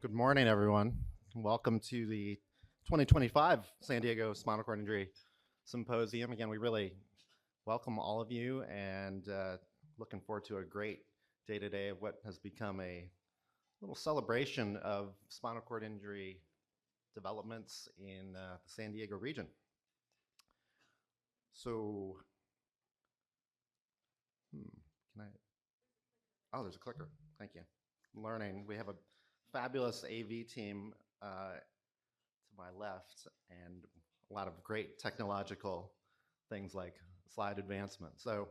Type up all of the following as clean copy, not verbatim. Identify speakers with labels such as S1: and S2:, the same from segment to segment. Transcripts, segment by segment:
S1: Good morning, everyone. Welcome to the 2025 San Diego Spinal Cord Injury Symposium. Again, we really welcome all of you and looking forward to a great day today of what has become a little celebration of spinal cord injury developments in the San Diego region. So, oh, there's a clicker. Thank you. Learning. We have a fabulous AV team to my left and a lot of great technological things like slide advancement. So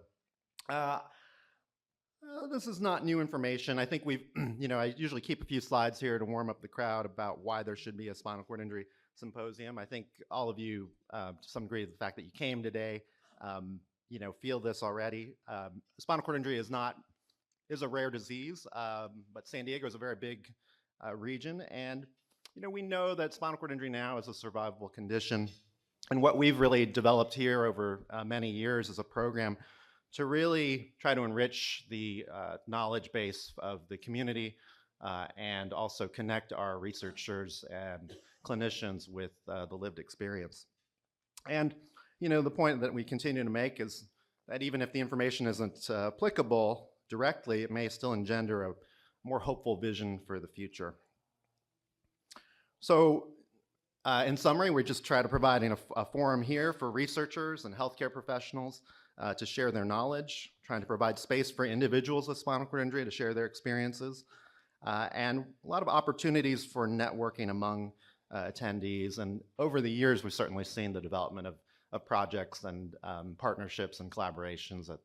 S1: this is not new information. I think we've, I usually keep a few slides here to warm up the crowd about why there should be a spinal cord injury symposium. I think all of you, to some degree, the fact that you came today, feel this already. Spinal cord injury is a rare disease, but San Diego is a very big region, and we know that spinal cord injury now is a survivable condition. And what we've really developed here over many years is a program to really try to enrich the knowledge base of the community and also connect our researchers and clinicians with the lived experience. And the point that we continue to make is that even if the information isn't applicable directly, it may still engender a more hopeful vision for the future. So in summary, we're just trying to provide a forum here for researchers and healthcare professionals to share their knowledge, trying to provide space for individuals with spinal cord injury to share their experiences, and a lot of opportunities for networking among attendees. And over the years, we've certainly seen the development of projects and partnerships and collaborations at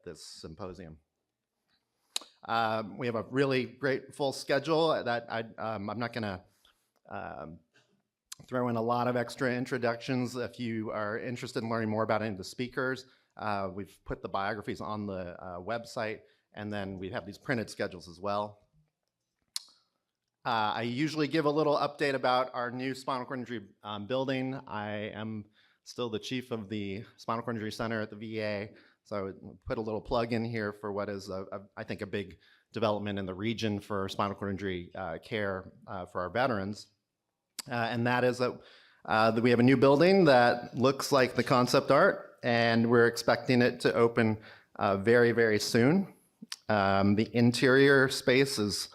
S1: this symposium. We have a really great full schedule that I'm not going to throw in a lot of extra introductions. If you are interested in learning more about any of the speakers, we've put the biographies on the website, and then we have these printed schedules as well. I usually give a little update about our new spinal cord injury building. I am still the chief of the Spinal Cord Injury Center at the VA. So I would put a little plug in here for what is, I think, a big development in the region for spinal cord injury care for our veterans. And that is that we have a new building that looks like the concept art, and we're expecting it to open very, very soon. The interior space is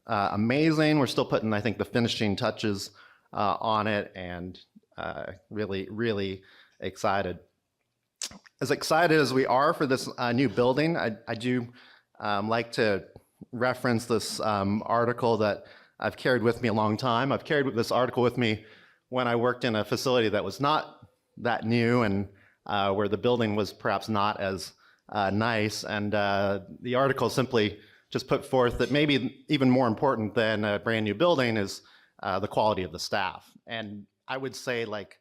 S1: amazing. We're still putting, I think, the finishing touches on it, and really, really excited. As excited as we are for this new building, I do like to reference this article that I've carried with me a long time. I've carried this article with me when I worked in a facility that was not that new and where the building was perhaps not as nice. And the article simply just put forth that maybe even more important than a brand new building is the quality of the staff. And I would say, like,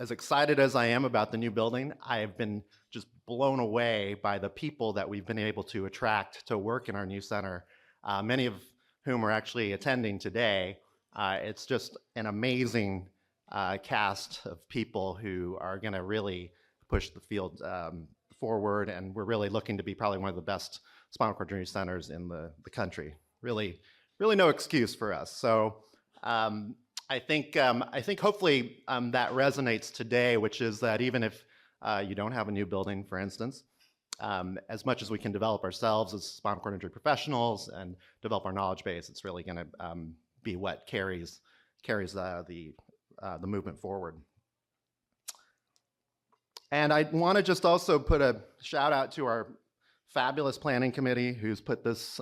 S1: as excited as I am about the new building, I have been just blown away by the people that we've been able to attract to work in our new center, many of whom are actually attending today. It's just an amazing cast of people who are going to really push the field forward, and we're really looking to be probably one of the best spinal cord injury centers in the country. Really, really no excuse for us. So I think hopefully that resonates today, which is that even if you don't have a new building, for instance, as much as we can develop ourselves as spinal cord injury professionals and develop our knowledge base, it's really going to be what carries the movement forward. And I want to just also put a shout out to our fabulous planning committee who's put this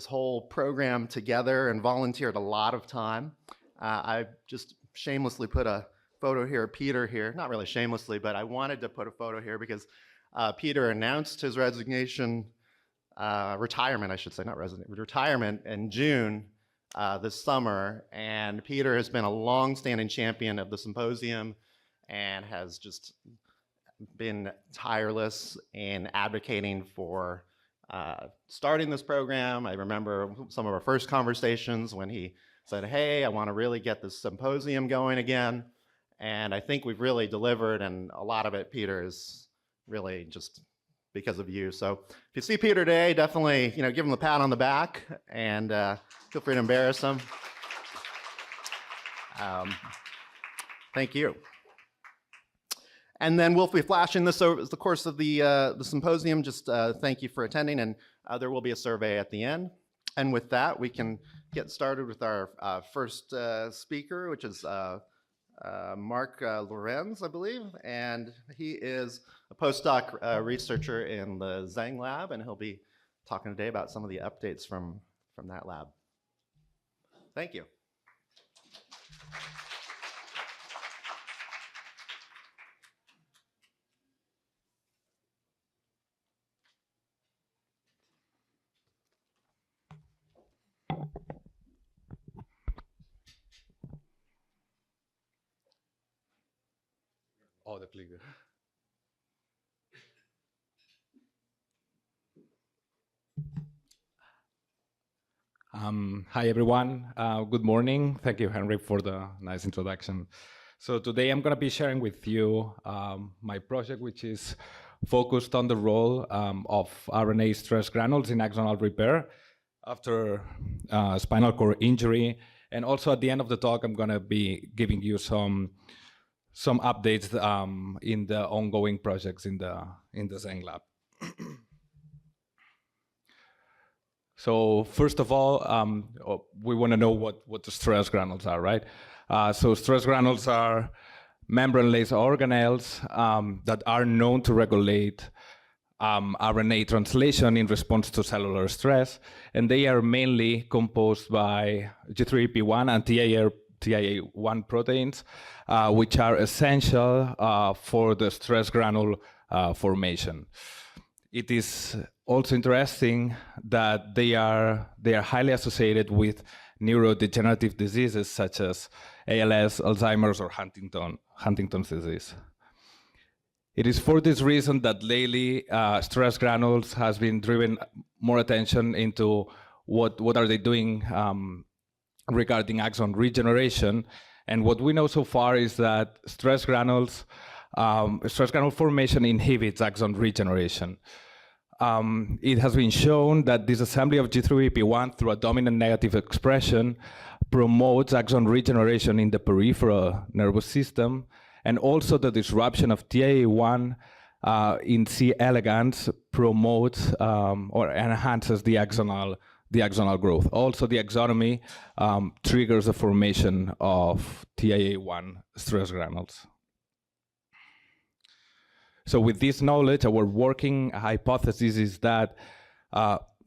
S1: whole program together and volunteered a lot of time. I just shamelessly put a photo here of Peter here, not really shamelessly, but I wanted to put a photo here because Peter announced his retirement, I should say, not resignation, retirement in June this summer. And Peter has been a long-standing champion of the symposium and has just been tireless in advocating for starting this program. I remember some of our first conversations when he said, hey, I want to really get this symposium going again. And I think we've really delivered, and a lot of it, Peter, is really just because of you. So if you see Peter today, definitely, give him a pat on the back, and feel free to embarrass him. Thank you. And then we'll be flashing this over the course of the symposium. Just thank you for attending, and there will be a survey at the end. And with that, we can get started with our first speaker, which is Mark Lorenz, I believe, and he is a postdoc researcher in the Zhang lab, and he'll be talking today about some of the updates from that lab. Thank you.
S2: Oh, the clicker. Hi, everyone. Good morning. Thank you, Henry, for the nice introduction. So today I'm going to be sharing with you my project, which is focused on the role of RNA stress granules in axonal repair after spinal cord injury. And also at the end of the talk, I'm going to be giving you some updates in the ongoing projects in the Zhang lab. So first of all, we want to know what the stress granules are, right? So stress granules are membraneless organelles that are known to regulate RNA translation in response to cellular stress, and they are mainly composed by G3AP1 and TIA1 proteins, which are essential for the stress granule formation. It is also interesting that they are highly associated with neurodegenerative diseases such as ALS, Alzheimer's, or Huntington's disease. It is for this reason that lately stress granules has been driven more attention into what are they doing regarding axon regeneration. And what we know so far is that stress granule formation inhibits axon regeneration. It has been shown that disassembly of G3AP1 through a dominant negative expression promotes axon regeneration in the peripheral nervous system, and also the disruption of TIA1 in C. elegans promotes or enhances the axonal growth. Also, the axonomy triggers the formation of TIA1 stress granules. So with this knowledge, our working hypothesis is that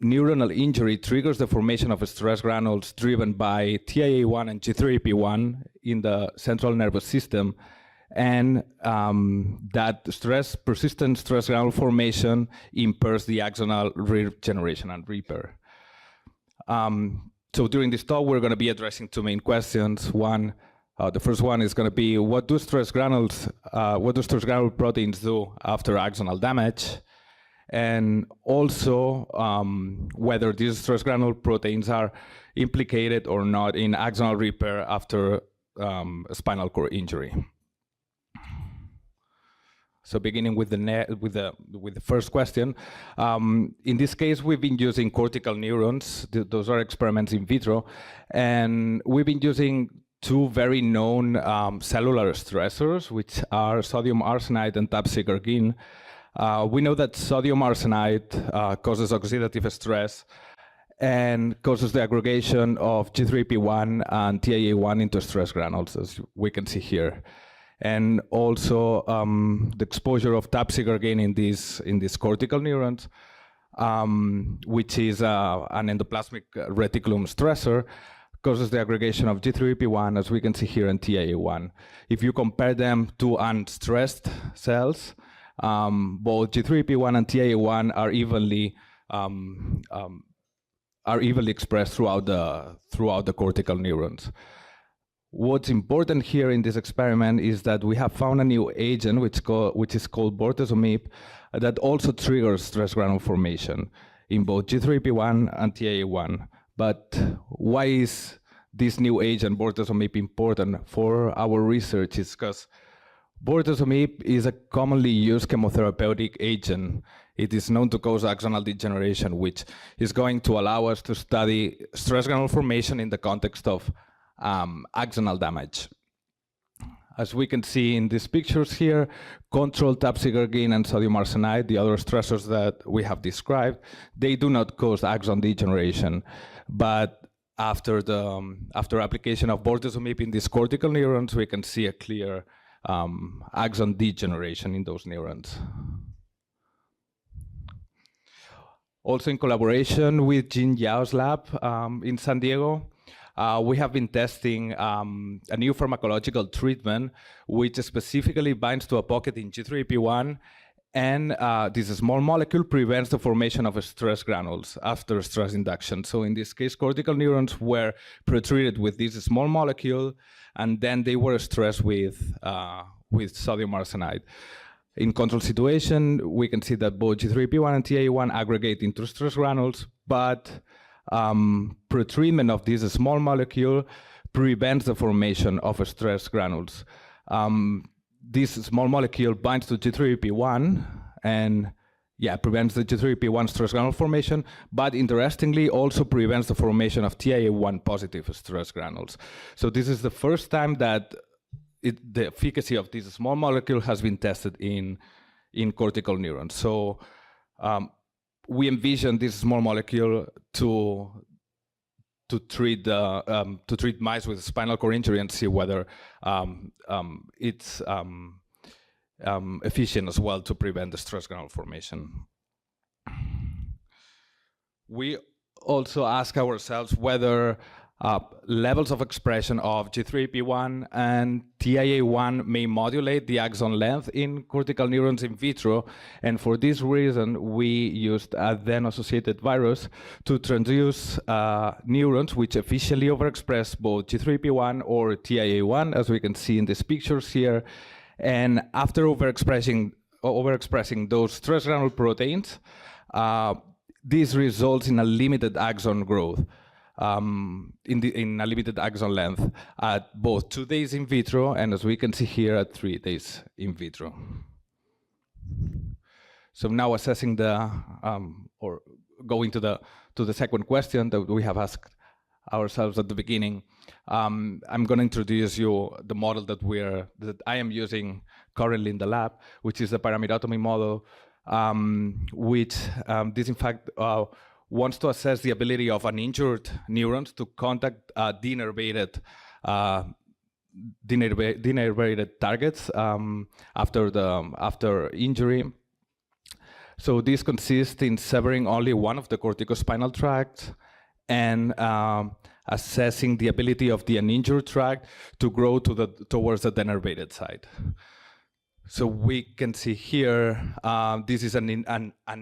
S2: neuronal injury triggers the formation of stress granules driven by TIA1 and G3AP1 in the central nervous system, and that persistent stress granule formation impairs the axonal regeneration and repair. So during this talk, we're going to be addressing two main questions. The first one is going to be what do stress granule proteins do after axonal damage, and also whether these stress granule proteins are implicated or not in axonal repair after spinal cord injury. So beginning with the first question, in this case we've been using cortical neurons. Those are experiments in vitro, and we've been using two very known cellular stressors, which are sodium arsenide and tapsigargine. We know that sodium arsenide causes oxidative stress and causes the aggregation of G3AP1 and TIA1 into stress granules, as we can see here. And also the exposure of tapsigargine in these cortical neurons, which is an endoplasmic reticulum stressor, causes the aggregation of G3AP1, as we can see here, and TIA1. If you compare them to unstressed cells, both G3AP1 and TIA1 are evenly expressed throughout the cortical neurons. What's important here in this experiment is that we have found a new agent, which is called bortezomib, that also triggers stress granule formation in both G3AP1 and TIA1. But why is this new agent, bortezomib, important for our research? Is because Bortezomib is a commonly used chemotherapeutic agent. It is known to cause axonal degeneration, which is going to allow us to study stress granule formation in the context of axonal damage. As we can see in these pictures here, controlled tapsigargine and sodium arsenide, the other stressors that we have described, they do not cause axon degeneration. But after application of bortezomib in these cortical neurons, we can see a clear axon degeneration in those neurons. Also in collaboration with Jin Yao's lab in San Diego, we have been testing a new pharmacological treatment which specifically binds to a pocket in G3AP1, and this small molecule prevents the formation of stress granules after stress induction. So in this case, cortical neurons were pretreated with this small molecule, and then they were stressed with sodium arsenide. In control situation, we can see that both G3AP1 and TAA1 aggregate into stress granules, but pretreatment of this small molecule prevents the formation of stress granules. This small molecule binds to G3AP1 and prevents the G3AP1 stress granule formation, but interestingly also prevents the formation of TAA1 positive stress granules. So this is the first time that the efficacy of this small molecule has been tested in cortical neurons. So we envision this small molecule to treat mice with spinal cord injury and see whether it's efficient as well to prevent the stress granule formation. We also ask ourselves whether levels of expression of G3AP1 and TIA1 may modulate the axon length in cortical neurons in vitro, and for this reason we used a then-associated virus to transduce neurons which efficiently overexpress both G3AP1 or TIA1, as we can see in these pictures here, and after overexpressing those stress granule proteins, this results in a limited axon growth. In a limited axon length at both 2 days in vitro and, as we can see here, at 3 days in vitro. So now assessing or going to the second question that we have asked ourselves at the beginning, I'm going to introduce you the model that I am using currently in the lab, which is the pyramidotomy model, which this in fact wants to assess the ability of uninjured neurons to contact denervated targets after injury. So this consists in severing only one of the corticospinal tracts and assessing the ability of the uninjured tract to grow towards the denervated side. So we can see here, this is an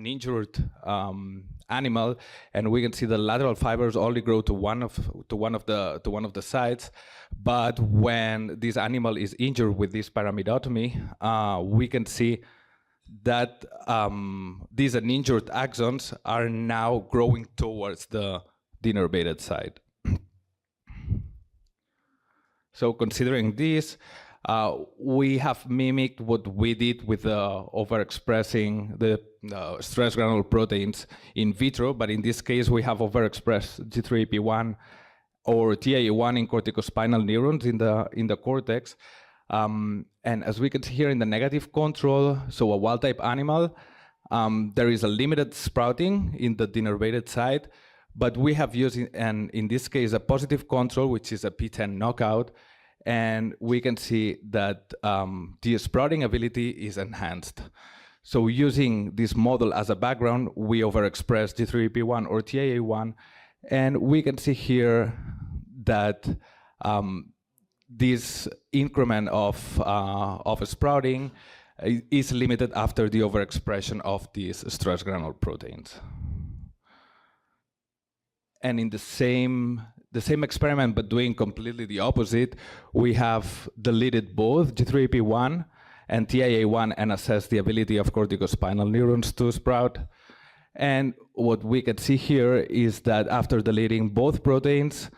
S2: injured animal, and we can see the lateral fibers only grow to one of the sides. But when this animal is injured with this pyramidotomy, we can see that these uninjured axons are now growing towards the denervated side. So considering this, we have mimicked what we did with overexpressing the stress granule proteins in vitro, but in this case we have overexpressed G3AP1 or TIA1 in corticospinal neurons in the cortex. And as we can see here in the negative control, so a wild-type animal, there is a limited sprouting in the denervated side, but we have used, in this case, a positive control, which is a P10 knockout, and we can see that the sprouting ability is enhanced. So using this model as a background, we overexpress G3AP1 or TIA1, and we can see here that this increment of sprouting is limited after the overexpression of these stress granule proteins. And in the same experiment, but doing completely the opposite, we have deleted both G3AP1 and TIA1 and assessed the ability of corticospinal neurons to sprout. And what we can see here is that after deleting both proteins,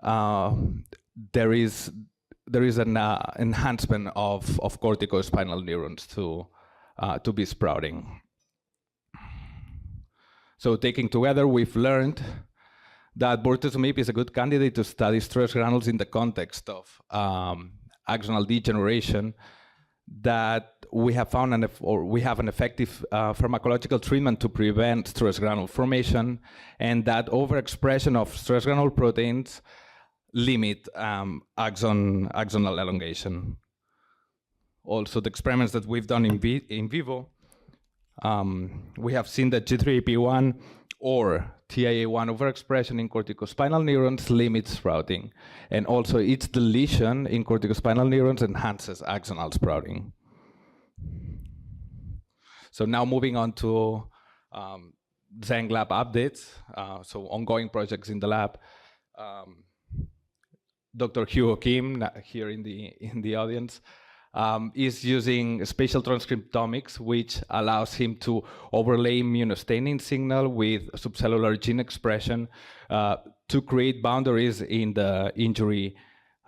S2: there is there is an enhancement of corticospinal neurons to be sprouting. So taking together, we've learned that bortezomib is a good candidate to study stress granules in the context of axonal degeneration, that we have found we have an effective pharmacological treatment to prevent stress granule formation, and that overexpression of stress granule proteins limit axonal elongation. Also, the experiments that we've done in vivo, we have seen that G3AP1 or TIA1 overexpression in corticospinal neurons limits sprouting, and also its deletion in corticospinal neurons enhances axonal sprouting. So now moving on to Zeng lab updates, so ongoing projects in the lab. Dr. Hugo Kim, here in the audience, is using spatial transcriptomics, which allows him to overlay immunostaining signal with subcellular gene expression to create boundaries in the injury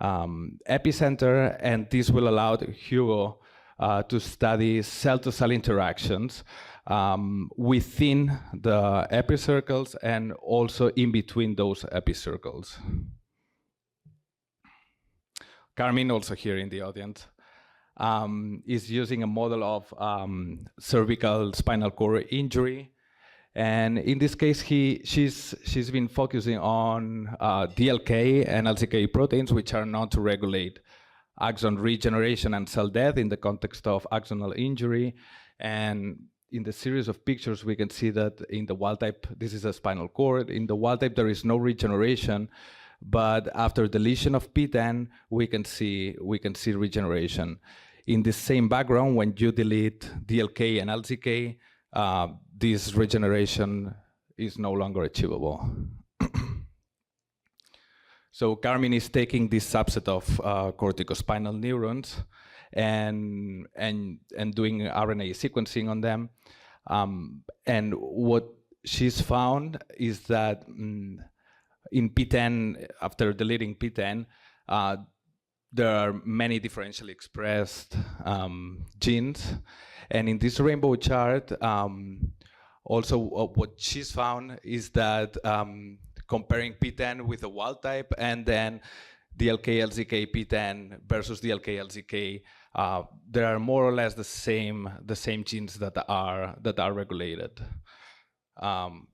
S2: epicenter, and this will allow Hugo to study cell-to-cell interactions within the epicircles and also in between those epicircles. Carmen, also here in the audience, is using a model of cervical spinal cord injury. And in this case, she's been focusing on DLK and LCK proteins, which are known to regulate axon regeneration and cell death in the context of axonal injury. And in the series of pictures, we can see that in the wild type, this is a spinal cord. In the wild type, there is no regeneration, but after deletion of P10, we can see regeneration. In the same background, when you delete DLK and LCK, this regeneration is no longer achievable. So Carmen is taking this subset of corticospinal neurons and doing RNA sequencing on them. And what she's found is that in P10, after deleting P10, there are many differentially expressed genes. And in this rainbow chart, also what she's found is that comparing P10 with the wild type and then DLK, LZK, P10 versus DLK, LZK, there are more or less the same genes that are regulated.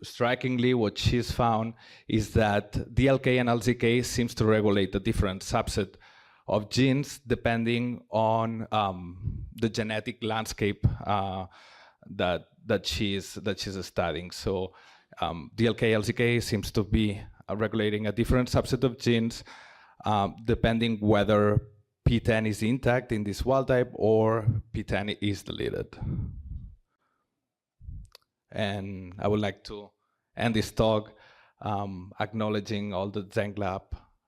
S2: Strikingly, what she's found is that DLK and LZK seems to regulate a different subset of genes depending on the genetic landscape that she's studying. So DLK, LZK seems to be regulating a different subset of genes depending whether P10 is intact in this wild type or P10 is deleted. And I would like to end this talk acknowledging all the Zeng Lab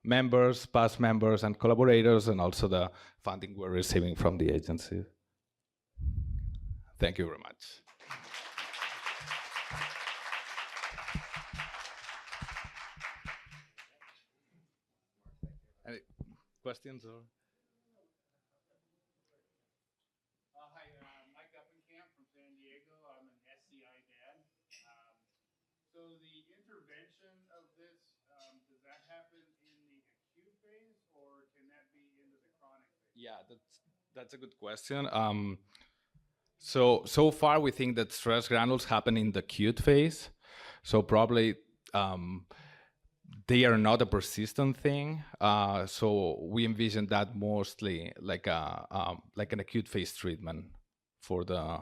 S2: members, past members, and collaborators, and also the funding we're receiving from the agency. Thank you very much. Any questions or?
S3: Hi, Mike Uppenkamp from San Diego. I'm an SCI dad. So the intervention of this, does that happen in the acute phase, or can that be into the chronic phase?
S2: Yeah, that's a good question. So far we think that stress granules happen in the acute phase. So probably they are not a persistent thing. So we envision that mostly like an acute phase treatment for the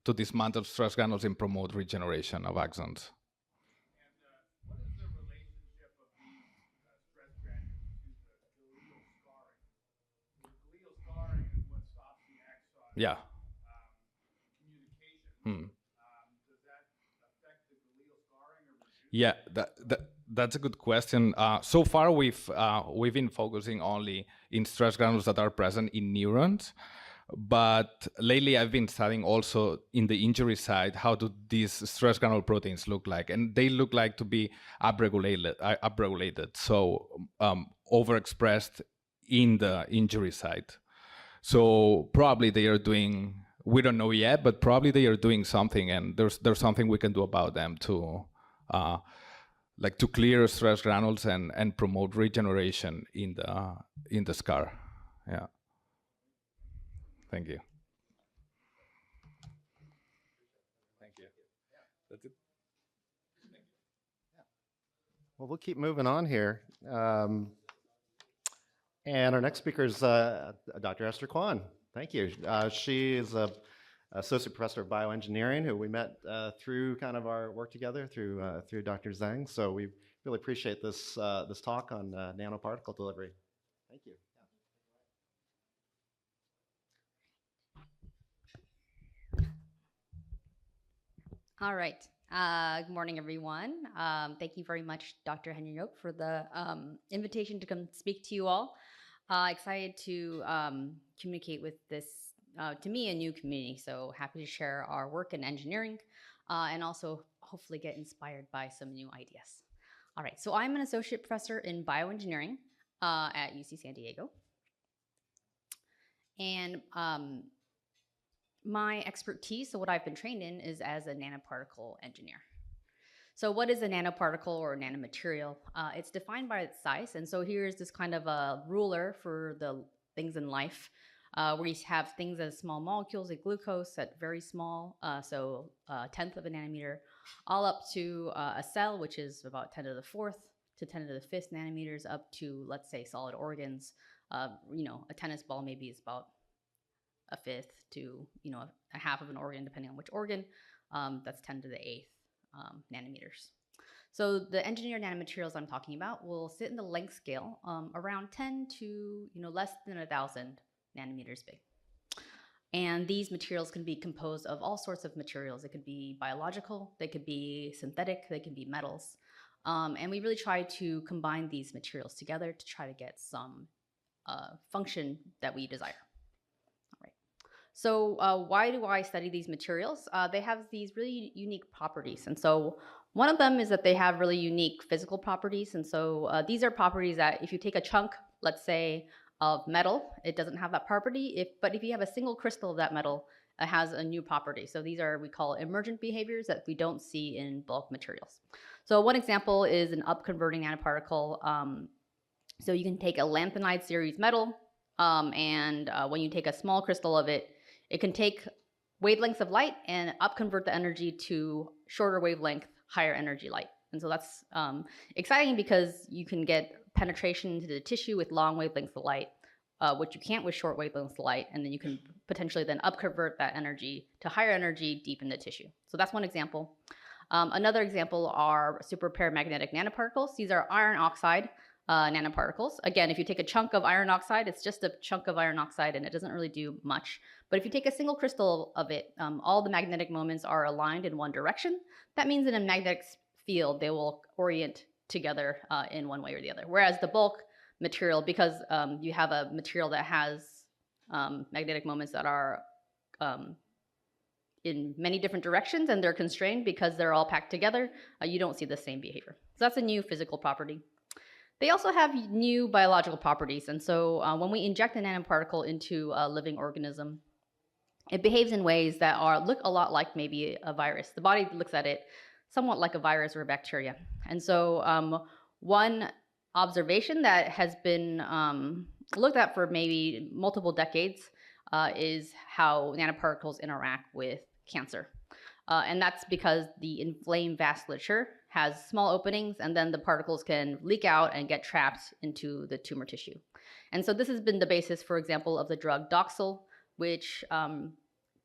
S2: to dismantle stress granules and promote regeneration of axons.
S3: And what is the relationship of these stress granules to the glial scarring? The glial scarring is what stops the axon communication. Does that affect the glial scarring or reduce?
S2: Yeah, that's a good question. So far, we've been focusing only in stress granules that are present in neurons, but lately I've been studying also in the injury side, how do these stress granule proteins look like, and they look like to be upregulated. So overexpressed in the injury site. So probably they are doing, we don't know yet, but probably they are doing something, and there's something we can do about them to like to clear stress granules and promote regeneration in the scar. Yeah. Thank you. Thank you. That's it.
S1: Well, we'll keep moving on here. And our next speaker is Dr. Esther Kwan. Thank you. She is a associate professor of bioengineering who we met through kind of our work together through Dr. Zhang. So we really appreciate this this talk on nanoparticle delivery. Thank you.
S4: All right. Good morning, everyone. Thank you very much, Dr. Henry Yoke, for the invitation to come speak to you all. Excited to communicate with this, to me, a new community. So happy to share our work in engineering and also hopefully get inspired by some new ideas. All right. So I'm an associate professor in bioengineering at UC San Diego. And my expertise, so what I've been trained in, is as a nanoparticle engineer. So what is a nanoparticle or a nanomaterial? It's defined by its size. And so here's this kind of a ruler for the things in life where you have things as small molecules like glucose at very small, so a tenth of a nanometer, all up to a cell, which is about 10 to the fourth to 10 to the fifth nanometers, up to, let's say, solid organs. You know, a tennis ball maybe is about a fifth to, you know, a half of an organ, depending on which organ. That's 10 to the eighth nanometers. So the engineered nanomaterials I'm talking about will sit in the length scale around 10 to, you know, less than 1,000 nanometers big. And these materials can be composed of all sorts of materials. It could be biological, they could be synthetic, they can be metals. And we really try to combine these materials together to try to get some function that we desire. So why do I study these materials? They have these really unique properties. And so one of them is that they have really unique physical properties. And so these are properties that if you take a chunk, let's say, of metal, it doesn't have that property. But if you have a single crystal of that metal, it has a new property. So these are, we call emergent behaviors that we don't see in bulk materials. So one example is an upconverting nanoparticle. So you can take a lanthanide series metal, and when you take a small crystal of it, it can take wavelengths of light and upconvert the energy to shorter wavelength, higher energy light. And so that's exciting because you can get penetration into the tissue with long wavelengths of light, which you can't with short wavelengths of light. And then you can potentially then upconvert that energy to higher energy deep in the tissue. So that's one example. Another example are superparamagnetic nanoparticles. These are iron oxide nanoparticles. Again, if you take a chunk of iron oxide, it's just a chunk of iron oxide and it doesn't really do much. But if you take a single crystal of it, all the magnetic moments are aligned in one direction. That means in a magnetic field, they will orient together in one way or the other. Whereas the bulk material, because you have a material that has magnetic moments that are in many different directions and they're constrained because they're all packed together, you don't see the same behavior. So that's a new physical property. They also have new biological properties. And so when we inject a nanoparticle into a living organism, it behaves in ways that look a lot like maybe a virus. The body looks at it somewhat like a virus or a bacteria. And so one observation that has been looked at for maybe multiple decades is how nanoparticles interact with cancer. And that's because the inflamed vasculature has small openings and then the particles can leak out and get trapped into the tumor tissue. And so this has been the basis, for example, of the drug Doxil, which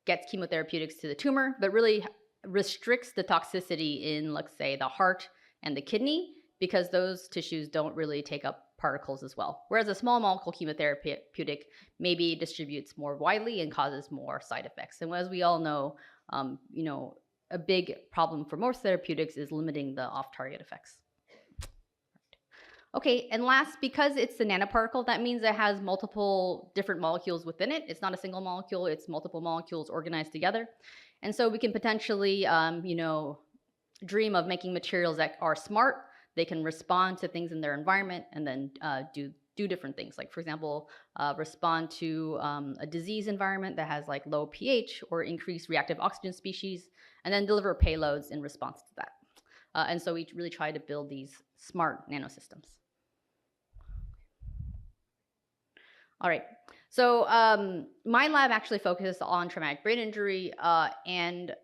S4: gets chemotherapeutics to the tumor, but really restricts the toxicity in, let's say, the heart and the kidney, because those tissues don't really take up particles as well. Whereas a small molecule chemotherapeutic maybe distributes more widely and causes more side effects. And as we all know, you know, a big problem for most therapeutics is limiting the off-target effects. Okay, and last, because it's a nanoparticle, that means it has multiple different molecules within it. It's not a single molecule, it's multiple molecules organized together. And so we can potentially, you know, dream of making materials that are smart. They can respond to things in their environment and then do do different things. Like, for example, respond to a disease environment that has like low pH or increased reactive oxygen species, and then deliver payloads in response to that. And so we really try to build these smart nanosystems. All right. So my lab actually focuses on traumatic brain injury, and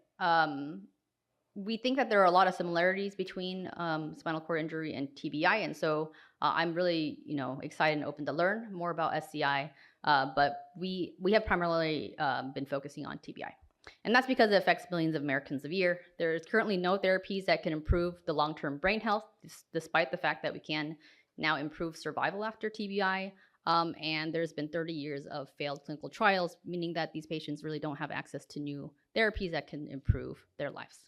S4: we think that there are a lot of similarities between spinal cord injury and TBI, and so I'm really, excited and open to learn more about SCI. But we have primarily been focusing on TBI, and that's because it affects millions of Americans a year. There is currently no therapies that can improve the long-term brain health, despite the fact that we can now improve survival after TBI. And there's been 30 years of failed clinical trials, meaning that these patients really don't have access to new therapies that can improve their lives.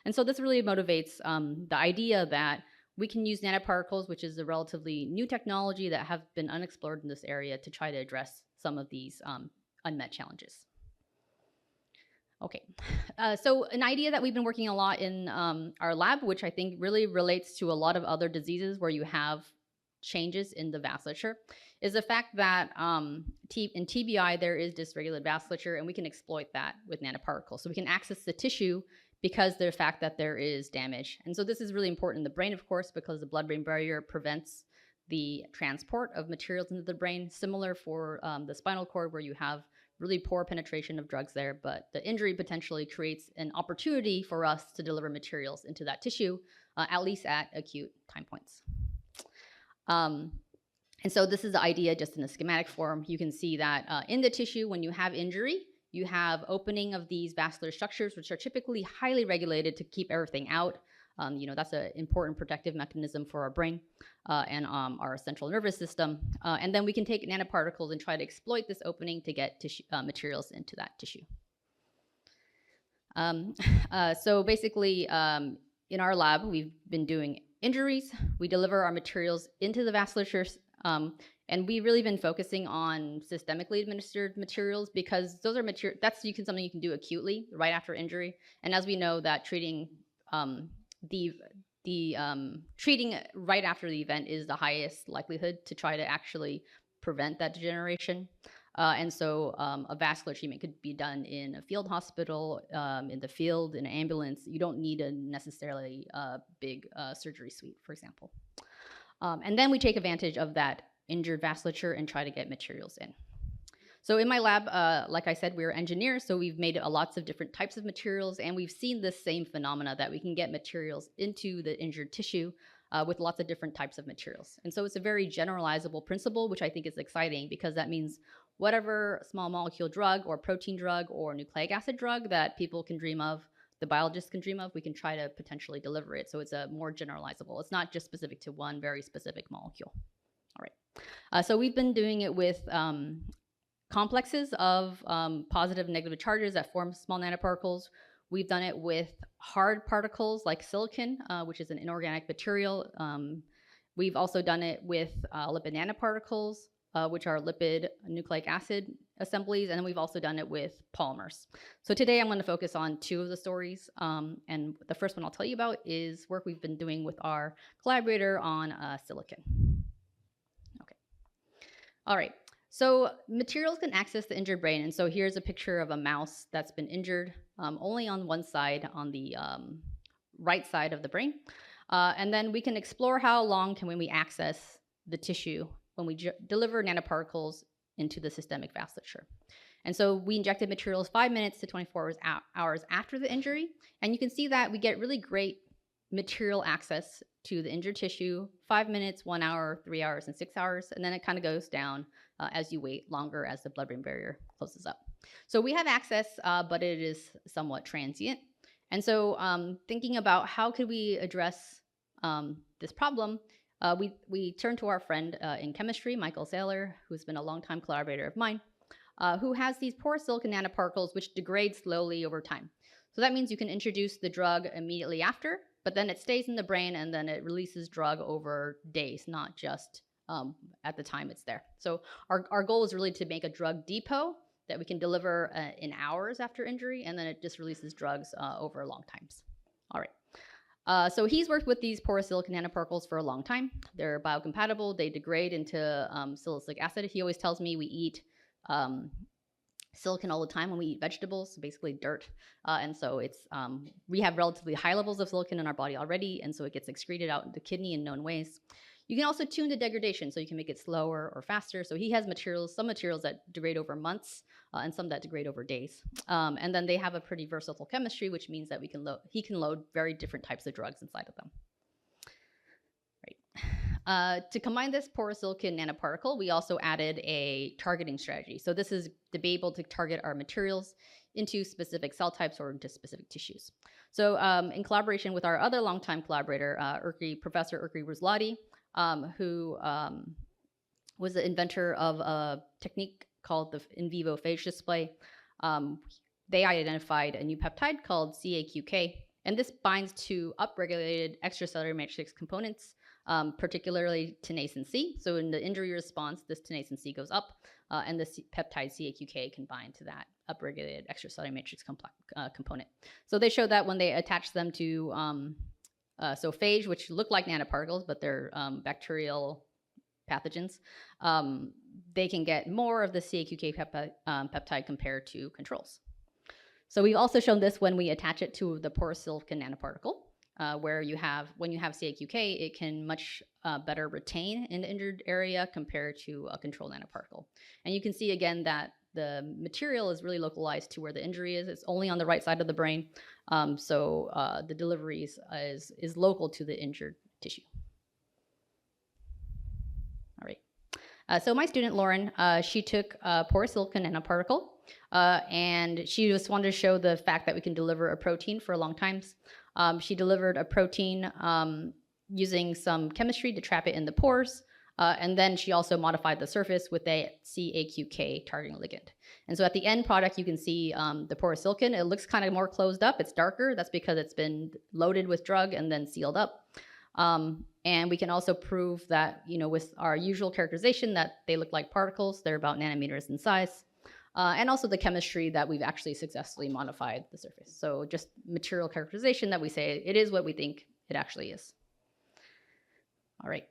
S4: And so this really motivates the idea that we can use nanoparticles, which is a relatively new technology that have been unexplored in this area, to try to address some of these unmet challenges. Okay, so an idea that we've been working a lot in our lab, which I think really relates to a lot of other diseases where you have changes in the vasculature, is the fact that in TBI there is dysregulated vasculature, and we can exploit that with nanoparticles. So we can access the tissue because of the fact that there is damage. And so this is really important in the brain, of course, because the blood-brain barrier prevents the transport of materials into the brain, similar for the spinal cord, where you have really poor penetration of drugs there, but the injury potentially creates an opportunity for us to deliver materials into that tissue, at least at acute time points. And so this is the idea just in a schematic form. You can see that in the tissue, when you have injury, you have opening of these vascular structures, which are typically highly regulated to keep everything out. That's an important protective mechanism for our brain and our central nervous system. And then we can take nanoparticles and try to exploit this opening to get tissue, materials into that tissue. So basically, in our lab, we've been doing injuries. We deliver our materials into the vasculature, and we've really been focusing on systemically administered materials because those are that's something you can do acutely right after injury. And as we know, that treating treating right after the event is the highest likelihood to try to actually prevent that degeneration. And so a vascular treatment could be done in a field hospital, in the field, in an ambulance. You don't need a necessarily big surgery suite, for example. And then we take advantage of that injured vasculature and try to get materials in. So in my lab, like I said, we're engineers, so we've made lots of different types of materials, and we've seen this same phenomena that we can get materials into the injured tissue with lots of different types of materials. And so it's a very generalizable principle, which I think is exciting because that means whatever small molecule drug or protein drug or nucleic acid drug that people can dream of, the biologists can dream of, we can try to potentially deliver it. So it's a more generalizable. It's not just specific to one very specific molecule. All right. So we've been doing it with complexes of positive and negative charges that form small nanoparticles. We've done it with hard particles like silicon, which is an inorganic material. We've also done it with lipid nanoparticles, which are lipid nucleic acid assemblies, and then we've also done it with polymers. So today I'm going to focus on two of the stories, and the first one I'll tell you about is work we've been doing with our collaborator on silicon. Okay. All right. So materials can access the injured brain, and so here's a picture of a mouse that's been injured only on one side, on the right side of the brain. And then we can explore how long can we access the tissue when we deliver nanoparticles into the systemic vasculature. And so we injected materials 5 minutes to 24 hours after the injury, and you can see that we get really great material access to the injured tissue, 5 minutes, 1 hour, 3 hours, and 6 hours, and then it kind of goes down as you wait longer as the blood-brain barrier closes up. So we have access, but it is somewhat transient. And so thinking about how could we address this problem, we turned to our friend in chemistry, Michael Saylor, who's been a longtime collaborator of mine, who has these porous silicon nanoparticles which degrade slowly over time. So that means you can introduce the drug immediately after, but then it stays in the brain and then it releases drug over days, not just at the time it's there. So our goal is really to make a drug depot that we can deliver in hours after injury, and then it just releases drugs over long times. All right. So he's worked with these porous silicon nanoparticles for a long time. They're biocompatible. They degrade into salicylic acid. He always tells me we eat silicon all the time when we eat vegetables, basically dirt. And so we have relatively high levels of silicon in our body already, and so it gets excreted out in the kidney in known ways. You can also tune the degradation, so you can make it slower or faster. So he has some materials that degrade over months, and some that degrade over days. And then they have a pretty versatile chemistry, which means that he can load very different types of drugs inside of them. To combine this porous silicon nanoparticle, we also added a targeting strategy. So this is to be able to target our materials into specific cell types or into specific tissues. So in collaboration with our other longtime collaborator, Professor Urki Rusladi, who was the inventor of a technique called the in vivo phage display, they identified a new peptide called CAQK, and this binds to upregulated extracellular matrix components, particularly tenascin C. So in the injury response, this tenascin C goes up, and the peptide CAQK can bind to that upregulated extracellular matrix component. So they showed that when they attach them to so phage, which look like nanoparticles, but they're bacterial pathogens, they can get more of the CAQK peptide compared to controls. So we've also shown this when we attach it to the porous silicon nanoparticle, where when you have CAQK, it can much better retain in the injured area compared to a control nanoparticle. And you can see again that the material is really localized to where the injury is. It's only on the right side of the brain, so the delivery is local to the injured tissue. All right. So my student, Lauren, she took porous silicon nanoparticle, and she just wanted to show the fact that we can deliver a protein for long times. She delivered a protein using some chemistry to trap it in the pores, and then she also modified the surface with a CAQK targeting ligand. And so at the end product, you can see the porous silicon. It looks kind of more closed up. It's darker. That's because it's been loaded with drug and then sealed up. And we can also prove that, with our usual characterization that they look like particles. They're about nanometers in size. And also the chemistry that we've actually successfully modified the surface. So just material characterization that we say it is what we think it actually is. All right.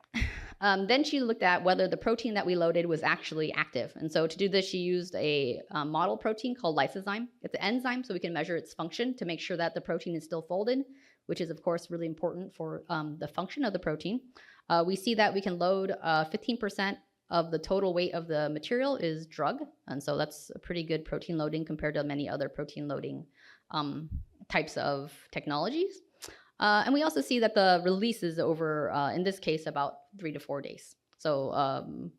S4: Then she looked at whether the protein that we loaded was actually active. And so to do this, she used a model protein called lysozyme. It's an enzyme, so we can measure its function to make sure that the protein is still folded, which is, of course, really important for the function of the protein. We see that we can load 15% of the total weight of the material is drug. And so that's a pretty good protein loading compared to many other protein loading types of technologies. And we also see that the release is over, in this case, about 3 to 4 days. So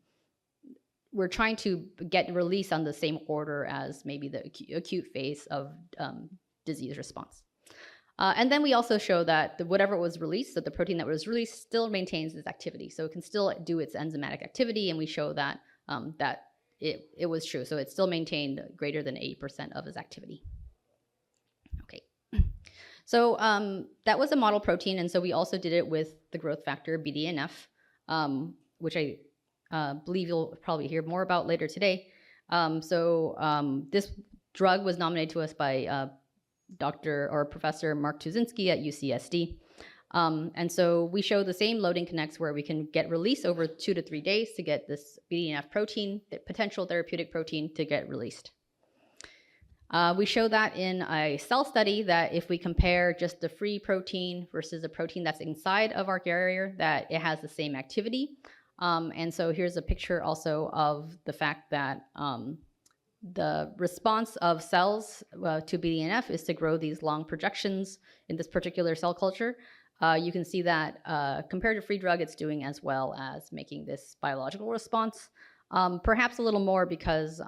S4: we're trying to get release on the same order as maybe the acute phase of disease response. And then we also show that whatever was released, that the protein that was released still maintains its activity. So it can still do its enzymatic activity, and we show that that it was true. So it still maintained greater than 80% of its activity. Okay. So that was a model protein, and so we also did it with the growth factor BDNF, which I believe you'll probably hear more about later today. This drug was nominated to us by Professor Mark Tuzinski at UCSD. And so we show the same loading connects where we can get release over 2 to 3 days to get this BDNF protein, the potential therapeutic protein, to get released. We show that in a cell study that if we compare just the free protein versus a protein that's inside of our carrier, that it has the same activity. And so here's a picture also of the fact that the response of cells to BDNF is to grow these long projections in this particular cell culture. You can see that compared to free drug, it's doing as well as making this biological response. Perhaps a little more because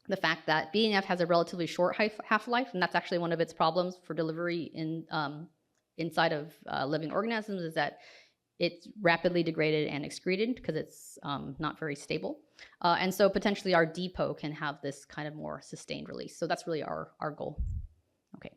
S4: the fact that BDNF has a relatively short half-life, and that's actually one of its problems for delivery inside of living organisms, is that it's rapidly degraded and excreted because it's not very stable. And so potentially our depot can have this kind of more sustained release. So that's really our goal. Okay.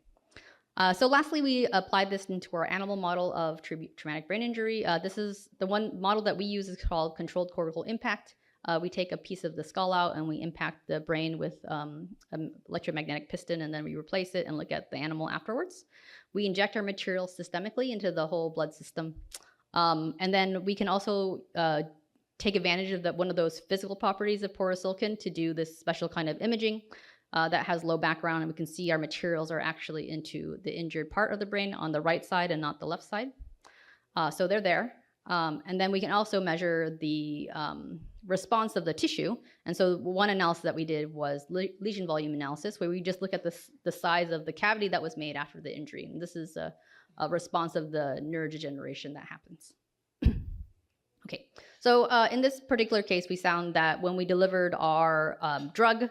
S4: So lastly, we applied this into our animal model of traumatic brain injury. This is the one model that we use is called controlled cortical impact. We take a piece of the skull out and we impact the brain with an electromagnetic piston, and then we replace it and look at the animal afterwards. We inject our material systemically into the whole blood system. And then we can also take advantage of one of those physical properties of porous silicon to do this special kind of imaging that has low background, and we can see our materials are actually into the injured part of the brain on the right side and not the left side. So they're there. And then we can also measure the response of the tissue. And so one analysis that we did was lesion volume analysis, where we just look at the size of the cavity that was made after the injury. And this is a response of the neurodegeneration that happens. Okay, so in this particular case, we found that when we delivered our drug,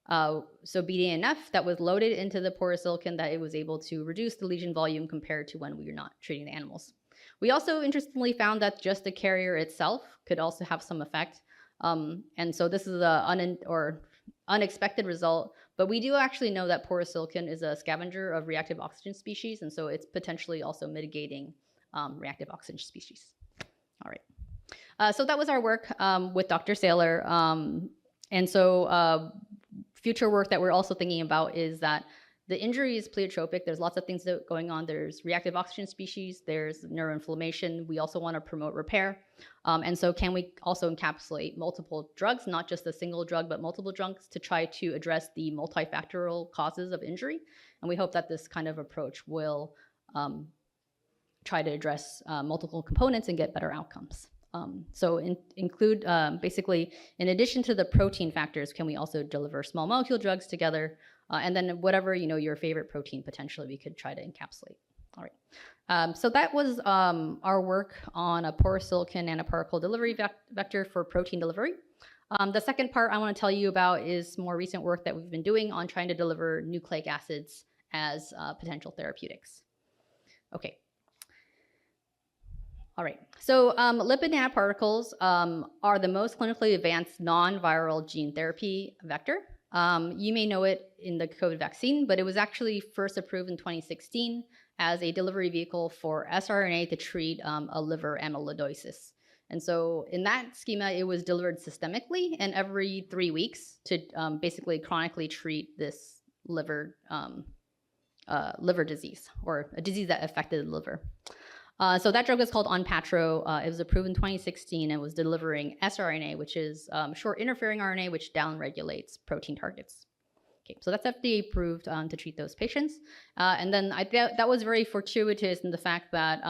S4: so BDNF, that was loaded into the porous silicon, that it was able to reduce the lesion volume compared to when we were not treating the animals. We also interestingly found that just the carrier itself could also have some effect. And so this is an unexpected result, but we do actually know that porous silicon is a scavenger of reactive oxygen species, and so it's potentially also mitigating reactive oxygen species. All right. So that was our work with Dr. Saylor. And so future work that we're also thinking about is that the injury is pleiotropic. There's lots of things going on. There's reactive oxygen species. There's neuroinflammation. We also want to promote repair. And so can we also encapsulate multiple drugs, not just a single drug, but multiple drugs to try to address the multifactorial causes of injury? And we hope that this kind of approach will try to address multiple components and get better outcomes. So include basically, in addition to the protein factors, can we also deliver small molecule drugs together? And then whatever, your favorite protein potentially we could try to encapsulate. All right. So that was our work on a porous silicon nanoparticle delivery vector for protein delivery. The second part I want to tell you about is more recent work that we've been doing on trying to deliver nucleic acids as potential therapeutics. Okay. All right, so lipid nanoparticles are the most clinically advanced non-viral gene therapy vector. You may know it in the COVID vaccine, but it was actually first approved in 2016 as a delivery vehicle for sRNA to treat a liver amyloidosis. And so in that schema, it was delivered systemically and every 3 weeks to basically chronically treat this liver disease, or a disease that affected the liver. So that drug is called Onpattro. It was approved in 2016 and was delivering sRNA, which is short interfering RNA, which downregulates protein targets. Okay, so that's FDA approved to treat those patients. And then that was very fortuitous in the fact that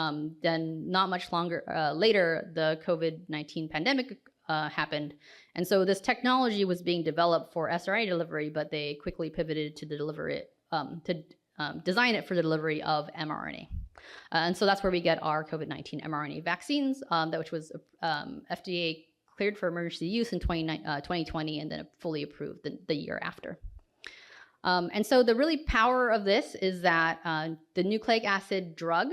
S4: then not much longer later, the COVID-19 pandemic happened. And so this technology was being developed for sRNA delivery, but they quickly pivoted to deliver it, design it for the delivery of mRNA. And so that's where we get our COVID-19 mRNA vaccines, which was FDA cleared for emergency use in 2020 and then fully approved the year after. And so the really power of this is that the nucleic acid drug,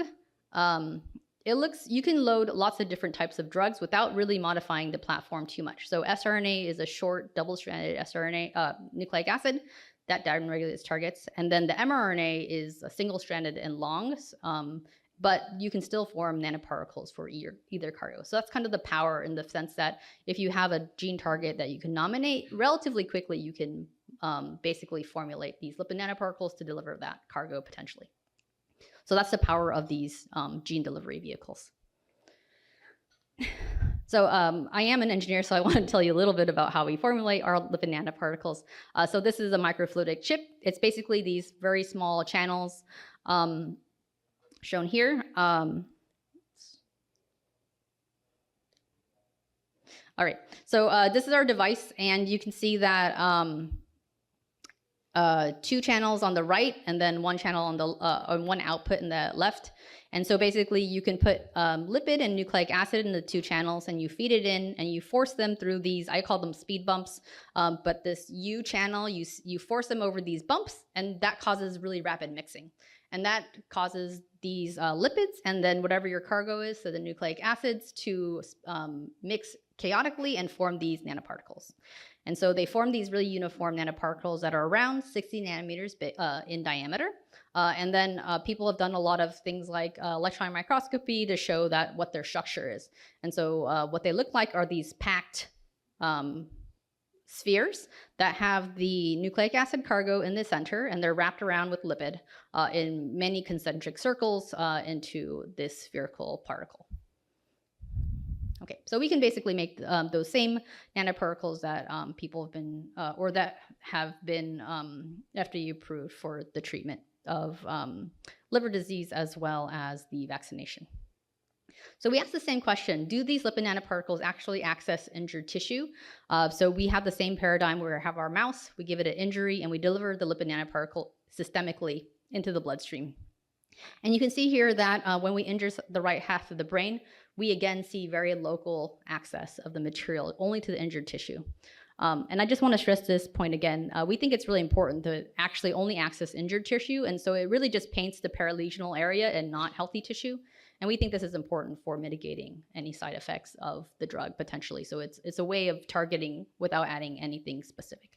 S4: you can load lots of different types of drugs without really modifying the platform too much. So sRNA is a short double-stranded sRNA nucleic acid that downregulates targets. And then the mRNA is a single-stranded and long, but you can still form nanoparticles for either cargo. So that's kind of the power in the sense that if you have a gene target that you can nominate relatively quickly, you can basically formulate these lipid nanoparticles to deliver that cargo potentially. So that's the power of these gene delivery vehicles. So I am an engineer, so I want to tell you a little bit about how we formulate our lipid nanoparticles. So this is a microfluidic chip. It's basically these very small channels shown here. All right, so this is our device, and you can see that 2 channels on the right, and then 1 channel on the one output in the left. And so basically you can put lipid and nucleic acid in the 2 channels, and you feed it in and you force them through these, I call them speed bumps, but this U channel, you force them over these bumps, and that causes really rapid mixing. And that causes these lipids and then whatever your cargo is, so the nucleic acids, to mix chaotically and form these nanoparticles. And so they form these really uniform nanoparticles that are around 60 nanometers in diameter. And then people have done a lot of things like electron microscopy to show that what their structure is. And so what they look like are these packed spheres that have the nucleic acid cargo in the center, and they're wrapped around with lipid in many concentric circles into this spherical particle. Okay, so we can basically make those same nanoparticles that people have been, or that have been FDA approved for the treatment of liver disease as well as the vaccination. So we asked the same question: do these lipid nanoparticles actually access injured tissue? So we have the same paradigm where we have our mouse, we give it an injury, and we deliver the lipid nanoparticle systemically into the bloodstream. And you can see here that when we injure the right half of the brain, we again see very local access of the material only to the injured tissue. And I just want to stress this point again. We think it's really important to actually only access injured tissue, and so it really just paints the perilesional area and not healthy tissue. And we think this is important for mitigating any side effects of the drug potentially. So it's a way of targeting without adding anything specific.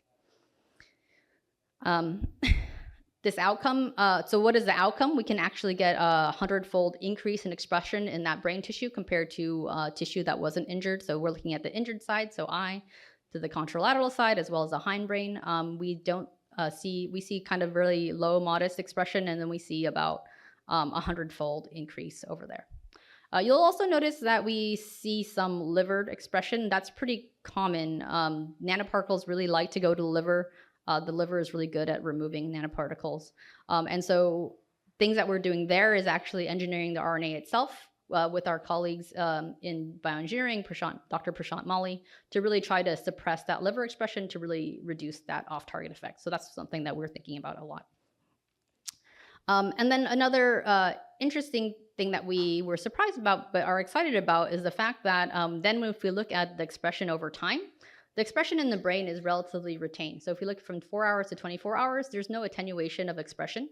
S4: This outcome, so what is the outcome? We can actually get a 100-fold increase in expression in that brain tissue compared to tissue that wasn't injured. So we're looking at the injured side, so eye, to the contralateral side, as well as the hindbrain. We see kind of really low, modest expression, and then we see about 100-fold increase over there. You'll also notice that we see some liver expression. That's pretty common. Nanoparticles really like to go to the liver. The liver is really good at removing nanoparticles. And so things that we're doing there is actually engineering the RNA itself with our colleagues in bioengineering, Dr. Prashant Mali, to really try to suppress that liver expression to really reduce that off-target effect. So that's something that we're thinking about a lot. And then another interesting thing that we were surprised about but are excited about is the fact that then if we look at the expression over time, the expression in the brain is relatively retained. So if we look from 4 hours to 24 hours, there's no attenuation of expression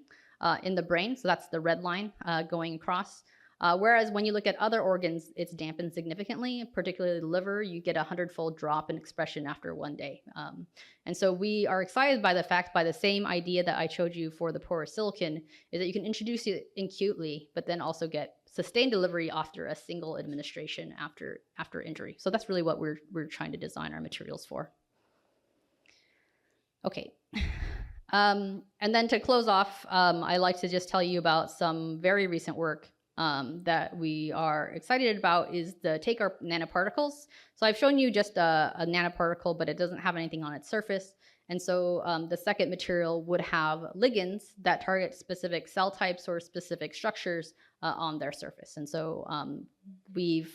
S4: in the brain. So that's the red line going across. Whereas when you look at other organs, it's dampened significantly, particularly the liver. You get a 100-fold drop in expression after 1 day. And so we are excited by the fact, by the same idea that I showed you for the porous silicon, is that you can introduce it acutely, but then also get sustained delivery after a single administration after injury. So that's really what we're trying to design our materials for. Okay. And then to close off, I'd like to just tell you about some very recent work that we are excited about is the take our nanoparticles. So I've shown you just a nanoparticle, but it doesn't have anything on its surface. And so the second material would have ligands that target specific cell types or specific structures on their surface. And so we've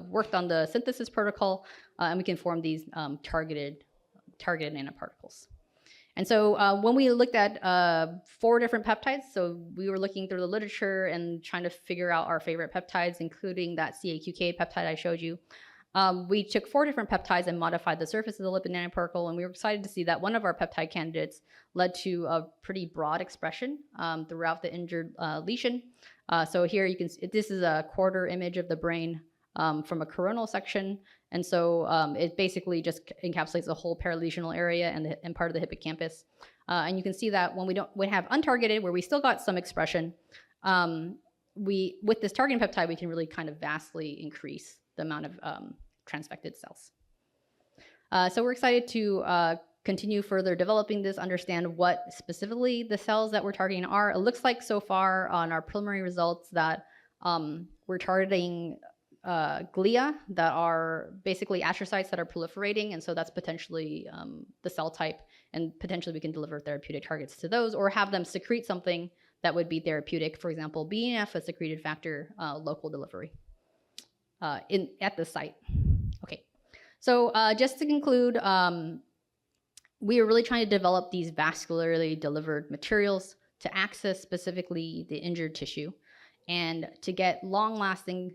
S4: worked on the synthesis protocol, and we can form these targeted nanoparticles. And so when we looked at 4 different peptides, so we were looking through the literature and trying to figure out our favorite peptides, including that CAQK peptide I showed you. We took 4 different peptides and modified the surface of the lipid nanoparticle, and we were excited to see that one of our peptide candidates led to a pretty broad expression throughout the injured lesion. So here you can see, this is a quarter image of the brain from a coronal section. And so it basically just encapsulates the whole perilesional area and part of the hippocampus. And you can see that when we have untargeted, where we still got some expression, with this targeting peptide, we can really kind of vastly increase the amount of transfected cells. So we're excited to continue further developing this, understand what specifically the cells that we're targeting are. It looks like so far on our preliminary results that we're targeting glia that are basically astrocytes that are proliferating, and so that's potentially the cell type, and potentially we can deliver therapeutic targets to those or have them secrete something that would be therapeutic, for example, BNF, a secreted factor, local delivery at the site. Okay, so just to conclude, we are really trying to develop these vascularly delivered materials to access specifically the injured tissue and to get long-lasting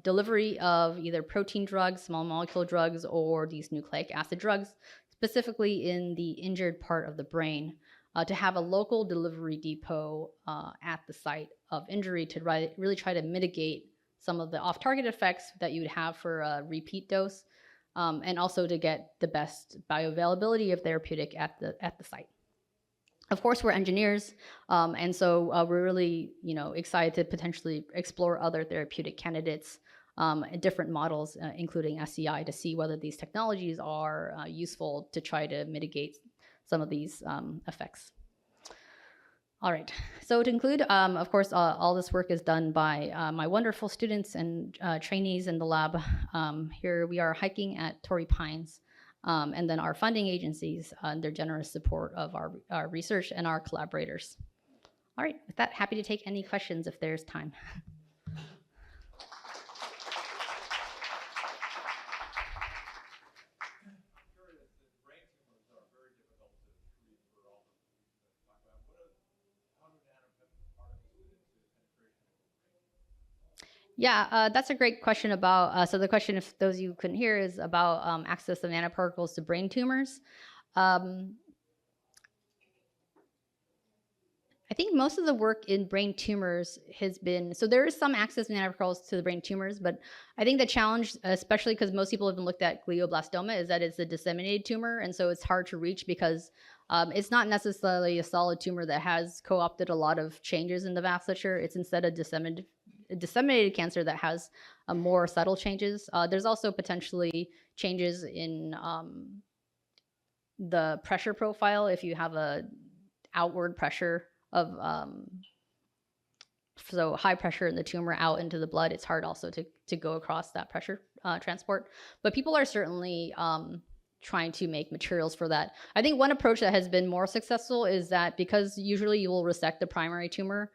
S4: delivery of either protein drugs, small molecule drugs, or these nucleic acid drugs, specifically in the injured part of the brain, to have a local delivery depot at the site of injury to really try to mitigate some of the off-target effects that you would have for a repeat dose, and also to get the best bioavailability of therapeutic at the site. Of course, we're engineers, and so we're really, excited to potentially explore other therapeutic candidates different models, including SCI, to see whether these technologies are useful to try to mitigate some of these effects. All right, so to conclude, of course, all this work is done by my wonderful students and trainees in the lab. Here we are hiking at Torrey Pines, and then our funding agencies and their generous support of our research and our collaborators. All right, with that, happy to take any questions if there's time. Yeah, that's a great question about, so the question, if those of you who couldn't hear, is about access of nanoparticles to brain tumors. I think most of the work in brain tumors has been, so there is some access of nanoparticles to the brain tumors, but I think the challenge, especially because most people haven't looked at glioblastoma, is that it's a disseminated tumor, and so it's hard to reach because it's not necessarily a solid tumor that has co-opted a lot of changes in the vasculature. It's instead a disseminated cancer that has more subtle changes. There's also potentially changes in the pressure profile if you have a outward pressure of so high pressure in the tumor out into the blood. It's hard also to go across that pressure transport. But people are certainly trying to make materials for that. I think one approach that has been more successful is that because usually you will resect the primary tumor,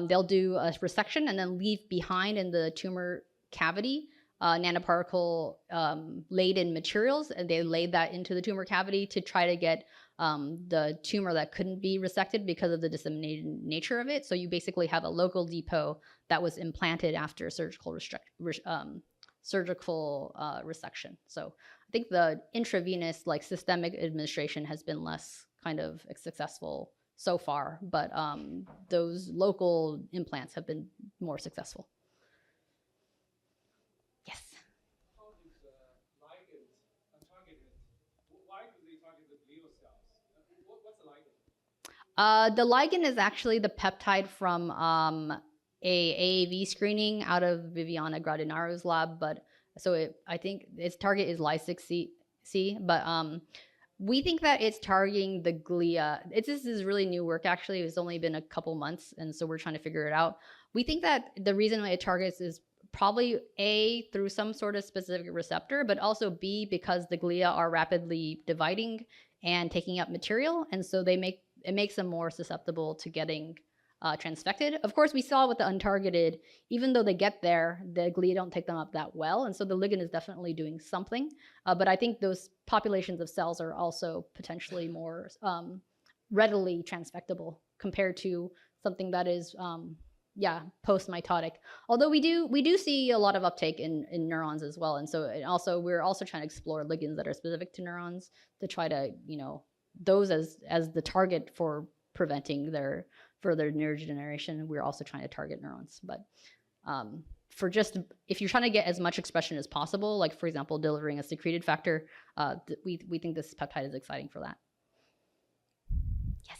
S4: they'll do a resection and then leave behind in the tumor cavity nanoparticle laden materials, and they laid that into the tumor cavity to try to get the tumor that couldn't be resected because of the disseminated nature of it. So you basically have a local depot that was implanted after surgical resection. So I think the intravenous, like systemic administration, has been less kind of successful so far, but those local implants have been more successful. Yes.
S3: How these ligands are targeted? Why do they target the glial cells? What's the ligand?
S4: The ligand is actually the peptide from a AAV screening out of Viviana Gradinaro's lab, but so I think its target is Ly6C, but we think that it's targeting the glia. This is really new work, actually. It's only been a couple months, and so we're trying to figure it out. We think that the reason why it targets is probably A, through some sort of specific receptor, but also B, because the glia are rapidly dividing and taking up material, and so it makes them more susceptible to getting transfected. Of course, we saw with the untargeted, even though they get there, the glia don't take them up that well, and so the ligand is definitely doing something. But I think those populations of cells are also potentially more readily transfectable compared to something that is, post-mitotic. Although we do see a lot of uptake in neurons as well, and so we're also trying to explore ligands that are specific to neurons to try to, those as the target for preventing their further neurodegeneration. We're also trying to target neurons, but for just, if you're trying to get as much expression as possible, like for example, delivering a secreted factor, we think this peptide is exciting for that. Yes.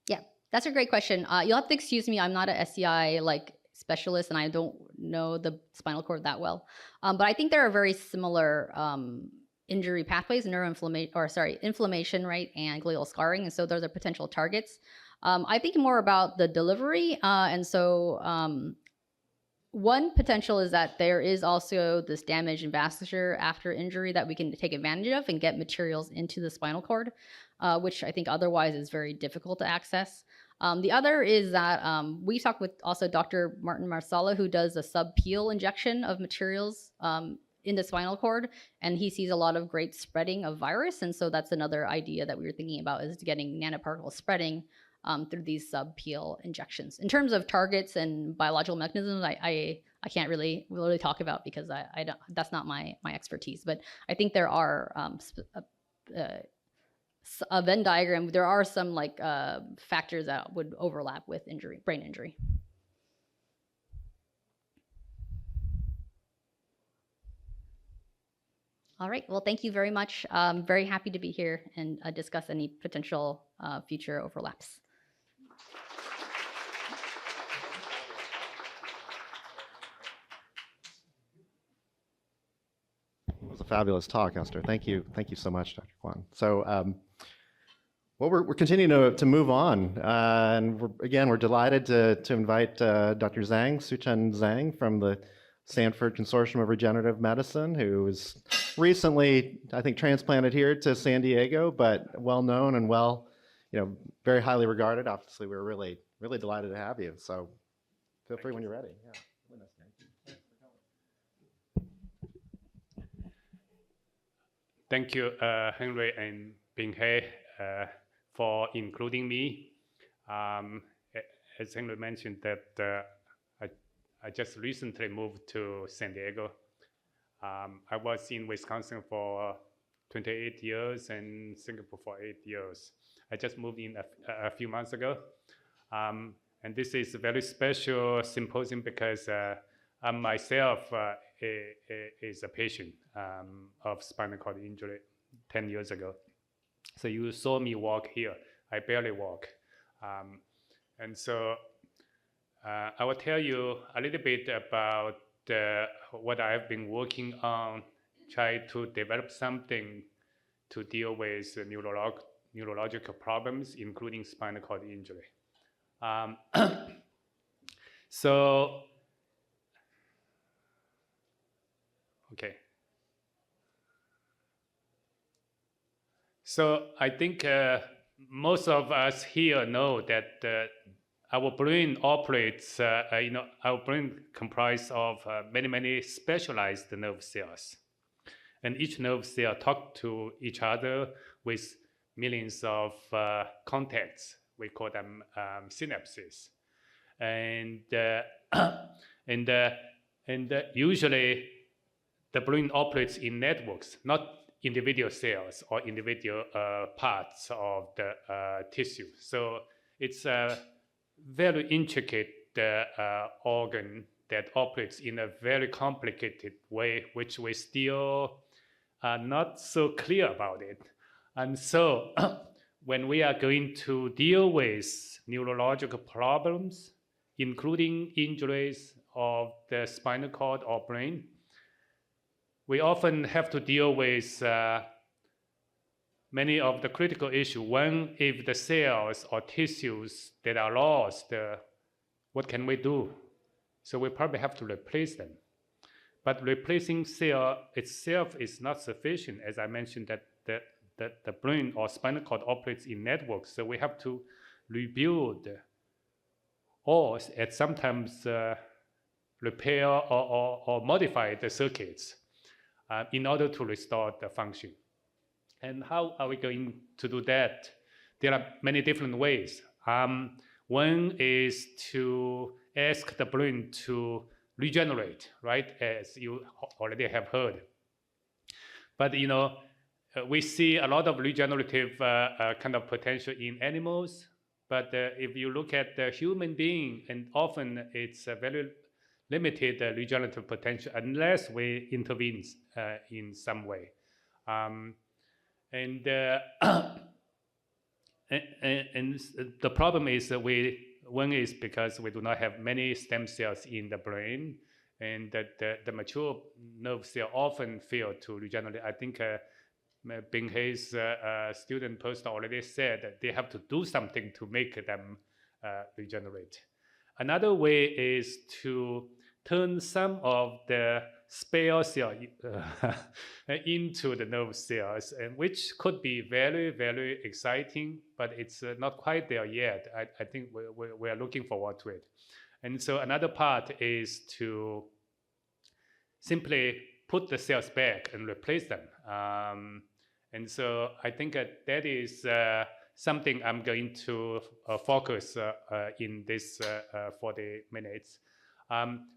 S4: Yeah, that's a great question. You'll have to excuse me. I'm not a SCI specialist, and I don't know the spinal cord that well. But I think there are very similar injury pathways, inflammation, right, and glial scarring, and so those are potential targets. I think more about the delivery, and so one potential is that there is also this damage in vasculature after injury that we can take advantage of and get materials into the spinal cord, which I think otherwise is very difficult to access. The other is that we talked with also Dr. Martin Marsala, who does a sub-peel injection of materials in the spinal cord, and he sees a lot of great spreading of virus, and so that's another idea that we were thinking about, is getting nanoparticle spreading through these sub-peel injections. In terms of targets and biological mechanisms, I can't really talk about because I don't, that's not my expertise, but I think there are a Venn diagram, there are some factors that would overlap with brain injury. All right. Well, thank you very much. I'm very happy to be here and discuss any potential future overlaps.
S1: It was a fabulous talk, Esther. Thank you. Thank you so much, Dr. Kwan. So, well, we're continuing to move on. And we're delighted to invite Dr. Zhang, Suchen Zhang from the Stanford Consortium of Regenerative Medicine, who was recently, I think, transplanted here to San Diego, but well known and very highly regarded. Obviously, we're really, really delighted to have you. So feel free when you're ready. Yeah. Really nice.
S5: Thank you, Henry and Bing-Hei, for including me. As Henry mentioned, that I just recently moved to San Diego. I was in Wisconsin for 28 years and Singapore for 8 years. I just moved in a few months ago. And this is a very special symposium because I myself is a patient of spinal cord injury 10 years ago. So you saw me walk here. I barely walk. And so I will tell you a little bit about what I've been working on, try to develop something to deal with neurological problems, including spinal cord injury. So I think most of us here know that our brain operates, our brain comprises of many specialized nerve cells. And each nerve cell talks to each other with millions of contacts. We call them synapses. And usually the brain operates in networks, not individual cells or individual parts of the tissue. So it's a very intricate organ that operates in a very complicated way, which we still are not so clear about it. And so when we are going to deal with neurological problems, including injuries of the spinal cord or brain, we often have to deal with many of the critical issues. One, if the cells or tissues that are lost, what can we do? So we probably have to replace them. But replacing cell itself is not sufficient. As I mentioned, that the brain or spinal cord operates in networks. So we have to rebuild or at sometimes repair or modify the circuits in order to restore the function. And how are we going to do that? There are many different ways. One is to ask the brain to regenerate, right? As you already have heard. But we see a lot of regenerative kind of potential in animals. But if you look at the human being, and often it's a very limited regenerative potential unless we intervene in some way. And the problem is that one is because we do not have many stem cells in the brain, and that the mature nerve cell often fail to regenerate. I think Bing-Hei's student post already said that they have to do something to make them regenerate. Another way is to turn some of the spare cell into the nerve cells, and which could be very, very exciting, but it's not quite there yet. I think we're looking forward to it. And so another part is to simply put the cells back and replace them. And so I think that is something I'm going to focus in this 40 minutes.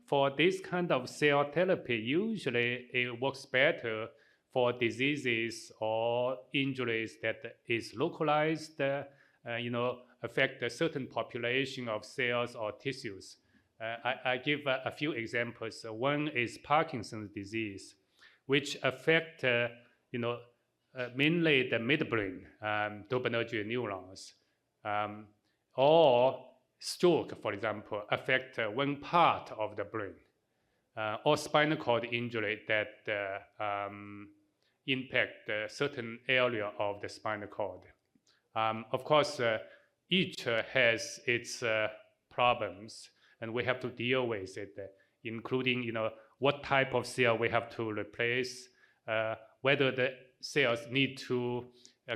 S5: For this kind of cell therapy, usually it works better for diseases or injuries that is localized, affect a certain population of cells or tissues. I give a few examples. One is Parkinson's disease, which affect, mainly the midbrain dopaminergic neurons, or stroke, for example, affect one part of the brain, or spinal cord injury that impact a certain area of the spinal cord. Of course, each has its problems, and we have to deal with it, including what type of cell we have to replace, whether the cells need to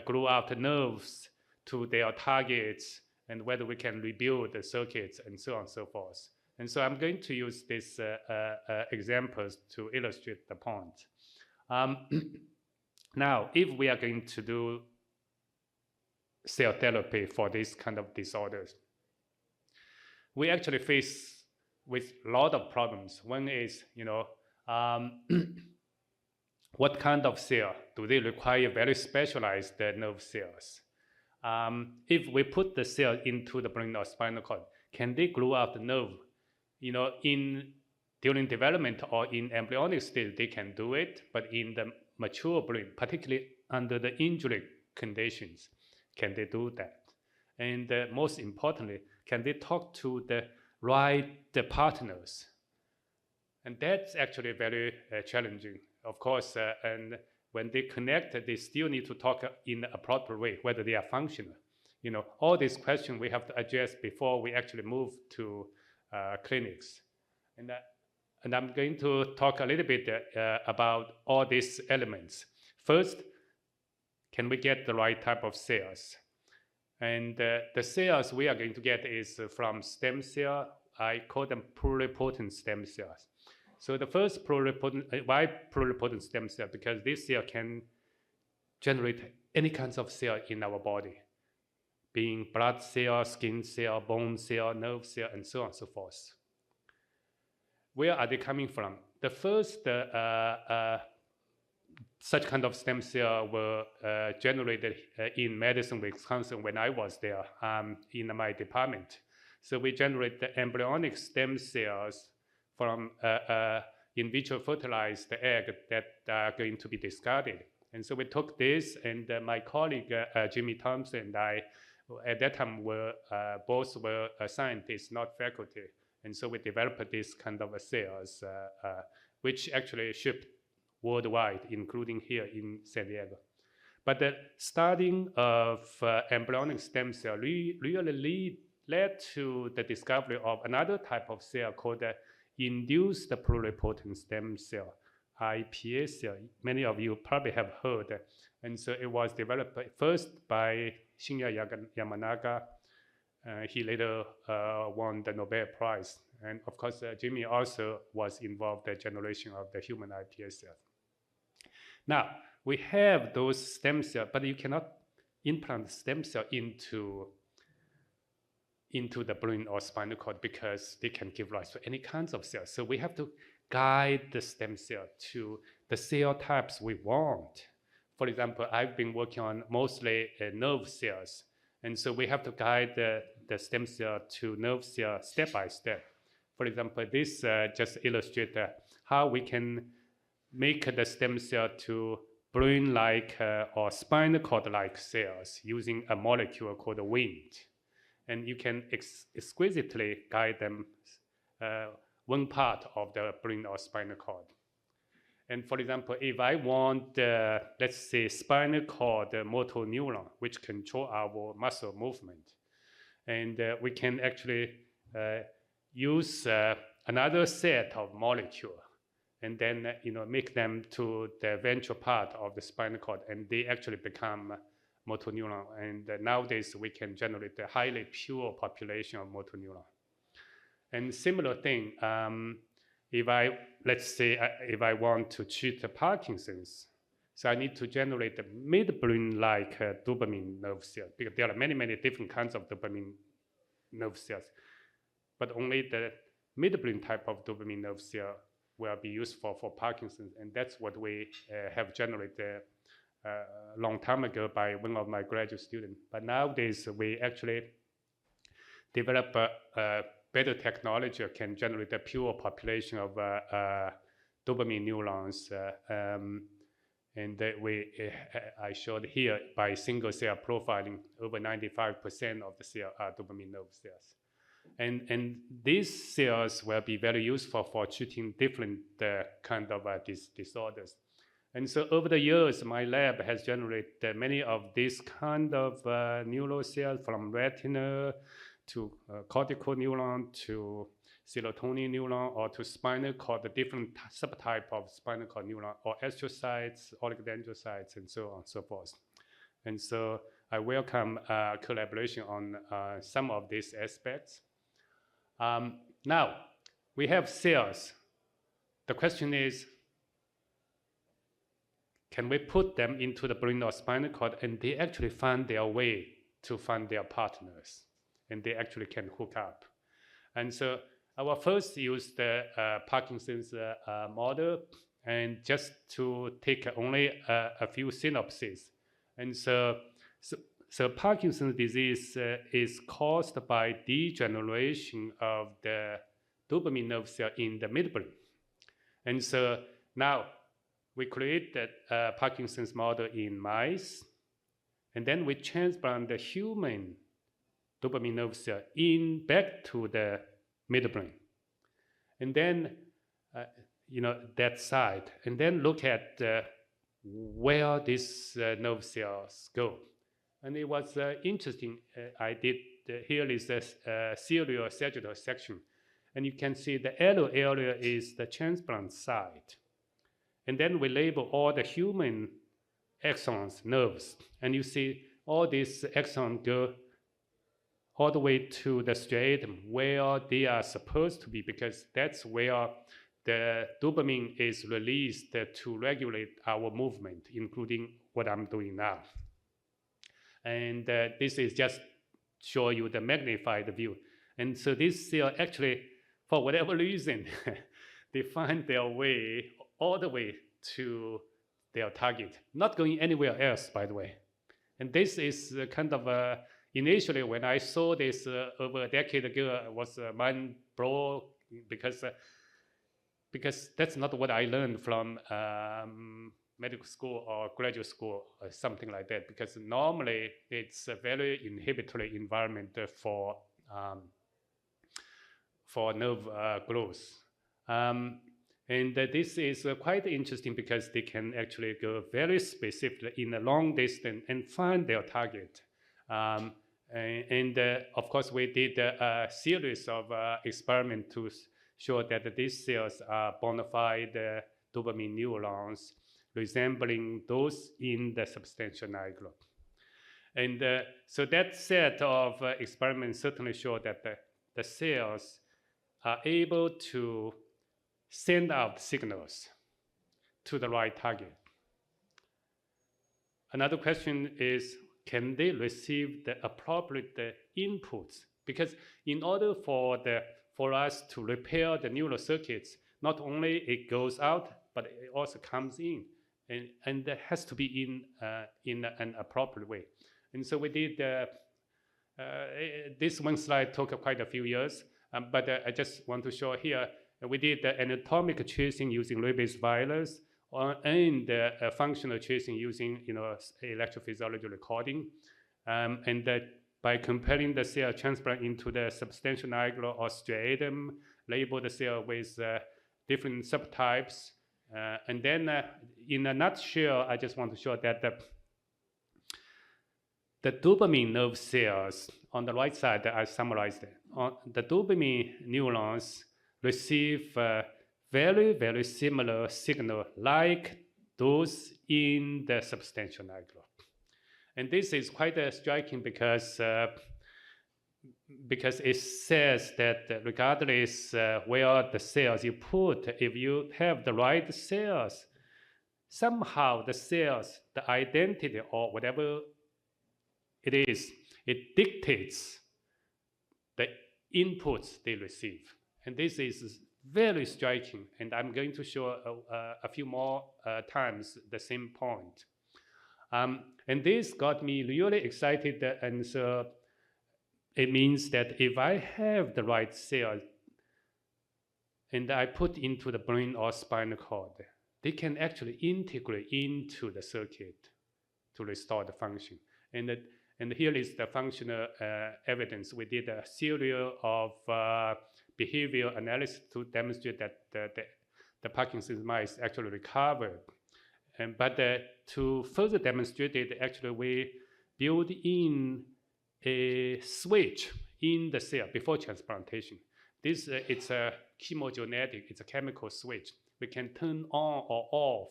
S5: grow out nerves to their targets, and whether we can rebuild the circuits, and so on and so forth. And so I'm going to use these examples to illustrate the point. Now, if we are going to do cell therapy for this kind of disorders, we actually face with a lot of problems. One is, what kind of cell? Do they require very specialized nerve cells? If we put the cell into the brain or spinal cord, can they grow out the nerve? During development or in embryonic stage, they can do it, but in the mature brain, particularly under the injury conditions, can they do that? And most importantly, can they talk to the right partners? And that's actually very challenging, of course. And when they connect, they still need to talk in an appropriate way, whether they are functional. All these questions we have to address before we actually move to clinics. And I'm going to talk a little bit about all these elements. First, can we get the right type of cells? And the cells we are going to get is from stem cell. I call them pluripotent stem cells. So the first pluripotent, why pluripotent stem cell? Because this cell can generate any kinds of cell in our body, being blood cell, skin cell, bone cell, nerve cell, and so on and so forth. Where are they coming from? The first such kind of stem cell were generated in Madison, Wisconsin when I was there in my department. So we generate the embryonic stem cells from in vitro fertilized egg that are going to be discarded. And so we took this, and my colleague Jimmy Thompson and I, at that time, both were scientists, not faculty. And so we developed this kind of cells, which actually shipped worldwide, including here in San Diego. But the starting of embryonic stem cell really led to the discovery of another type of cell called the induced pluripotent stem cell, IPA cell. Many of you probably have heard. And so it was developed first by Shinya Yamanaga. He later won the Nobel Prize. And of course, Jimmy also was involved in the generation of the human iPS cells. Now, we have those stem cells, but you cannot implant stem cell into the brain or spinal cord because they can give rise to any kinds of cells. So we have to guide the stem cell to the cell types we want. For example, I've been working on mostly nerve cells. And so we have to guide the stem cell to nerve cell step by step. For example, this just illustrates how we can make the stem cell to brain-like or spinal cord-like cells using a molecule called wind. And you can exquisitely guide them one part of the brain or spinal cord. And for example, if I want, let's say, spinal cord motor neuron, which control our muscle movement, and we can actually use another set of molecule, and then make them to the ventral part of the spinal cord, and they actually become motor neuron. And nowadays we can generate a highly pure population of motor neuron. And similar thing, let's say if I want to treat Parkinson's, so I need to generate a midbrain-like dopamine nerve cell, because there are many, many different kinds of dopamine nerve cells, but only the midbrain type of dopamine nerve cell will be useful for Parkinson's, and that's what we have generated a long time ago by one of my graduate students. But nowadays, we actually develop a better technology that can generate a pure population of dopamine neurons, and that I showed here by single cell profiling, over 95% of the cell are dopamine nerve cells. And these cells will be very useful for treating different kind of disorders. And so over the years, my lab has generated many of these kind of neural cells, from retina to cortical neuron to serotonin neuron, or to spinal cord, the different subtype of spinal cord neuron, or astrocytes, oligodendrocytes, and so on and so forth. And so I welcome collaboration on some of these aspects. Now, we have cells. The question is, can we put them into the brain or spinal cord and they actually find their way to find their partners, and they actually can hook up? And so our first used the Parkinson's model, and just to take only a few synopses. And so Parkinson's disease is caused by degeneration of the dopamine nerve cell in the midbrain. And so now we created a Parkinson's model in mice, and then we transplant the human dopamine nerve cell back to the midbrain, and then that side, and then look at where these nerve cells go. And it was interesting. I did here is a serial sagittal section, and you can see the yellow area is the transplant site, and then we label all the human axons, nerves, and you see all these axons go all the way to the striatum, where they are supposed to be, because that's where the dopamine is released to regulate our movement, including what I'm doing now. And this is just show you the magnified view. And so this cell actually, for whatever reason, they find their way all the way to their target, not going anywhere else, by the way. And this is kind of initially, when I saw this over a decade ago, I was mind blown, because that's not what I learned from medical school or graduate school or something like that. Because normally it's a very inhibitory environment for nerve growth. And this is quite interesting, because they can actually go very specifically in a long distance and find their target. And of course, we did a series of experiments to show that these cells are bona fide dopamine neurons, resembling those in the substantia nigra. And so that set of experiments certainly show that the cells are able to send out signals to the right target. Another question is, can they receive the appropriate inputs? Because in order for us to repair the neural circuits, not only it goes out, but it also comes in, and that has to be in an appropriate way. And so we did this one slide took quite a few years, but I just want to show here. We did anatomic tracing using rabies virus, and functional tracing using electrophysiology recording, and by comparing the cell transplant into the substantia nigra or striatum, label the cell with different subtypes, and then in a nutshell, I just want to show that the dopamine nerve cells on the right side, I summarized it. The dopamine neurons receive very, very similar signal like those in the substantia nigra. And this is quite striking, because it says that regardless where the cells you put, if you have the right cells, somehow the cells, the identity or whatever it is, it dictates the inputs they receive. And this is very striking, and I'm going to show a few more times the same point. And this got me really excited, and so it means that if I have the right cell, and I put into the brain or spinal cord, they can actually integrate into the circuit to restore the function. And here is the functional evidence. We did a series of behavioral analysis to demonstrate that the Parkinson's mice actually recovered. But to further demonstrate it, actually we build in a switch in the cell before transplantation. This it's a chemogenetic, it's a chemical switch. We can turn on or off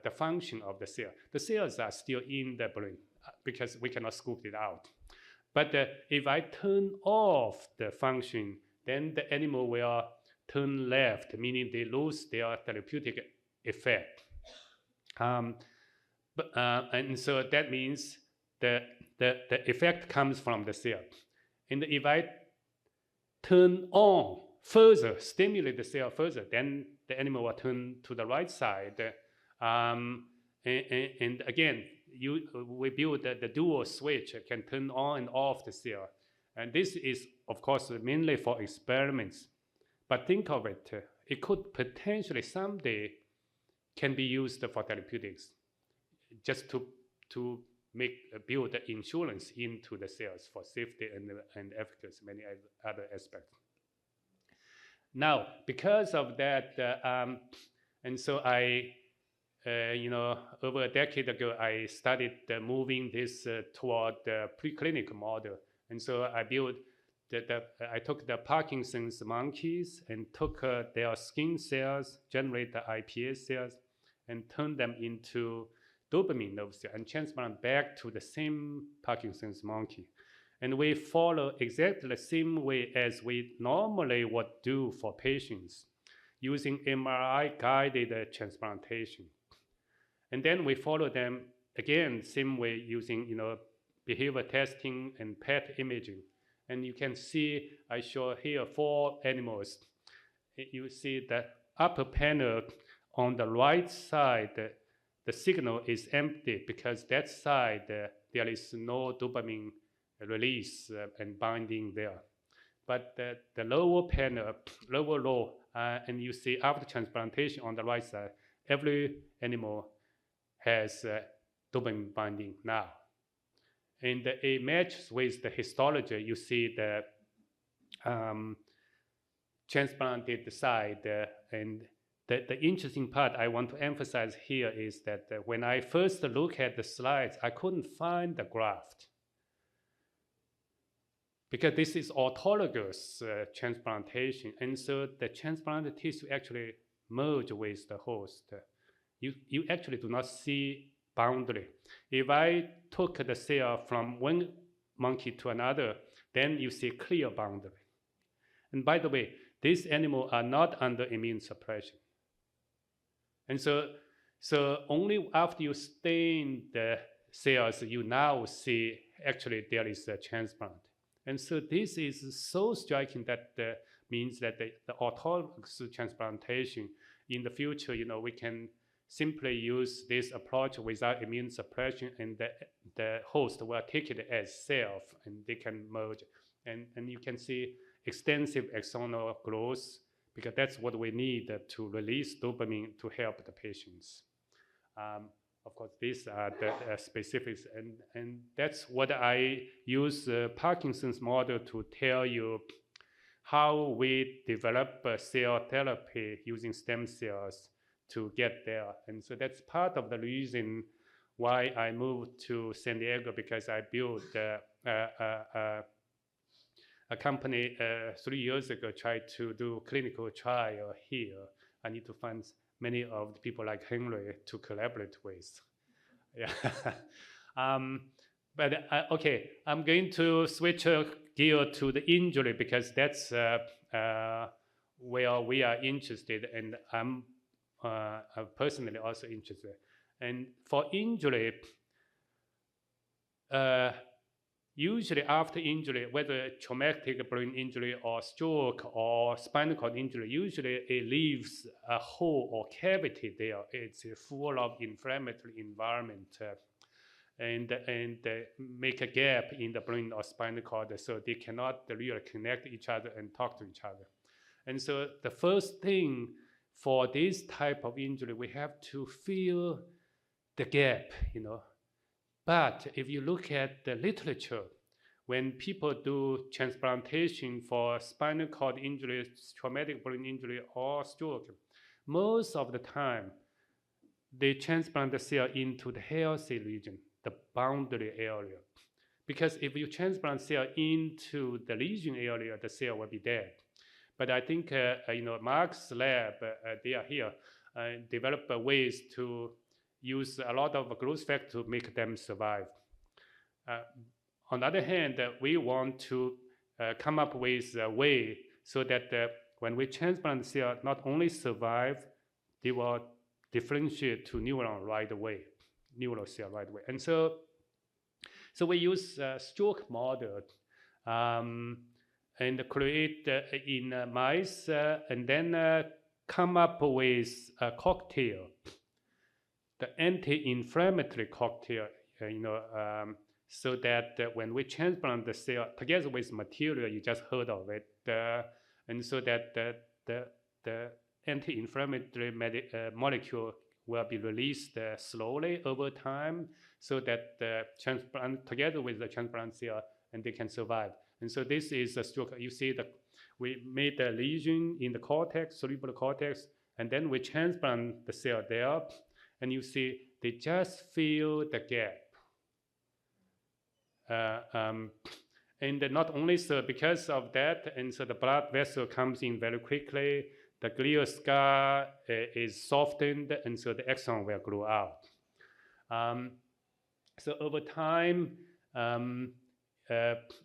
S5: the function of the cell. The cells are still in the brain because we cannot scoop it out. But if I turn off the function, then the animal will turn left, meaning they lose their therapeutic effect. And so that means the effect comes from the cell. And if I turn on further, stimulate the cell further, then the animal will turn to the right side. And again, we build the dual switch, can turn on and off the cell. And this is, of course, mainly for experiments. But think of it, it could potentially someday can be used for therapeutics, just to build the insurance into the cells for safety and efficacy, many other aspects. Now, because of that, and so I, over a decade ago, I started moving this toward the preclinical model. And so I built, I took the Parkinson's monkeys and took their skin cells, generate the IPA cells, and turned them into dopamine nerve cells and transplant back to the same Parkinson's monkey. And we follow exactly the same way as we normally would do for patients, using MRI-guided transplantation. And then we follow them again, same way, using behavior testing and PET imaging. And you can see, I show here 4 animals. You see the upper panel on the right side, the signal is empty because that side there is no dopamine release and binding there. But the lower panel, lower row, and you see after transplantation on the right side, every animal has dopamine binding now. And it matches with the histology. You see the transplanted side. And the interesting part I want to emphasize here is that when I first look at the slides, I couldn't find the graft, because this is autologous transplantation. And so the transplanted tissue actually merge with the host. You actually do not see boundary. If I took the cell from one monkey to another, then you see clear boundary. And by the way, these animals are not under immune suppression. And so only after you stain the cells, you now see actually there is a transplant. And so this is so striking that means that the autologous transplantation in the future, we can simply use this approach without immune suppression, and the host will take it as self, and they can merge. And you can see extensive axonal growth, because that's what we need to release dopamine to help the patients. Of course, these are the specifics, and that's what I use Parkinson's model to tell you how we develop cell therapy using stem cells to get there. And so that's part of the reason why I moved to San Diego, because I built a company 3 years ago, tried to do clinical trial here. I need to find many of the people like Henry to collaborate with. Yeah. Okay, I'm going to switch gear to the injury, because that's where we are interested, and I'm personally also interested. And for injury, usually after injury, whether traumatic brain injury or stroke or spinal cord injury, usually it leaves a hole or cavity there. It's full of inflammatory environment and make a gap in the brain or spinal cord, so they cannot really connect each other and talk to each other. And so the first thing for this type of injury, we have to fill the gap, But if you look at the literature, when people do transplantation for spinal cord injury, traumatic brain injury, or stroke, most of the time, they transplant the cell into the healthy region, the boundary area. Because if you transplant cell into the lesion area, the cell will be dead. But I think, Mark's lab, they are here, develop ways to use a lot of growth factor to make them survive. On the other hand, we want to come up with a way so that when we transplant the cell, not only survive, they will differentiate to neuron right away, neural cell right away. And so we use a stroke model and create in mice and then come up with a cocktail, the anti-inflammatory cocktail, so that when we transplant the cell together with material, you just heard of it, and so that the anti-inflammatory molecule will be released slowly over time, so that the transplant together with the transplant cell, and they can survive. And so this is a stroke. You see that we made a lesion in the cortex, cerebral cortex, and then we transplant the cell there, and you see they just fill the gap. And not only so, because of that, and so the blood vessel comes in very quickly, the glial scar is softened, and so the axon will grow out. So over time,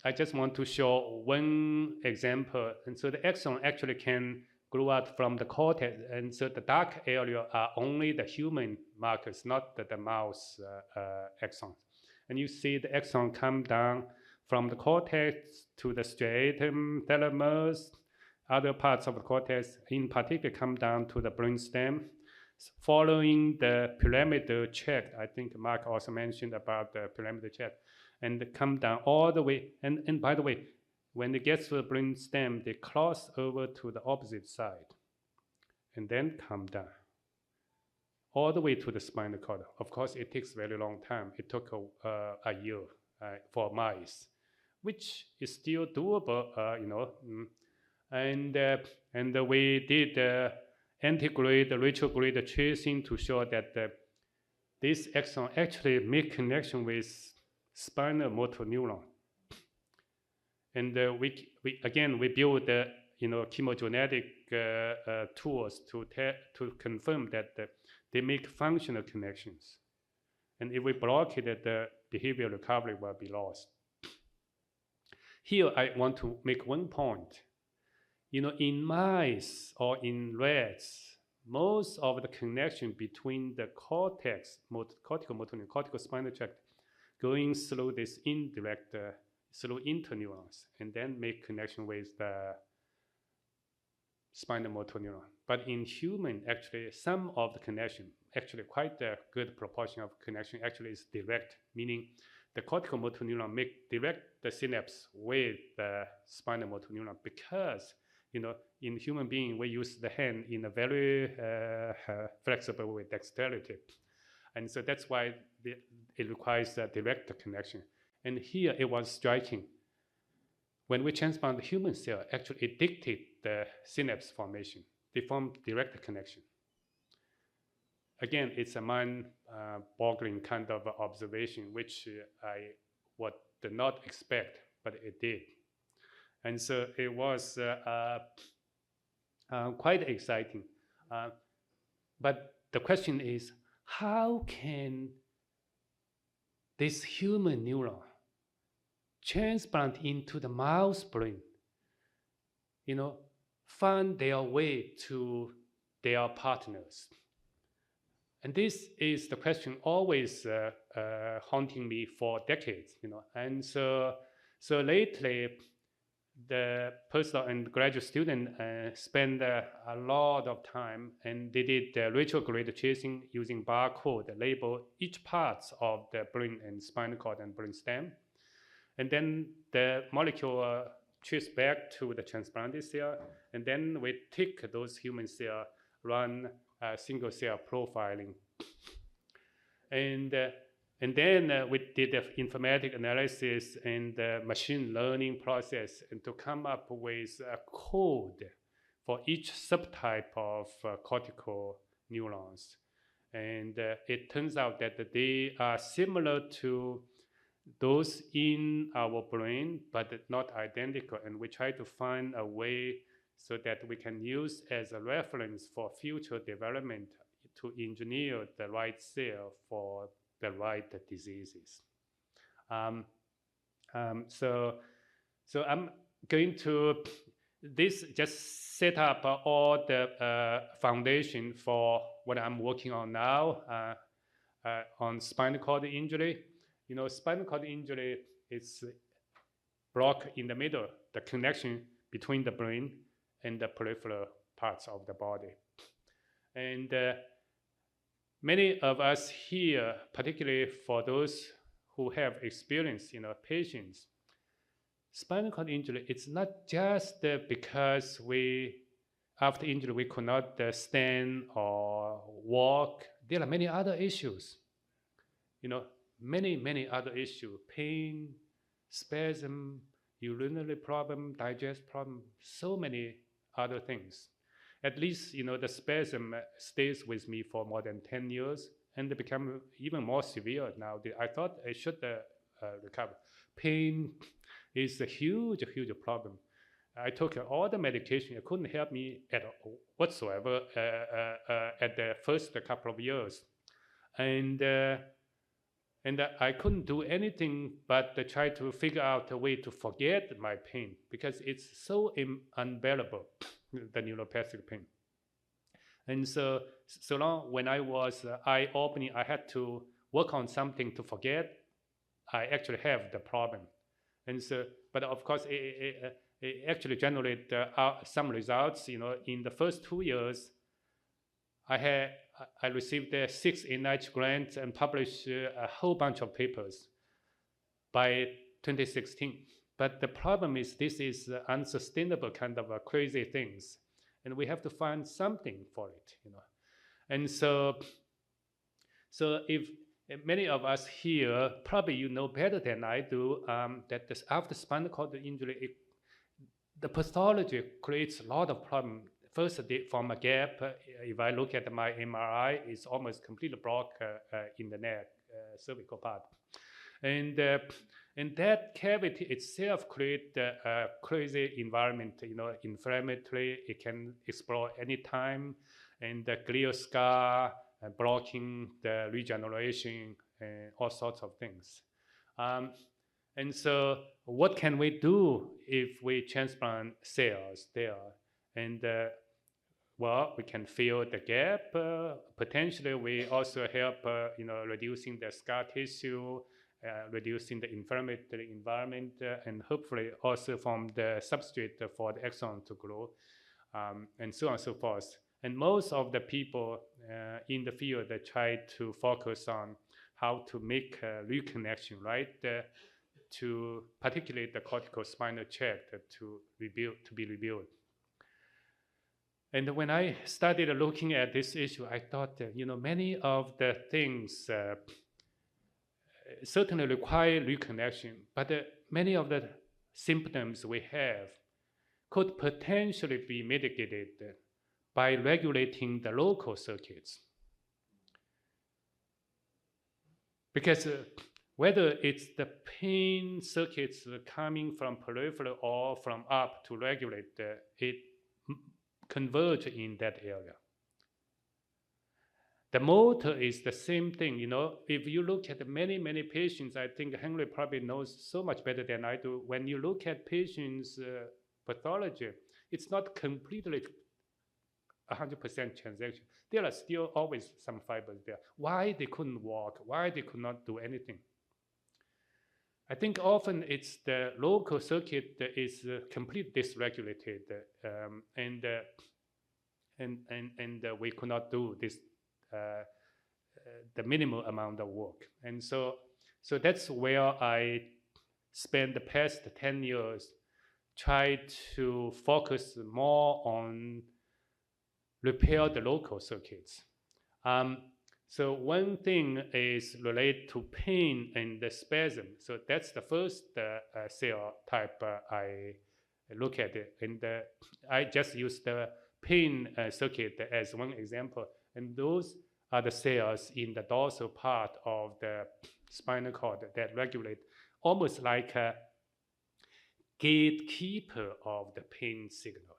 S5: I just want to show one example. And so the axon actually can grow out from the cortex, and so the dark area are only the human markers, not the mouse axons. And you see the axon come down from the cortex to the striatum, thalamus, other parts of the cortex, in particular, come down to the brainstem. Following the pyramidal tract, I think Mark also mentioned about the pyramidal tract, and come down all the way. And by the way, when they get to the brainstem, they cross over to the opposite side, and then come down all the way to the spinal cord. Of course, it takes a very long time. It took a year for mice, which is still doable, And we did antegrade, retrograde tracing to show that this axon actually make connection with spinal motor neuron. And we build chemogenetic tools to confirm that they make functional connections. And if we block it, the behavior recovery will be lost. Here, I want to make one point. In mice or in rats, most of the connection between the cortex, cortical motor neuron, cortical spinal tract, going through this indirect, through interneurons, and then make connection with the spinal motor neuron. But in human, actually, some of the connection, actually quite a good proportion of connection actually is direct, meaning the cortical motor neuron make direct the synapse with the spinal motor neuron, because in human being, we use the hand in a very flexible way, dexterity. And so that's why it requires a direct connection. And here it was striking. When we transplant the human cell, actually it dictates the synapse formation. They form direct connection. Again, it's a mind-boggling kind of observation, which I did not expect, but it did. And so it was quite exciting. But the question is, how can this human neuron transplant into the mouse brain, find their way to their partners? And this is the question always haunting me for decades, And so lately, the postdoc and graduate student spend a lot of time, and they did retrograde tracing using barcode that label each part of the brain and spinal cord and brainstem. And then the molecule trace back to the transplanted cell, and then we take those human cells, run single cell profiling. And then we did the informatic analysis and the machine learning process, and to come up with a code for each subtype of cortical neurons. And it turns out that they are similar to those in our brain, but not identical. And we try to find a way so that we can use as a reference for future development to engineer the right cell for the right diseases. So I'm going to this just set up all the foundation for what I'm working on now on spinal cord injury. You know, spinal cord injury is block in the middle, the connection between the brain and the peripheral parts of the body. And many of us here, particularly for those who have experience, patients, spinal cord injury, it's not just because after injury, we could not stand or walk. There are many other issues, many other issues, pain, spasm, urinary problem, digest problem, so many other things. At least, the spasm stays with me for more than 10 years and they become even more severe now. I thought I should recover. Pain is a huge problem. I took all the medication. It couldn't help me at all whatsoever at the first couple of years. And I couldn't do anything but try to figure out a way to forget my pain because it's so unbearable, the neuropathic pain. And so long when I was eye-opening, I had to work on something to forget. I actually have the problem. And so, but of course, it actually generated some results. In the first 2 years, I received 6 NIH grants and published a whole bunch of papers by 2016. But the problem is this is unsustainable kind of crazy things. And we have to find something for it, And so if many of us here, probably you know better than I do, that after spinal cord injury, the pathology creates a lot of problems. First, they form a gap. If I look at my MRI, it's almost completely blocked in the neck, cervical part. And that cavity itself creates a crazy environment, inflammatory. It can explode anytime. And the glial scar, blocking the regeneration, all sorts of things. And so what can we do if we transplant cells there? And well, we can fill the gap. Potentially, we also help, reducing the scar tissue, reducing the inflammatory environment, and hopefully also form the substrate for the axon to grow, and so on and so forth. And most of the people in the field that try to focus on how to make a reconnection, right, to particularly the corticospinal tract to be rebuilt. And when I started looking at this issue, I thought, many of the things certainly require reconnection, but many of the symptoms we have could potentially be mitigated by regulating the local circuits. Because whether it's the pain circuits coming from peripheral or from up to regulate, it converge in that area. The motor is the same thing. If you look at many patients, I think Henry probably knows so much better than I do. When you look at patients' pathology, it's not completely 100% transaction. There are still always some fibers there. Why they couldn't walk? Why they could not do anything? I think often it's the local circuit that is completely dysregulated, and we could not do this the minimal amount of work. And so that's where I spent the past 10 years try to focus more on repair the local circuits. So one thing is related to pain and the spasm. So that's the first cell type I look at it. And I just use the pain circuit as one example. And those are the cells in the dorsal part of the spinal cord that regulate almost like a gatekeeper of the pain signal.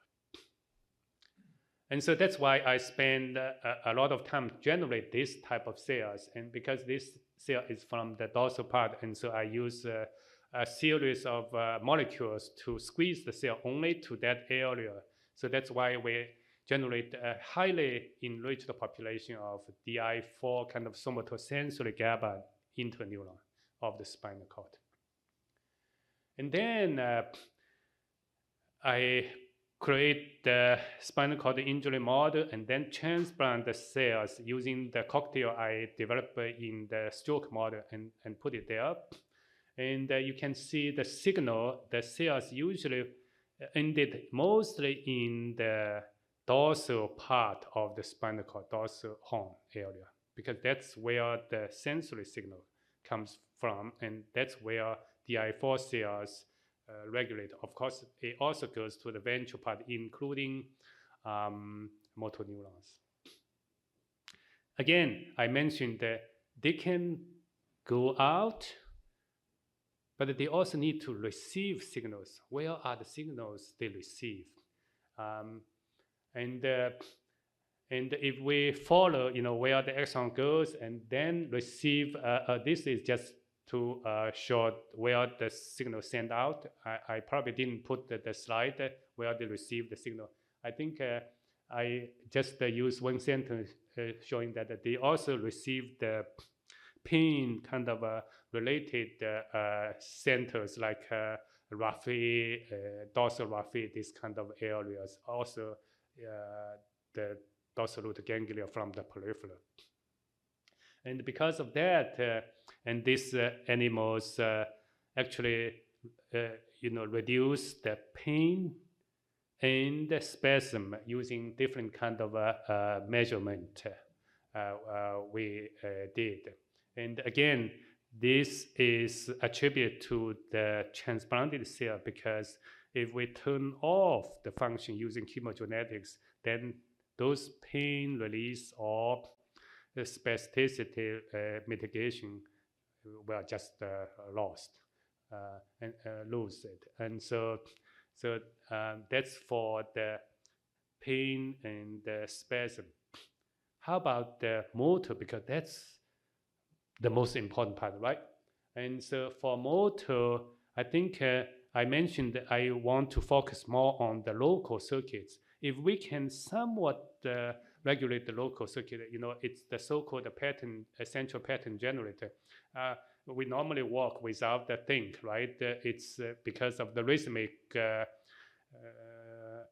S5: And so that's why I spend a lot of time to generate this type of cells. And because this cell is from the dorsal part, and so I use a series of molecules to squeeze the cell only to that area. So that's why we generate a highly enriched population of DI4 kind of somatosensory GABA interneuron of the spinal cord. And then I create the spinal cord injury model and then transplant the cells using the cocktail I developed in the stroke model and put it there. And you can see the signal, the cells usually ended mostly in the dorsal part of the spinal cord, dorsal horn area, because that's where the sensory signal comes from, and that's where the I4 cells regulate. Of course, it also goes to the ventral part, including motor neurons. Again, I mentioned that they can go out, but they also need to receive signals. Where are the signals they receive? And if we follow, where the axon goes and then receive, this is just to show where the signal sent out. I probably didn't put the slide where they receive the signal. I think I just use one sentence showing that they also receive the pain kind of related centers like raphe, dorsal raphe, these kind of areas. Also the dorsal root ganglia from the peripheral. And because of that, and these animals actually, reduce the pain and the spasm using different kind of measurement we did. And again, this is attributed to the transplanted cell, because if we turn off the function using chemogenetics, then those pain release or the spasticity mitigation will just lost and lose it. And so that's for the pain and the spasm. How about the motor? Because that's the most important part, right? And so for motor, I think I mentioned that I want to focus more on the local circuits. If we can somewhat regulate the local circuit, it's the so-called essential pattern generator. We normally work without the think, right? It's because of the rhythmic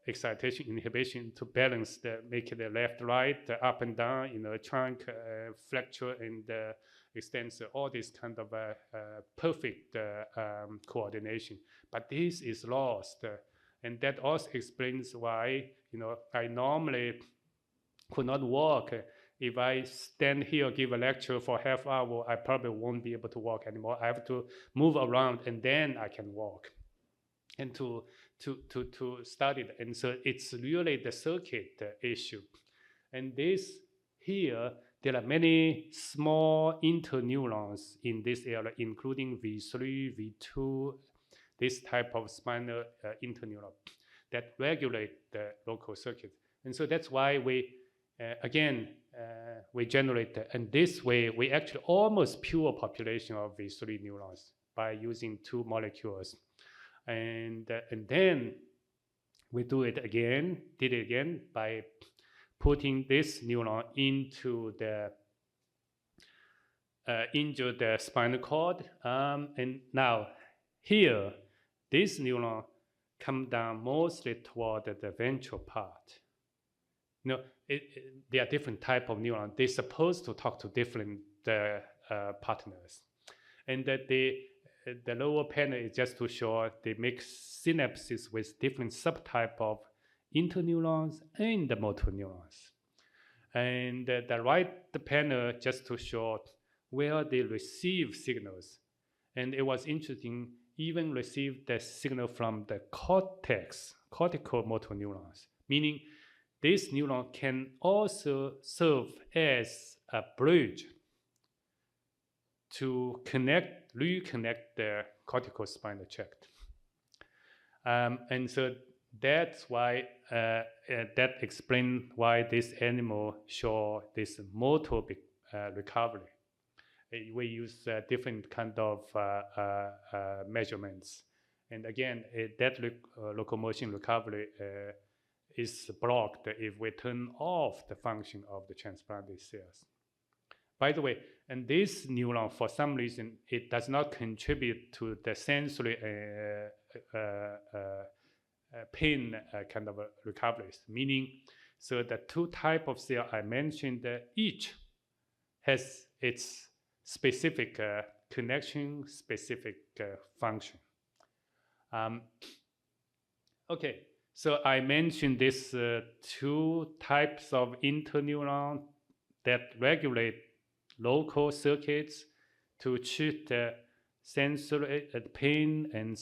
S5: excitation inhibition to balance make it the left, right, up and down, trunk, flexure, and extensor, all this kind of perfect coordination. But this is lost. And that also explains why, I normally could not walk. If I stand here, give a lecture for half hour, I probably won't be able to walk anymore. I have to move around and then I can walk and to study it. And so it's really the circuit issue. And this here, there are many small interneurons in this area, including V3, V2, this type of spinal interneuron that regulate the local circuit. And so that's why we, we generate, and this way we actually almost pure population of V3 neurons by using two molecules. And then we did it again by putting this neuron into the injured spinal cord. And now here, this neuron come down mostly toward the ventral part. There are different type of neurons. They're supposed to talk to different partners. And that the lower panel is just to show they make synapses with different subtype of interneurons and the motor neurons. And the right panel just to show where they receive signals. And it was interesting, even receive the signal from the cortex, cortical motor neurons, meaning this neuron can also serve as a bridge to reconnect the cortical spinal tract. And so that's why, that explains why this animal show this motor recovery. We use different kind of measurements. And again, that locomotion recovery is blocked if we turn off the function of the transplanted cells. By the way, and this neuron, for some reason, it does not contribute to the sensory pain kind of recoveries, meaning, so the two type of cell I mentioned, each has its specific connection, specific function. Okay, so I mentioned these two types of interneuron that regulate local circuits to treat sensory pain and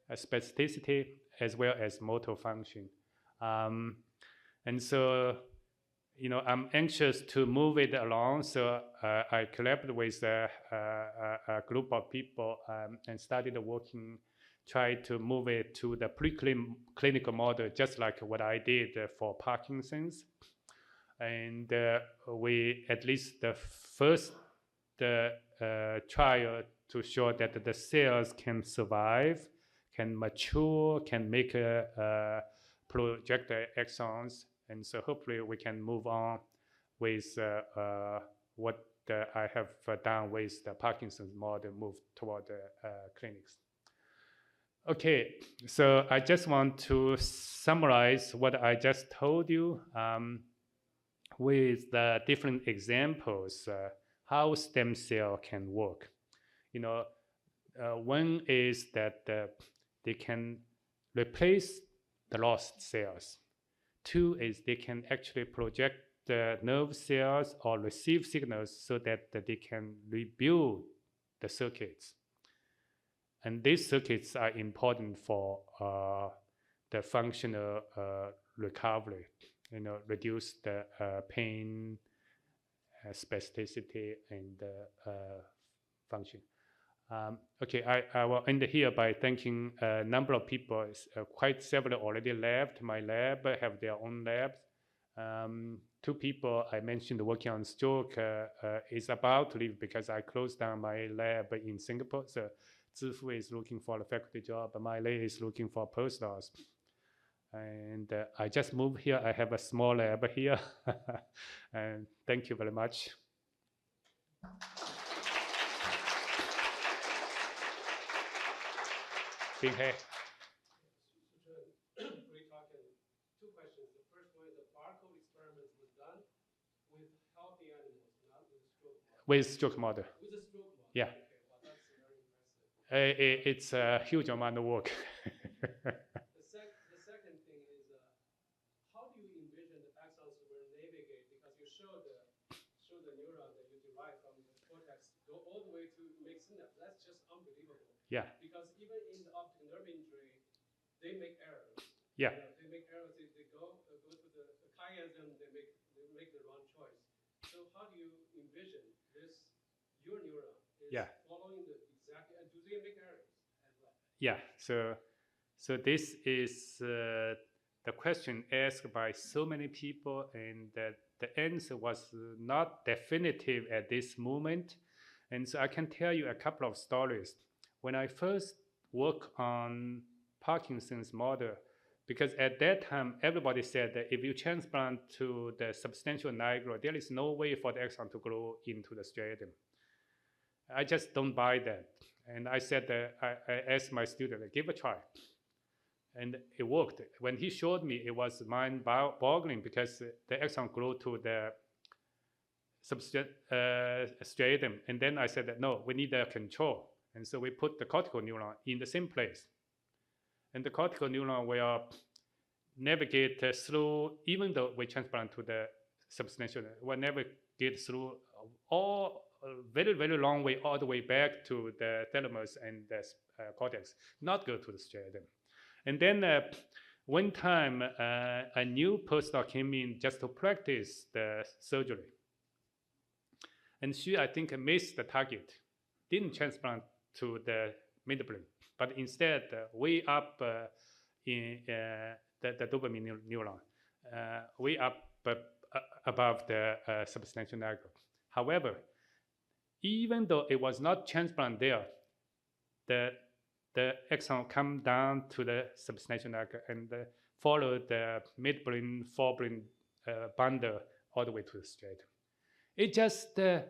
S5: spasticity as well as motor function. And so, you know, I'm anxious to move it along, so I collaborated with a group of people and started working, try to move it to the preclinical model, just like what I did for Parkinson's. And we, at least the first trial to show that the cells can survive, can mature, can make projected axons. And so hopefully we can move on with what I have done with the Parkinson's model, move toward the clinics. Okay, so I just want to summarize what I just told you with the different examples, how stem cell can work. You know, one is that they can replace the lost cells. Two is they can actually project the nerve cells or receive signals so that they can rebuild the circuits. And these circuits are important for the functional recovery, you know, reduce the pain, spasticity, and function. Okay, I will end here by thanking a number of people. Quite several already left my lab, have their own labs. Two people I mentioned working on stroke is about to leave because I closed down my lab in Singapore. So Zifu is looking for a faculty job, My Lei is looking for postdocs. And I just moved here. I have a small lab here. And thank you very much. Bing He.
S6: Great talk. And two questions. The first one is the barcode experiment was done with healthy animals, not with stroke model.
S5: With stroke model.
S6: With a stroke model.
S5: Yeah.
S6: Okay, well, that's very impressive.
S5: It's a huge amount of work.
S6: The second thing is, how do you envision the axons will navigate? Because you show the neuron that you derive from the cortex go all the way to make synapse. That's just unbelievable.
S5: Yeah.
S6: Because even in the optic nerve injury, they make errors.
S5: Yeah.
S6: You know, they make errors. They go to the chiasm. They make the wrong choice. So how do you envision this? Your neuron is following the exactly. And do they make errors as well?
S5: Yeah. So this is the question asked by so many people, and the answer was not definitive at this moment. And so I can tell you a couple of stories. When I first worked on Parkinson's model, because at that time, everybody said that if you transplant to the substantial nigro, there is no way for the axon to grow into the striatum. I just don't buy that. And I said that I asked my student, give a try. And it worked. When he showed me, it was mind-boggling because the axon grew to the striatum. And then I said that, no, we need a control. And so we put the cortical neuron in the same place. And the cortical neuron will navigate through, even though we transplant to the substantial, will navigate through all very, very long way, all the way back to the thalamus and the cortex, not go to the striatum. And then one time, a new postdoc came in just to practice the surgery. And she, I think, missed the target, didn't transplant to the midbrain, but instead way up in the dopamine neuron, way up above the substantial nigra. However, even though it was not transplant there, the exon come down to the substantial nigra and follow the midbrain, forebrain bundle all the way to the striatum. It just, I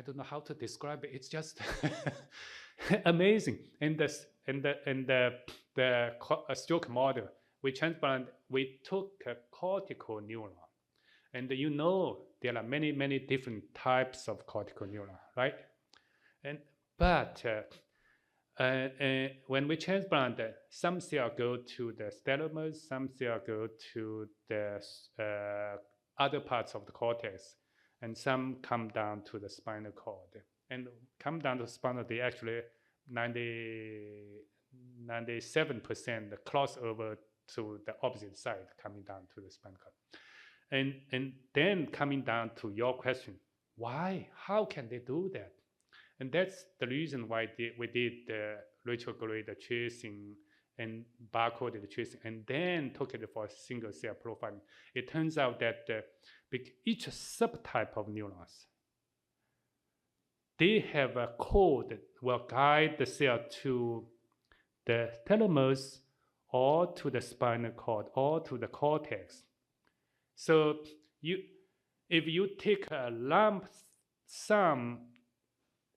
S5: don't know how to describe it. It's just amazing. And the stroke model, we took a cortical neuron. And you know there are many, many different types of cortical neuron, right? But when we transplant, some cells go to the thalamus, some cells go to the other parts of the cortex, and some come down to the spinal cord. And come down to the spinal, they actually 97% cross over to the opposite side, coming down to the spinal cord. And then coming down to your question, why? How can they do that? And that's the reason why we did the retrograde tracing and barcoded tracing, and then took it for single cell profiling. It turns out that each subtype of neurons, they have a code that will guide the cell to the thalamus or to the spinal cord or to the cortex. So if you take a lump sum,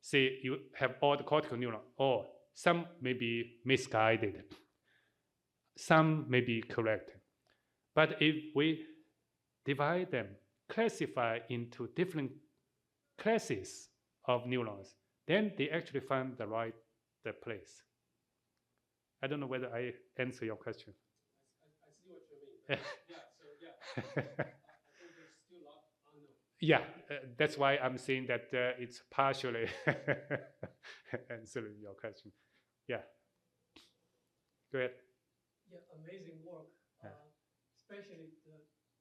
S5: say you have all the cortical neurons, or some may be misguided, some may be correct. But if we divide them, classify into different classes of neurons, then they actually find the right place. I don't know whether I answer your question.
S6: I see what you mean. I think there's still a lot unknown.
S5: Yeah, that's why I'm saying that it's partially answering your question. Yeah. Go ahead.
S6: Yeah, amazing work. Especially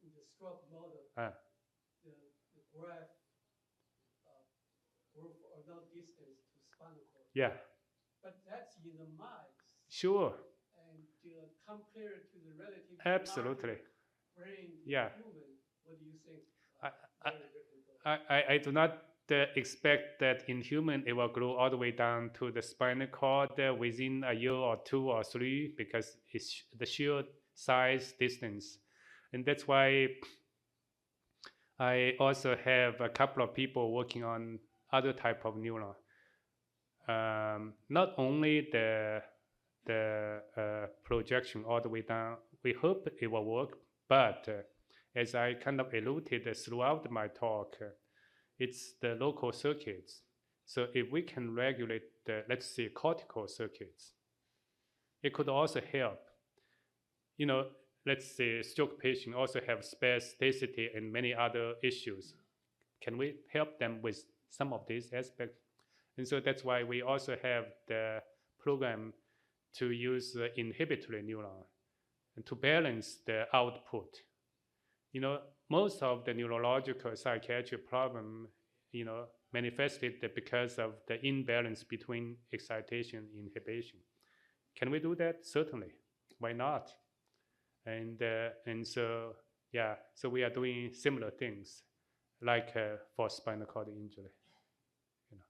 S6: in the stroke model, the graph group or not distance to spinal cord.
S5: Yeah.
S6: But that's in the mice.
S5: Sure.
S6: And compared to the relative
S5: Absolutely.
S6: brain
S5: Yeah.
S6: human, what do you think?
S5: I do not expect that in human it will grow all the way down to the spinal cord within a year or 2 or 3, because it's the sheer size distance. And that's why I also have a couple of people working on other type of neuron. Not only the projection all the way down, we hope it will work, but as I kind of alluded throughout my talk, it's the local circuits. So if we can regulate the, let's say, cortical circuits, it could also help. You know, let's say stroke patients also have spasticity and many other issues. Can we help them with some of these aspects? And so that's why we also have the program to use the inhibitory neuron and to balance the output. You know, most of the neurological psychiatric problem, you know, manifested because of the imbalance between excitation and inhibition. Can we do that? Certainly. Why not? And so, yeah, so we are doing similar things, like for spinal cord injury. You know,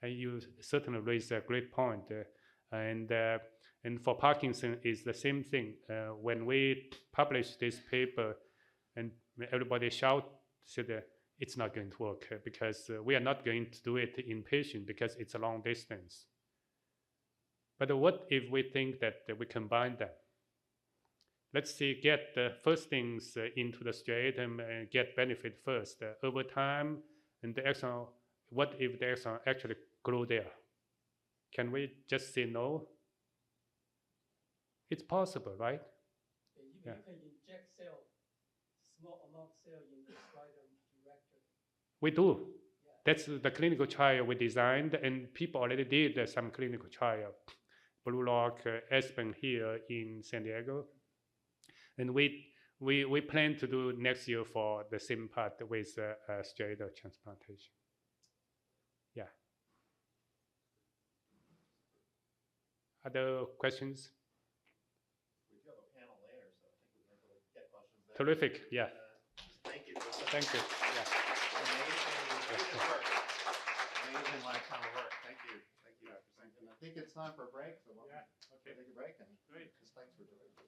S5: and you certainly raised a great point. And for Parkinson, it's the same thing. When we published this paper, and everybody said it's not going to work because we are not going to do it in patient because it's a long distance. But what if we think that we combine them? let's see, get the first things into the striatum and get benefit first. Over time, and the axon, what if the axon actually grow there? Can we just say no? It's possible, right?
S6: Even you can inject cell, small amount cell in the striatum directly.
S5: We do. That's the clinical trial we designed, and people already did some clinical trial. Blue Rock, Aspen here in San Diego. And we plan to do next year for the same part with striatal transplantation. Yeah. Other questions?
S1: We do have a panel later, so I think we might be able to get questions there.
S5: Terrific, yeah.
S1: Thank you. For such
S5: Thank you. Yeah.
S1: amazing work. Amazing lifetime of work. Thank you. Thank you, Dr. Sankton. I think it's time for a break, so we'll take a break and
S5: Great.
S1: just thanks for doing this.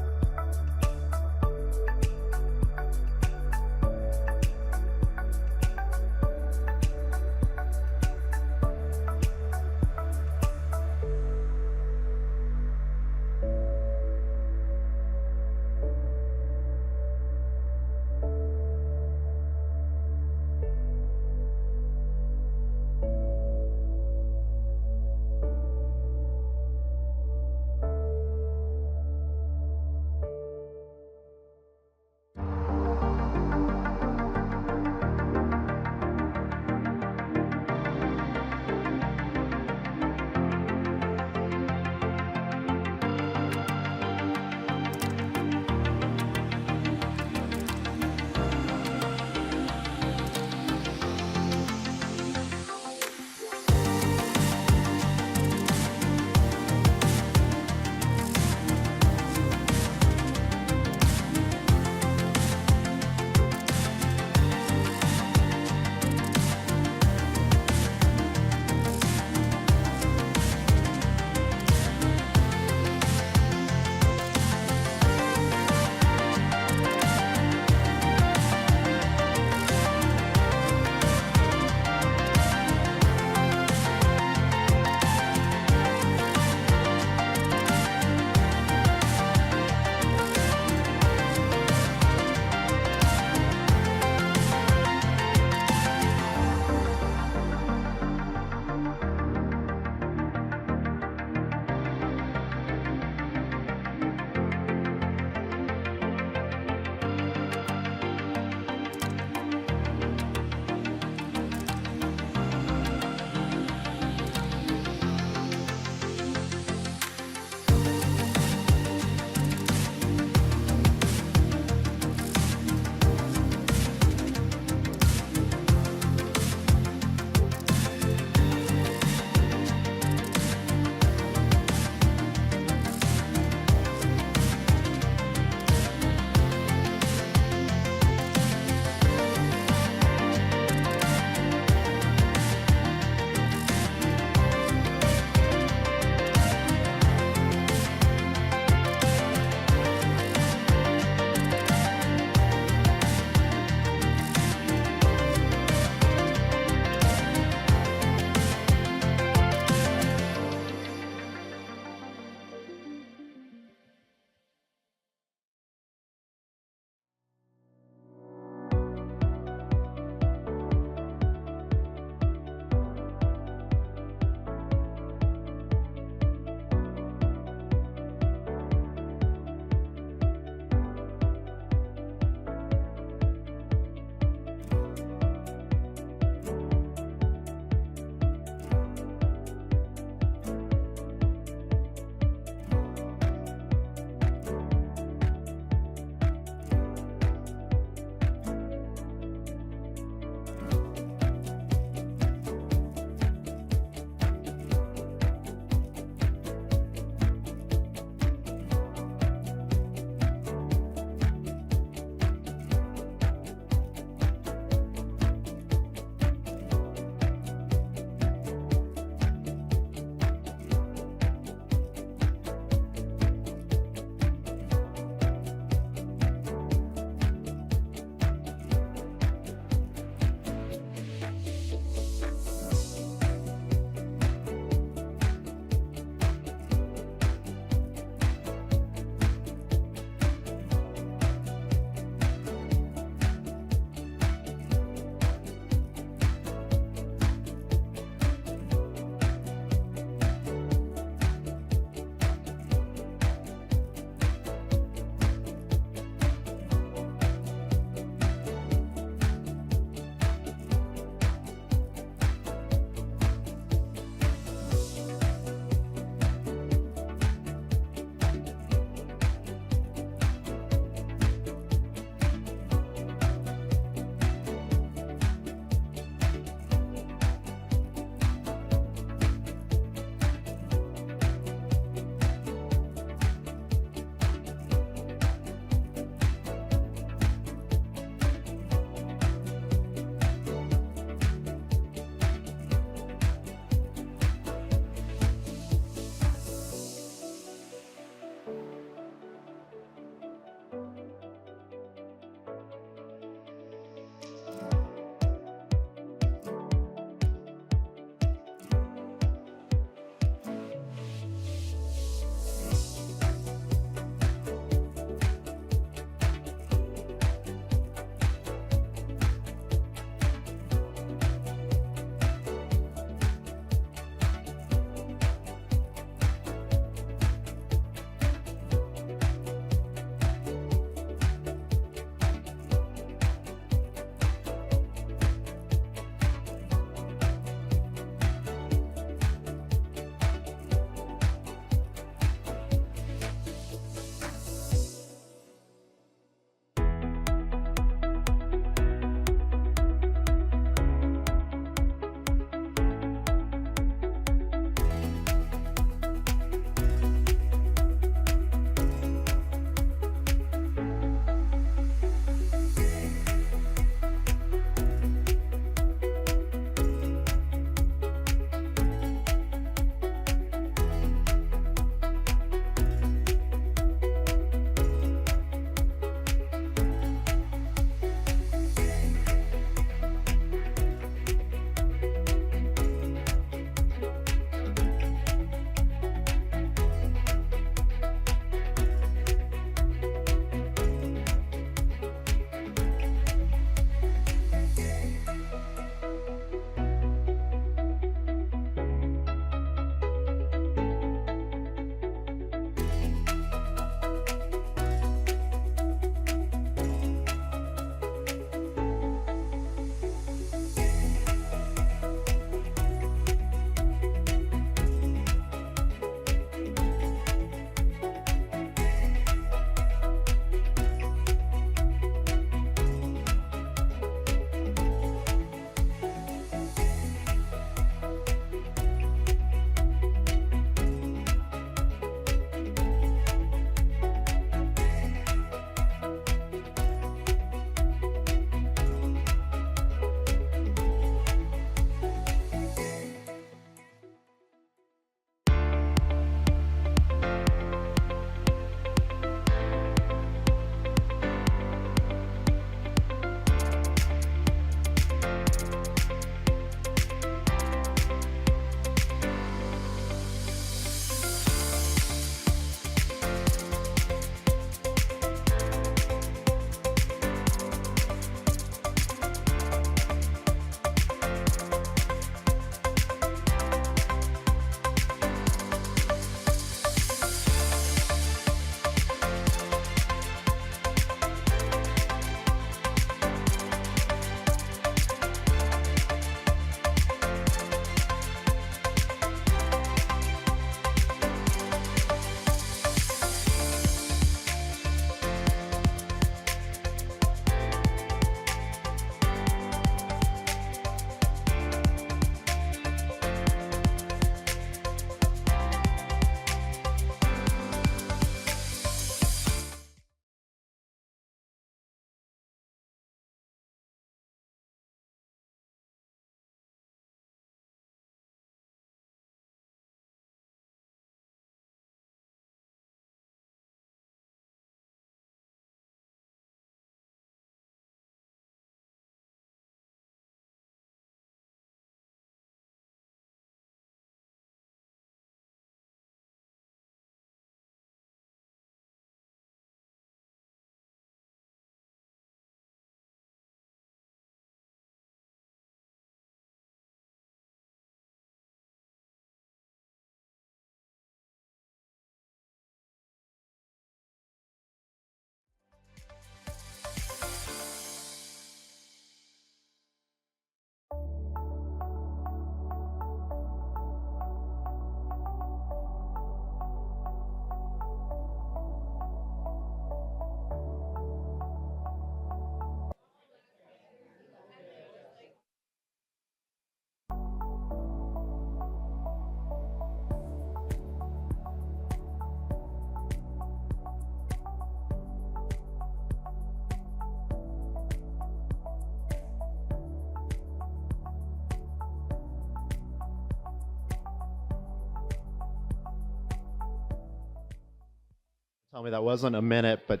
S1: Tell me that wasn't a minute, but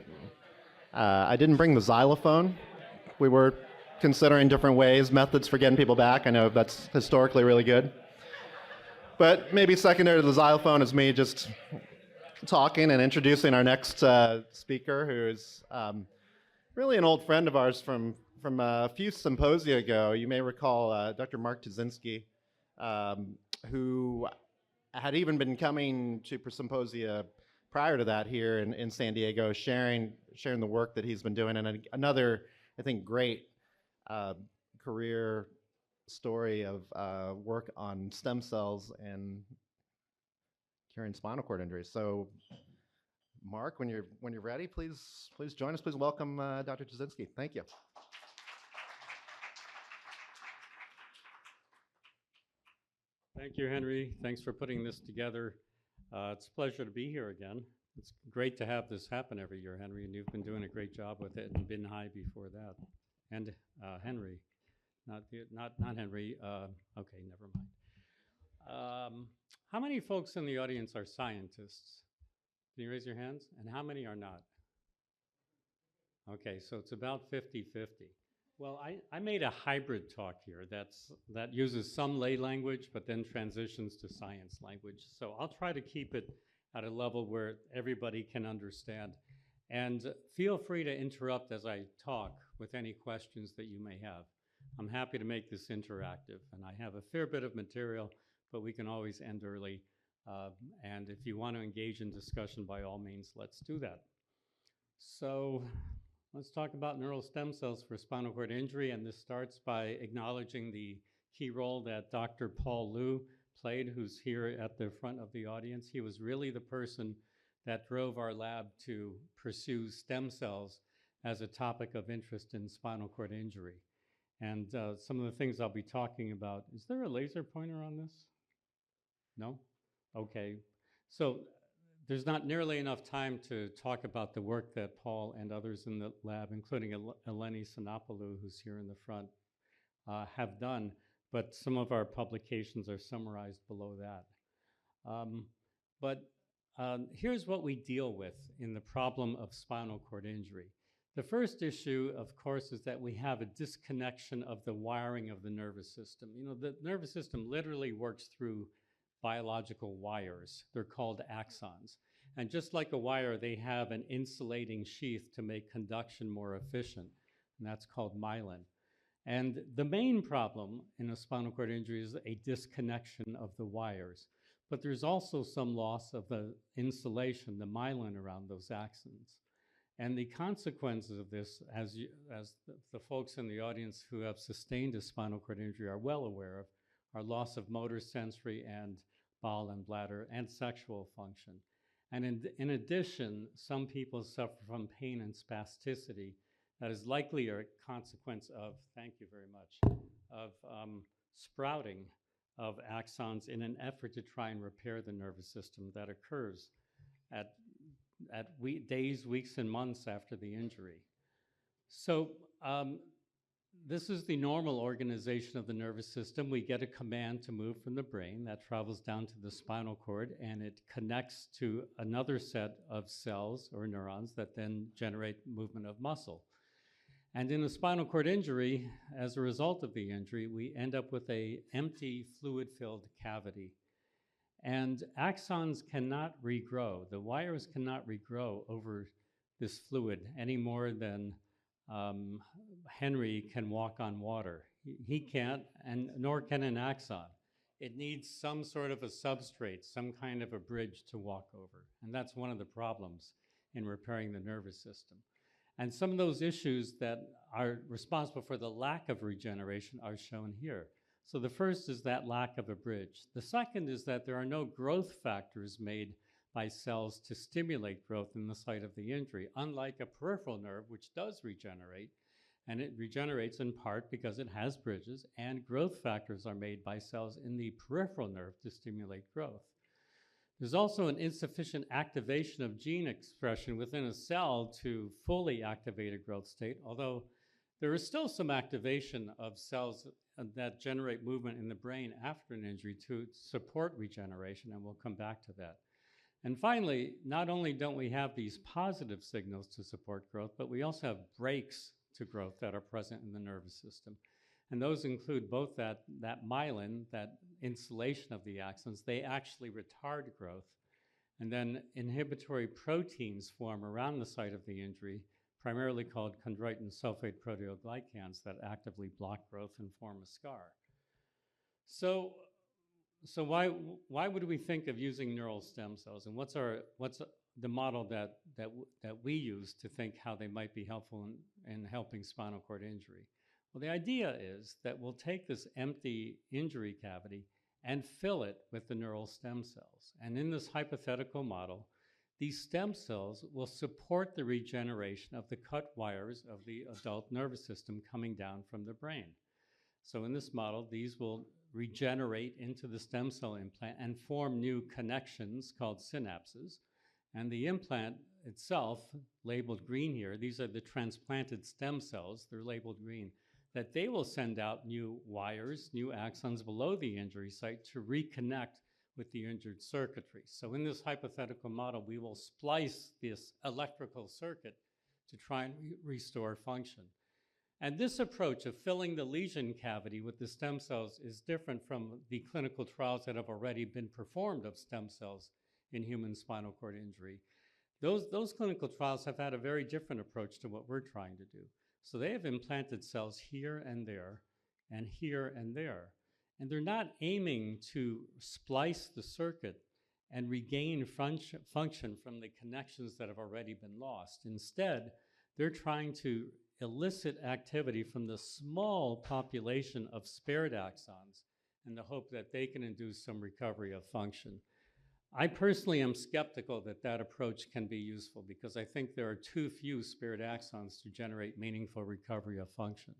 S1: I didn't bring the xylophone. We were considering different ways, methods for getting people back. I know that's historically really good. But maybe secondary to the xylophone is me just talking and introducing our next speaker, who is really an old friend of ours from a few symposia ago. You may recall Dr. Mark Tuzinski, who had even been coming to symposia prior to that here in San Diego, sharing the work that he's been doing, and another, I think, great career story of work on stem cells and curing spinal cord injuries. So, Mark, when you're ready, please join us. Please welcome Dr. Tuzinski. Thank you.
S7: Thank you, Henry. Thanks for putting this together. It's a pleasure to be here again. It's great to have this happen every year, Henry, and you've been doing a great job with it, and been high before that. And Henry, not Henry. Okay, never mind. How many folks in the audience are scientists? Can you raise your hands? And how many are not? Okay, so it's about 50-50. Well, I made a hybrid talk here that uses some lay language, but then transitions to science language. So I'll try to keep it at a level where everybody can understand. And feel free to interrupt as I talk with any questions that you may have. I'm happy to make this interactive, and I have a fair bit of material, but we can always end early. And if you want to engage in discussion, by all means, let's do that. So let's talk about neural stem cells for spinal cord injury, and this starts by acknowledging the key role that Dr. Paul Liu played, who's here at the front of the audience. He was really the person that drove our lab to pursue stem cells as a topic of interest in spinal cord injury. And some of the things I'll be talking about, is there a laser pointer on this? No? Okay. So there's not nearly enough time to talk about the work that Paul and others in the lab, including Eleni Sinopoulou, who's here in the front, have done, but some of our publications are summarized below that. Here's what we deal with in the problem of spinal cord injury. The first issue, of course, is that we have a disconnection of the wiring of the nervous system. You know, the nervous system literally works through biological wires. They're called axons. And just like a wire, they have an insulating sheath to make conduction more efficient, and that's called myelin. And the main problem in a spinal cord injury is a disconnection of the wires. But there's also some loss of the insulation, the myelin around those axons. And the consequences of this, as the folks in the audience who have sustained a spinal cord injury are well aware of, are loss of motor, sensory, and bowel and bladder, and sexual function. And in addition, some people suffer from pain and spasticity that is likely a consequence of, thank you very much, of sprouting of axons in an effort to try and repair the nervous system that occurs at days, weeks, and months after the injury. So this is the normal organization of the nervous system. We get a command to move from the brain that travels down to the spinal cord, and it connects to another set of cells or neurons that then generate movement of muscle. And in a spinal cord injury, as a result of the injury, we end up with an empty fluid-filled cavity. And axons cannot regrow. The wires cannot regrow over this fluid any more than Henry can walk on water. He can't, and nor can an axon. It needs some sort of a substrate, some kind of a bridge to walk over. And that's one of the problems in repairing the nervous system. And some of those issues that are responsible for the lack of regeneration are shown here. So the first is that lack of a bridge. The second is that there are no growth factors made by cells to stimulate growth in the site of the injury, unlike a peripheral nerve, which does regenerate, and it regenerates in part because it has bridges, and growth factors are made by cells in the peripheral nerve to stimulate growth. There's also an insufficient activation of gene expression within a cell to fully activate a growth state, although there is still some activation of cells that generate movement in the brain after an injury to support regeneration, and we'll come back to that. And finally, not only don't we have these positive signals to support growth, but we also have brakes to growth that are present in the nervous system. And those include both that myelin, that insulation of the axons, they actually retard growth. And then inhibitory proteins form around the site of the injury, primarily called chondroitin sulfate proteoglycans, that actively block growth and form a scar. So why would we think of using neural stem cells, and what's the model that we use to think how they might be helpful in helping spinal cord injury? Well, the idea is that we'll take this empty injury cavity and fill it with the neural stem cells. And in this hypothetical model, these stem cells will support the regeneration of the cut wires of the adult nervous system coming down from the brain. So in this model, these will regenerate into the stem cell implant and form new connections called synapses. And the implant itself, labeled green here, these are the transplanted stem cells, they're labeled green, that they will send out new wires, new axons below the injury site to reconnect with the injured circuitry. So in this hypothetical model, we will splice this electrical circuit to try and restore function. And this approach of filling the lesion cavity with the stem cells is different from the clinical trials that have already been performed of stem cells in human spinal cord injury. Those clinical trials have had a very different approach to what we're trying to do. So they have implanted cells here and there, and here and there. And they're not aiming to splice the circuit and regain function from the connections that have already been lost. Instead, they're trying to elicit activity from the small population of spared axons in the hope that they can induce some recovery of function. I personally am skeptical that that approach can be useful because I think there are too few spared axons to generate meaningful recovery of function.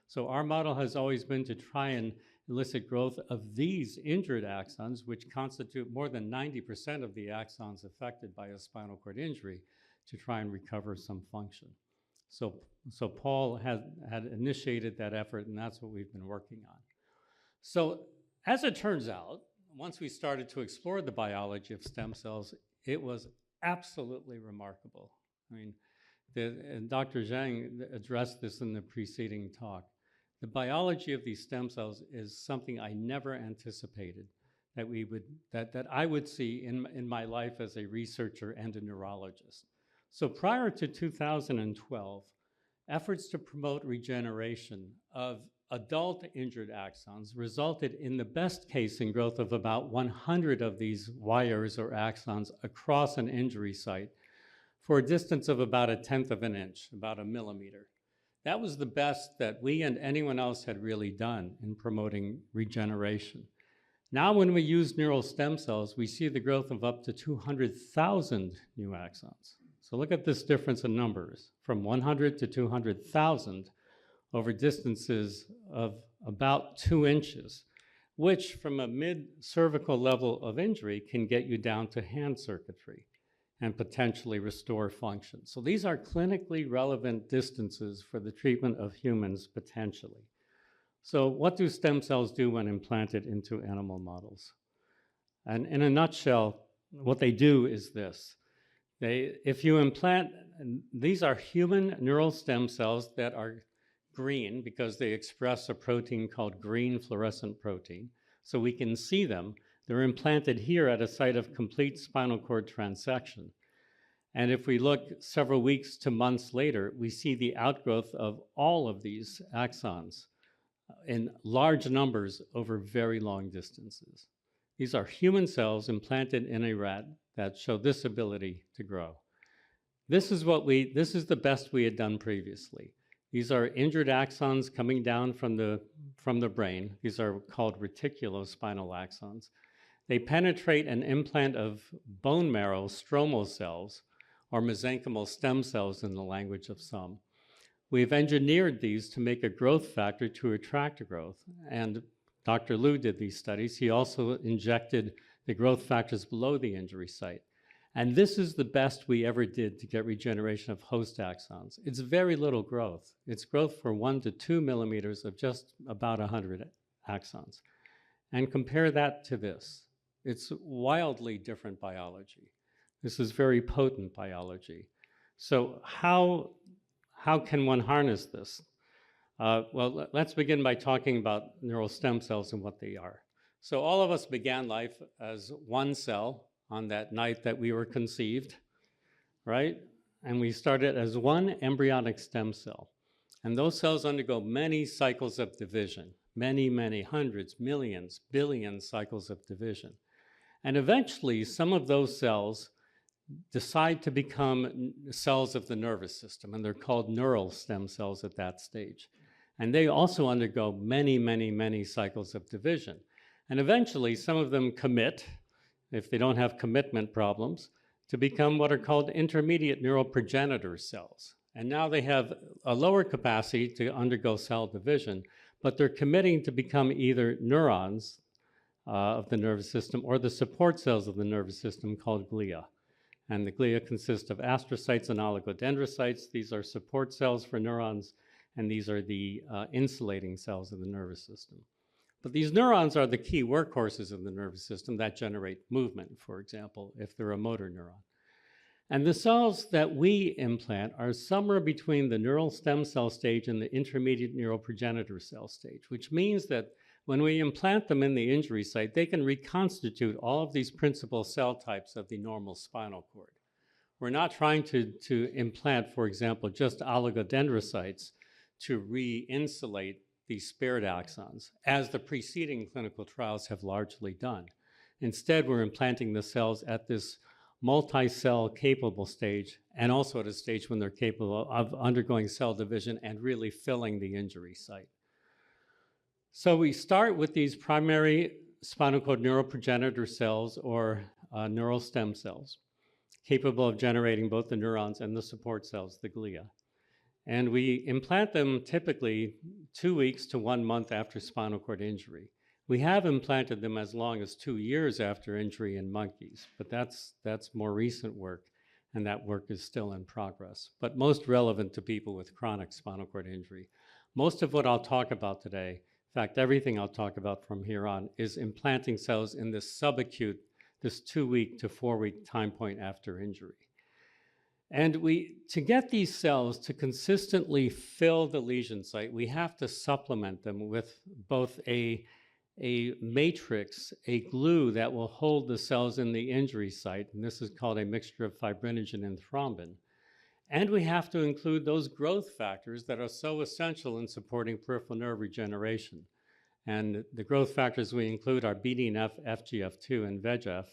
S7: So our model has always been to try and elicit growth of these injured axons, which constitute more than 90% of the axons affected by a spinal cord injury, to try and recover some function. So Paul had initiated that effort, and that's what we've been working on. So as it turns out, once we started to explore the biology of stem cells, it was absolutely remarkable. I mean, and Dr. Zhang addressed this in the preceding talk. The biology of these stem cells is something I never anticipated that I would see in my life as a researcher and a neurologist. So prior to 2012, efforts to promote regeneration of adult injured axons resulted in the best case in growth of about 100 of these wires or axons across an injury site for a distance of about 1/10 of an inch, about 1 millimeter. That was the best that we and anyone else had really done in promoting regeneration. Now when we use neural stem cells, we see the growth of up to 200,000 new axons. So look at this difference in numbers, from 100 to 200,000 over distances of about 2 inches, which from a mid-cervical level of injury can get you down to hand circuitry and potentially restore function. So these are clinically relevant distances for the treatment of humans potentially. So what do stem cells do when implanted into animal models? And in a nutshell, what they do is this. If you implant, these are human neural stem cells that are green because they express a protein called green fluorescent protein. So we can see them. They're implanted here at a site of complete spinal cord transection. And if we look several weeks to months later, we see the outgrowth of all of these axons in large numbers over very long distances. These are human cells implanted in a rat that show this ability to grow. This is the best we had done previously. These are injured axons coming down from the brain. These are called reticulospinal axons. They penetrate an implant of bone marrow stromal cells, or mesenchymal stem cells in the language of some. We've engineered these to make a growth factor to attract growth, and Dr. Liu did these studies. He also injected the growth factors below the injury site. And this is the best we ever did to get regeneration of host axons. It's very little growth. It's growth for 1 to 2 millimeters of just about 100 axons. And compare that to this. It's wildly different biology. This is very potent biology. So how can one harness this? Well, let's begin by talking about neural stem cells and what they are. So all of us began life as one cell on that night that we were conceived, right? And we started as one embryonic stem cell. And those cells undergo many cycles of division, many hundreds, millions, billions cycles of division. And eventually, some of those cells decide to become cells of the nervous system, and they're called neural stem cells at that stage. And they also undergo many cycles of division. And eventually, some of them commit, if they don't have commitment problems, to become what are called intermediate neural progenitor cells. And now they have a lower capacity to undergo cell division, but they're committing to become either neurons of the nervous system or the support cells of the nervous system called glia. And the glia consist of astrocytes and oligodendrocytes. These are support cells for neurons, and these are the insulating cells of the nervous system. But these neurons are the key workhorses of the nervous system that generate movement, for example, if they're a motor neuron. And the cells that we implant are somewhere between the neural stem cell stage and the intermediate neural progenitor cell stage, which means that when we implant them in the injury site, they can reconstitute all of these principal cell types of the normal spinal cord. We're not trying to implant, for example, just oligodendrocytes to re-insulate these spared axons, as the preceding clinical trials have largely done. Instead, we're implanting the cells at this multi-cell capable stage, and also at a stage when they're capable of undergoing cell division and really filling the injury site. So we start with these primary spinal cord neural progenitor cells, or neural stem cells, capable of generating both the neurons and the support cells, the glia. And we implant them typically 2 weeks to 1 month after spinal cord injury. We have implanted them as long as 2 years after injury in monkeys, but that's more recent work, and that work is still in progress, but most relevant to people with chronic spinal cord injury. Most of what I'll talk about today, in fact, everything I'll talk about from here on, is implanting cells in this subacute, this 2-week to 4-week time point after injury. And to get these cells to consistently fill the lesion site, we have to supplement them with both a matrix, a glue that will hold the cells in the injury site, and this is called a mixture of fibrinogen and thrombin. And we have to include those growth factors that are so essential in supporting peripheral nerve regeneration. And the growth factors we include are BDNF, FGF2, and VEGF.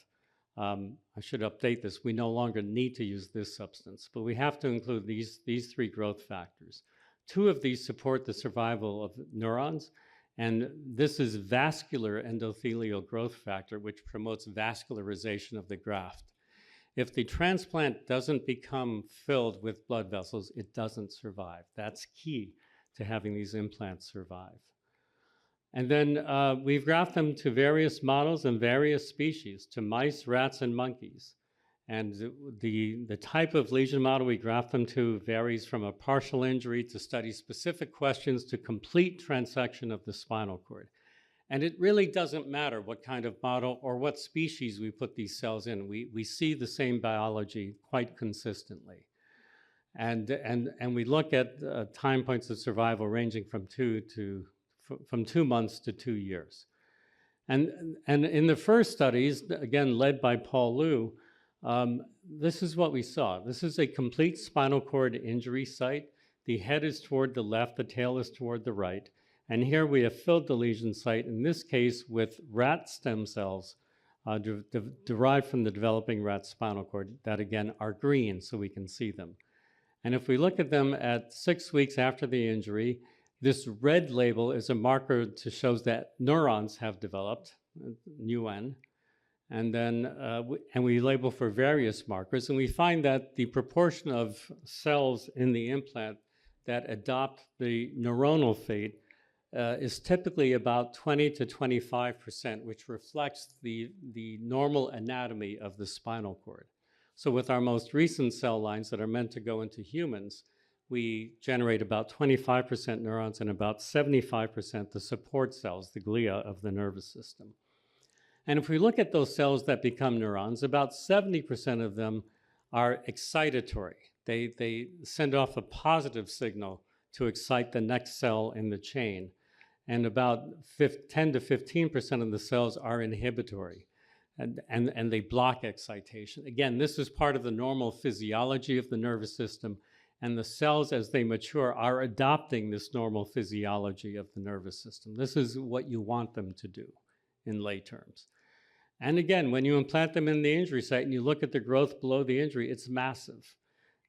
S7: I should update this. We no longer need to use this substance, but we have to include these 3 growth factors. 2 of these support the survival of neurons, and this is vascular endothelial growth factor, which promotes vascularization of the graft. If the transplant doesn't become filled with blood vessels, it doesn't survive. That's key to having these implants survive. And then we've grafted them to various models and various species, to mice, rats, and monkeys. And the type of lesion model we graft them to varies from a partial injury to study specific questions to complete transection of the spinal cord. And it really doesn't matter what kind of model or what species we put these cells in. We see the same biology quite consistently. And we look at time points of survival ranging from 2 months to 2 years. And in the first studies, again, led by Paul Liu, this is what we saw. This is a complete spinal cord injury site. The head is toward the left, the tail is toward the right. And here we have filled the lesion site, in this case with rat stem cells derived from the developing rat spinal cord that, again, are green so we can see them. And if we look at them at 6 weeks after the injury, this red label is a marker to show that neurons have developed, NUN, and then we label for various markers, and we find that the proportion of cells in the implant that adopt the neuronal fate is typically about 20 to 25%, which reflects the normal anatomy of the spinal cord. So with our most recent cell lines that are meant to go into humans, we generate about 25% neurons and about 75% the support cells, the glia of the nervous system. And if we look at those cells that become neurons, about 70% of them are excitatory. They send off a positive signal to excite the next cell in the chain. And about 10 to 15% of the cells are inhibitory, and they block excitation. Again, this is part of the normal physiology of the nervous system, and the cells, as they mature, are adopting this normal physiology of the nervous system. This is what you want them to do in lay terms. And again, when you implant them in the injury site and you look at the growth below the injury, it's massive.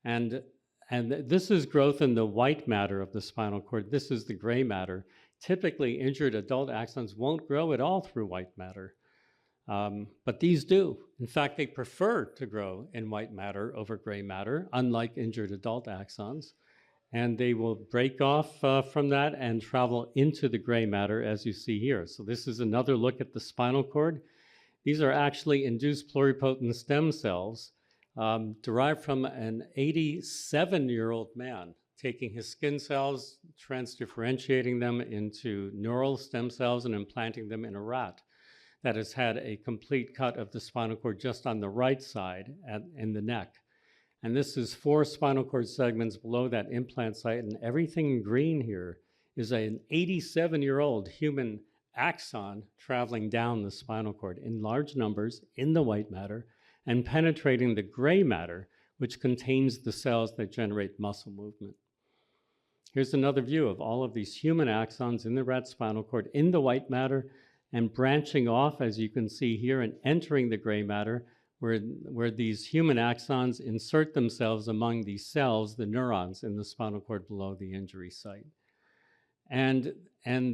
S7: And this is growth in the white matter of the spinal cord. This is the gray matter. Typically, injured adult axons won't grow at all through white matter, but these do. In fact, they prefer to grow in white matter over gray matter, unlike injured adult axons. And they will break off from that and travel into the gray matter, as you see here. So this is another look at the spinal cord. These are actually induced pluripotent stem cells derived from an 87-year-old man, taking his skin cells, transdifferentiating them into neural stem cells, and implanting them in a rat that has had a complete cut of the spinal cord just on the right side in the neck. And this is 4 spinal cord segments below that implant site, and everything in green here is an 87-year-old human axon traveling down the spinal cord in large numbers in the white matter and penetrating the gray matter, which contains the cells that generate muscle movement. Here's another view of all of these human axons in the rat spinal cord in the white matter and branching off, as you can see here, and entering the gray matter, where these human axons insert themselves among these cells, the neurons in the spinal cord below the injury site. And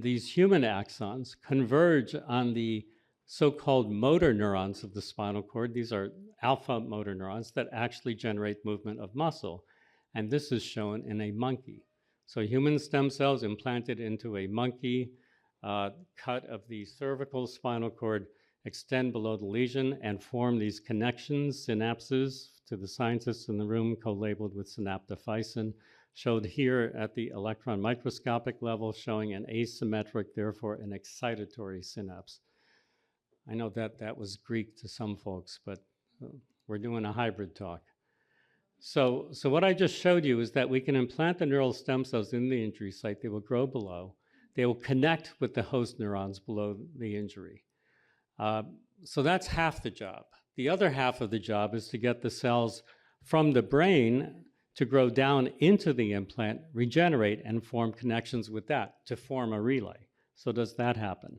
S7: these human axons converge on the so-called motor neurons of the spinal cord. These are alpha motor neurons that actually generate movement of muscle. And this is shown in a monkey. So human stem cells implanted into a monkey, cut of the cervical spinal cord, extend below the lesion and form these connections, synapses, to the scientists in the room, co-labeled with synaptophysin, showed here at the electron microscopic level, showing an asymmetric, therefore an excitatory synapse. I know that was Greek to some folks, but we're doing a hybrid talk. So what I just showed you is that we can implant the neural stem cells in the injury site. They will grow below. They will connect with the host neurons below the injury. So that's half the job. The other half of the job is to get the cells from the brain to grow down into the implant, regenerate, and form connections with that to form a relay. So does that happen?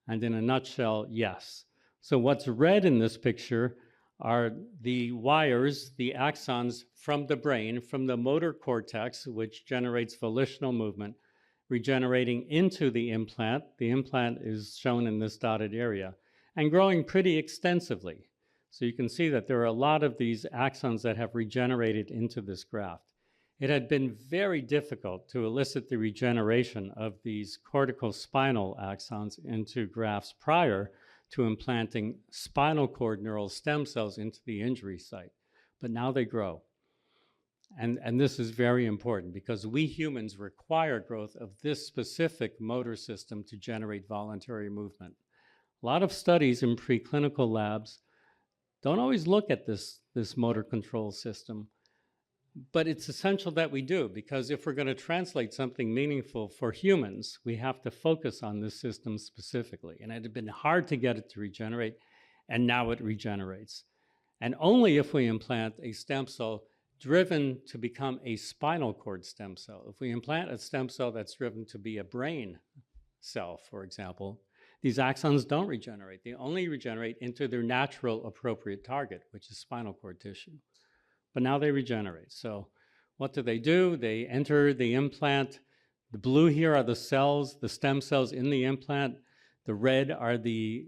S7: And in a nutshell, yes. So what's red in this picture are the wires, the axons from the brain, from the motor cortex, which generates volitional movement, regenerating into the implant. The implant is shown in this dotted area and growing pretty extensively. So you can see that there are a lot of these axons that have regenerated into this graft. It had been very difficult to elicit the regeneration of these cortical spinal axons into grafts prior to implanting spinal cord neural stem cells into the injury site. But now they grow. And this is very important because we humans require growth of this specific motor system to generate voluntary movement. A lot of studies in preclinical labs don't always look at this motor control system, but it's essential that we do, because if we're going to translate something meaningful for humans, we have to focus on this system specifically. And it had been hard to get it to regenerate, and now it regenerates. And only if we implant a stem cell driven to become a spinal cord stem cell. If we implant a stem cell that's driven to be a brain cell, for example, these axons don't regenerate. They only regenerate into their natural appropriate target, which is spinal cord tissue. But now they regenerate. So what do? They enter the implant. The blue here are the cells, the stem cells in the implant. The red are the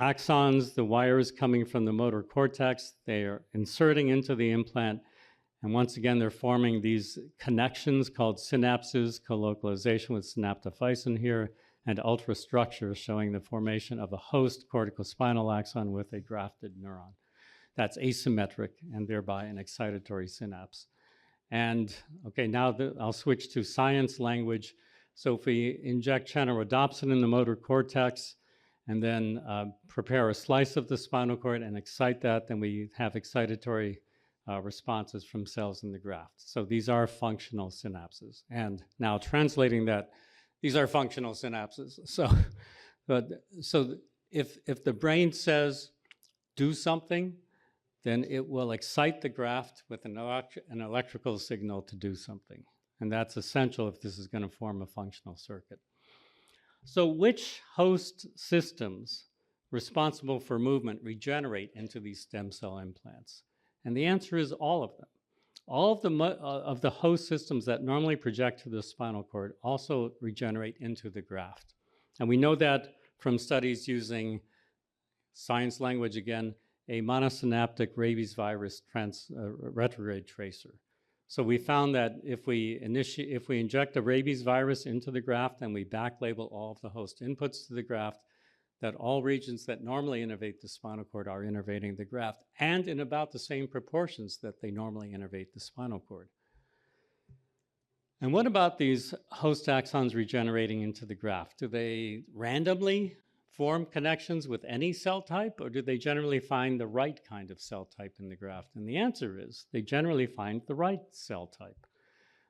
S7: axons, the wires coming from the motor cortex. They are inserting into the implant. And once again, they're forming these connections called synapses, co-localization with synaptophysin here, and ultrastructures showing the formation of a host corticospinal axon with a grafted neuron. That's asymmetric and thereby an excitatory synapse. And okay, now I'll switch to science language. So if we inject channelrhodopsin in the motor cortex and then prepare a slice of the spinal cord and excite that, then we have excitatory responses from cells in the graft. So these are functional synapses. And now translating that, these are functional synapses. So, so if the brain says, do something, then it will excite the graft with an electrical signal to do something. And that's essential if this is going to form a functional circuit. So which host systems responsible for movement regenerate into these stem cell implants? And the answer is all of them. All of the host systems that normally project to the spinal cord also regenerate into the graft. And we know that from studies using science language again, a monosynaptic rabies virus retrograde tracer. So we found that if we inject a rabies virus into the graft and we backlabel all of the host inputs to the graft, that all regions that normally innervate the spinal cord are innervating the graft, and in about the same proportions that they normally innervate the spinal cord. And what about these host axons regenerating into the graft? Do they randomly form connections with any cell type, or do they generally find the right kind of cell type in the graft? And the answer is they generally find the right cell type.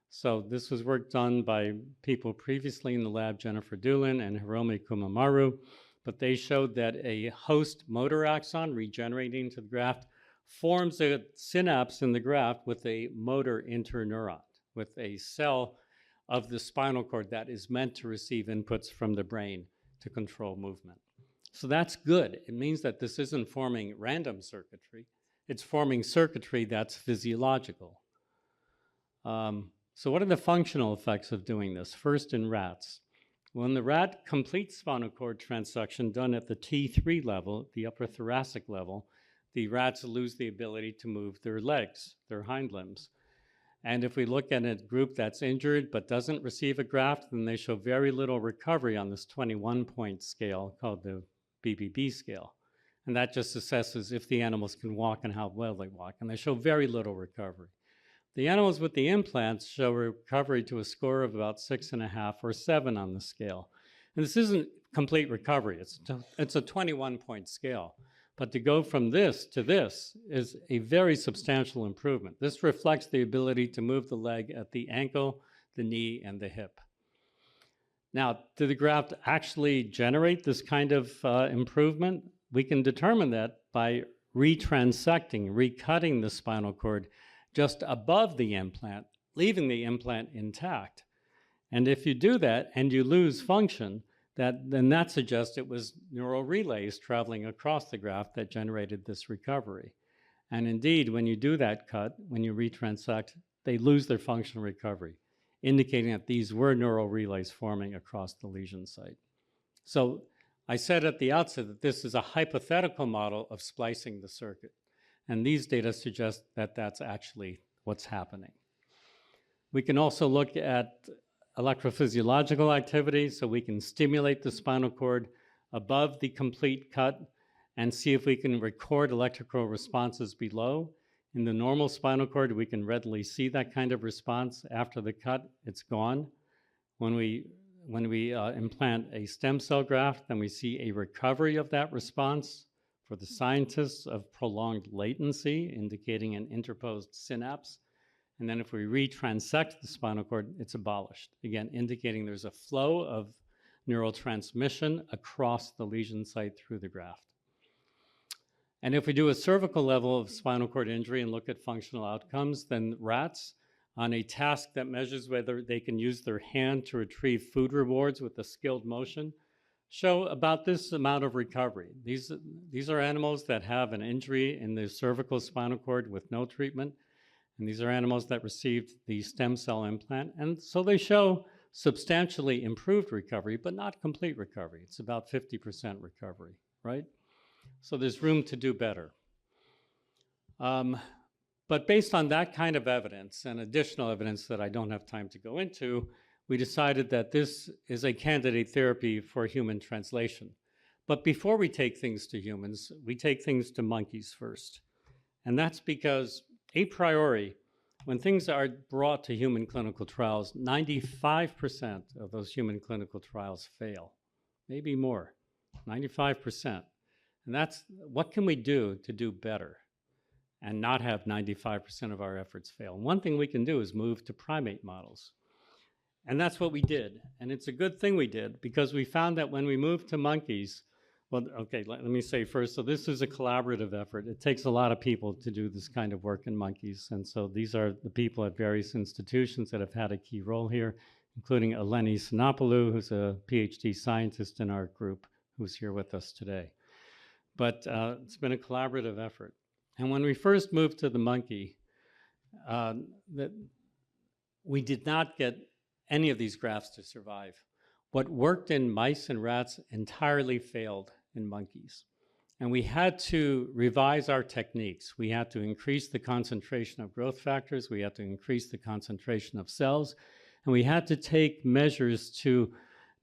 S7: So this was work done by people previously in the lab, Jennifer Doolin and Hiromi Kumamaru, but they showed that a host motor axon regenerating to the graft forms a synapse in the graft with a motor interneuron, with a cell of the spinal cord that is meant to receive inputs from the brain to control movement. So that's good. It means that this isn't forming random circuitry. It's forming circuitry that's physiological. So what are the functional effects of doing this? First, in rats. When the rat completes spinal cord transduction done at the T3 level, the upper thoracic level, the rats lose the ability to move their legs, their hind limbs. And if we look at a group that's injured but doesn't receive a graft, then they show very little recovery on this 21-point scale called the BBB scale. And that just assesses if the animals can walk and how well they walk. And they show very little recovery. The animals with the implants show recovery to a score of about 6.5 or 7 on the scale. And this isn't complete recovery. It's a 21-point scale. But to go from this to this is a very substantial improvement. This reflects the ability to move the leg at the ankle, the knee, and the hip. Now, did the graft actually generate this kind of improvement? We can determine that by retransecting, recutting the spinal cord just above the implant, leaving the implant intact. And if you do that and you lose function, then that suggests it was neural relays traveling across the graft that generated this recovery. And indeed, when you do that cut, when you retransect, they lose their functional recovery, indicating that these were neural relays forming across the lesion site. So I said at the outset that this is a hypothetical model of splicing the circuit. And these data suggest that that's actually what's happening. We can also look at electrophysiological activity, so we can stimulate the spinal cord above the complete cut and see if we can record electrical responses below. In the normal spinal cord, we can readily see that kind of response. After the cut, it's gone. When we implant a stem cell graft, then we see a recovery of that response. For the scientists, of prolonged latency, indicating an interposed synapse. And then if we retransect the spinal cord, it's abolished. Again, indicating there's a flow of neural transmission across the lesion site through the graft. And if we do a cervical level of spinal cord injury and look at functional outcomes, then rats, on a task that measures whether they can use their hand to retrieve food rewards with a skilled motion, show about this amount of recovery. These are animals that have an injury in the cervical spinal cord with no treatment, and these are animals that received the stem cell implant, and so they show substantially improved recovery, but not complete recovery. It's about 50% recovery, right? So there's room to do better. But based on that kind of evidence and additional evidence that I don't have time to go into, we decided that this is a candidate therapy for human translation. But before we take things to humans, we take things to monkeys first. And that's because, a priori, when things are brought to human clinical trials, 95% of those human clinical trials fail, maybe more. 95%. And that's, what can we do to do better and not have 95% of our efforts fail? And one thing we can do is move to primate models. And that's what we did. And it's a good thing we did, because we found that when we moved to monkeys, well, okay, let me say first, so this is a collaborative effort. It takes a lot of people to do this kind of work in monkeys. And so these are the people at various institutions that have had a key role here, including Eleni Sinopoulou, who's a PhD scientist in our group, who's here with us today. But it's been a collaborative effort. And when we first moved to the monkey, we did not get any of these grafts to survive. What worked in mice and rats entirely failed in monkeys. And we had to revise our techniques. We had to increase the concentration of growth factors. We had to increase the concentration of cells. And we had to take measures to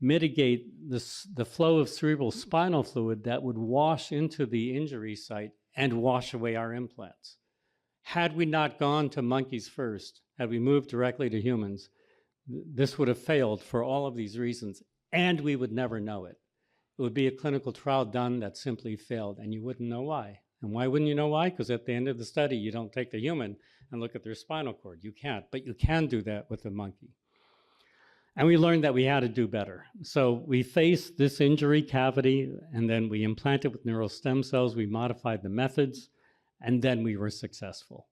S7: mitigate the flow of cerebral spinal fluid that would wash into the injury site and wash away our implants. Had we not gone to monkeys first, had we moved directly to humans, this would have failed for all of these reasons, and we would never know it. It would be a clinical trial done that simply failed, and you wouldn't know why. And why wouldn't you know why? Because at the end of the study, you don't take the human and look at their spinal cord. You can't, but you can do that with a monkey. And we learned that we had to do better. So we faced this injury cavity, and then we implanted with neural stem cells. We modified the methods, and then we were successful.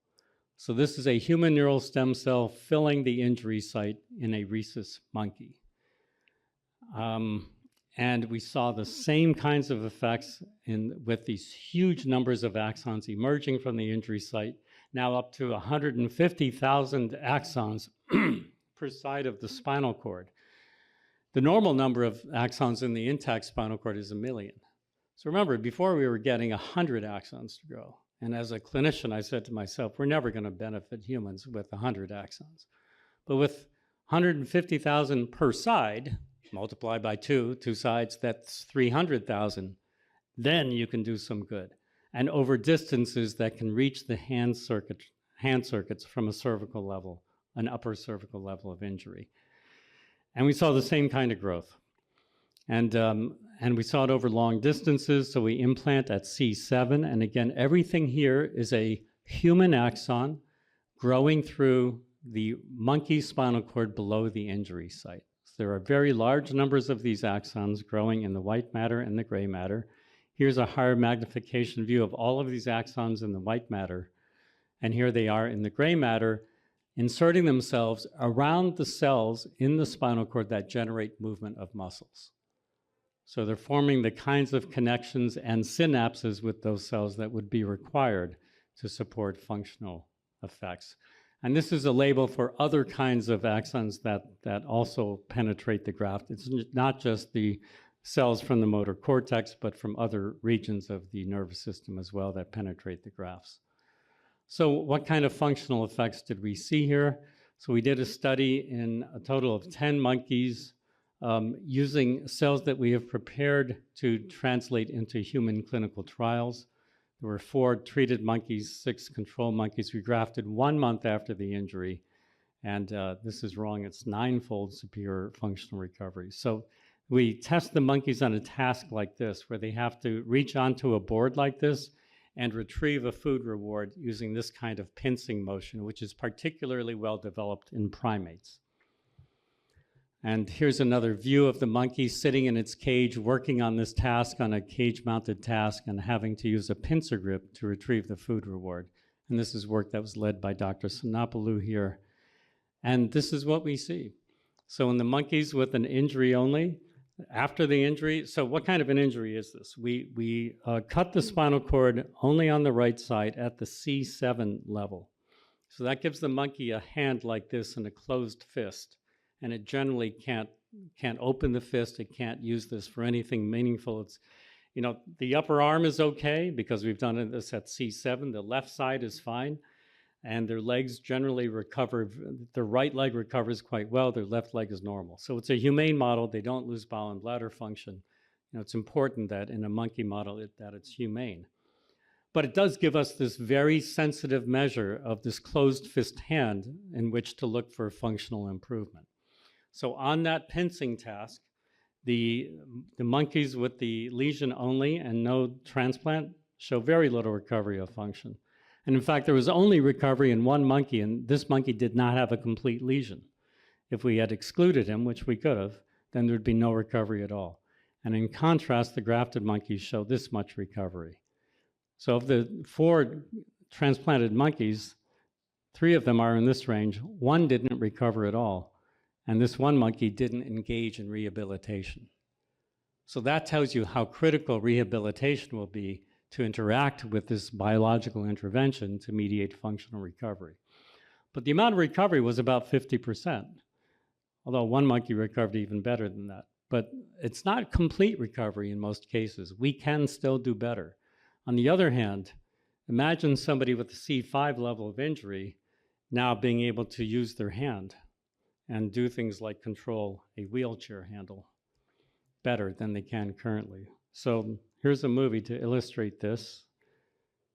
S7: So this is a human neural stem cell filling the injury site in a rhesus monkey. And we saw the same kinds of effects with these huge numbers of axons emerging from the injury site, now up to 150,000 axons per side of the spinal cord. The normal number of axons in the intact spinal cord is 1 million. So remember, before we were getting 100 axons to grow. And as a clinician, I said to myself, we're never going to benefit humans with 100 axons. But with 150,000 per side, multiply by two sides, that's 300,000, then you can do some good. And over distances that can reach the hand circuits from a cervical level, an upper cervical level of injury. And we saw the same kind of growth. And we saw it over long distances, so we implant at C7, and again, everything here is a human axon growing through the monkey spinal cord below the injury site. So there are very large numbers of these axons growing in the white matter and the gray matter. Here's a higher magnification view of all of these axons in the white matter, and here they are in the gray matter, inserting themselves around the cells in the spinal cord that generate movement of muscles. So they're forming the kinds of connections and synapses with those cells that would be required to support functional effects. And this is a label for other kinds of axons that also penetrate the graft. It's not just the cells from the motor cortex, but from other regions of the nervous system as well that penetrate the grafts. So what kind of functional effects did we see here? So we did a study in a total of 10 monkeys using cells that we have prepared to translate into human clinical trials. There were 4 treated monkeys, 6 control monkeys. We grafted 1 month after the injury, and this is wrong. It's 9-fold superior functional recovery. So we test the monkeys on a task like this, where they have to reach onto a board like this and retrieve a food reward using this kind of pincing motion, which is particularly well developed in primates. And here's another view of the monkey sitting in its cage, working on this task, on a cage-mounted task, and having to use a pincer grip to retrieve the food reward. And this is work that was led by Dr. Sinopoulou here. And this is what we see. So in the monkeys with an injury only, after the injury, so what kind of an injury is this? We cut the spinal cord only on the right side at the C7 level. So that gives the monkey a hand like this and a closed fist. And it generally can't open the fist. It can't use this for anything meaningful. It's, you know, the upper arm is okay because we've done this at C7. The left side is fine, and their legs generally recover. Their right leg recovers quite well. Their left leg is normal. So it's a humane model. They don't lose bowel and bladder function. You know, it's important that in a monkey model that it's humane. But it does give us this very sensitive measure of this closed fist hand in which to look for functional improvement. So on that pincing task, The monkeys with the lesion only and no transplant show very little recovery of function. And in fact, there was only recovery in one monkey, and this monkey did not have a complete lesion. If we had excluded him, which we could have, then there'd be no recovery at all. And in contrast, the grafted monkeys show this much recovery. So of the 4 transplanted monkeys, 3 of them are in this range. 1 didn't recover at all, and this 1 monkey didn't engage in rehabilitation. So that tells you how critical rehabilitation will be to interact with this biological intervention to mediate functional recovery. But the amount of recovery was about 50%, although 1 monkey recovered even better than that. But it's not complete recovery in most cases. We can still do better. On the other hand, imagine somebody with a C5 level of injury now being able to use their hand and do things like control a wheelchair handle better than they can currently. So here's a movie to illustrate this.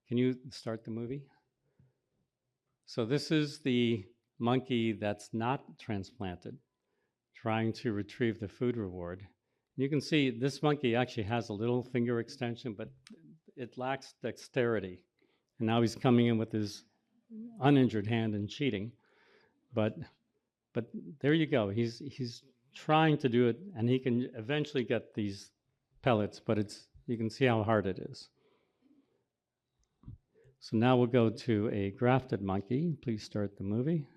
S7: Can you start the movie? So this is the monkey that's not transplanted, trying to retrieve the food reward. You can see this monkey actually has a little finger extension, but it lacks dexterity. And now he's coming in with his uninjured hand and cheating. But there you go. He's trying to do it, and he can eventually get these pellets, but you can see how hard it is. So now we'll go to a grafted monkey. Please start the movie.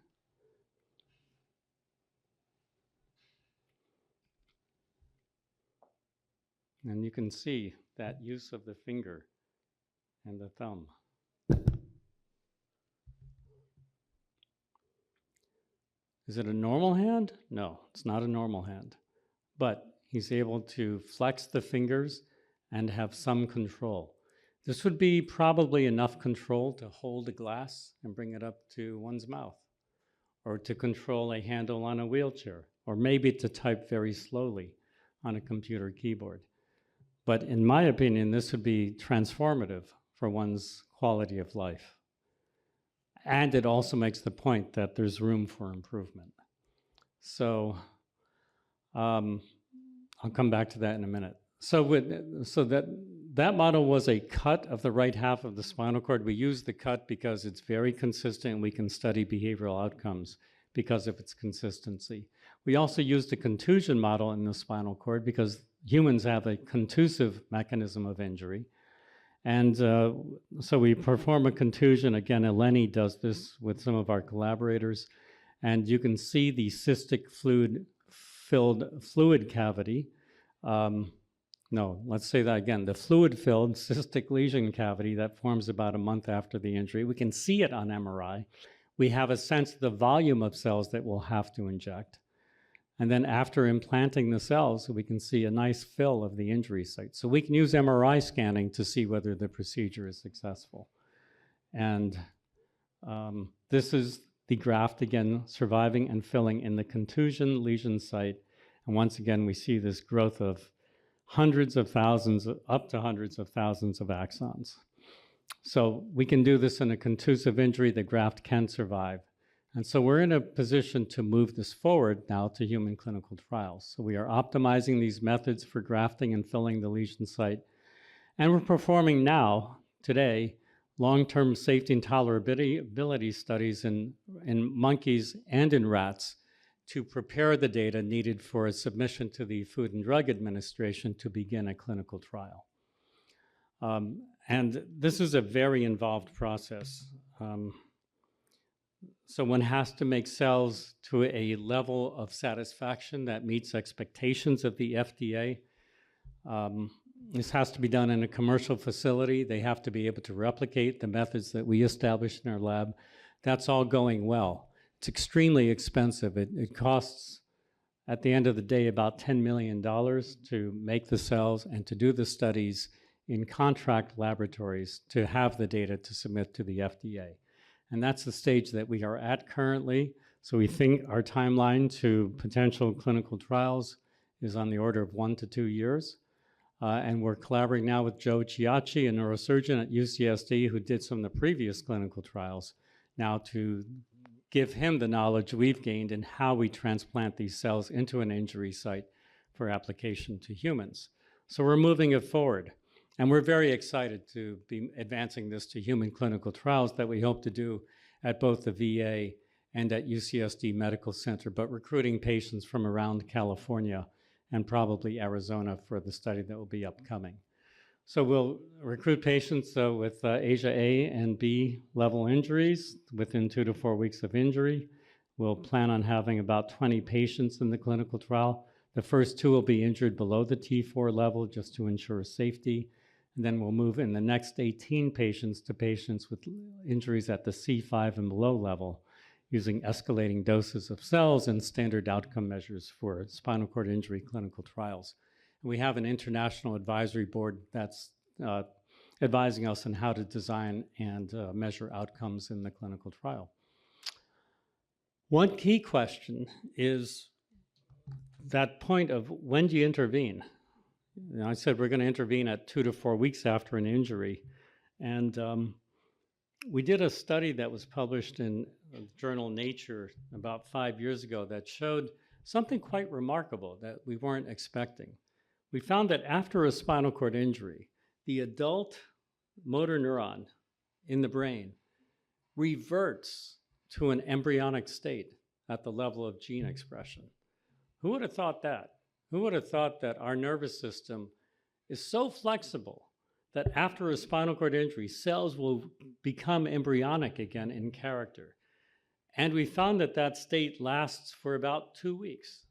S7: And you can see that use of the finger and the thumb. Is it a normal hand? No, it's not a normal hand. But he's able to flex the fingers and have some control. This would be probably enough control to hold a glass and bring it up to one's mouth, or to control a handle on a wheelchair, or maybe to type very slowly on a computer keyboard. But in my opinion, this would be transformative for one's quality of life. And it also makes the point that there's room for improvement. So I'll come back to that in a minute. So that model was a cut of the right half of the spinal cord. We use the cut because it's very consistent, and we can study behavioral outcomes because of its consistency. We also used a contusion model in the spinal cord because humans have a contusive mechanism of injury. And so we perform a contusion. Again, Eleni does this with some of our collaborators. And you can see the cystic fluid-filled fluid cavity. No, let's say that again. The fluid-filled cystic lesion cavity that forms about a month after the injury. We can see it on MRI. We have a sense of the volume of cells that we'll have to inject. And then after implanting the cells, we can see a nice fill of the injury site. So we can use MRI scanning to see whether the procedure is successful. And this is the graft, again, surviving and filling in the contusion lesion site. And once again, we see this growth of hundreds of thousands, up to hundreds of thousands of axons. So we can do this in a contusive injury. The graft can survive. And so we're in a position to move this forward now to human clinical trials. So we are optimizing these methods for grafting and filling the lesion site. And we're performing now, today, long-term safety and tolerability studies in monkeys and in rats to prepare the data needed for a submission to the Food and Drug Administration to begin a clinical trial. And this is a very involved process. So one has to make cells to a level of satisfaction that meets expectations of the FDA. This has to be done in a commercial facility. They have to be able to replicate the methods that we established in our lab. That's all going well. It's extremely expensive. It costs, at the end of the day, about $10 million to make the cells and to do the studies in contract laboratories to have the data to submit to the FDA. And that's the stage that we are at currently. So we think our timeline to potential clinical trials is on the order of 1 to 2 years. And we're collaborating now with Joe Chiachi, a neurosurgeon at UCSD who did some of the previous clinical trials, now to give him the knowledge we've gained in how we transplant these cells into an injury site for application to humans. So we're moving it forward. And we're very excited to be advancing this to human clinical trials that we hope to do at both the VA and at UCSD Medical Center, but recruiting patients from around California and probably Arizona for the study that will be upcoming. So we'll recruit patients with ASIA A and B level injuries within 2 to 4 weeks of injury. We'll plan on having about 20 patients in the clinical trial. The first 2 will be injured below the T4 level just to ensure safety. And then we'll move in the next 18 patients to patients with injuries at the C5 and below level, using escalating doses of cells and standard outcome measures for spinal cord injury clinical trials. And we have an international advisory board that's advising us on how to design and measure outcomes in the clinical trial. One key question is that point of when do you intervene? You know, I said we're going to intervene at 2 to 4 weeks after an injury. And we did a study that was published in the journal Nature about 5 years ago that showed something quite remarkable that we weren't expecting. We found that after a spinal cord injury, the adult motor neuron in the brain reverts to an embryonic state at the level of gene expression. Who would have thought that? Who would have thought that our nervous system is so flexible that after a spinal cord injury, cells will become embryonic again in character? And we found that that state lasts for about 2 weeks,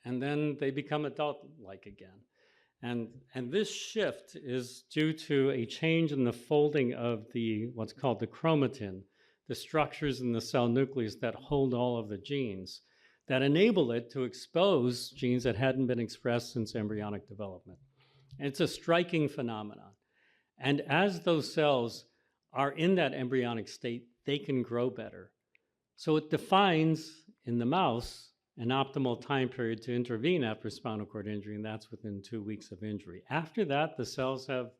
S7: and then they become adult-like again. And this shift is due to a change in the folding of what's called the chromatin, the structures in the cell nucleus that hold all of the genes that enable it to expose genes that hadn't been expressed since embryonic development. And it's a striking phenomenon. And as those cells are in that embryonic state, they can grow better. So it defines in the mouse an optimal time period to intervene after spinal cord injury, and that's within 2 weeks of injury. After that, the cells have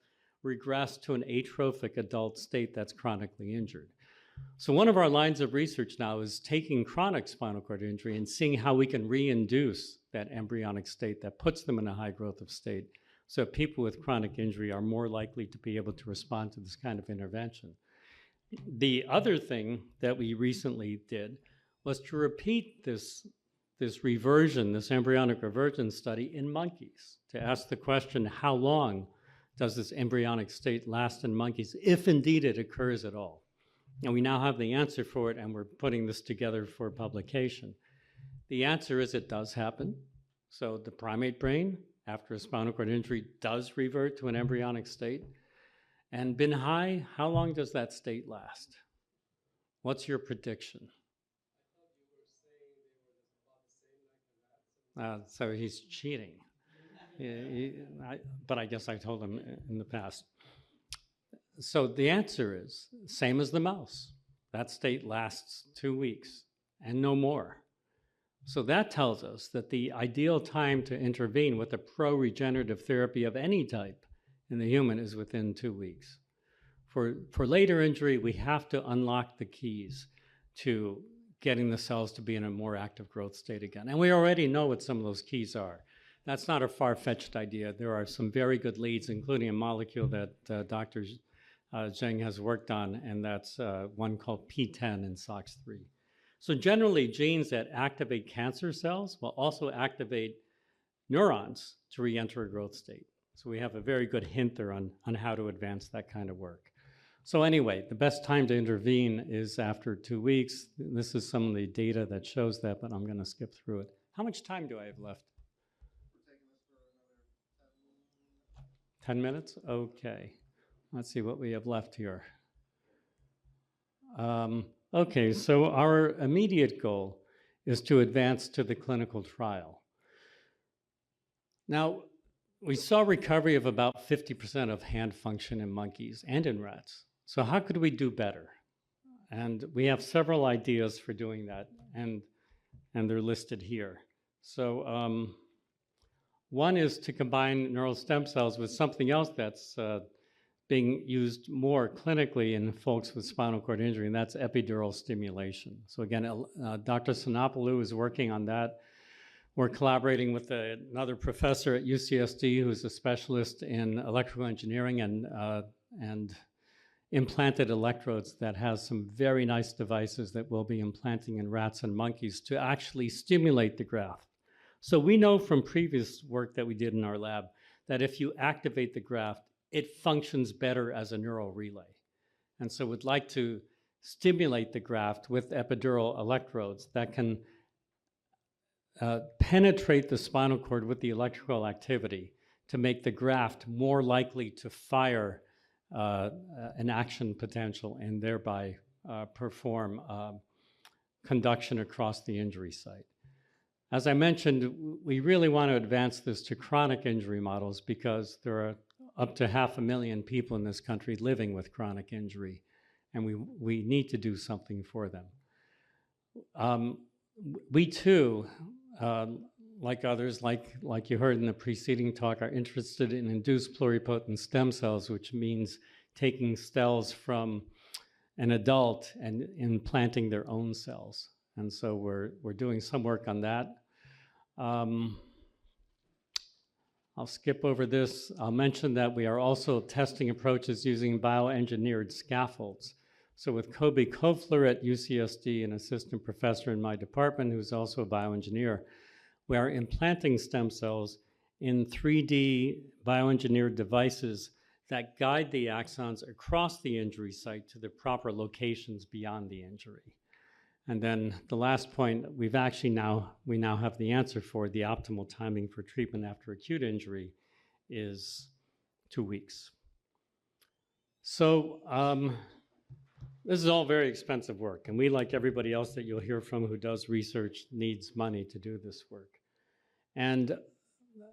S7: regressed to an atrophic adult state that's chronically injured. So one of our lines of research now is taking chronic spinal cord injury and seeing how we can reinduce that embryonic state that puts them in a high growth of state, so people with chronic injury are more likely to be able to respond to this kind of intervention. The other thing that we recently did was to repeat this reversion, this embryonic reversion study in monkeys, to ask the question, how long does this embryonic state last in monkeys, if indeed it occurs at all? And we now have the answer for it, and we're putting this together for publication. The answer is it does happen. So the primate brain, after a spinal cord injury, does revert to an embryonic state. And bin Hai, how long does that state last? What's your prediction? So he's cheating. But I guess I told him in the past. So the answer is same as the mouse. That state lasts 2 weeks and no more. So that tells us that the ideal time to intervene with a pro-regenerative therapy of any type in the human is within 2 weeks. For later injury, we have to unlock the keys to getting the cells to be in a more active growth state again. And we already know what some of those keys are. That's not a far-fetched idea. There are some very good leads, including a molecule that Dr. Zheng has worked on, and that's one called P10 in SOX3. So generally, genes that activate cancer cells will also activate neurons to re-enter a growth state. So we have a very good hint there on how to advance that kind of work. So anyway, the best time to intervene is after 2 weeks. This is some of the data that shows that, but I'm going to skip through it. How much time do I have left? We're taking this for another 10 minutes. 10 minutes? Okay. Let's see what we have left here. Okay, so our immediate goal is to advance to the clinical trial. Now, we saw recovery of about 50% of hand function in monkeys and in rats. So how could we do better? And we have several ideas for doing that, and they're listed here. So one is to combine neural stem cells with something else that's being used more clinically in folks with spinal cord injury, and that's epidural stimulation. So again, Dr. Sinopoulou is working on that. We're collaborating with another professor at UCSD who's a specialist in electrical engineering and implanted electrodes that has some very nice devices that we'll be implanting in rats and monkeys to actually stimulate the graft. So we know from previous work that we did in our lab that if you activate the graft, it functions better as a neural relay. And so we'd like to stimulate the graft with epidural electrodes that can penetrate the spinal cord with the electrical activity to make the graft more likely to fire an action potential and thereby perform conduction across the injury site. As I mentioned, we really want to advance this to chronic injury models because there are up to 500,000 people in this country living with chronic injury, and we need to do something for them. We too, like others, like you heard in the preceding talk, are interested in induced pluripotent stem cells, which means taking cells from an adult and implanting their own cells. And so we're doing some work on that. I'll skip over this. I'll mention that we are also testing approaches using bioengineered scaffolds. So with Kobe Kofler at UCSD, an assistant professor in my department who's also a bioengineer, we are implanting stem cells in 3D bioengineered devices that guide the axons across the injury site to the proper locations beyond the injury. And then the last point, we now have the answer for the optimal timing for treatment after acute injury is 2 weeks. So this is all very expensive work, and we, like everybody else that you'll hear from who does research, needs money to do this work. And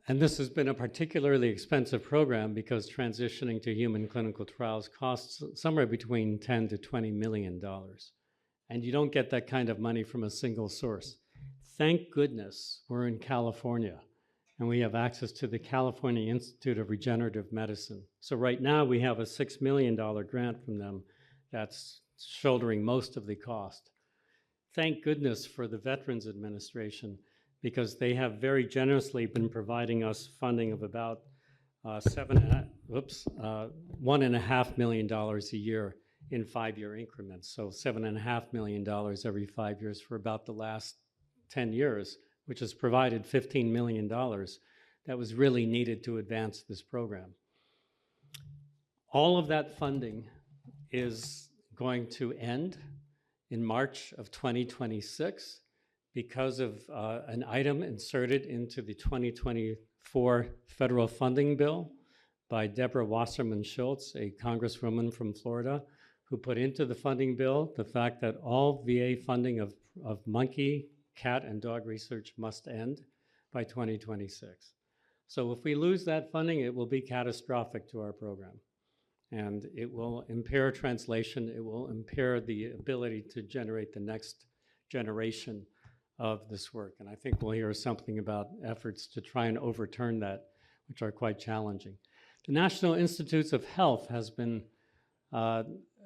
S7: this has been a particularly expensive program because transitioning to human clinical trials costs somewhere between $10 to $20 million. And you don't get that kind of money from a single source. Thank goodness we're in California and we have access to the California Institute of Regenerative Medicine. So right now we have a $6 million grant from them that's shouldering most of the cost. Thank goodness for the Veterans Administration because they have very generously been providing us funding of about $1.5 million a year in 5-year increments. So $7.5 million every 5 years for about the last 10 years, which has provided $15 million that was really needed to advance this program. All of that funding is going to end in March of 2026 because of an item inserted into the 2024 federal funding bill by Deborah Wasserman Schultz, a congresswoman from Florida, who put into the funding bill the fact that all VA funding of monkey, cat, and dog research must end by 2026. So if we lose that funding, it will be catastrophic to our program. And it will impair translation, it will impair the ability to generate the next generation of this work. And I think we'll hear something about efforts to try and overturn that, which are quite challenging. The National Institutes of Health has been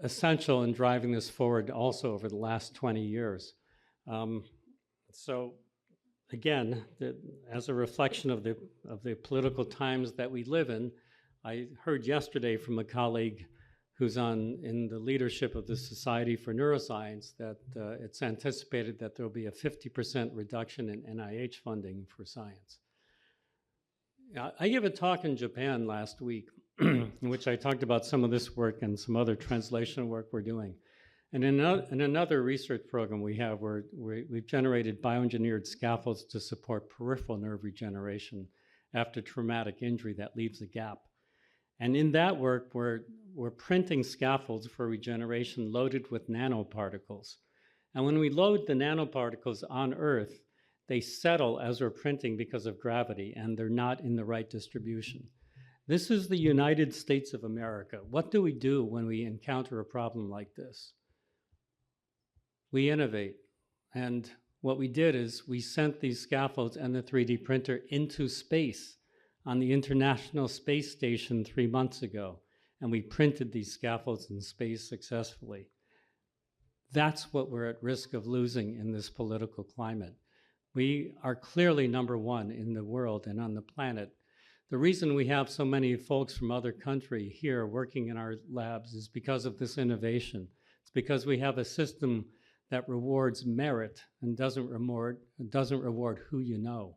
S7: essential in driving this forward also over the last 20 years. So again, as a reflection of the political times that we live in, I heard yesterday from a colleague who's in the leadership of the Society for Neuroscience that it's anticipated that there will be a 50% reduction in NIH funding for science. I gave a talk in Japan last week in which I talked about some of this work and some other translational work we're doing. And in another research program we have where we've generated bioengineered scaffolds to support peripheral nerve regeneration after traumatic injury that leaves a gap. And in that work, we're printing scaffolds for regeneration loaded with nanoparticles. And when we load the nanoparticles on Earth, they settle as we're printing because of gravity, and they're not in the right distribution. This is the United States of America. What do we do when we encounter a problem like this? We innovate. And what we did is we sent these scaffolds and the 3D printer into space on the International Space Station 3 months ago, and we printed these scaffolds in space successfully. That's what we're at risk of losing in this political climate. We are clearly number one in the world and on the planet. The reason we have so many folks from other countries here working in our labs is because of this innovation. It's because we have a system that rewards merit and doesn't reward who you know.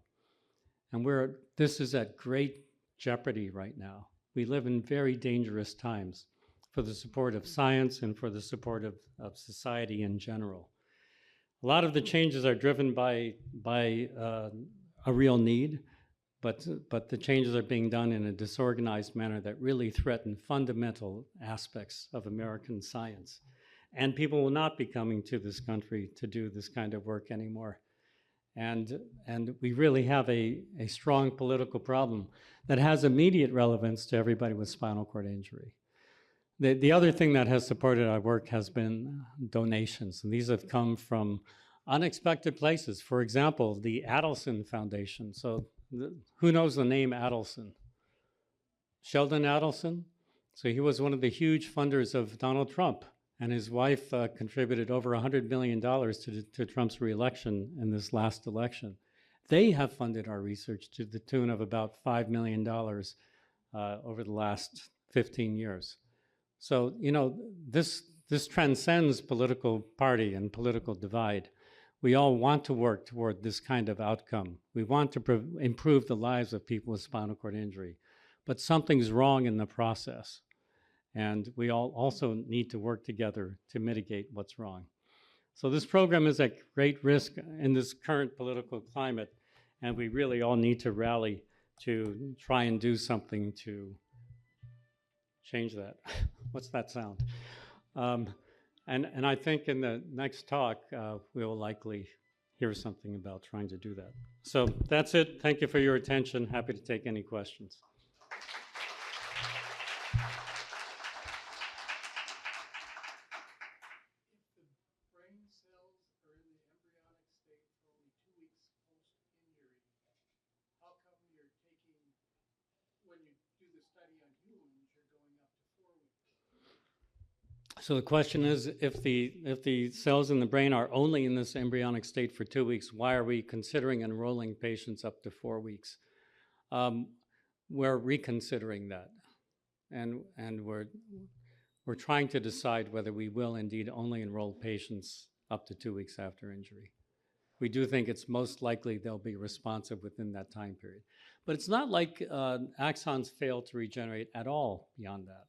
S7: And this is at great jeopardy right now. We live in very dangerous times for the support of science and for the support of society in general. A lot of the changes are driven by a real need, but the changes are being done in a disorganized manner that really threaten fundamental aspects of American science. And people will not be coming to this country to do this kind of work anymore. And we really have a strong political problem that has immediate relevance to everybody with spinal cord injury. The other thing that has supported our work has been donations, and these have come from unexpected places. For example, the Adelson Foundation. So who knows the name Adelson? Sheldon Adelson? So he was one of the huge funders of Donald Trump, and his wife contributed over $100 million to Trump's reelection in this last election. They have funded our research to the tune of about $5 million over the last 15 years. So, you know, this transcends political party and political divide. We all want to work toward this kind of outcome. We want to improve the lives of people with spinal cord injury, but something's wrong in the process. And we all also need to work together to mitigate what's wrong. So this program is at great risk in this current political climate, and we really all need to rally to try and do something to change that. What's that sound? And I think in the next talk, we will likely hear something about trying to do that. So that's it. Thank you for your attention. Happy to take any questions. So the question is, if the cells in the brain are only in this embryonic state for 2 weeks, why are we considering enrolling patients up to 4 weeks? We're reconsidering that, and we're trying to decide whether we will indeed only enroll patients up to 2 weeks after injury. We do think it's most likely they'll be responsive within that time period. But it's not like axons fail to regenerate at all beyond that.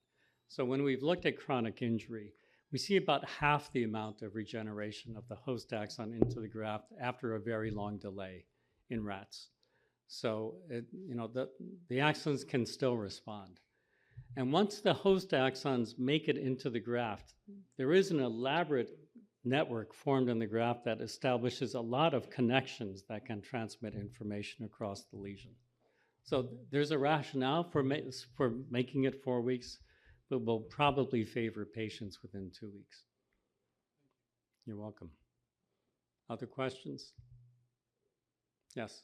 S7: So when we've looked at chronic injury, we see about half the amount of regeneration of the host axon into the graft after a very long delay in rats. So the axons can still respond. And once the host axons make it into the graft, there is an elaborate network formed in the graft that establishes a lot of connections that can transmit information across the lesion. So there's a rationale for making it 4 weeks, but we'll probably favor patients within 2 weeks. You're welcome. Other questions? Yes.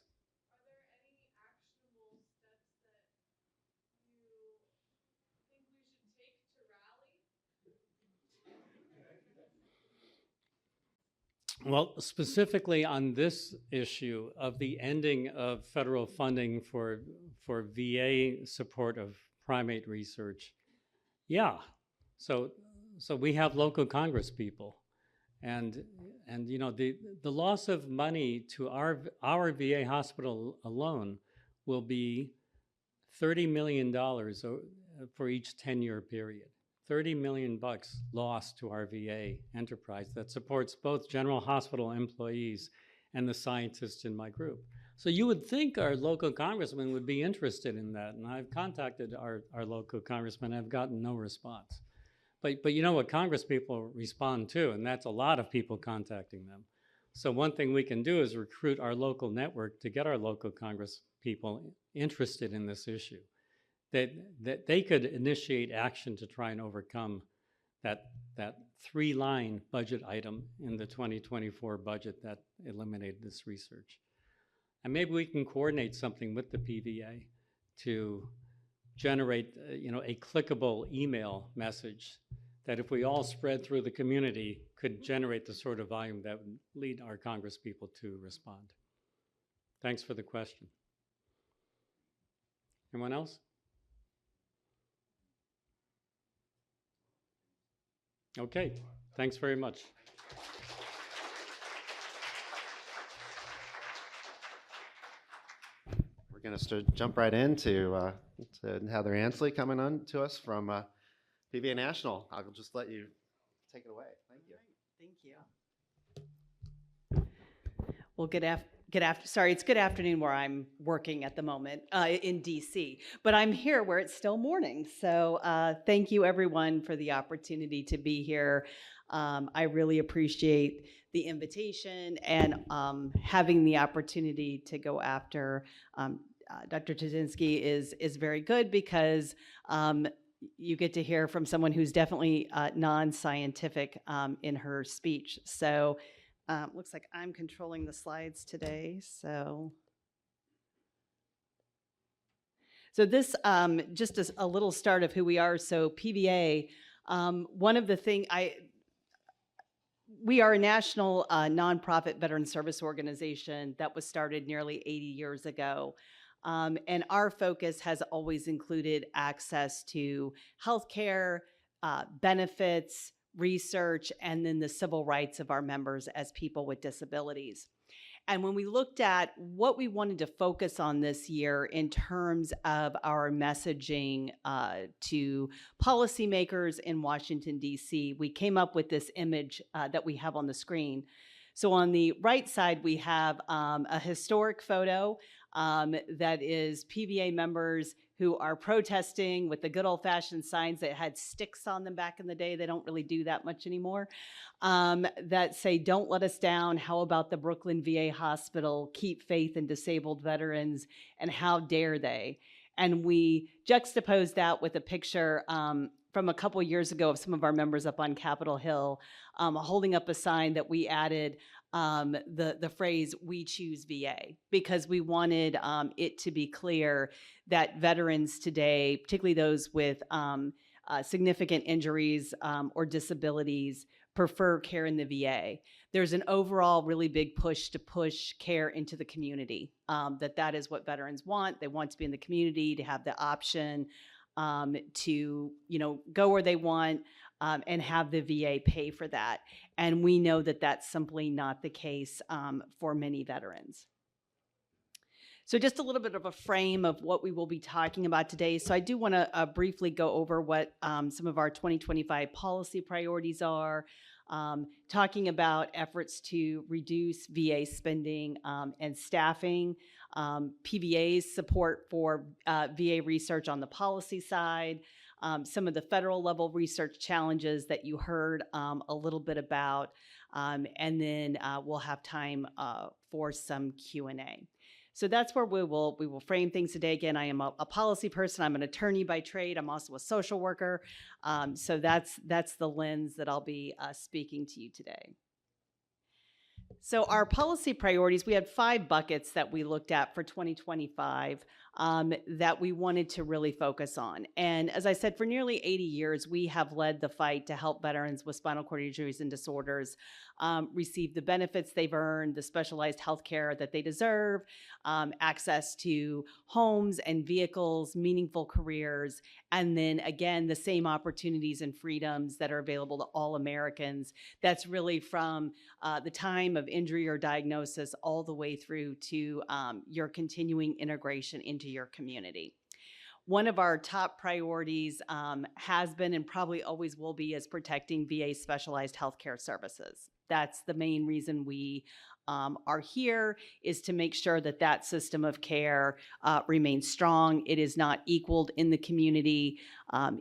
S8: Are there any actionable steps that you think we should take to rally?
S7: Well, specifically on this issue of the ending of federal funding for VA support of primate research, yeah. So we have local Congress people, and you know the loss of money to our VA hospital alone will be $30 million for each 10-year period. $30 million lost to our VA enterprise that supports both general hospital employees and the scientists in my group. So you would think our local congressman would be interested in that, and I've contacted our local congressman. I've gotten no response. But you know what Congress people respond to, and that's a lot of people contacting them. So one thing we can do is recruit our local network to get our local Congress people interested in this issue. That they could initiate action to try and overcome that 3-line budget item in the 2024 budget that eliminated this research. And maybe we can coordinate something with the PVA to generate a clickable email message that, if we all spread through the community, could generate the sort of volume that would lead our Congress people to respond. Thanks for the question. Anyone else? Okay, thanks very much.
S1: We're going to jump right into to Heather Ansley coming on to us from PVA National. I'll just let you take it away. Thank you.
S9: Thank you. Well, it's good afternoon where I'm working at the moment in DC, but I'm here where it's still morning. So thank you everyone for the opportunity to be here. I really appreciate the invitation and having the opportunity to go after Dr. Tuzinski is very good because you get to hear from someone who's definitely non-scientific in her speech. So looks like I'm controlling the slides today. So this just as a little start of who we are. So PVA, one of the things we are a national nonprofit veteran service organization that was started nearly 80 years ago. And our focus has always included access to healthcare, benefits, research, and then the civil rights of our members as people with disabilities. And when we looked at what we wanted to focus on this year in terms of our messaging to policymakers in Washington, D.C., we came up with this image that we have on the screen. So on the right side, we have a historic photo that is PVA members who are protesting with the good old-fashioned signs that had sticks on them back in the day. They don't really do that much anymore. That say, "Don't let us down. How about the Brooklyn VA Hospital? Keep faith in disabled veterans, and how dare they?" And we juxtaposed that with a picture from a couple years ago of some of our members up on Capitol Hill holding up a sign that we added the phrase "We choose VA," because we wanted it to be clear that veterans today, particularly those with significant injuries or disabilities, prefer care in the VA. There's an overall really big push to push care into the community, that is what veterans want. They want to be in the community, to have the option to go where they want and have the VA pay for that. And we know that that's simply not the case for many veterans. So just a little bit of a frame of what we will be talking about today. So I do want to briefly go over what some of our 2025 policy priorities are, talking about efforts to reduce VA spending and staffing, PVA's support for VA research on the policy side, some of the federal level research challenges that you heard a little bit about, and then we'll have time for some Q&A. So that's where we will frame things today. Again, I am a policy person. I'm an attorney by trade. I'm also a social worker. So that's the lens that I'll be speaking to you today. So our policy priorities, we had 5 buckets that we looked at for 2025 that we wanted to really focus on. And as I said, for nearly 80 years, we have led the fight to help veterans with spinal cord injuries and disorders receive the benefits they've earned, the specialized health care that they deserve, access to homes and vehicles, meaningful careers, and then again, the same opportunities and freedoms that are available to all Americans. That's really from the time of injury or diagnosis all the way through to your continuing integration into your community. One of our top priorities has been and probably always will be is protecting VA specialized healthcare services. That's the main reason we are here, is to make sure that that system of care remains strong. It is not equaled in the community.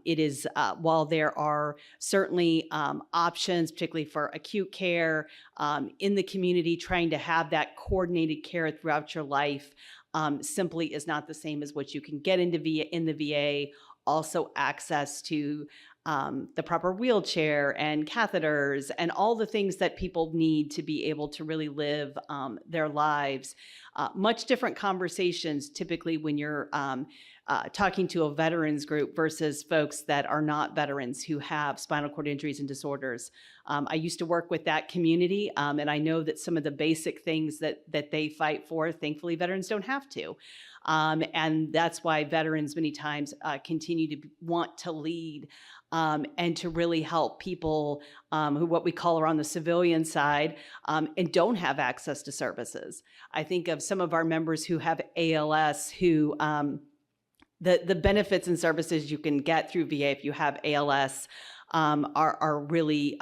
S9: It is, while there are certainly options, particularly for acute care in the community, trying to have that coordinated care throughout your life simply is not the same as what you can get in the VA. Also access to the proper wheelchair and catheters and all the things that people need to be able to really live their lives. Much different conversations typically when you're talking to a veterans group versus folks that are not veterans who have spinal cord injuries and disorders. I used to work with that community, and I know that some of the basic things that they fight for, thankfully, veterans don't have to. And that's why veterans many times continue to want to lead and to really help people who what we call are on the civilian side and don't have access to services. I think of some of our members who have ALS who the benefits and services you can get through VA if you have ALS are really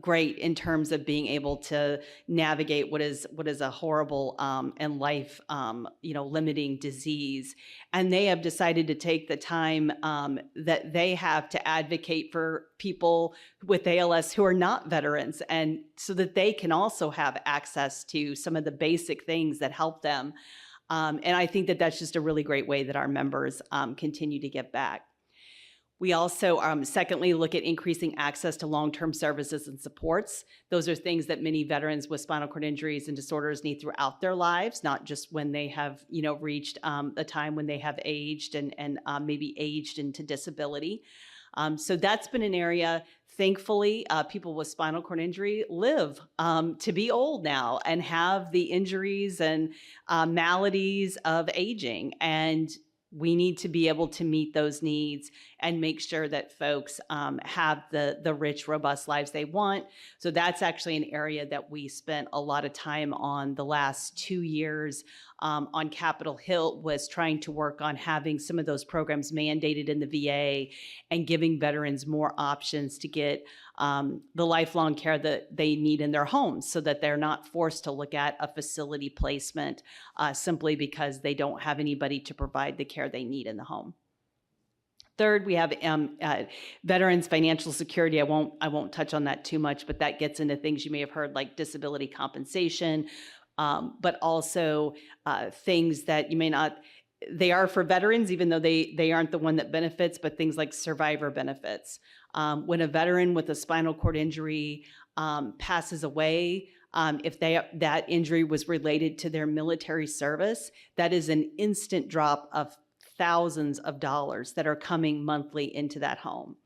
S9: great in terms of being able to navigate what is a horrible and life limiting disease. And they have decided to take the time that they have to advocate for people with ALS who are not veterans, and so that they can also have access to some of the basic things that help them. And I think that that's just a really great way that our members continue to give back. We also, secondly, look at increasing access to long-term services and supports. Those are things that many veterans with spinal cord injuries and disorders need throughout their lives, not just when they have, reached a time when they have aged and maybe aged into disability. So that's been an area, thankfully, people with spinal cord injury live to be old now and have the injuries and maladies of aging. And we need to be able to meet those needs and make sure that folks have the rich, robust lives they want. So that's actually an area that we spent a lot of time on the last 2 years on Capitol Hill, was trying to work on having some of those programs mandated in the VA and giving veterans more options to get the lifelong care that they need in their homes, so that they're not forced to look at a facility placement simply because they don't have anybody to provide the care they need in the home. Third, we have veterans' financial security. I won't touch on that too much, but that gets into things you may have heard like disability compensation, but also things that you may not. They are for veterans, even though they aren't the one that benefits, but things like survivor benefits. When a veteran with a spinal cord injury passes away, if that injury was related to their military service, that is an instant drop of thousands of dollars that are coming monthly into that home.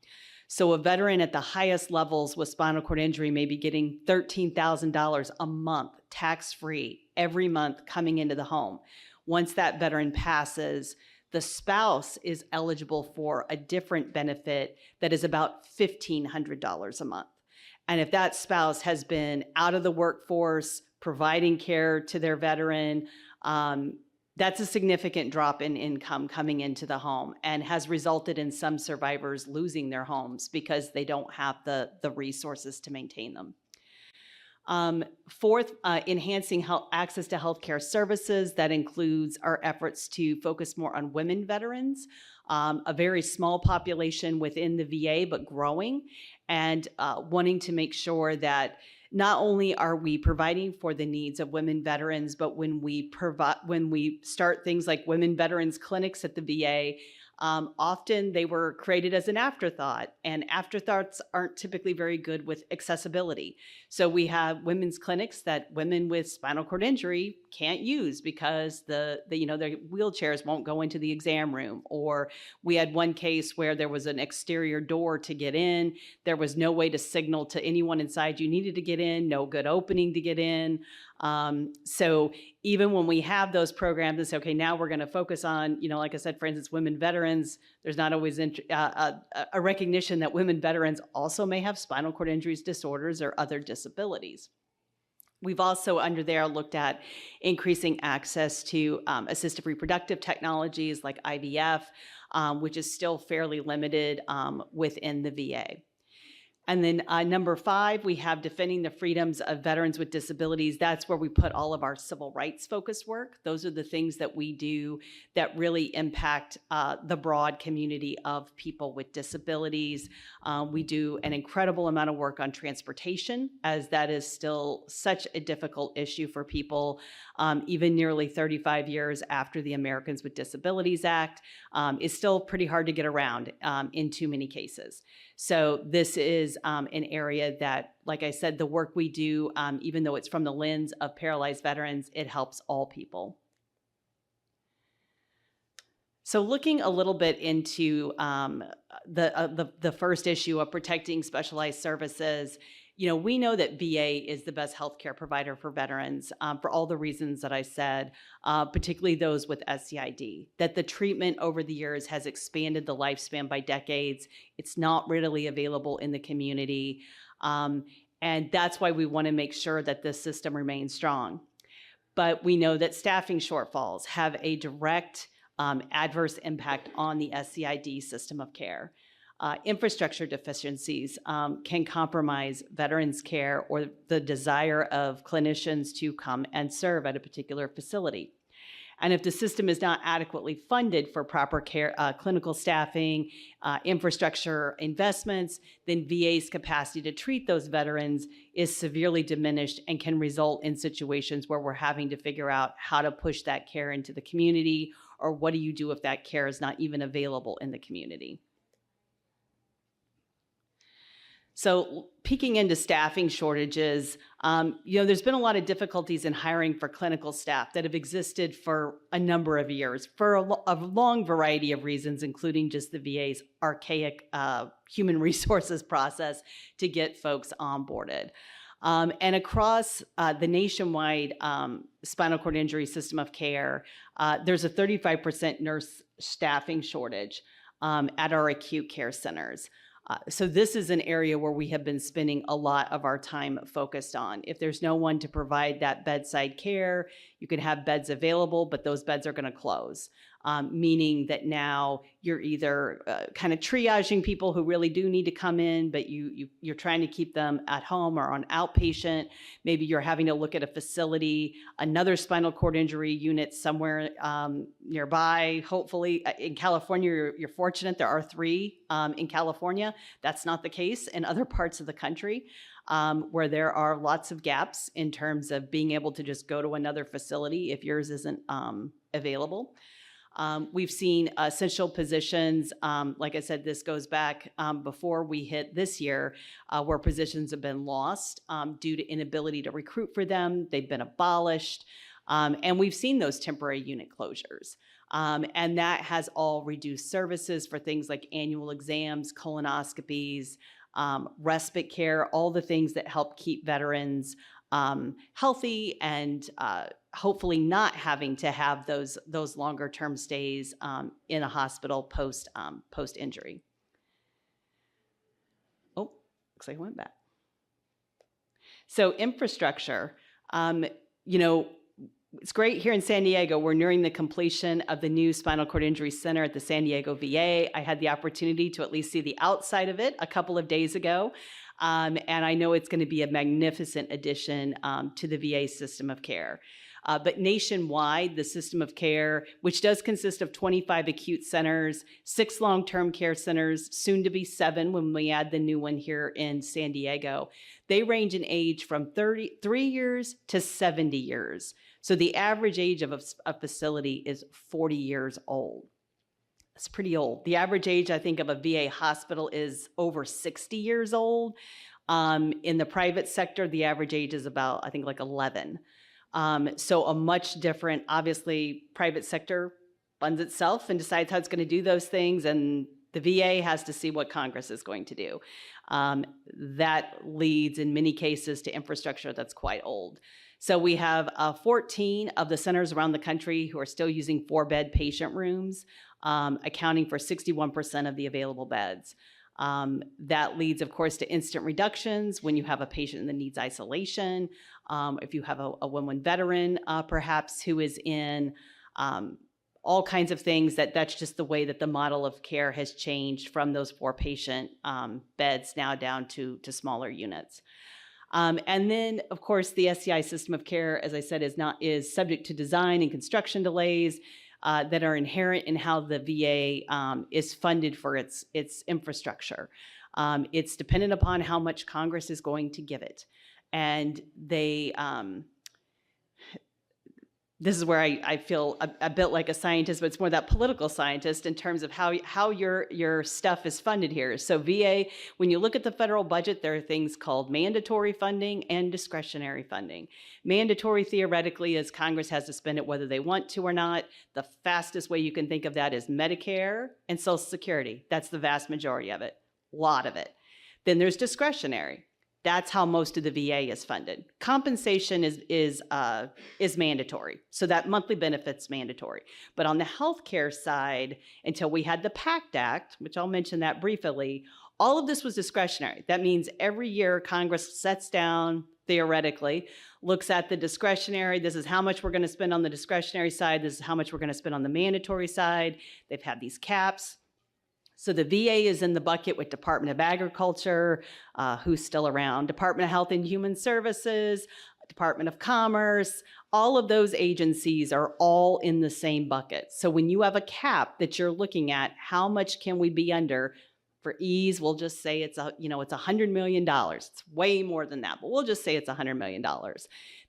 S9: So a veteran at the highest levels with spinal cord injury may be getting $13,000 a month, tax-free, every month coming into the home. Once that veteran passes, the spouse is eligible for a different benefit that is about $1,500 a month. And if that spouse has been out of the workforce, providing care to their veteran, that's a significant drop in income coming into the home, and has resulted in some survivors losing their homes because they don't have the resources to maintain them. Fourth, enhancing access to healthcare services. That includes our efforts to focus more on women veterans, a very small population within the VA, but growing, and wanting to make sure that not only are we providing for the needs of women veterans, but when we start things like women veterans clinics at the VA, often they were created as an afterthought, and afterthoughts aren't typically very good with accessibility. So we have women's clinics that women with spinal cord injury can't use because their wheelchairs won't go into the exam room. Or we had one case where there was an exterior door to get in. There was no way to signal to anyone inside you needed to get in, no good opening to get in. So even when we have those programs and say, okay, now we're going to focus on, like I said, for instance, women veterans, there's not always a recognition that women veterans also may have spinal cord injuries, disorders, or other disabilities. We've also under there looked at increasing access to assistive reproductive technologies like IVF, which is still fairly limited within the VA. And then number 5, we have defending the freedoms of veterans with disabilities. That's where we put all of our civil rights focused work. Those are the things that we do that really impact the broad community of people with disabilities. We do an incredible amount of work on transportation, as that is still such a difficult issue for people, even nearly 35 years after the Americans with Disabilities Act. It's still pretty hard to get around in too many cases. So this is an area that, like I said, the work we do, even though it's from the lens of paralyzed veterans, it helps all people. So looking a little bit into the first issue of protecting specialized services, we know that VA is the best healthcare provider for veterans for all the reasons that I said, particularly those with SCID, that the treatment over the years has expanded the lifespan by decades. It's not readily available in the community. And that's why we want to make sure that this system remains strong. But we know that staffing shortfalls have a direct adverse impact on the SCID system of care. Infrastructure deficiencies can compromise veterans' care or the desire of clinicians to come and serve at a particular facility. And if the system is not adequately funded for proper care, clinical staffing, infrastructure investments, then VA's capacity to treat those veterans is severely diminished and can result in situations where we're having to figure out how to push that care into the community, or what do you do if that care is not even available in the community. So peeking into staffing shortages, there's been a lot of difficulties in hiring for clinical staff that have existed for a number of years for a long variety of reasons, including just the VA's archaic human resources process to get folks onboarded. And across the nationwide spinal cord injury system of care, there's a 35% nurse staffing shortage at our acute care centers. So this is an area where we have been spending a lot of our time focused on. If there's no one to provide that bedside care, you can have beds available, but those beds are going to close, meaning that now you're either kind of triaging people who really do need to come in, but you're trying to keep them at home or on outpatient. Maybe you're having to look at a facility, another spinal cord injury unit somewhere nearby. Hopefully, in California, you're fortunate. There are 3 in California. That's not the case in other parts of the country, where there are lots of gaps in terms of being able to just go to another facility if yours isn't available. We've seen essential positions, like I said, this goes back before we hit this year, where positions have been lost due to inability to recruit for them. They've been abolished. And we've seen those temporary unit closures. And that has all reduced services for things like annual exams, colonoscopies, respite care, all the things that help keep veterans healthy and hopefully not having to have those longer term stays in a hospital post injury. Oh, looks like I went back. So infrastructure, it's great here in San Diego. We're nearing the completion of the new Spinal Cord Injury Center at the San Diego VA. I had the opportunity to at least see the outside of it a couple of days ago. And I know it's going to be a magnificent addition to the VA system of care. But nationwide, the system of care, which does consist of 25 acute centers, 6 long-term care centers, soon to be 7 when we add the new one here in San Diego, they range in age from 33 years to 70 years. So the average age of a facility is 40 years old. That's pretty old. The average age, I think, of a VA hospital is over 60 years old. In the private sector, the average age is about, I think, like 11. So a much different, obviously, private sector funds itself and decides how it's going to do those things, and the VA has to see what Congress is going to do. That leads, in many cases, to infrastructure that's quite old. So we have 14 of the centers around the country who are still using 4-bed patient rooms, accounting for 61% of the available beds. That leads, of course, to instant reductions when you have a patient that needs isolation, if you have a woman veteran, perhaps, who is in all kinds of things. That's just the way that the model of care has changed from those 4-patient beds now down to smaller units. And then, of course, the SCI system of care, as I said, is subject to design and construction delays that are inherent in how the VA is funded for its infrastructure. It's dependent upon how much Congress is going to give it. And this is where I feel a bit like a scientist, but it's more that political scientist in terms of how your stuff is funded here. So VA, when you look at the federal budget, there are things called mandatory funding and discretionary funding. Mandatory theoretically is Congress has to spend it whether they want to or not. The fastest way you can think of that is Medicare and Social Security. That's the vast majority of it, a lot of it. Then there's discretionary. That's how most of the VA is funded. Compensation is mandatory, so that monthly benefit's mandatory. But on the healthcare side, until we had the PACT Act, which I'll mention that briefly, all of this was discretionary. That means every year Congress sets down, theoretically, looks at the discretionary. This is how much we're going to spend on the discretionary side. This is how much we're going to spend on the mandatory side. They've had these caps. So the VA is in the bucket with Department of Agriculture, who's still around, Department of Health and Human Services, Department of Commerce. All of those agencies are all in the same bucket. So when you have a cap that you're looking at, how much can we be under? For ease, we'll just say it's $100 million. It's way more than that, but we'll just say it's $100 million.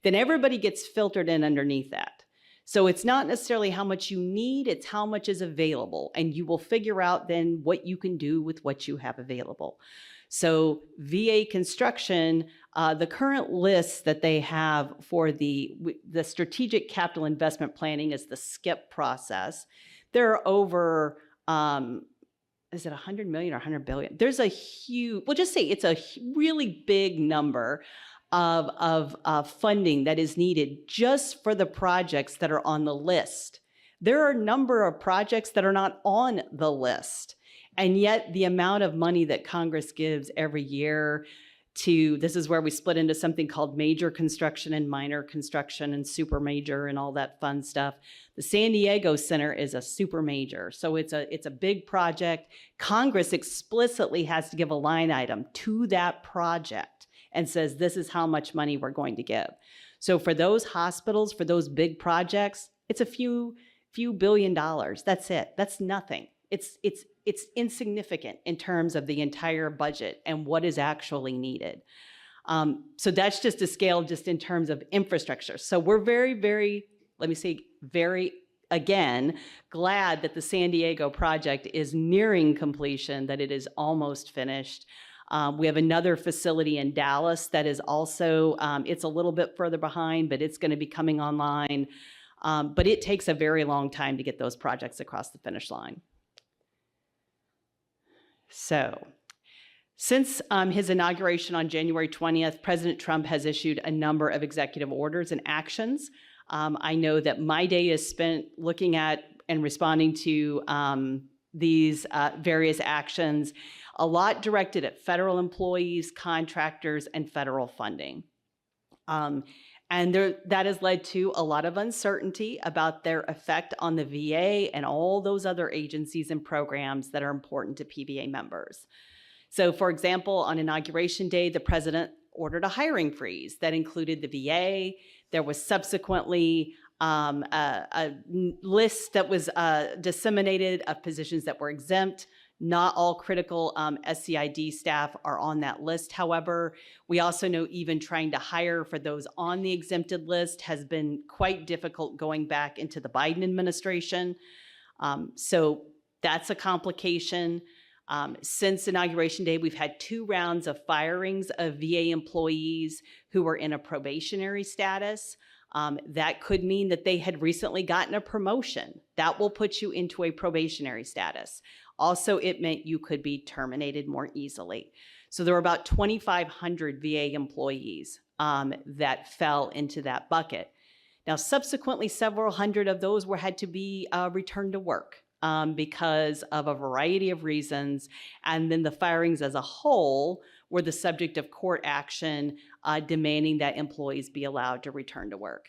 S9: Then everybody gets filtered in underneath that. So it's not necessarily how much you need, it's how much is available. And you will figure out then what you can do with what you have available. So VA construction, the current list that they have for the strategic capital investment planning is the SCIP process. There are over, is it 100 million or 100 billion? There's a huge, we'll just say it's a really big number of funding that is needed just for the projects that are on the list. There are a number of projects that are not on the list. And yet the amount of money that Congress gives every year to, this is where we split into something called major construction and minor construction and super major and all that fun stuff. The San Diego Center is a super major. So it's a big project. Congress explicitly has to give a line item to that project and says, this is how much money we're going to give. So for those hospitals, for those big projects, it's a few billion dollars. That's it. That's nothing. It's insignificant in terms of the entire budget and what is actually needed. So that's just a scale just in terms of infrastructure. So we're very, very, let me say, very, again, glad that the San Diego project is nearing completion, that it is almost finished. We have another facility in Dallas that is also, it's a little bit further behind, but it's going to be coming online. But it takes a very long time to get those projects across the finish line. So since his inauguration on January 20th, President Trump has issued a number of executive orders and actions. I know that my day is spent looking at and responding to these various actions, a lot directed at federal employees, contractors, and federal funding. That has led to a lot of uncertainty about their effect on the VA and all those other agencies and programs that are important to PVA members. So for example, on Inauguration Day, the president ordered a hiring freeze that included the VA. There was subsequently a list that was disseminated of positions that were exempt. Not all critical SCID staff are on that list. However, we also know even trying to hire for those on the exempted list has been quite difficult going back into the Biden administration. So that's a complication. Since Inauguration Day, we've had 2 rounds of firings of VA employees who were in a probationary status. That could mean that they had recently gotten a promotion. That will put you into a probationary status. Also, it meant you could be terminated more easily. So there were about 2,500 VA employees that fell into that bucket. Now, subsequently, several hundred of those had to be returned to work because of a variety of reasons. And then the firings as a whole were the subject of court action demanding that employees be allowed to return to work.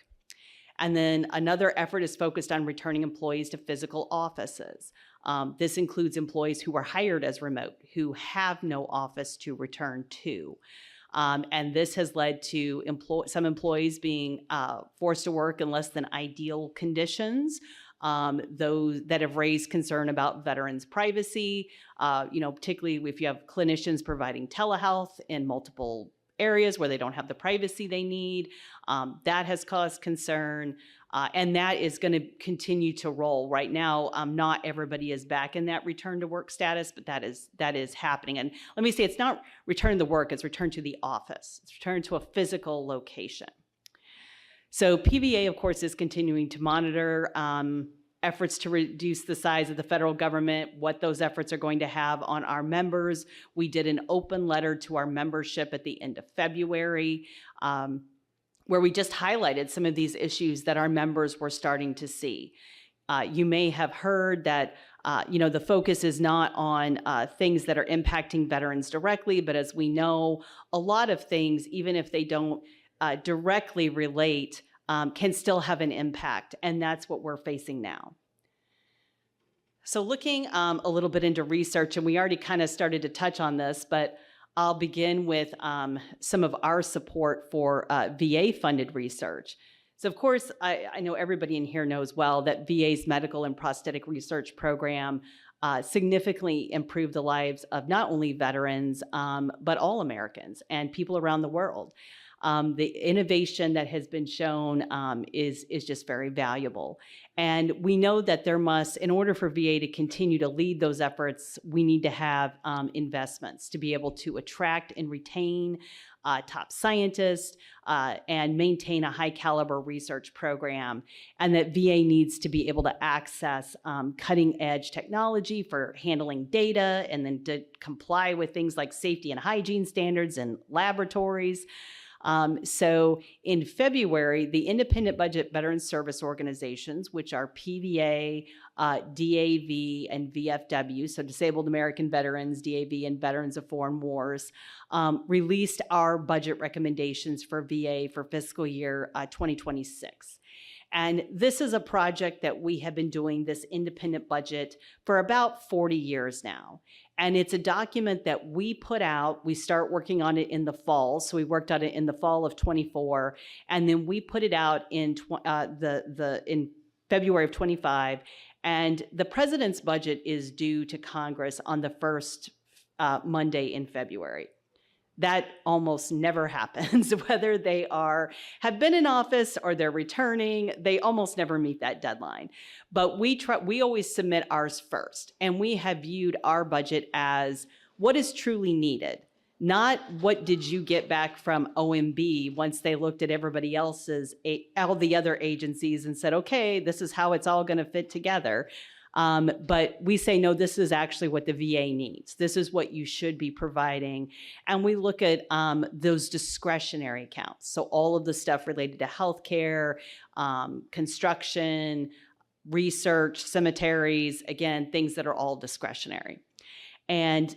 S9: And then another effort is focused on returning employees to physical offices. This includes employees who were hired as remote, who have no office to return to. And this has led to some employees being forced to work in less than ideal conditions. Those that have raised concern about veterans' privacy, particularly if you have clinicians providing telehealth in multiple areas where they don't have the privacy they need. That has caused concern. And that is going to continue to roll. Right now, not everybody is back in that return to work status, but that is happening. And let me say, it's not return to work, it's return to the office. It's return to a physical location. So PVA, of course, is continuing to monitor efforts to reduce the size of the federal government, what those efforts are going to have on our members. We did an open letter to our membership at the end of February, where we just highlighted some of these issues that our members were starting to see. You may have heard that the focus is not on things that are impacting veterans directly, but as we know, a lot of things, even if they don't directly relate, can still have an impact, and that's what we're facing now. So looking a little bit into research, and we already kind of started to touch on this, but I'll begin with some of our support for VA-funded research. So of course, I know everybody in here knows well that VA's medical and prosthetic research program significantly improved the lives of not only veterans, but all Americans and people around the world. The innovation that has been shown is just very valuable. And we know that there must, in order for VA to continue to lead those efforts, we need to have investments to be able to attract and retain top scientists and maintain a high caliber research program. And that VA needs to be able to access cutting edge technology for handling data and then to comply with things like safety and hygiene standards and laboratories. So in February, the Independent Budget Veteran Service Organizations, which are PVA, DAV, and VFW, so Disabled American Veterans, DAV, and Veterans of Foreign Wars, released our budget recommendations for VA for fiscal year 2026. And this is a project that we have been doing, this independent budget, for about 40 years now. And it's a document that we put out. We start working on it in the fall. So we worked on it in the fall of 24. And then we put it out in February of 25. And the president's budget is due to Congress on the first Monday in February. That almost never happens, whether they have been in office or they're returning, they almost never meet that deadline. But we always submit ours first, and we have viewed our budget as what is truly needed, not what did you get back from OMB once they looked at everybody else's, all the other agencies and said, okay, this is how it's all gonna fit together. But we say, no, this is actually what the VA needs. This is what you should be providing. And we look at those discretionary accounts. So all of the stuff related to healthcare, construction, research, cemeteries, again, things that are all discretionary. And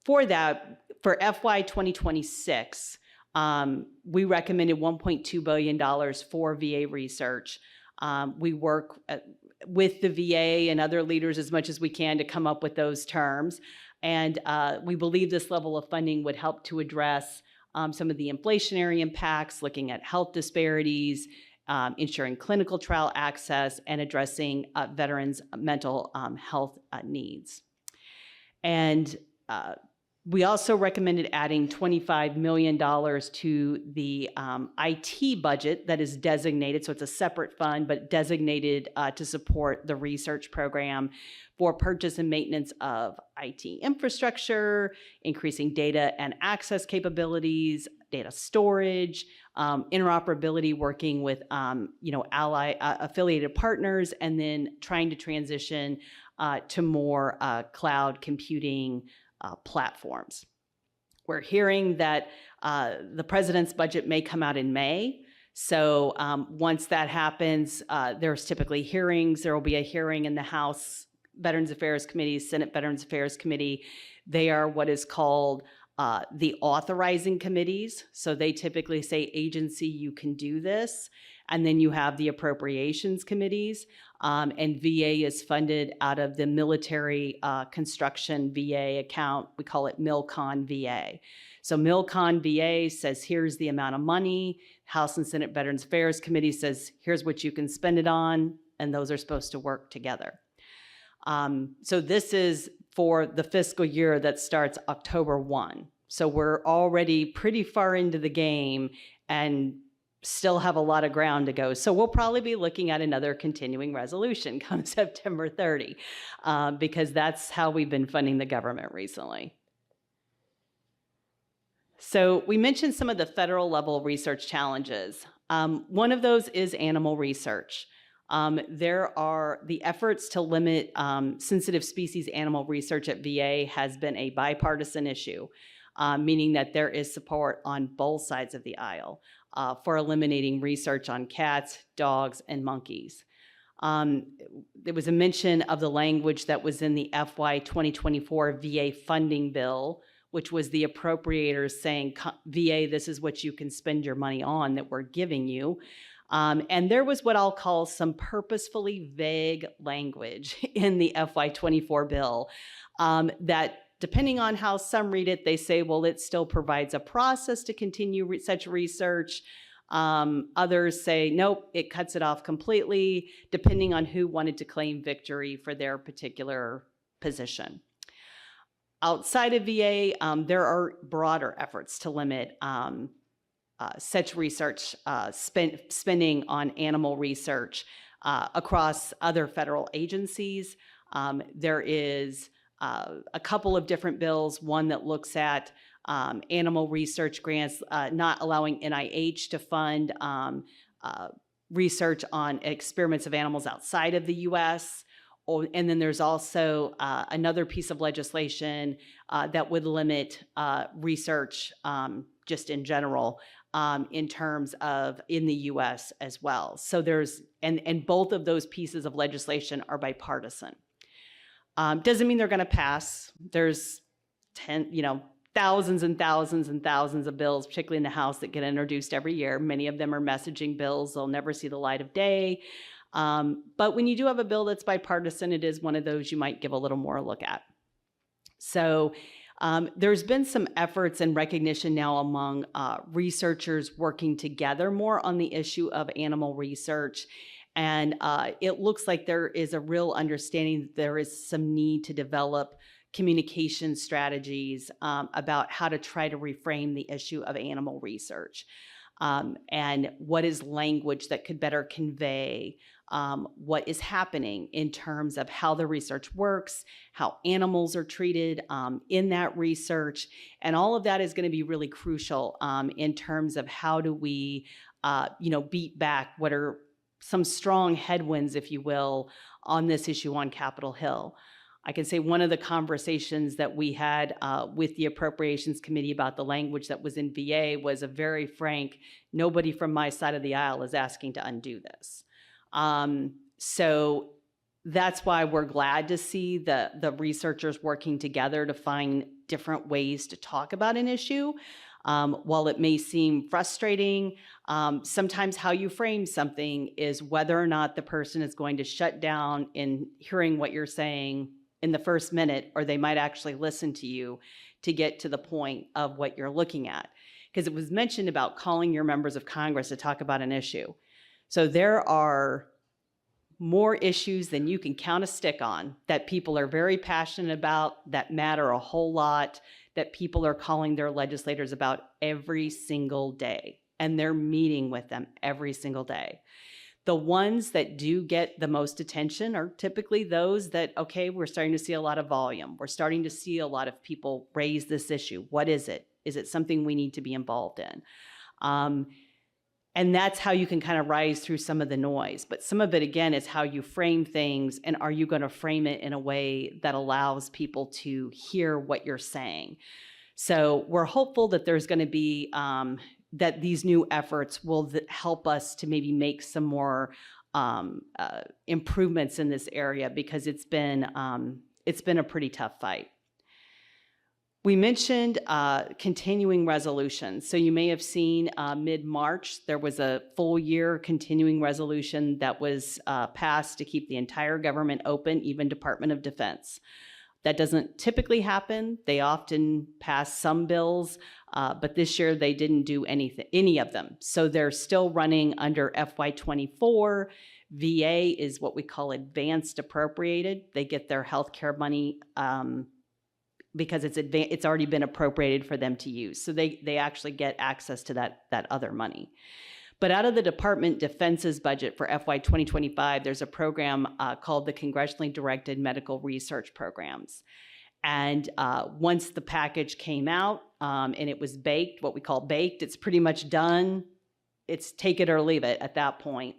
S9: for that, for FY 2026, we recommended $1.2 billion for VA research. We work with the VA and other leaders as much as we can to come up with those terms. And we believe this level of funding would help to address some of the inflationary impacts, looking at health disparities, ensuring clinical trial access, and addressing veterans' mental health needs. And we also recommended adding $25 million to the IT budget that is designated, so it's a separate fund, but designated to support the research program for purchase and maintenance of IT infrastructure, increasing data and access capabilities, data storage, interoperability, working with affiliated partners, and then trying to transition to more cloud computing platforms. We're hearing that the president's budget may come out in May. So once that happens, there's typically hearings. There will be a hearing in the House Veterans Affairs Committee, Senate Veterans Affairs Committee. They are what is called the authorizing committees. So they typically say, agency, you can do this. And then you have the appropriations committees. And VA is funded out of the military construction VA account. We call it MilCon VA. So MilCon VA says, here's the amount of money. House and Senate Veterans Affairs Committee says, here's what you can spend it on. And those are supposed to work together. So this is for the fiscal year that starts October 1. So we're already pretty far into the game and still have a lot of ground to go. So we'll probably be looking at another continuing resolution come September 30, because that's how we've been funding the government recently. So we mentioned some of the federal level research challenges. One of those is animal research. There are the efforts to limit sensitive species animal research at VA has been a bipartisan issue, meaning that there is support on both sides of the aisle for eliminating research on cats, dogs, and monkeys. There was a mention of the language that was in the FY 2024 VA funding bill, which was the appropriators saying, VA, this is what you can spend your money on that we're giving you. And there was what I'll call some purposefully vague language in the FY 24 bill that, depending on how some read it, they say, well, it still provides a process to continue such research. Others say, nope, it cuts it off completely, depending on who wanted to claim victory for their particular position. Outside of VA, there are broader efforts to limit such research spending on animal research across other federal agencies. There is a couple of different bills, one that looks at animal research grants, not allowing NIH to fund research on experiments of animals outside of the US. And then there's also another piece of legislation that would limit research just in general in terms of in the US as well. So there's, and both of those pieces of legislation are bipartisan. Doesn't mean they're gonna pass. There's thousands and thousands and thousands of bills, particularly in the House, that get introduced every year. Many of them are messaging bills. They'll never see the light of day. But when you do have a bill that's bipartisan, it is one of those you might give a little more look at. So there's been some efforts and recognition now among researchers working together more on the issue of animal research. And it looks like there is a real understanding that there is some need to develop communication strategies about how to try to reframe the issue of animal research. And what is language that could better convey what is happening in terms of how the research works, how animals are treated in that research. And all of that is going to be really crucial in terms of how do we beat back what are some strong headwinds, if you will, on this issue on Capitol Hill. I can say one of the conversations that we had with the Appropriations Committee about the language that was in VA was a very frank, nobody from my side of the aisle is asking to undo this. So that's why we're glad to see the researchers working together to find different ways to talk about an issue. While it may seem frustrating, sometimes how you frame something is whether or not the person is going to shut down in hearing what you're saying in the first minute, or they might actually listen to you to get to the point of what you're looking at. Because it was mentioned about calling your members of Congress to talk about an issue. So there are more issues than you can count a stick on that people are very passionate about, that matter a whole lot, that people are calling their legislators about every single day. And they're meeting with them every single day. The ones that do get the most attention are typically those that, okay, we're starting to see a lot of volume. We're starting to see a lot of people raise this issue. What is it? Is it something we need to be involved in? And that's how you can kind of rise through some of the noise. But some of it, again, is how you frame things, and are you going to frame it in a way that allows people to hear what you're saying? So we're hopeful that there's going to be that these new efforts will help us to maybe make some more improvements in this area, because it's been a pretty tough fight. We mentioned continuing resolutions. So you may have seen mid-March, there was a full year continuing resolution that was passed to keep the entire government open, even Department of Defense. That doesn't typically happen. They often pass some bills, but this year they didn't do any of them. So they're still running under FY24. VA is what we call advanced appropriated. They get their healthcare money because it's already been appropriated for them to use. So they actually get access to that other money. But out of the Department Defense's budget for FY 2025, there's a program called the Congressionally Directed Medical Research Programs. And once the package came out and it was baked, what we call baked, it's pretty much done. It's take it or leave it at that point.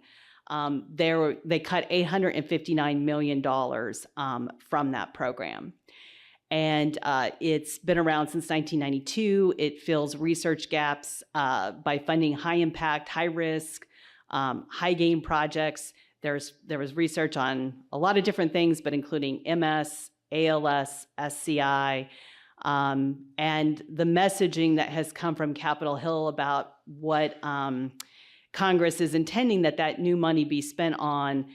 S9: They cut $859 million from that program. And it's been around since 1992. It fills research gaps by funding high impact, high risk, high gain projects. There was research on a lot of different things, but including MS, ALS, SCI, and the messaging that has come from Capitol Hill about what Congress is intending that new money be spent on.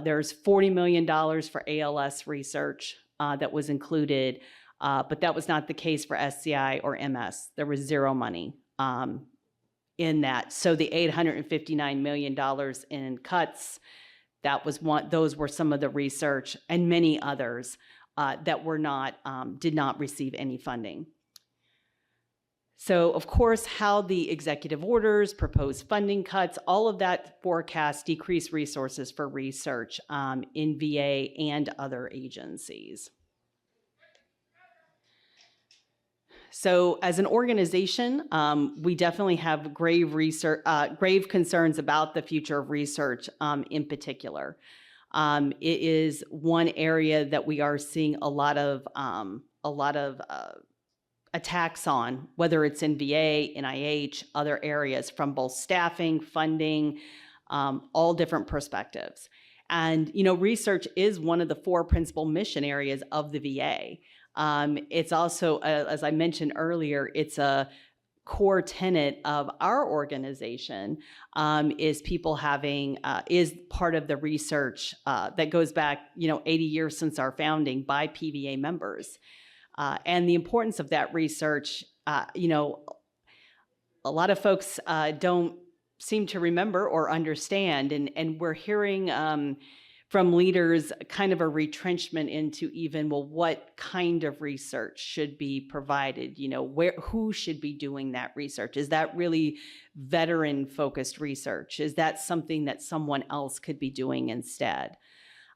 S9: There's $40 million for ALS research that was included, but that was not the case for SCI or MS. There was zero money in that. So the $859 million in cuts, those were some of the research and many others that did not receive any funding. So of course, how the executive orders, proposed funding cuts, all of that forecast decreased resources for research in VA and other agencies. So as an organization, we definitely have grave concerns about the future of research in particular. It is one area that we are seeing a lot of attacks on, whether it's in VA, NIH, other areas, from both staffing, funding, all different perspectives. And, research is one of the 4 principal mission areas of the VA. It's also, as I mentioned earlier, it's a core tenet of our organization, is part of the research that goes back, 80 years since our founding by PVA members. And the importance of that research, a lot of folks don't seem to remember or understand, and we're hearing from leaders kind of a retrenchment into even, well, what kind of research should be provided? Who should be doing that research? Is that really veteran-focused research? Is that something that someone else could be doing instead?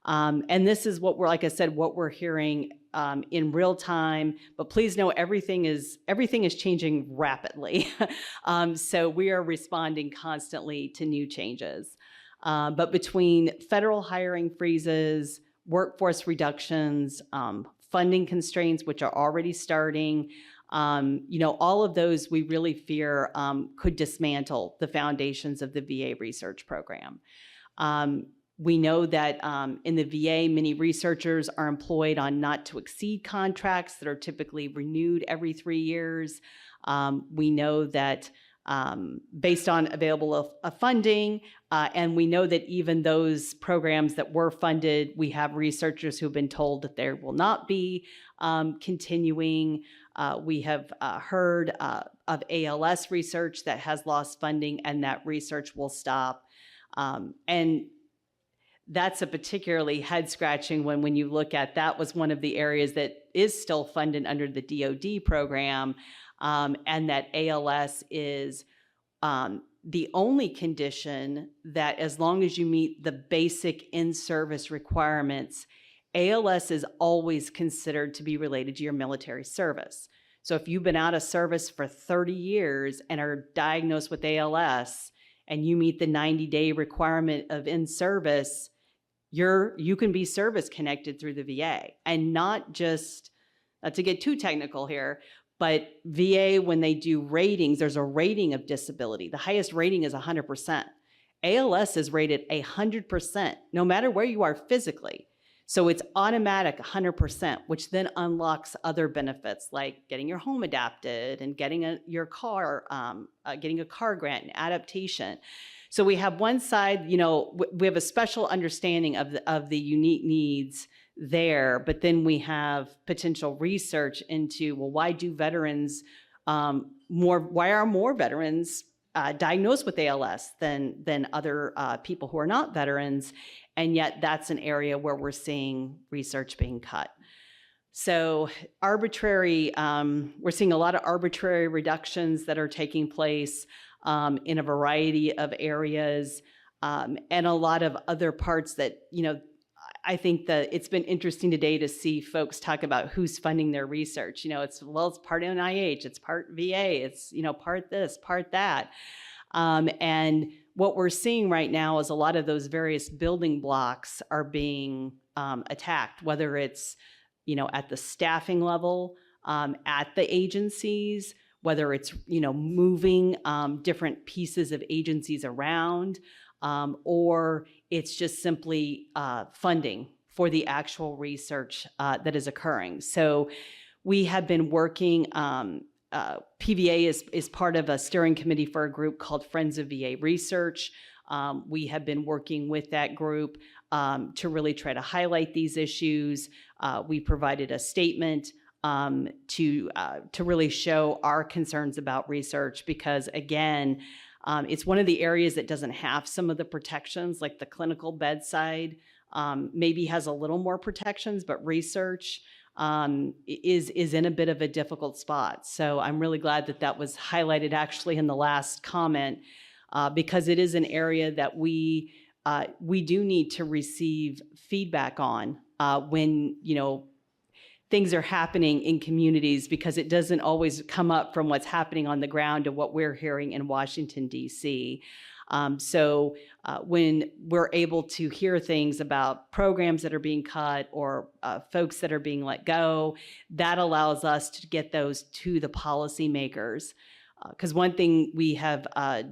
S9: And this is what we're hearing in real time, but please know everything is changing rapidly. So we are responding constantly to new changes. But between federal hiring freezes, workforce reductions, funding constraints, which are already starting, all of those we really fear could dismantle the foundations of the VA research program. We know that in the VA, many researchers are employed on not to exceed contracts that are typically renewed every 3 years. We know that based on available funding, and we know that even those programs that were funded, we have researchers who've been told that there will not be continuing. We have heard of ALS research that has lost funding, and that research will stop. And that's a particularly head-scratching one when you look at that was one of the areas that is still funded under the DoD program, and that ALS is the only condition that, as long as you meet the basic in-service requirements, ALS is always considered to be related to your military service. So if you've been out of service for 30 years and are diagnosed with ALS and you meet the 90-day requirement of in-service, you can be service connected through the VA. And not just, not to get too technical here, but VA, when they do ratings, there's a rating of disability. The highest rating is 100%. ALS is rated 100%, no matter where you are physically. So it's automatic 100%, which then unlocks other benefits like getting your home adapted and getting a car grant and adaptation. So we have one side, we have a special understanding of the unique needs there, but then we have potential research into, well, why are more veterans diagnosed with ALS than other people who are not veterans? And yet that's an area where we're seeing research being cut. So we're seeing a lot of arbitrary reductions that are taking place. in a variety of areas, and a lot of other parts that, I think that it's been interesting today to see folks talk about who's funding their research. It's part NIH, it's part VA, it's, part this, part that. And what we're seeing right now is a lot of those various building blocks are being attacked, whether it's, at the staffing level, at the agencies, whether it's, moving different pieces of agencies around, or it's just simply funding for the actual research that is occurring. So we have been working, PVA is part of a steering committee for a group called Friends of VA Research. We have been working with that group to really try to highlight these issues. We provided a statement to really show our concerns about research because, again, it's one of the areas that doesn't have some of the protections, like the clinical bedside maybe has a little more protections, but research is in a bit of a difficult spot. So I'm really glad that that was highlighted actually in the last comment because it is an area that we do need to receive feedback on when, things are happening in communities because it doesn't always come up from what's happening on the ground to what we're hearing in Washington, D.C. So when we're able to hear things about programs that are being cut or folks that are being let go, that allows us to get those to the policymakers. Because one thing we have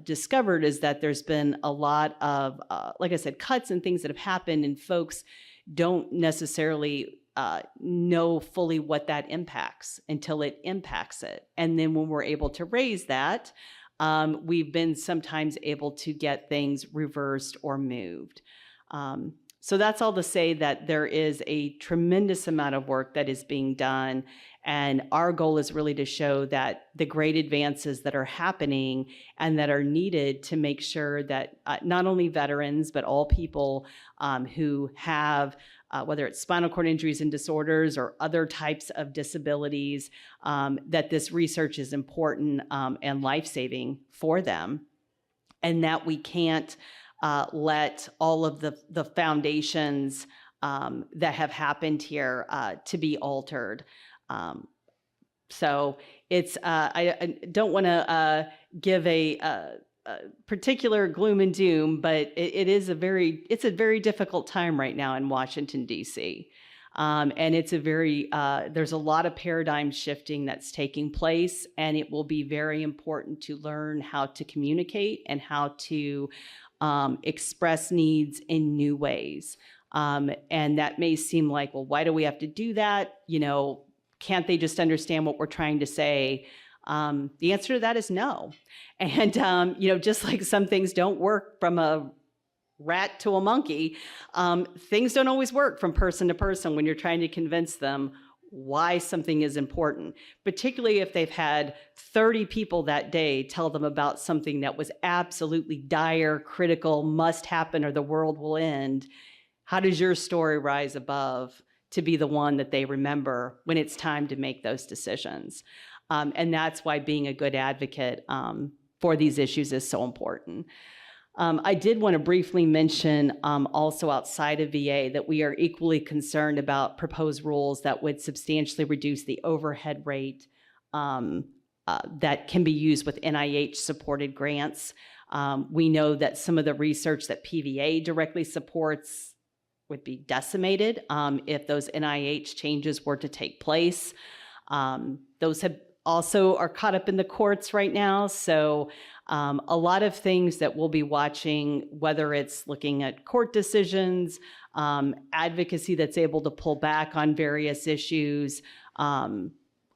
S9: discovered is that there's been a lot of, like I said, cuts and things that have happened, and folks don't necessarily know fully what that impacts until it impacts it. And then when we're able to raise that, we've been sometimes able to get things reversed or moved. So that's all to say that there is a tremendous amount of work that is being done. And our goal is really to show that the great advances that are happening and that are needed to make sure that not only veterans, but all people who have whether it's spinal cord injuries and disorders or other types of disabilities, that this research is important and life-saving for them, and that we can't let all of the foundations that have happened here to be altered. So it's, I don't want to give a particular gloom and doom, but it's a very difficult time right now in Washington, D.C. And it's there's a lot of paradigm shifting that's taking place, and it will be very important to learn how to communicate and how to express needs in new ways. And that may seem like, well, why do we have to do that? Can't they just understand what we're trying to say? The answer to that is no. And, just like some things don't work from a rat to a monkey, things don't always work from person to person when you're trying to convince them why something is important, particularly if they've had 30 people that day tell them about something that was absolutely dire, critical, must happen or the world will end. How does your story rise above to be the one that they remember when it's time to make those decisions? And that's why being a good advocate for these issues is so important. I did want to briefly mention also outside of VA that we are equally concerned about proposed rules that would substantially reduce the overhead rate that can be used with NIH-supported grants. We know that some of the research that PVA directly supports would be decimated if those NIH changes were to take place. Those have also are caught up in the courts right now. So a lot of things that we'll be watching, whether it's looking at court decisions, advocacy that's able to pull back on various issues, a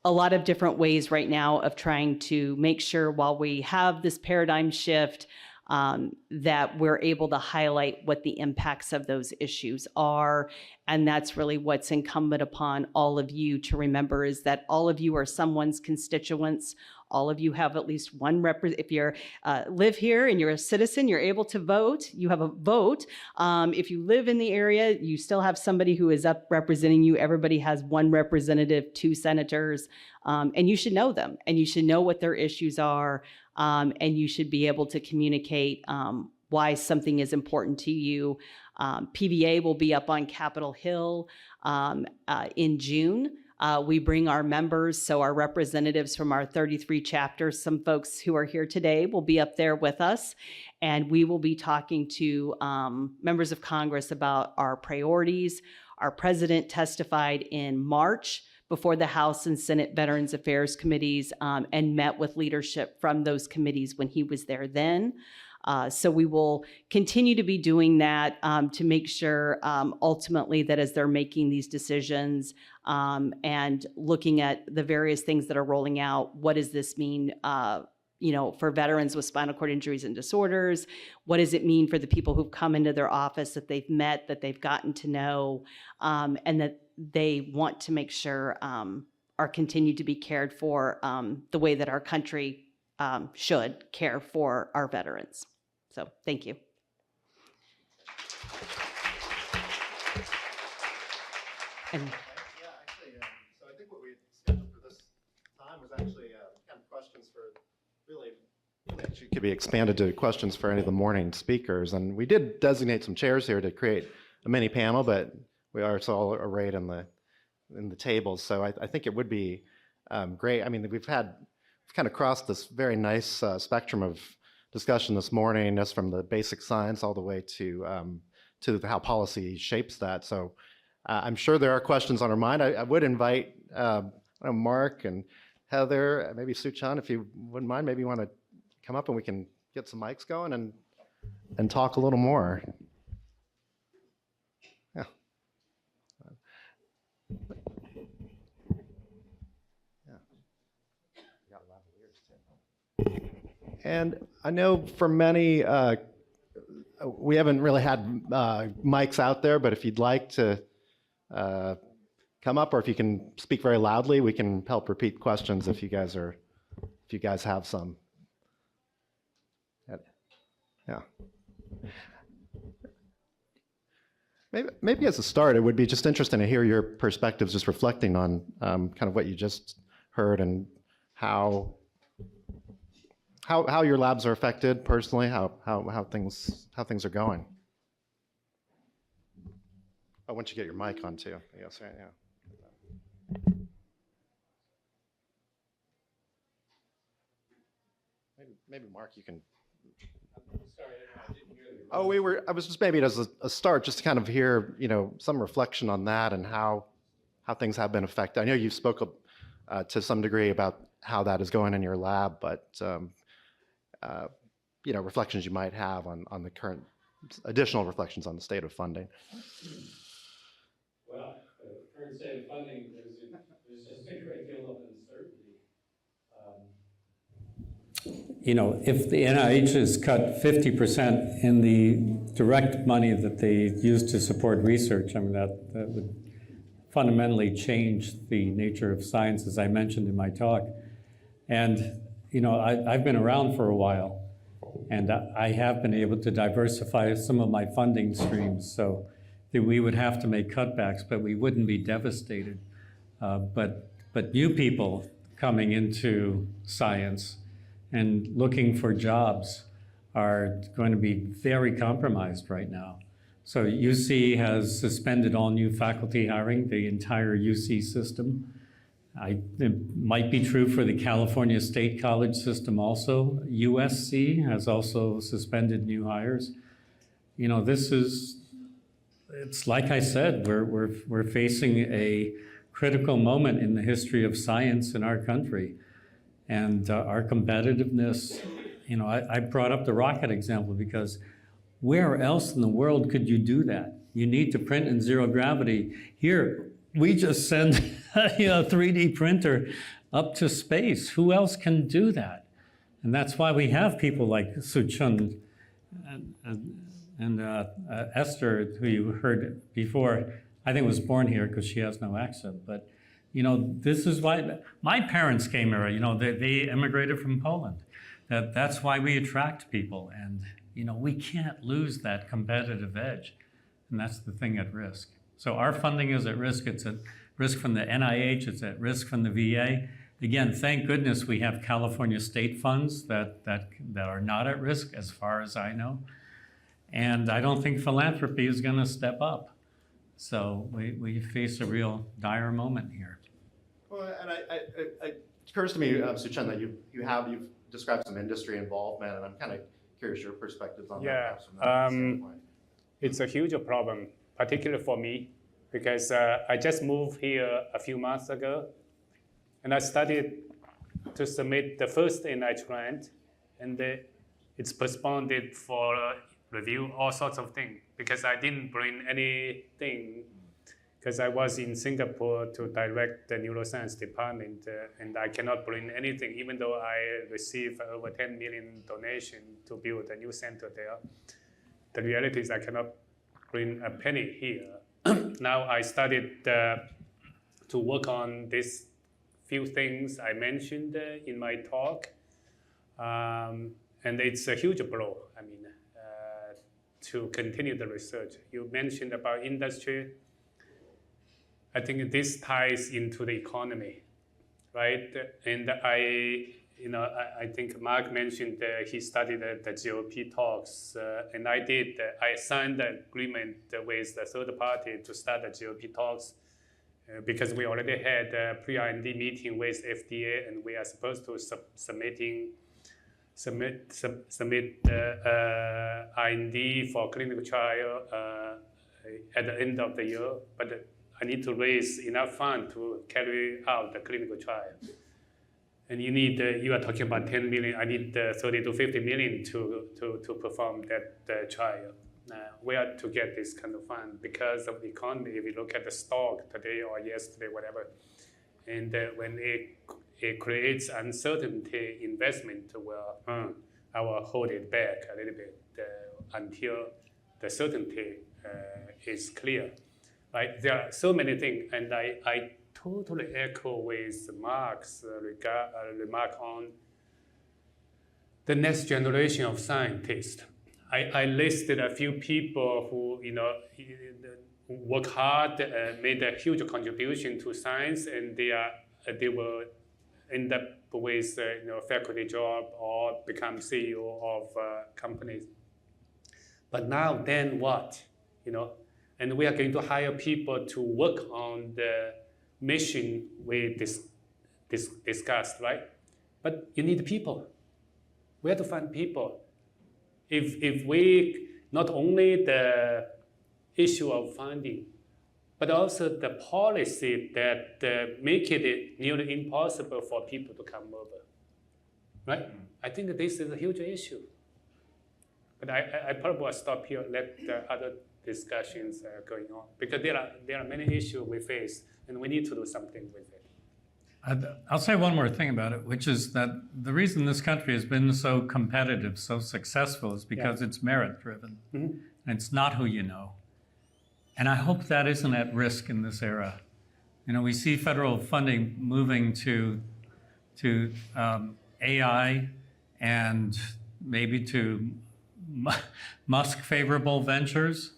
S9: lot of different ways right now of trying to make sure while we have this paradigm shift, that we're able to highlight what the impacts of those issues are. And that's really what's incumbent upon all of you to remember, is that all of you are someone's constituents. All of you have at least one if you're live here and you're a citizen, you're able to vote. You have a vote. If you live in the area, you still have somebody who is up representing you. Everybody has one representative, 2 senators, and you should know them, and you should know what their issues are, and you should be able to communicate why something is important to you. PVA will be up on Capitol Hill in June. We bring our members, so our representatives from our 33 chapters, some folks who are here today will be up there with us, and we will be talking to members of Congress about our priorities. Our president testified in March before the House and Senate Veterans Affairs Committees and met with leadership from those committees when he was there then. So we will continue to be doing that to make sure ultimately that as they're making these decisions and looking at the various things that are rolling out, what does this mean for veterans with spinal cord injuries and disorders? What does it mean for the people who've come into their office that they've met, that they've gotten to know, and that they want to make sure are continued to be cared for the way that our country should care for our veterans. So thank you. And
S1: Yeah, actually, so I think what we scheduled for this time was actually kind of questions for really actually could be expanded to questions for any of the morning speakers. And we did designate some chairs here to create a mini panel, but we are all arrayed in the tables. So I think it would be great. I mean, we've kind of crossed this very nice spectrum of discussion this morning, just from the basic science all the way to how policy shapes that. So I'm sure there are questions on our mind. I would invite Mark and Heather, maybe Suchan, if you wouldn't mind, maybe you want to come up and we can get some mics going and talk a little more. Yeah. And I know for many, we haven't really had mics out there, but if you'd like to come up, or if you can speak very loudly, we can help repeat questions if you guys have some. Yeah. Maybe as a start, it would be just interesting to hear your perspectives, just reflecting on kind of what you just heard and how your labs are affected personally, how things are going. Oh, once you get your mic on too. Yes, right, yeah. Maybe Mark, you can.
S6: Sorry, I didn't hear you.
S1: Oh, I was just maybe as a start, just to kind of hear, some reflection on that and how things have been affected. I know you spoke to some degree about how that is going in your lab, but reflections you might have on the current, additional reflections on the state of funding.
S7: Well, the current state of funding, there's just a great deal of uncertainty. If the NIH has cut 50% in the direct money that they use to support research, I mean, that would fundamentally change the nature of science, as I mentioned in my talk. And, I've been around for a while, and I have been able to diversify some of my funding streams so that we would have to make cutbacks, but we wouldn't be devastated. But new people coming into science and looking for jobs are going to be very compromised right now. So UC has suspended all new faculty hiring, the entire UC system. It might be true for the California State College system also. USC has also suspended new hires. It's like I said, we're facing a critical moment in the history of science in our country. And our competitiveness, I brought up the rocket example because where else in the world could you do that? You need to print in zero gravity. Here, we just send a 3D printer up to space. Who else can do that? And that's why we have people like Suchun and Esther, who you heard before. I think was born here because she has no accent, but This is why my parents came here. They immigrated from Poland. That's why we attract people, and we can't lose that competitive edge, and that's the thing at risk. So our funding is at risk. It's at risk from the NIH. It's at risk from the VA. Again, thank goodness we have California state funds that are not at risk, as far as I know. And I don't think philanthropy is going to step up. So we face a real dire moment here.
S1: Well, and it occurs to me, Suchen, that you've described some industry involvement, and I'm kind of curious your perspectives on that. perhaps from that standpoint.
S5: It's a huge problem, particularly for me, because I just moved here a few months ago, and I started to submit the first NIH grant, and it's postponed for review, all sorts of things, because I didn't bring anything, because I was in Singapore to direct the neuroscience department, and I cannot bring anything, even though I received over 10 million donation to build a new center there. The reality is I cannot bring a penny here. Now I started to work on these few things I mentioned in my talk, and it's a huge blow. I mean, to continue the research. You mentioned about industry. I think this ties into the economy, right? And I think Mark mentioned he studied the GOP talks, and I did. I signed the agreement with the third party to start the GOP talks because we already had a pre-IND meeting with FDA, and we are supposed to submit the IND for clinical trial at the end of the year. But I need to raise enough fund to carry out the clinical trial. And you are talking about 10 million, I need 30 to 50 million to perform that trial. Where to get this kind of fund? Because of the economy, if you look at the stock today or yesterday, whatever, and when it creates uncertainty, investment I will hold it back a little bit until the certainty is clear. Right? There are so many things, and I totally echo with Mark's remark on the next generation of scientists. I listed a few people who work hard, made a huge contribution to science, and they will end up with faculty job or become CEO of companies. But now, then what? And we are going to hire people to work on the mission we discussed, right? But you need people. We have to find people. If we, not only the issue of funding, but also the policy that make it nearly impossible for people to come over, right? I think this is a huge issue. But I probably will stop here, let the other discussions going on, because there are many issues we face, and we need to do something with it.
S7: I'll say one more thing about it, which is that the reason this country has been so competitive, so successful, is because it's merit-driven. And it's not who you know. And I hope that isn't at risk in this era. We see federal funding moving to AI and maybe to Musk-favorable ventures.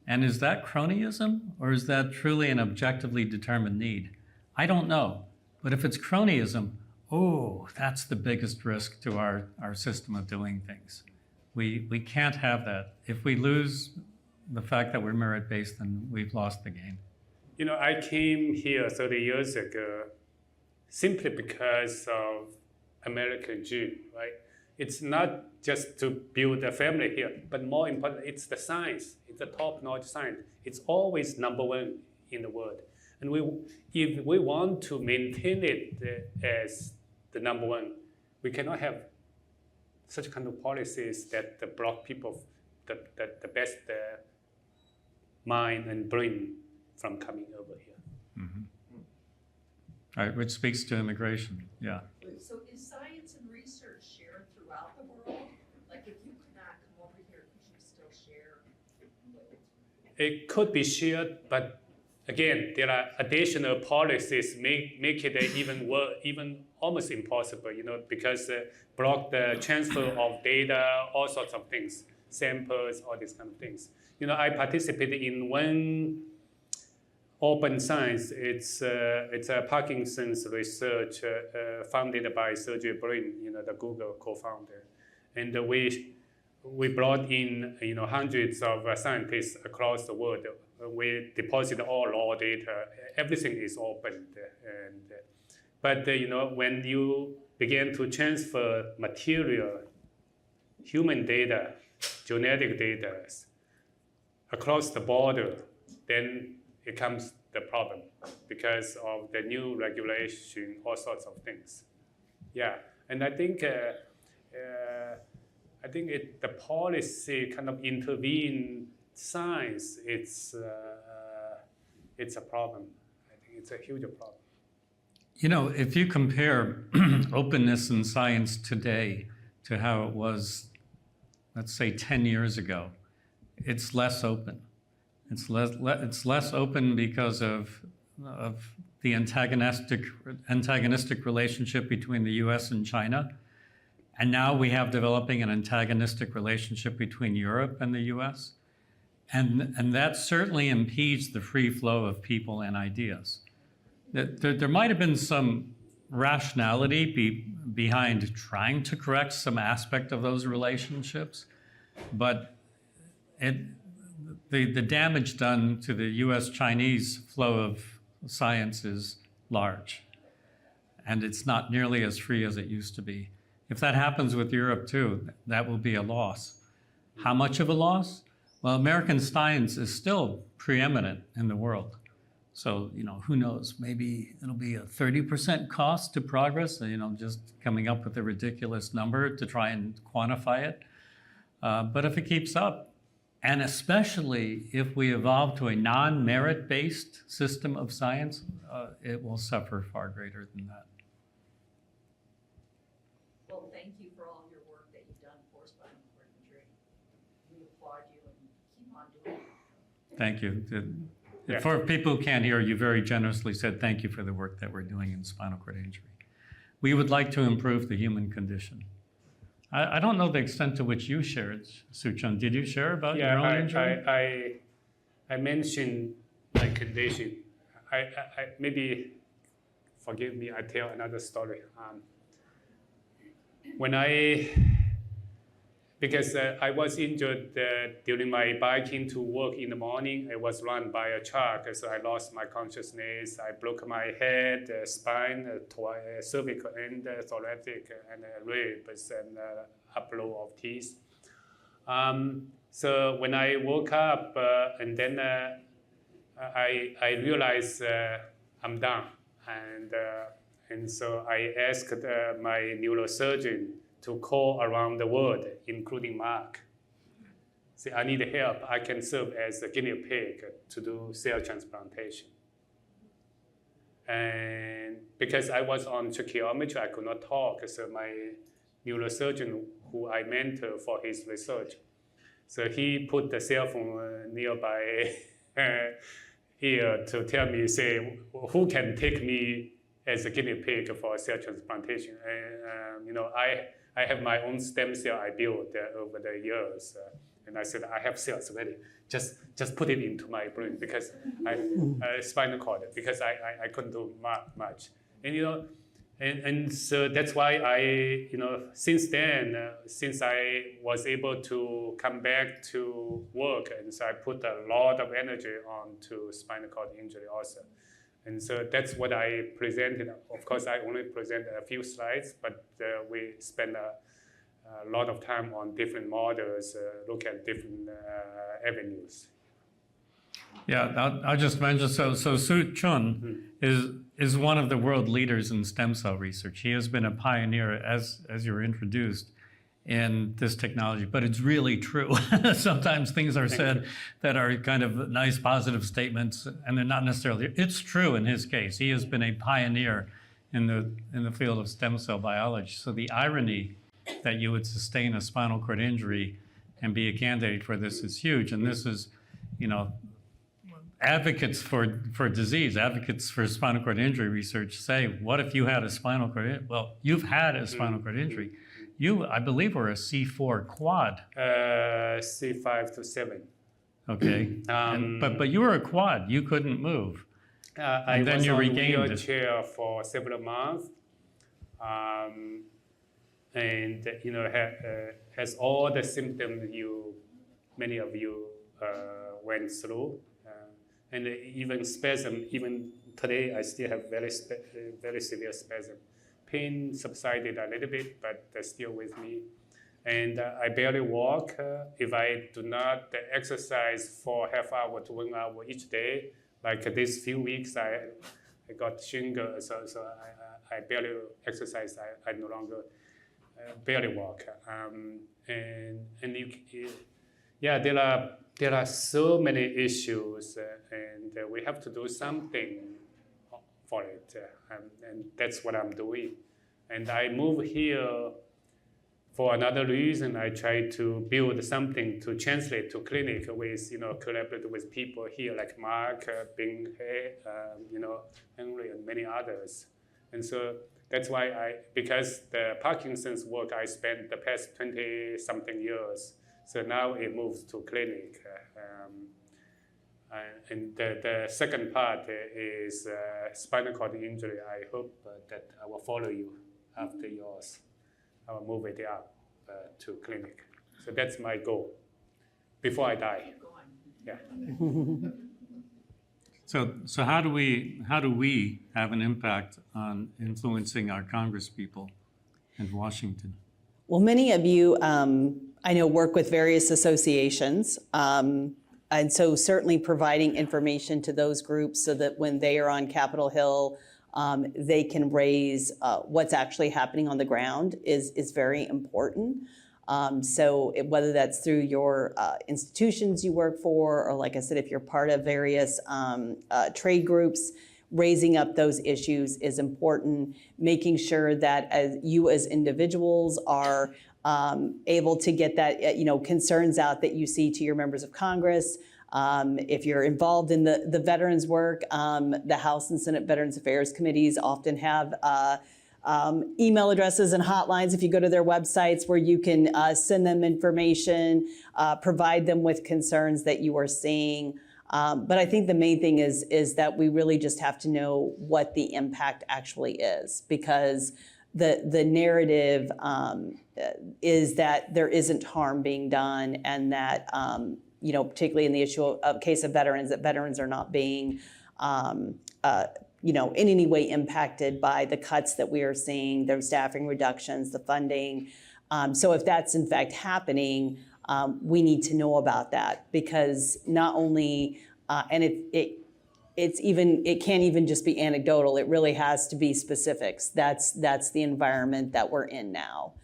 S7: And is that cronyism, or is that truly an objectively determined need? I don't know. But if it's cronyism, that's the biggest risk to our system of doing things. We can't have that. If we lose the fact that we're merit-based, then we've lost the game.
S5: I came here 30 years ago simply because of American dream, right? It's not just to build a family here, but more important, it's the science. It's the top-notch science. It's always number one in the world. And if we want to maintain it as the number one, we cannot have such kind of policies that block people, the best mind and brain from coming over here.
S7: All right, which speaks to immigration, yeah.
S10: So is science and research shared throughout the world? Like if you could not come over here, could you still share?
S5: It could be shared, but again, there are additional policies make it even almost impossible, because block the transfer of data, all sorts of things, samples, all these kind of things. I participated in one open science. It's a Parkinson's research funded by Sergey Brin, the Google co-founder, and we brought in hundreds of scientists across the world. We deposit all raw data. Everything is open, but when you begin to transfer material, human data, genetic data across the border, then it comes the problem because of the new regulation, all sorts of things. Yeah, and I think the policy kind of intervene science. It's a problem. I think it's a huge problem.
S7: If you compare openness in science today to how it was, let's say 10 years ago, it's less open. It's less open because of the antagonistic relationship between the US and China. And now we have developing an antagonistic relationship between Europe and the US. And that certainly impedes the free flow of people and ideas. There might have been some rationality behind trying to correct some aspect of those relationships, but the damage done to the US-Chinese flow of science is large, and it's not nearly as free as it used to be. If that happens with Europe too, that will be a loss. How much of a loss? Well, American science is still preeminent in the world. So, who knows, maybe it'll be a 30% cost to progress, just coming up with a ridiculous number to try and quantify it. But if it keeps up, and especially if we evolve to a non-merit-based system of science, it will suffer far greater than that.
S10: Well, thank you for all your work that you've done for spinal cord injury. We applaud you and keep on doing it.
S7: Thank you. For people who can't hear, you very generously said thank you for the work that we're doing in spinal cord injury. We would like to improve the human condition. I don't know the extent to which you shared, Suchun. Did you share about your own injury?
S5: I mentioned my condition. I maybe, forgive me, I tell another story. Because I was injured during my biking to work in the morning. I was run by a truck, so I lost my consciousness. I broke my head, spine, cervical and thoracic, and ribs, and upper row of teeth. So when I woke up, and then I realized I'm done, and so I asked my neurosurgeon to call around the world, including Mark. Say, I need help. I can serve as a guinea pig to do cell transplantation. And because I was on tracheometry, I could not talk. So my neurosurgeon, who I mentor for his research, so he put the cell phone nearby ear to tell me, say, who can take me as a guinea pig for cell transplantation? And I have my own stem cell I built over the years, and I said I have cells ready. Just put it into my brain because spinal cord, because I couldn't do much, and so that's why I since then since I was able to come back to work, and so I put a lot of energy onto spinal cord injury also. And so that's what I presented. Of course, I only presented a few slides, but we spent a lot of time on different models, look at different avenues.
S7: Yeah, I'll just mention, so Su Chun is one of the world leaders in stem cell research. He has been a pioneer, as you were introduced, in this technology, but it's really true. Sometimes things are said that are kind of nice, positive statements, and they're not necessarily. It's true in his case. He has been a pioneer in the field of stem cell biology. So the irony that you would sustain a spinal cord injury and be a candidate for this is huge. And this is, advocates for disease, advocates for spinal cord injury research say, what if you had a spinal cord injury? Well, you've had a spinal cord injury. You, I believe, were a C4 quad.
S5: C5 to 7.
S7: Okay. But you were a quad. You couldn't move.
S5: I
S7: And then
S5: was
S7: you
S5: on
S7: regained it.
S5: wheelchair for several months, and has all the symptoms many of you went through, and even spasm. Even today, I still have very severe spasm. Pain subsided a little bit, but they're still with me. And I barely walk. If I do not exercise for half hour to 1 hour each day, like these few weeks, I got shingle, so I barely exercise. I no longer barely walk. There are so many issues, and we have to do something for it, and that's what I'm doing. And I moved here for another reason. I try to build something to translate to clinic with, collaborate with people here like Mark, Bing He, Henry, and many others. And so that's why because the Parkinson's work I spent the past 20-something years, so now it moves to clinic. And the second part is spinal cord injury. I hope that I will follow you after yours. I will move it up to clinic. So that's my goal before I die. Yeah.
S7: So how do we have an impact on influencing our Congress people in Washington?
S9: Well, many of you, I know, work with various associations. And so certainly providing information to those groups so that when they are on Capitol Hill, they can raise what's actually happening on the ground is very important. So whether that's through your institutions you work for, or like I said, if you're part of various trade groups, raising up those issues is important. Making sure that as you as individuals are able to get that, concerns out that you see to your members of Congress. If you're involved in the veterans work, the House and Senate Veterans Affairs Committees often have email addresses and hotlines if you go to their websites where you can send them information, provide them with concerns that you are seeing. But I think the main thing is that we really just have to know what the impact actually is, because the narrative is that there isn't harm being done, and that particularly in the case of veterans, that veterans are not being in any way impacted by the cuts that we are seeing, the staffing reductions, the funding. So if that's in fact happening, we need to know about that, because not only, and it can't even just be anecdotal, it really has to be specifics. That's the environment that we're in now.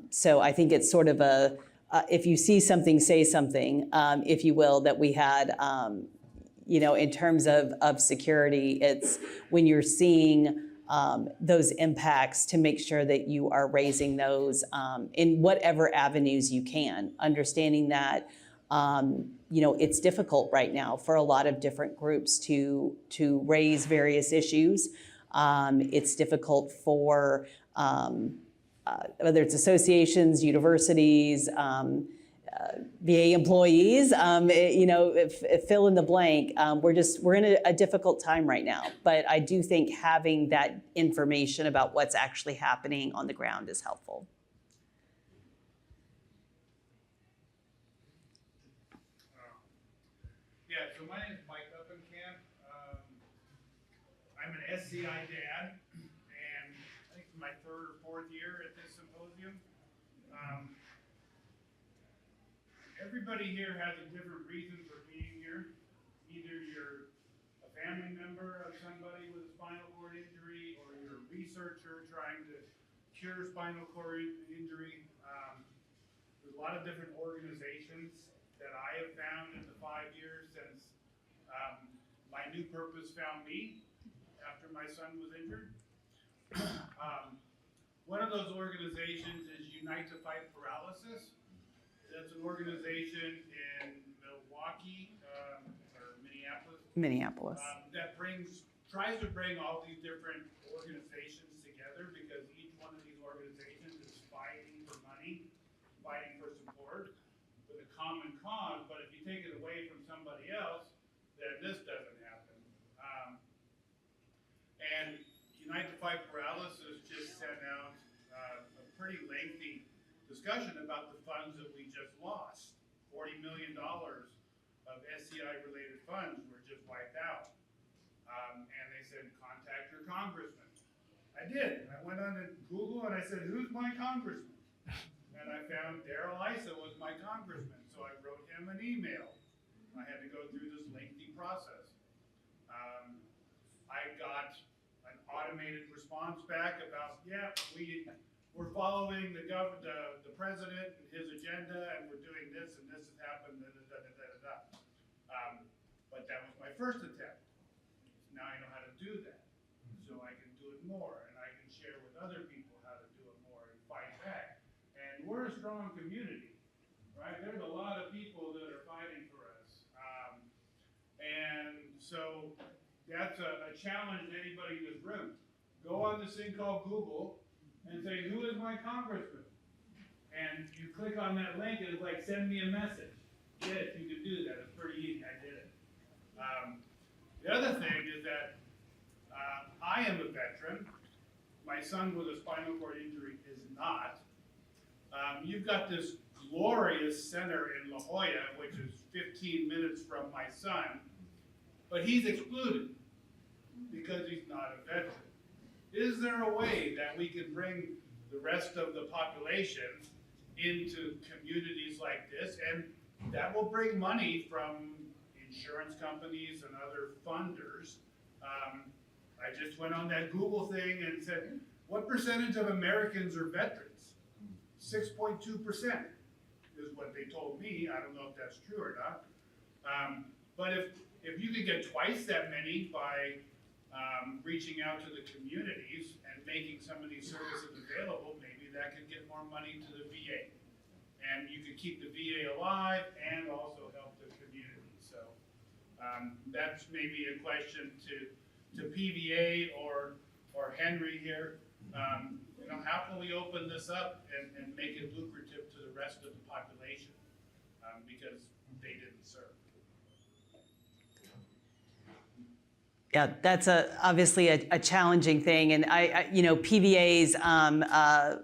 S9: So I think it's sort of if you see something, say something, if you will, that we had, in terms of security. It's when you're seeing those impacts, to make sure that you are raising those in whatever avenues you can, understanding that it's difficult right now for a lot of different groups to raise various issues. It's difficult for whether it's associations, universities, VA employees, fill in the blank. We're in a difficult time right now, but I do think having that information about what's actually happening on the ground is helpful.
S3: Yeah, so my name is Mike Uppenkamp. I'm an SCI dad, and I think it's my third or fourth year at this symposium. Everybody here has a different reason for being here. Either you're a family member of somebody with a spinal cord injury, or you're a researcher trying to cure spinal cord injury. There's a lot of different organizations that I have found in the 5 years since my new purpose found me after my son was injured. One of those organizations is Unite to Fight Paralysis. That's an organization in Milwaukee, or Minneapolis, Minneapolis.
S9: Minneapolis.
S3: That tries to bring all these different organizations together, because each one of these organizations is fighting for money, fighting for support with a common cause. But if you take it away from somebody else, then this doesn't happen. And Unite to Fight Paralysis just sent out a pretty lengthy discussion about the funds that we just lost. $40 million of SCI related funds were just wiped out. And they said, contact your congressman. I did. I went on to Google and I said, who's my congressman? And I found Darrell Issa was my congressman. So I wrote him an email. I had to go through this lengthy process. I got an automated response back about, yeah, we're following the president and his agenda, and we're doing this, and this has happened, da, da, da, da, da, da. But that was my first attempt. Now I know how to do that. So I can do it more, and I can share with other people how to do it more and fight back. And we're a strong community, right? There's a lot of people that are fighting for us. And so that's a challenge to anybody in this room. Go on this thing called Google and say, who is my congressman? And you click on that link and it's like, send me a message. Yes, you can do that. It's pretty easy. I did it. The other thing is that I am a veteran. My son with a spinal cord injury is not. You've got this glorious center in La Jolla, which is 15 minutes from my son, but he's excluded because he's not a veteran. Is there a way that we can bring the rest of the population into communities like this? And that will bring money from insurance companies and other funders. I just went on that Google thing and said, what percentage of Americans are veterans? 6.2% is what they told me. I don't know if that's true or not. But if you could get twice that many by reaching out to the communities and making some of these services available, maybe that could get more money to the VA. And you could keep the VA alive and also help the community. So that's maybe a question to PVA or Henry here. How can we open this up and make it lucrative to the rest of the population? Because they didn't serve.
S9: Yeah, that's obviously a challenging thing, and PVA's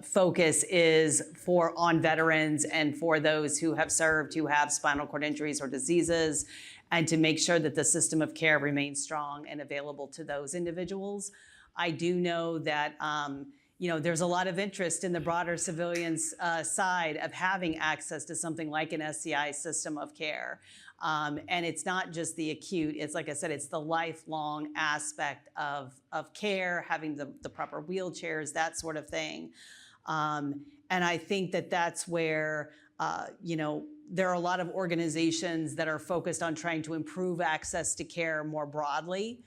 S9: focus is on veterans and for those who have served, who have spinal cord injuries or diseases, and to make sure that the system of care remains strong and available to those individuals. I do know that there's a lot of interest in the broader civilians side of having access to something like an SCI system of care. And it's not just the acute, it's like I said, it's the lifelong aspect of care, having the proper wheelchairs, that sort of thing. And I think that that's where, there are a lot of organizations that are focused on trying to improve access to care more broadly.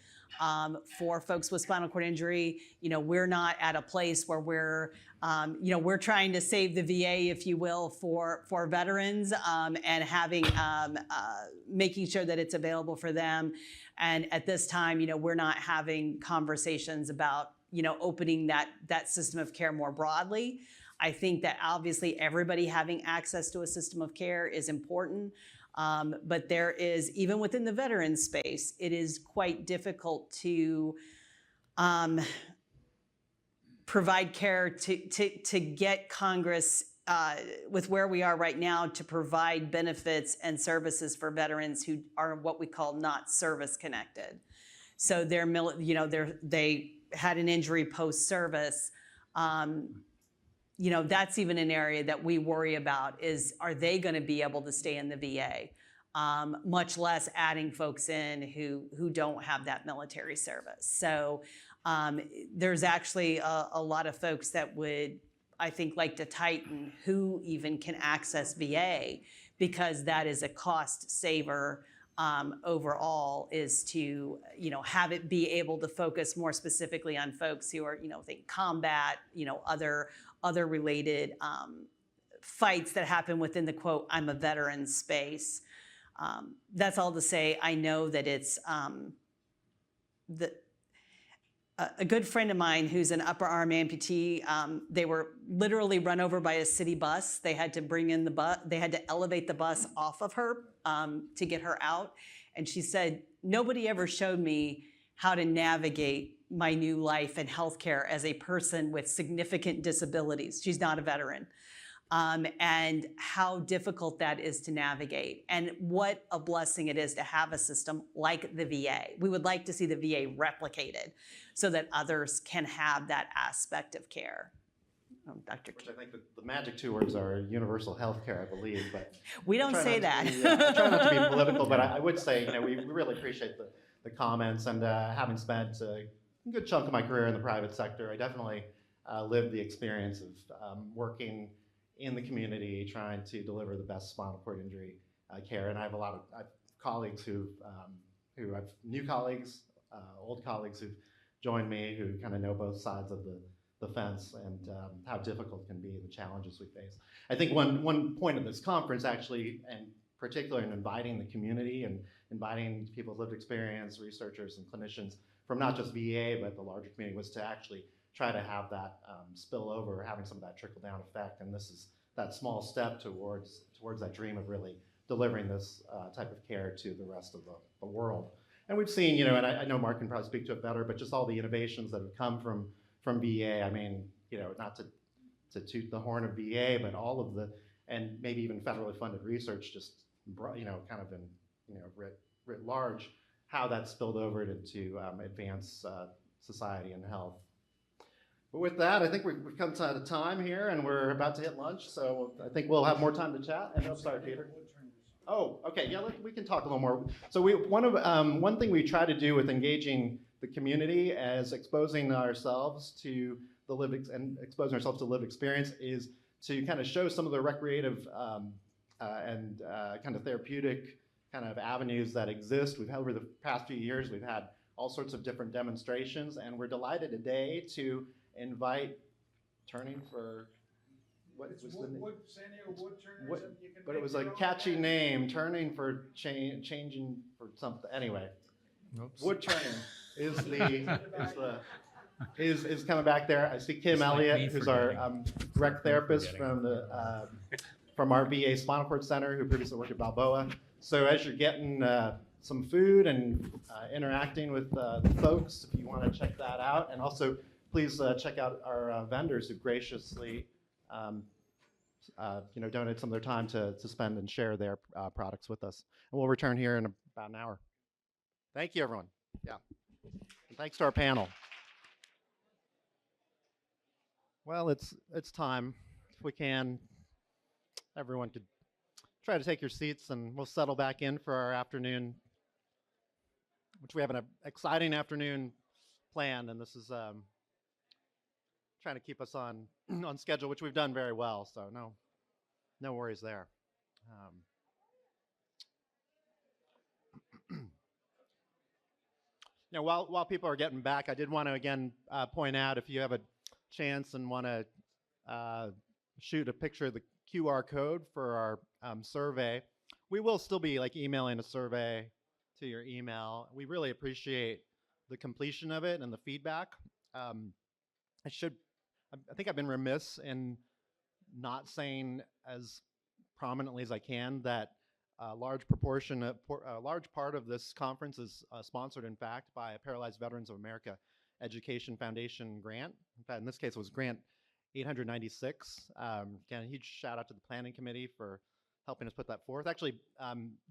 S9: For folks with spinal cord injury, we're not at a place where we're trying to save the VA, if you will, for veterans, and having making sure that it's available for them. And at this time, we're not having conversations about opening that system of care more broadly. I think that obviously everybody having access to a system of care is important. But there is, even within the veteran space, it is quite difficult to provide care to get Congress, with where we are right now, to provide benefits and services for veterans who are what we call not service connected. So they had an injury post-service. That's even an area that we worry about is, are they going to be able to stay in the VA? Much less adding folks in who don't have that military service. So there's actually a lot of folks that would, I think, like to tighten who even can access VA, because that is a cost saver overall, is to have it be able to focus more specifically on folks who are think combat, other related fights that happen within the quote, I'm a veteran space. That's all to say, I know that it's a good friend of mine who's an upper arm amputee. They were literally run over by a city bus. They had to bring in the bus, they had to elevate the bus off of her to get her out. And she said, nobody ever showed me how to navigate my new life and healthcare as a person with significant disabilities. She's not a veteran. And how difficult that is to navigate, and what a blessing it is to have a system like the VA. We would like to see the VA replicated so that others can have that aspect of care. Dr.
S1: Which I think the magic two words are universal health care, I believe, but
S9: we don't say that.
S1: I try not to be political, but I would say, you know, we really appreciate the comments, and having spent a good chunk of my career in the private sector, I definitely lived the experience of working in the community, trying to deliver the best spinal cord injury care. And I have a lot of colleagues who I've new colleagues, old colleagues who've joined me, who kind of know both sides of the fence, and how difficult it can be, the challenges we face. I think one point of this conference actually, and particularly in inviting the community and inviting people with lived experience, researchers and clinicians from not just VA, but the larger community, was to actually try to have that spill over, having some of that trickle down effect. And this is that small step towards that dream of really delivering this type of care to the rest of the world. And we've seen, you know, and I know Mark can probably speak to it better, but just all the innovations that have come from VA. I mean, you know, not to toot the horn of VA, but all of the, and maybe even federally funded research, just, you know, kind of in, you know, writ large, how that spilled over into advanced society and health. But with that, I think we've come to the time here, and we're about to hit lunch, so I think we'll have more time to chat. And sorry, Peter. Oh, okay, yeah, we can talk a little more. So one thing we try to do with engaging the community as exposing ourselves to the exposing ourselves to lived experience is to kind of show some of the recreative and kind of therapeutic kind of avenues that exist. We've had over the past few years, we've had all sorts of different demonstrations, and we're delighted today to invite turning for what was the name?
S3: San Diego Wood Turners.
S1: But it was a catchy name, turning for changing for something. Anyway, oops. Wood turning is coming back there. I see Kim Elliott, who's our rec therapist from our VA Spinal Cord Center, who previously worked at Balboa. So as you're getting some food and interacting with the folks, if you want to check that out, and also please check out our vendors who graciously you know, donate some of their time to spend and share their products with us. And we'll return here in about an hour. Thank you, everyone. Yeah. And thanks to our panel. Well, it's time. If we can, everyone could try to take your seats, and we'll settle back in for our afternoon, which we have an exciting afternoon planned, and this is trying to keep us on schedule, which we've done very well, so no worries there. Now, while people are getting back, I did want to again point out, if you have a chance and want to shoot a picture of the QR code for our survey, we will still be like emailing a survey to your email. We really appreciate the completion of it and the feedback. I think I've been remiss in not saying as prominently as I can that a large part of this conference is sponsored, in fact, by a Paralyzed Veterans of America Education Foundation grant. In fact, in this case, it was grant 896. Again, a huge shout out to the planning committee for helping us put that forth. Actually,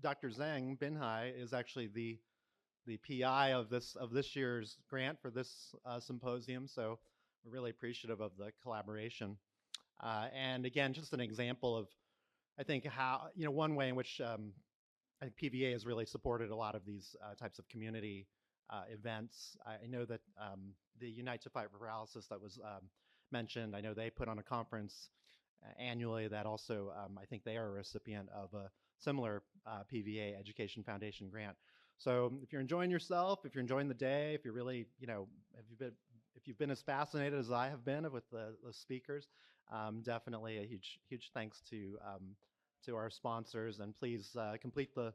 S1: Dr. Zhang Binhai is actually the PI of this year's grant for this symposium. So we're really appreciative of the collaboration. And again, just an example of, I think, how, you know, one way in which I think PVA has really supported a lot of these types of community events. I know that the Unite to Fight Paralysis that was mentioned, I know they put on a conference annually that also, I think they are a recipient of a similar PVA Education Foundation grant. So if you're enjoying yourself, if you're enjoying the day, if you're really, you know, if you've been as fascinated as I have been with the speakers, definitely a huge thanks to our sponsors, and please complete the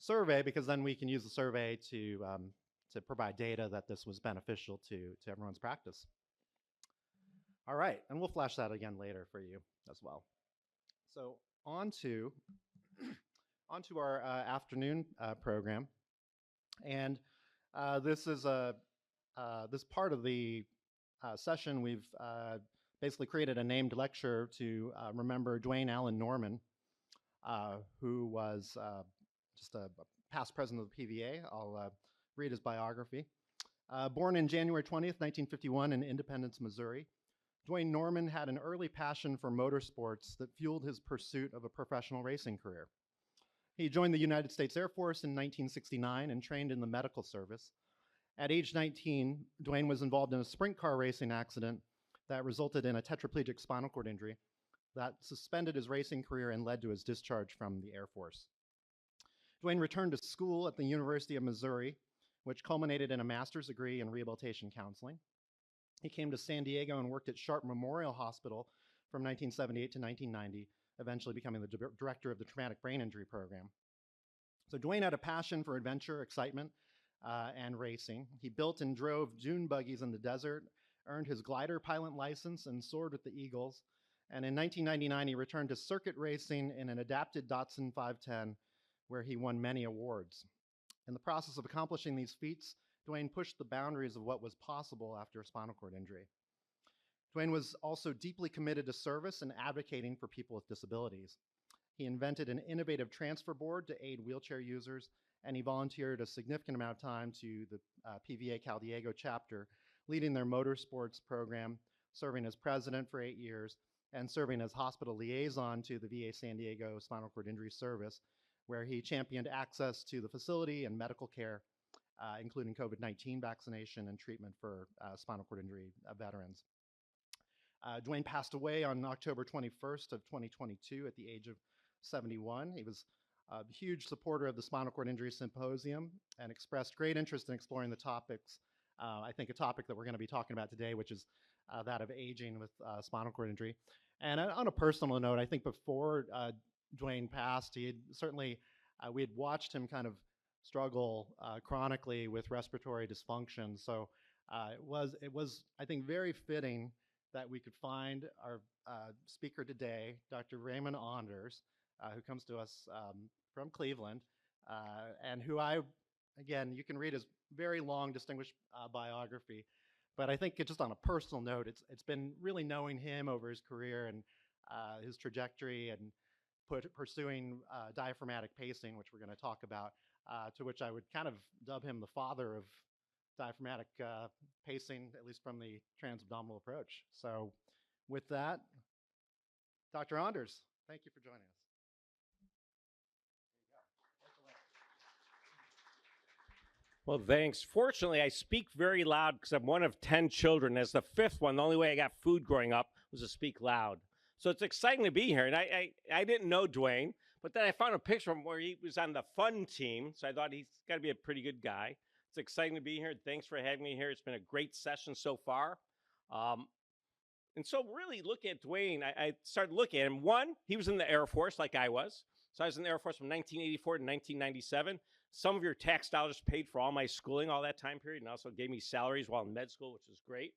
S1: survey, because then we can use the survey to provide data that this was beneficial to everyone's practice. All right, and we'll flash that again later for you as well. So on to our afternoon program, and this is this part of the session. We've basically created a named lecture to remember Dwayne Allen Norman, who was just a past president of the PVA. I'll read his biography. Born in January 20th, 1951 in Independence, Missouri, Dwayne Norman had an early passion for motorsports that fueled his pursuit of a professional racing career. He joined the United States Air Force in 1969 and trained in the medical service. At age 19, Dwayne was involved in a sprint car racing accident that resulted in a tetraplegic spinal cord injury that suspended his racing career and led to his discharge from the Air Force. Dwayne returned to school at the University of Missouri, which culminated in a master's degree in rehabilitation counseling. He came to San Diego and worked at Sharp Memorial Hospital from 1978 to 1990, eventually becoming the director of the Traumatic Brain Injury Program. So Dwayne had a passion for adventure, excitement, and racing. He built and drove dune buggies in the desert, earned his glider pilot license, and soared with the Eagles. And in 1999, he returned to circuit racing in an adapted Datsun 510, where he won many awards. In the process of accomplishing these feats, Dwayne pushed the boundaries of what was possible after a spinal cord injury. Dwayne was also deeply committed to service and advocating for people with disabilities. He invented an innovative transfer board to aid wheelchair users, and he volunteered a significant amount of time to the PVA Cal-Diego chapter, leading their motorsports program, serving as president for 8 years, and serving as hospital liaison to the VA San Diego Spinal Cord Injury Service, where he championed access to the facility and medical care, including COVID-19 vaccination and treatment for spinal cord injury veterans. Dwayne passed away on October 21st of 2022 at the age of 71. He was a huge supporter of the Spinal Cord Injury Symposium and expressed great interest in exploring the topics. I think a topic that we're going to be talking about today, which is that of aging with spinal cord injury. And on a personal note, I think before Dwayne passed, he had certainly, we had watched him kind of struggle chronically with respiratory dysfunction. So it was, I think, very fitting that we could find our speaker today, Dr. Raymond Anders, who comes to us from Cleveland, and who again, you can read his very long, distinguished biography. But I think just on a personal note, it's been really knowing him over his career and his trajectory and pursuing diaphragmatic pacing, which we're going to talk about, to which I would kind of dub him the father of diaphragmatic pacing, at least from the transabdominal approach. So with that, Dr. Anders, thank you for joining us.
S11: Well, thanks. Fortunately, I speak very loud because I'm one of 10 children. As the fifth one, the only way I got food growing up was to speak loud. So it's exciting to be here. And I didn't know Dwayne, but then I found a picture of him where he was on the fun team. So I thought he's got to be a pretty good guy. It's exciting to be here. Thanks for having me here. It's been a great session so far. And so really looking at Dwayne, I started looking at him. One, he was in the Air Force like I was. So I was in the Air Force from 1984 to 1997. Some of your tax dollars paid for all my schooling all that time period and also gave me salaries while in med school, which was great.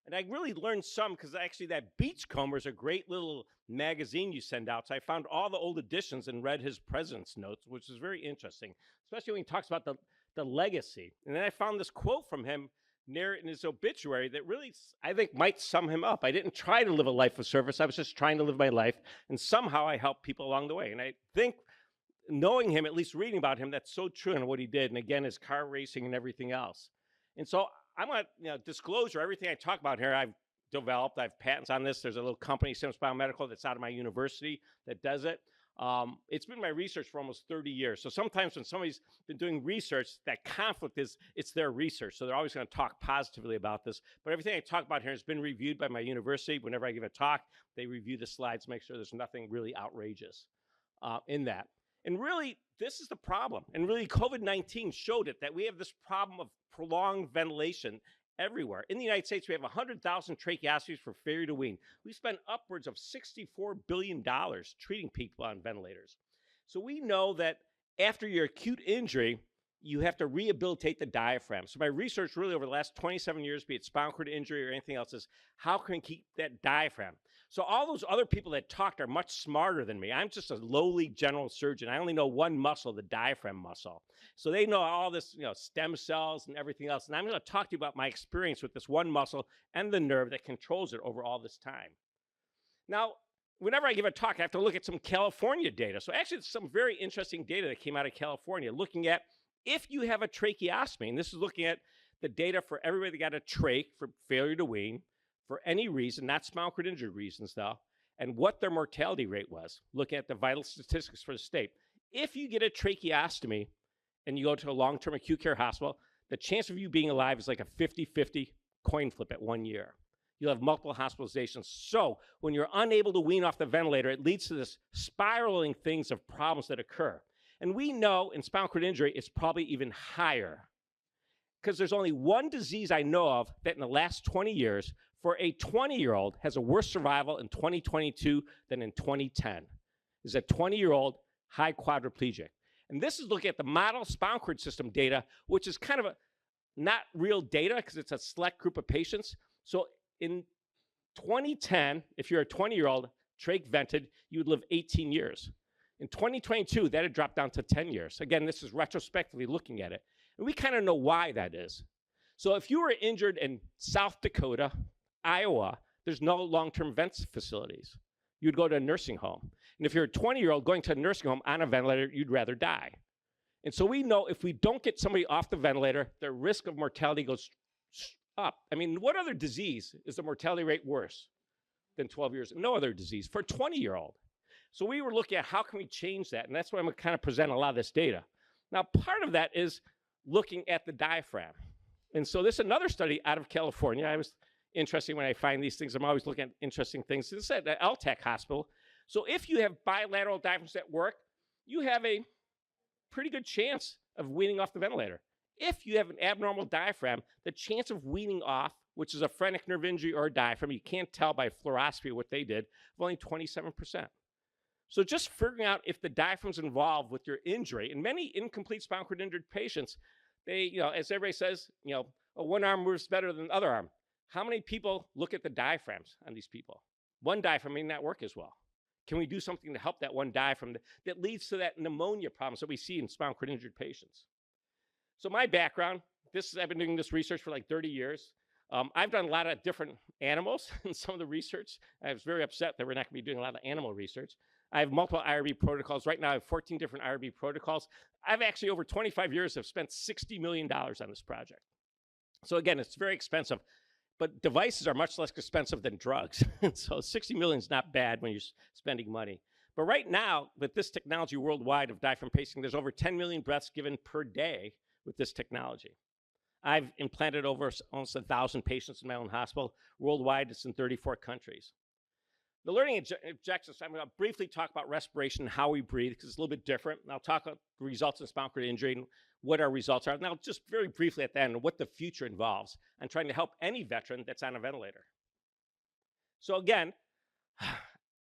S11: And I really learned some because actually that Beachcomber is a great little magazine you send out. So I found all the old editions and read his president's notes, which is very interesting, especially when he talks about the legacy. And then I found this quote from him near in his obituary that really, I think, might sum him up. I didn't try to live a life of service. I was just trying to live my life. And somehow I helped people along the way. And I think knowing him, at least reading about him, that's so true in what he did. And again, his car racing and everything else. And so I'm going to disclosure everything I talk about here. I've developed, I have patents on this. There's a little company, Sims Biomedical, that's out of my university that does it. It's been my research for almost 30 years. So sometimes when somebody's been doing research, that conflict is, it's their research. So they're always going to talk positively about this. But everything I talk about here has been reviewed by my university. Whenever I give a talk, they review the slides, make sure there's nothing really outrageous in that. And really, this is the problem. And really, COVID-19 showed it, that we have this problem of prolonged ventilation everywhere. In the United States, we have 100,000 tracheostomies for failure to wean. We spend upwards of $64 billion treating people on ventilators. So we know that after your acute injury, you have to rehabilitate the diaphragm. So my research really over the last 27 years, be it spinal cord injury or anything else, is how can we keep that diaphragm? So all those other people that talked are much smarter than me. I'm just a lowly general surgeon. I only know one muscle, the diaphragm muscle. So they know all this, stem cells and everything else. And I'm going to talk to you about my experience with this one muscle and the nerve that controls it over all this time. Now, whenever I give a talk, I have to look at some California data. So actually, it's some very interesting data that came out of California looking at if you have a tracheostomy, and this is looking at the data for everybody that got a trach for failure to wean for any reason, not spinal cord injury reasons though, and what their mortality rate was, looking at the vital statistics for the state. If you get a tracheostomy and you go to a long-term acute care hospital, the chance of you being alive is like a 50-50 coin flip at 1 year. You'll have multiple hospitalizations. So when you're unable to wean off the ventilator, it leads to this spiraling things of problems that occur. And we know in spinal cord injury, it's probably even higher because there's only one disease I know of that in the last 20 years for a 20-year-old has a worse survival in 2022 than in 2010. Is a 20-year-old high quadriplegic. And this is looking at the model spinal cord system data, which is kind of not real data because it's a select group of patients. So in 2010, if you're a 20-year-old trach vented, you would live 18 years. In 2022, that had dropped down to 10 years. Again, this is retrospectively looking at it. And we kind of know why that is. So if you were injured in South Dakota, Iowa, there's no long-term vent facilities. You'd go to a nursing home. And if you're a 20-year-old going to a nursing home on a ventilator, you'd rather die. And so we know if we don't get somebody off the ventilator, their risk of mortality goes up. I mean, what other disease is the mortality rate worse than 12 years? No other disease for a 20-year-old. So we were looking at how can we change that, and that's why I'm going to kind of present a lot of this data. Now, part of that is looking at the diaphragm. And so this is another study out of California. I was interested when I find these things. I'm always looking at interesting things. This is at the LTAC hospital. So if you have bilateral diaphragms that work, you have a pretty good chance of weaning off the ventilator. If you have an abnormal diaphragm, the chance of weaning off, which is a phrenic nerve injury or a diaphragm, you can't tell by fluoroscopy what they did, of only 27%. So just figuring out if the diaphragm's involved with your injury, and many incomplete spinal cord injured patients, they, as everybody says, one arm moves better than the other arm. How many people look at the diaphragms on these people? One diaphragm may not work as well. Can we do something to help that one diaphragm that leads to that pneumonia problems that we see in spinal cord injured patients? So my background, I've been doing this research for like 30 years. I've done a lot of different animals in some of the research. I was very upset that we're not going to be doing a lot of animal research. I have multiple IRB protocols. Right now, I have 14 different IRB protocols. I've actually, over 25 years, have spent $60 million on this project. So again, it's very expensive, but devices are much less expensive than drugs. So 60 million is not bad when you're spending money. But right now, with this technology worldwide of diaphragm pacing, there's over 10 million breaths given per day with this technology. I've implanted over almost 1,000 patients in my own hospital. Worldwide, it's in 34 countries. The learning objectives, I'm going to briefly talk about respiration and how we breathe, because it's a little bit different. And I'll talk about the results in spinal cord injury and what our results are. Now, just very briefly at the end, what the future involves and trying to help any veteran that's on a ventilator. So again,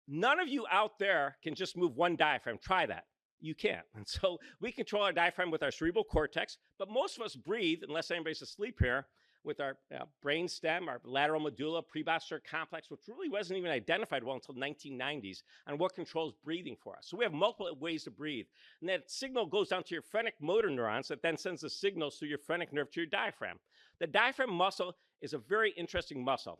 S11: none of you out there can just move one diaphragm. Try that. You can't. And so we control our diaphragm with our cerebral cortex, but most of us breathe, unless anybody's asleep here, with our brain stem, our lateral medulla, prebascular complex, which really wasn't even identified well until 1990s, on what controls breathing for us. So we have multiple ways to breathe. And that signal goes down to your phrenic motor neurons that then sends the signals through your phrenic nerve to your diaphragm. The diaphragm muscle is a very interesting muscle.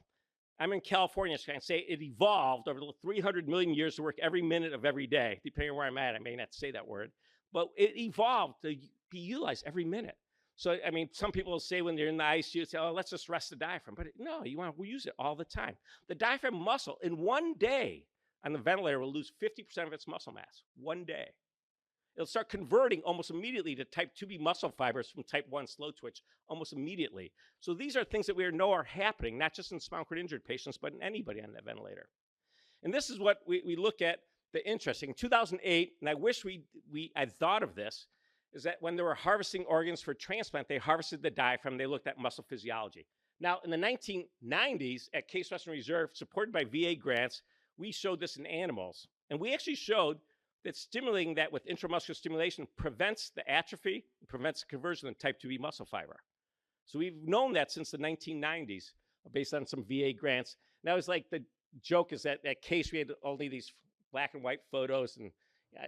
S11: I'm in California, so I can say it evolved over 300 million years to work every minute of every day. Depending on where I'm at, I may not say that word. But it evolved to be utilized every minute. So, I mean, some people will say when they're in the ICU, say, oh, let's just rest the diaphragm. But no, you want to use it all the time. The diaphragm muscle in 1 day on the ventilator will lose 50% of its muscle mass. 1 day. It'll start converting almost immediately to type 2B muscle fibers from type 1 slow twitch almost immediately. So these are things that we know are happening, not just in spinal cord injured patients, but in anybody on that ventilator. And this is what we look at the interesting. In 2008, and I wish we had thought of this, is that when they were harvesting organs for transplant, they harvested the diaphragm, they looked at muscle physiology. Now, in the 1990s, at Case Western Reserve, supported by VA grants, we showed this in animals. And we actually showed that stimulating that with intramuscular stimulation prevents the atrophy, prevents the conversion of type 2B muscle fiber. So we've known that since the 1990s based on some VA grants. Now it's like the joke is that at Case we had only these black and white photos, and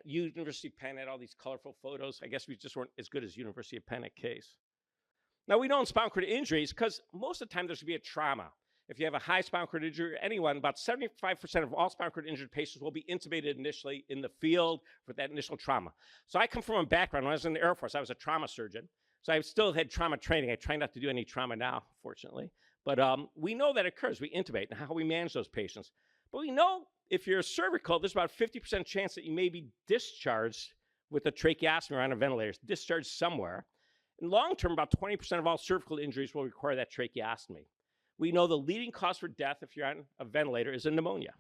S11: University of Penn had all these colorful photos. I guess we just weren't as good as University of Penn at Case. Now we know in spinal cord injuries, because most of the time there's going to be a trauma. If you have a high spinal cord injury, anyone, about 75% of all spinal cord injured patients will be intubated initially in the field for that initial trauma. So I come from a background, when I was in the Air Force, I was a trauma surgeon. So I still had trauma training. I try not to do any trauma now, fortunately. But we know that occurs. We intubate and how we manage those patients. But we know if you're cervical, there's about a 50% chance that you may be discharged with a tracheostomy or on a ventilator, discharged somewhere. In long term, about 20% of all cervical injuries will require that tracheostomy. We know the leading cause for death if you're on a ventilator is a pneumonia.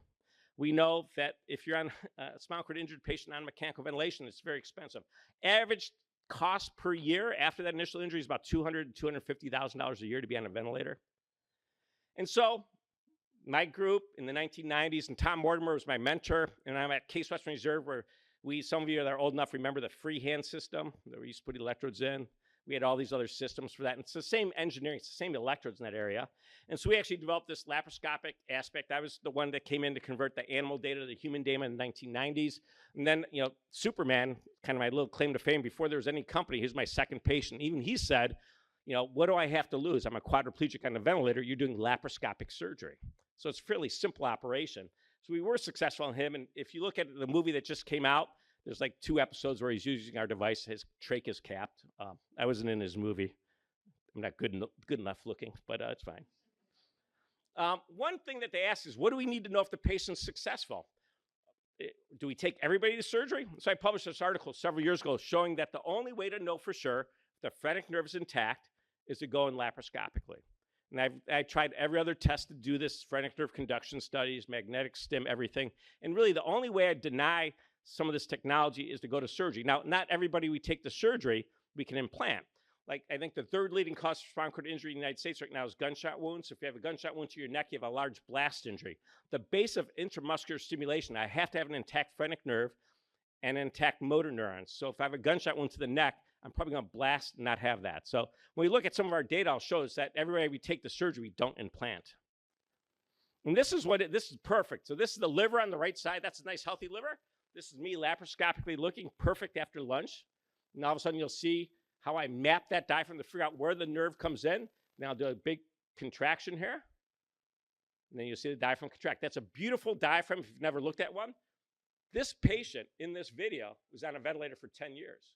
S11: We know that if you're on a spinal cord injured patient on mechanical ventilation, it's very expensive. Average cost per year after that initial injury is about $200,000 to $250,000 a year to be on a ventilator. And so my group in the 1990s, and Tom Mortimer was my mentor, and I'm at Case Western Reserve where some of you that are old enough remember the freehand system that we used to put electrodes in. We had all these other systems for that. And it's the same engineering, it's the same electrodes in that area. And so we actually developed this laparoscopic aspect. I was the one that came in to convert the animal data to the human data in the 1990s. And then, Superman, kind of my little claim to fame, before there was any company, he's my second patient. Even he said, what do I have to lose? I'm a quadriplegic on a ventilator. You're doing laparoscopic surgery. So it's a fairly simple operation. So we were successful in him. And if you look at the movie that just came out, there's like 2 episodes where he's using our device. His trach is capped. I wasn't in his movie. I'm not good enough looking, but it's fine. One thing that they ask is, what do we need to know if the patient's successful? Do we take everybody to surgery? So I published this article several years ago showing that the only way to know for sure if the phrenic nerve is intact is to go in laparoscopically. And I tried every other test to do this, phrenic nerve conduction studies, magnetic stim, everything. And really the only way I deny some of this technology is to go to surgery. Now, not everybody we take to surgery, we can implant. Like, I think the third leading cause for spinal cord injury in the United States right now is gunshot wounds. So if you have a gunshot wound to your neck, you have a large blast injury. The base of intramuscular stimulation, I have to have an intact phrenic nerve and intact motor neurons. So if I have a gunshot wound to the neck, I'm probably going to blast and not have that. So when we look at some of our data, I'll show us that everywhere we take the surgery, we don't implant. And this is perfect. So this is the liver on the right side. That's a nice healthy liver. This is me laparoscopically looking perfect after lunch. And all of a sudden you'll see how I map that diaphragm to figure out where the nerve comes in. Now I'll do a big contraction here. And then you'll see the diaphragm contract. That's a beautiful diaphragm if you've never looked at one. This patient in this video was on a ventilator for 10 years.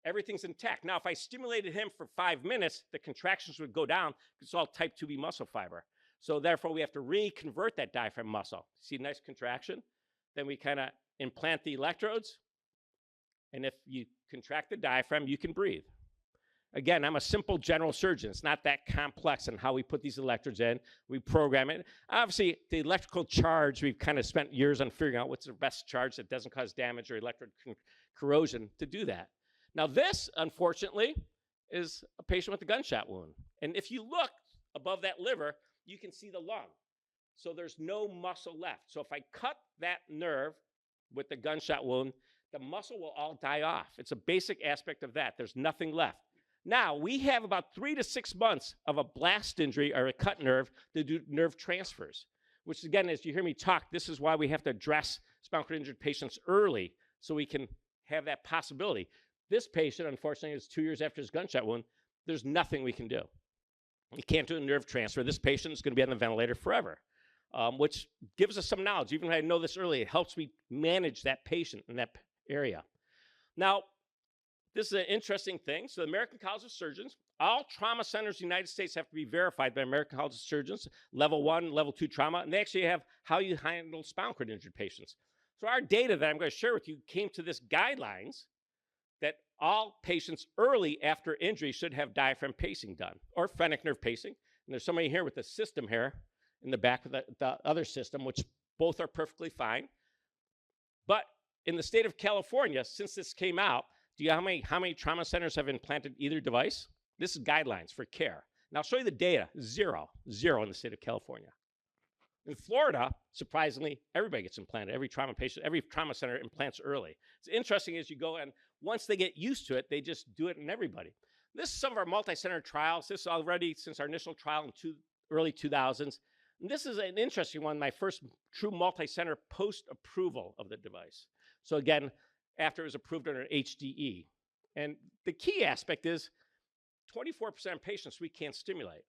S11: Everything's intact. Now, if I stimulated him for 5 minutes, the contractions would go down because it's all type 2B muscle fiber. So therefore, we have to reconvert that diaphragm muscle. See, nice contraction. Then we kind of implant the electrodes. And if you contract the diaphragm, you can breathe. Again, I'm a simple general surgeon. It's not that complex in how we put these electrodes in. We program it. Obviously, the electrical charge, we've kind of spent years on figuring out what's the best charge that doesn't cause damage or electrode corrosion to do that. Now this, unfortunately, is a patient with a gunshot wound. And if you look above that liver, you can see the lung. So there's no muscle left. So if I cut that nerve with the gunshot wound, the muscle will all die off. It's a basic aspect of that. There's nothing left. Now, we have about 3 to 6 months of a blast injury or a cut nerve to do nerve transfers, which again, as you hear me talk, this is why we have to address spinal cord injured patients early so we can have that possibility. This patient, unfortunately, is 2 years after his gunshot wound. There's nothing we can do. You can't do a nerve transfer. This patient is going to be on the ventilator forever, which gives us some knowledge. Even if I know this early, it helps me manage that patient in that area. Now, this is an interesting thing. So the American College of Surgeons, all trauma centers in the United States have to be verified by American College of Surgeons, level 1, level 2 trauma, and they actually have how you handle spinal cord injured patients. So our data that I'm going to share with you came to this guidelines that all patients early after injury should have diaphragm pacing done, or phrenic nerve pacing. And there's somebody here with a system here in the back of the other system, which both are perfectly fine. But in the state of California, since this came out, do you know how many trauma centers have implanted either device? This is guidelines for care. Now I'll show you the data, zero in the state of California. In Florida, surprisingly, everybody gets implanted. Every trauma patient, every trauma center implants early. It's interesting as you go, and once they get used to it, they just do it in everybody. This is some of our multi-center trials. This is already since our initial trial in early 2000s. And this is an interesting one, my first true multi-center post-approval of the device. So again, after it was approved under HDE. And the key aspect is 24% of patients we can't stimulate.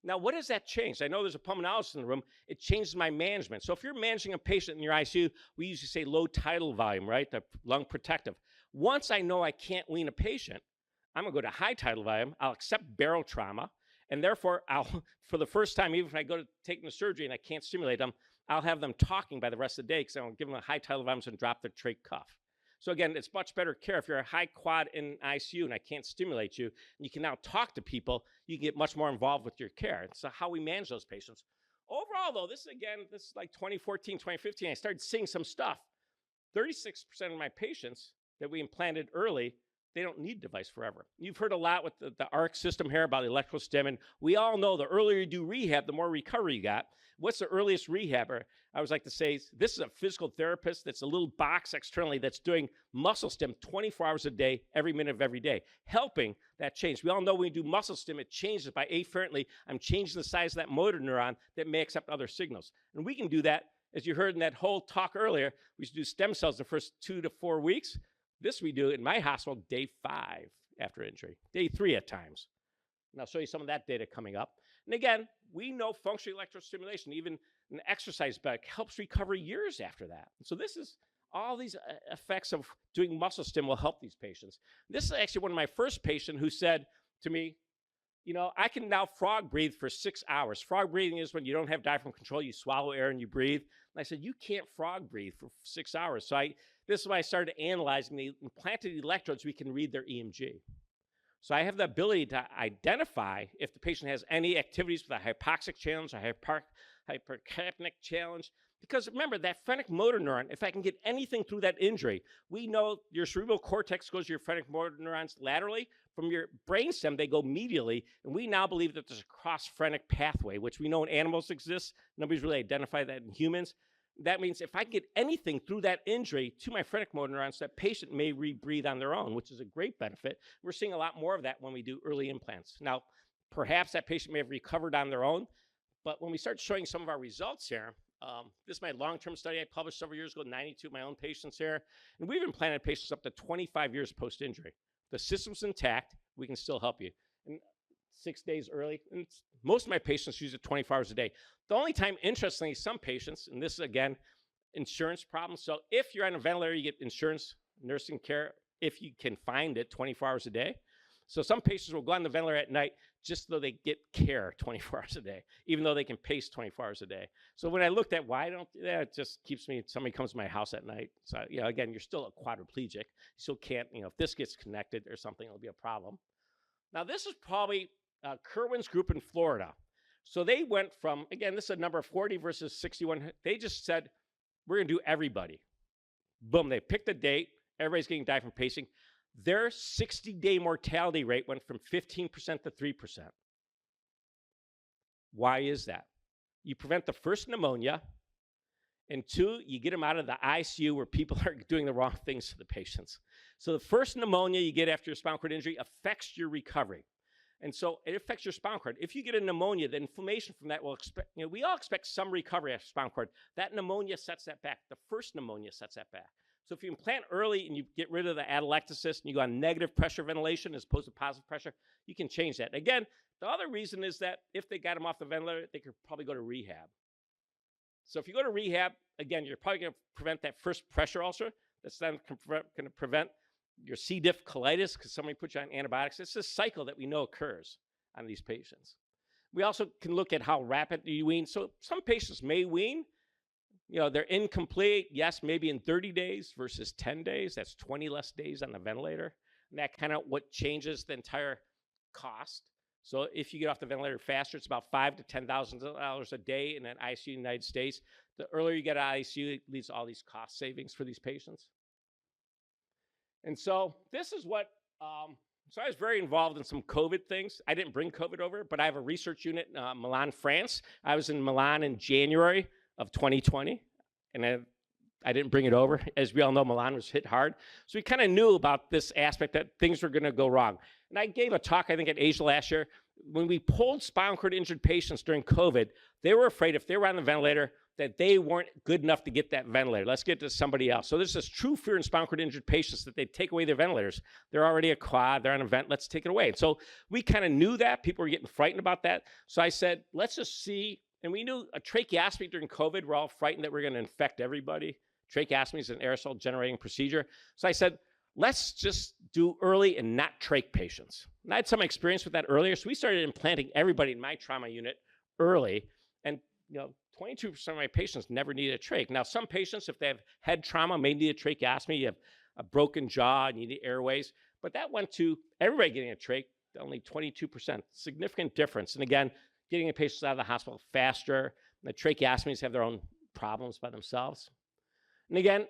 S11: Now, what does that change? I know there's a pulmonologist in the room. It changes my management. So if you're managing a patient in your ICU, we usually say low tidal volume, right? The lung protective. Once I know I can't wean a patient, I'm going to go to high tidal volume. I'll accept barrel trauma. And therefore, I'll, for the first time, even if I go to take them to surgery and I can't stimulate them, I'll have them talking by the rest of the day because I'll give them a high tidal volume and drop their trach cuff. So again, it's much better care. If you're a high quad in ICU and I can't stimulate you, and you can now talk to people, you can get much more involved with your care. And so how we manage those patients. Overall, though, this is like 2014, 2015, I started seeing some stuff. 36% of my patients that we implanted early, they don't need device forever. You've heard a lot with the ARC system here about electrical stim, and we all know the earlier you do rehab, the more recovery you got. What's the earliest rehabber? I always like to say, this is a physical therapist that's a little box externally that's doing muscle stim 24 hours a day, every minute of every day, helping that change. We all know when we do muscle stim, it changes by afferently. I'm changing the size of that motor neuron that may accept other signals. And we can do that, as you heard in that whole talk earlier, we should do stem cells the first 2 to 4 weeks. This we do in my hospital day 5 after injury, day 3 at times. And I'll show you some of that data coming up. And again, we know functional electrostimulation, even an exercise bag, helps recover years after that. So this is all these effects of doing muscle stim will help these patients. This is actually one of my first patients who said to me, you know, I can now frog breathe for 6 hours. Frog breathing is when you don't have diaphragm control, you swallow air and you breathe. And I said, you can't frog breathe for 6 hours. So this is why I started analyzing the implanted electrodes. We can read their EMG. So I have the ability to identify if the patient has any activities with a hypoxic challenge, a hypercapnic challenge. Because remember, that phrenic motor neuron, if I can get anything through that injury, we know your cerebral cortex goes to your phrenic motor neurons laterally. From your brainstem, they go medially. And we now believe that there's a cross-phrenic pathway, which we know in animals exists. Nobody's really identified that in humans. That means if I can get anything through that injury to my phrenic motor neurons, that patient may rebreathe on their own, which is a great benefit. We're seeing a lot more of that when we do early implants. Now, perhaps that patient may have recovered on their own, but when we start showing some of our results here, this is my long-term study I published several years ago, 92 of my own patients here, and we've implanted patients up to 25 years post-injury. The system's intact, we can still help you. And 6 days early, and most of my patients use it 24 hours a day. The only time, interestingly, some patients, and this is again, insurance problems. So if you're on a ventilator, you get insurance nursing care if you can find it 24 hours a day. So some patients will go on the ventilator at night just so they get care 24 hours a day, even though they can pace 24 hours a day. So when I looked at why I don't, it just keeps me, somebody comes to my house at night. So, you know, again, you're still a quadriplegic. You still can't, you know, if this gets connected or something, it'll be a problem. Now, this is probably Kerwin's group in Florida. So they went from, again, this is a number of 40 versus 61. They just said, we're going to do everybody. Boom, they picked a date. Everybody's getting diaphragm pacing. Their 60-day mortality rate went from 15% to 3%. Why is that? You prevent the first pneumonia, and 2, you get them out of the ICU where people are doing the wrong things to the patients. So the first pneumonia you get after a spinal cord injury affects your recovery. And so it affects your spinal cord. If you get a pneumonia, the inflammation from that will expect, you know, we all expect some recovery after spinal cord. That pneumonia sets that back. The first pneumonia sets that back. So if you implant early and you get rid of the atelectasis and you go on negative pressure ventilation as opposed to positive pressure, you can change that. Again, the other reason is that if they got them off the ventilator, they could probably go to rehab. So if you go to rehab, again, you're probably going to prevent that first pressure ulcer. That's then going to prevent your C. diff colitis because somebody put you on antibiotics. It's a cycle that we know occurs on these patients. We also can look at how rapid you wean. So some patients may wean. You know, they're incomplete. Yes, maybe in 30 days versus 10 days. That's 20 less days on the ventilator. And that kind of what changes the entire cost. So if you get off the ventilator faster, it's about $5,000 to $10,000 a day in an ICU in the United States. The earlier you get out of ICU, it leads to all these cost savings for these patients. And so this is what So I was very involved in some COVID things. I didn't bring COVID over, but I have a research unit in Milan, France. I was in Milan in January of 2020, and I didn't bring it over. As we all know, Milan was hit hard. So we kind of knew about this aspect that things were going to go wrong. And I gave a talk, I think, at Asia last year. When we pulled spinal cord injured patients during COVID, they were afraid if they were on the ventilator that they weren't good enough to get that ventilator. Let's get to somebody else. So there's this true fear in spinal cord injured patients that they take away their ventilators. They're already a quad, they're on a vent, let's take it away. And so we kind of knew that. People were getting frightened about that. So I said, let's just see. And we knew a tracheostomy during COVID, we're all frightened that we're going to infect everybody. Tracheostomy is an aerosol generating procedure. So I said, let's just do early and not trach patients. And I had some experience with that earlier. So we started implanting everybody in my trauma unit early. And 22% of my patients never need a trach. Now, some patients, if they have head trauma, may need a tracheostomy. You have a broken jaw, and you need airways. But that went to everybody getting a trach, only 22%. Significant difference. And again, getting the patients out of the hospital faster. The tracheostomies have their own problems by themselves. And again,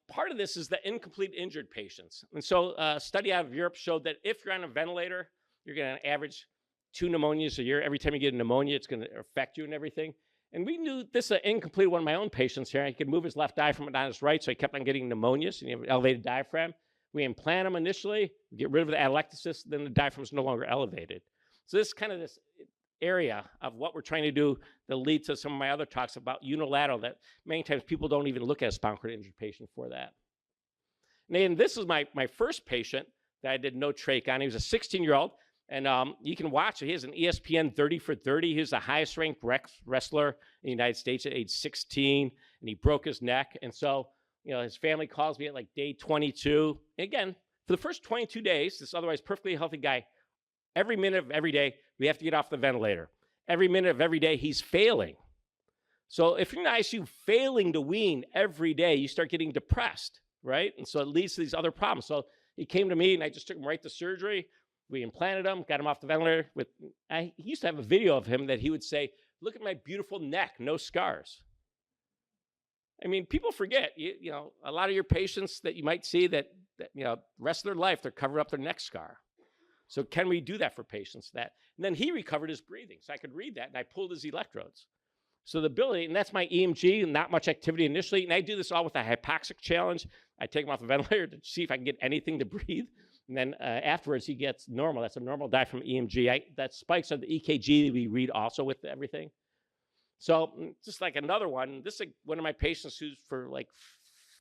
S11: part of this is the incomplete injured patients. And so a study out of Europe showed that if you're on a ventilator, you're going to average 2 pneumonias a year. Every time you get a pneumonia, it's going to affect you and everything. And we knew this is an incomplete one of my own patients here. He could move his left diaphragm but not his right, so he kept on getting pneumonias, and he had an elevated diaphragm. We implant him initially, get rid of the atelectasis, then the diaphragm is no longer elevated. So this is kind of this area of what we're trying to do that lead to some of my other talks about unilateral, that many times people don't even look at a spinal cord injury patient for that. And then this is my first patient that I did no trach on. He was a 16-year-old. And you can watch it. He has an ESPN 30 for 30. He was the highest ranked wrestler in the United States at age 16, and he broke his neck. And so, his family calls me at like day 22. And again, for the first 22 days, this otherwise perfectly healthy guy, every minute of every day, we have to get off the ventilator. Every minute of every day, he's failing. So if you're in the ICU failing to wean every day, you start getting depressed, right? And so it leads to these other problems. So he came to me, and I just took him right to surgery. We implanted him, got him off the ventilator. He used to have a video of him that he would say, "Look at my beautiful neck, no scars." I mean, people forget, a lot of your patients that you might see that the rest of their life, they're covering up their neck scar. So can we do that for patients? And then he recovered his breathing. So I could read that, and I pulled his electrodes. So the ability, and that's my EMG, not much activity initially. And I do this all with a hypoxic challenge. I take him off the ventilator to see if I can get anything to breathe. And then afterwards, he gets normal. That's a normal diaphragm EMG. That spikes on the EKG that we read also with everything. So just like another one, this is one of my patients who's for like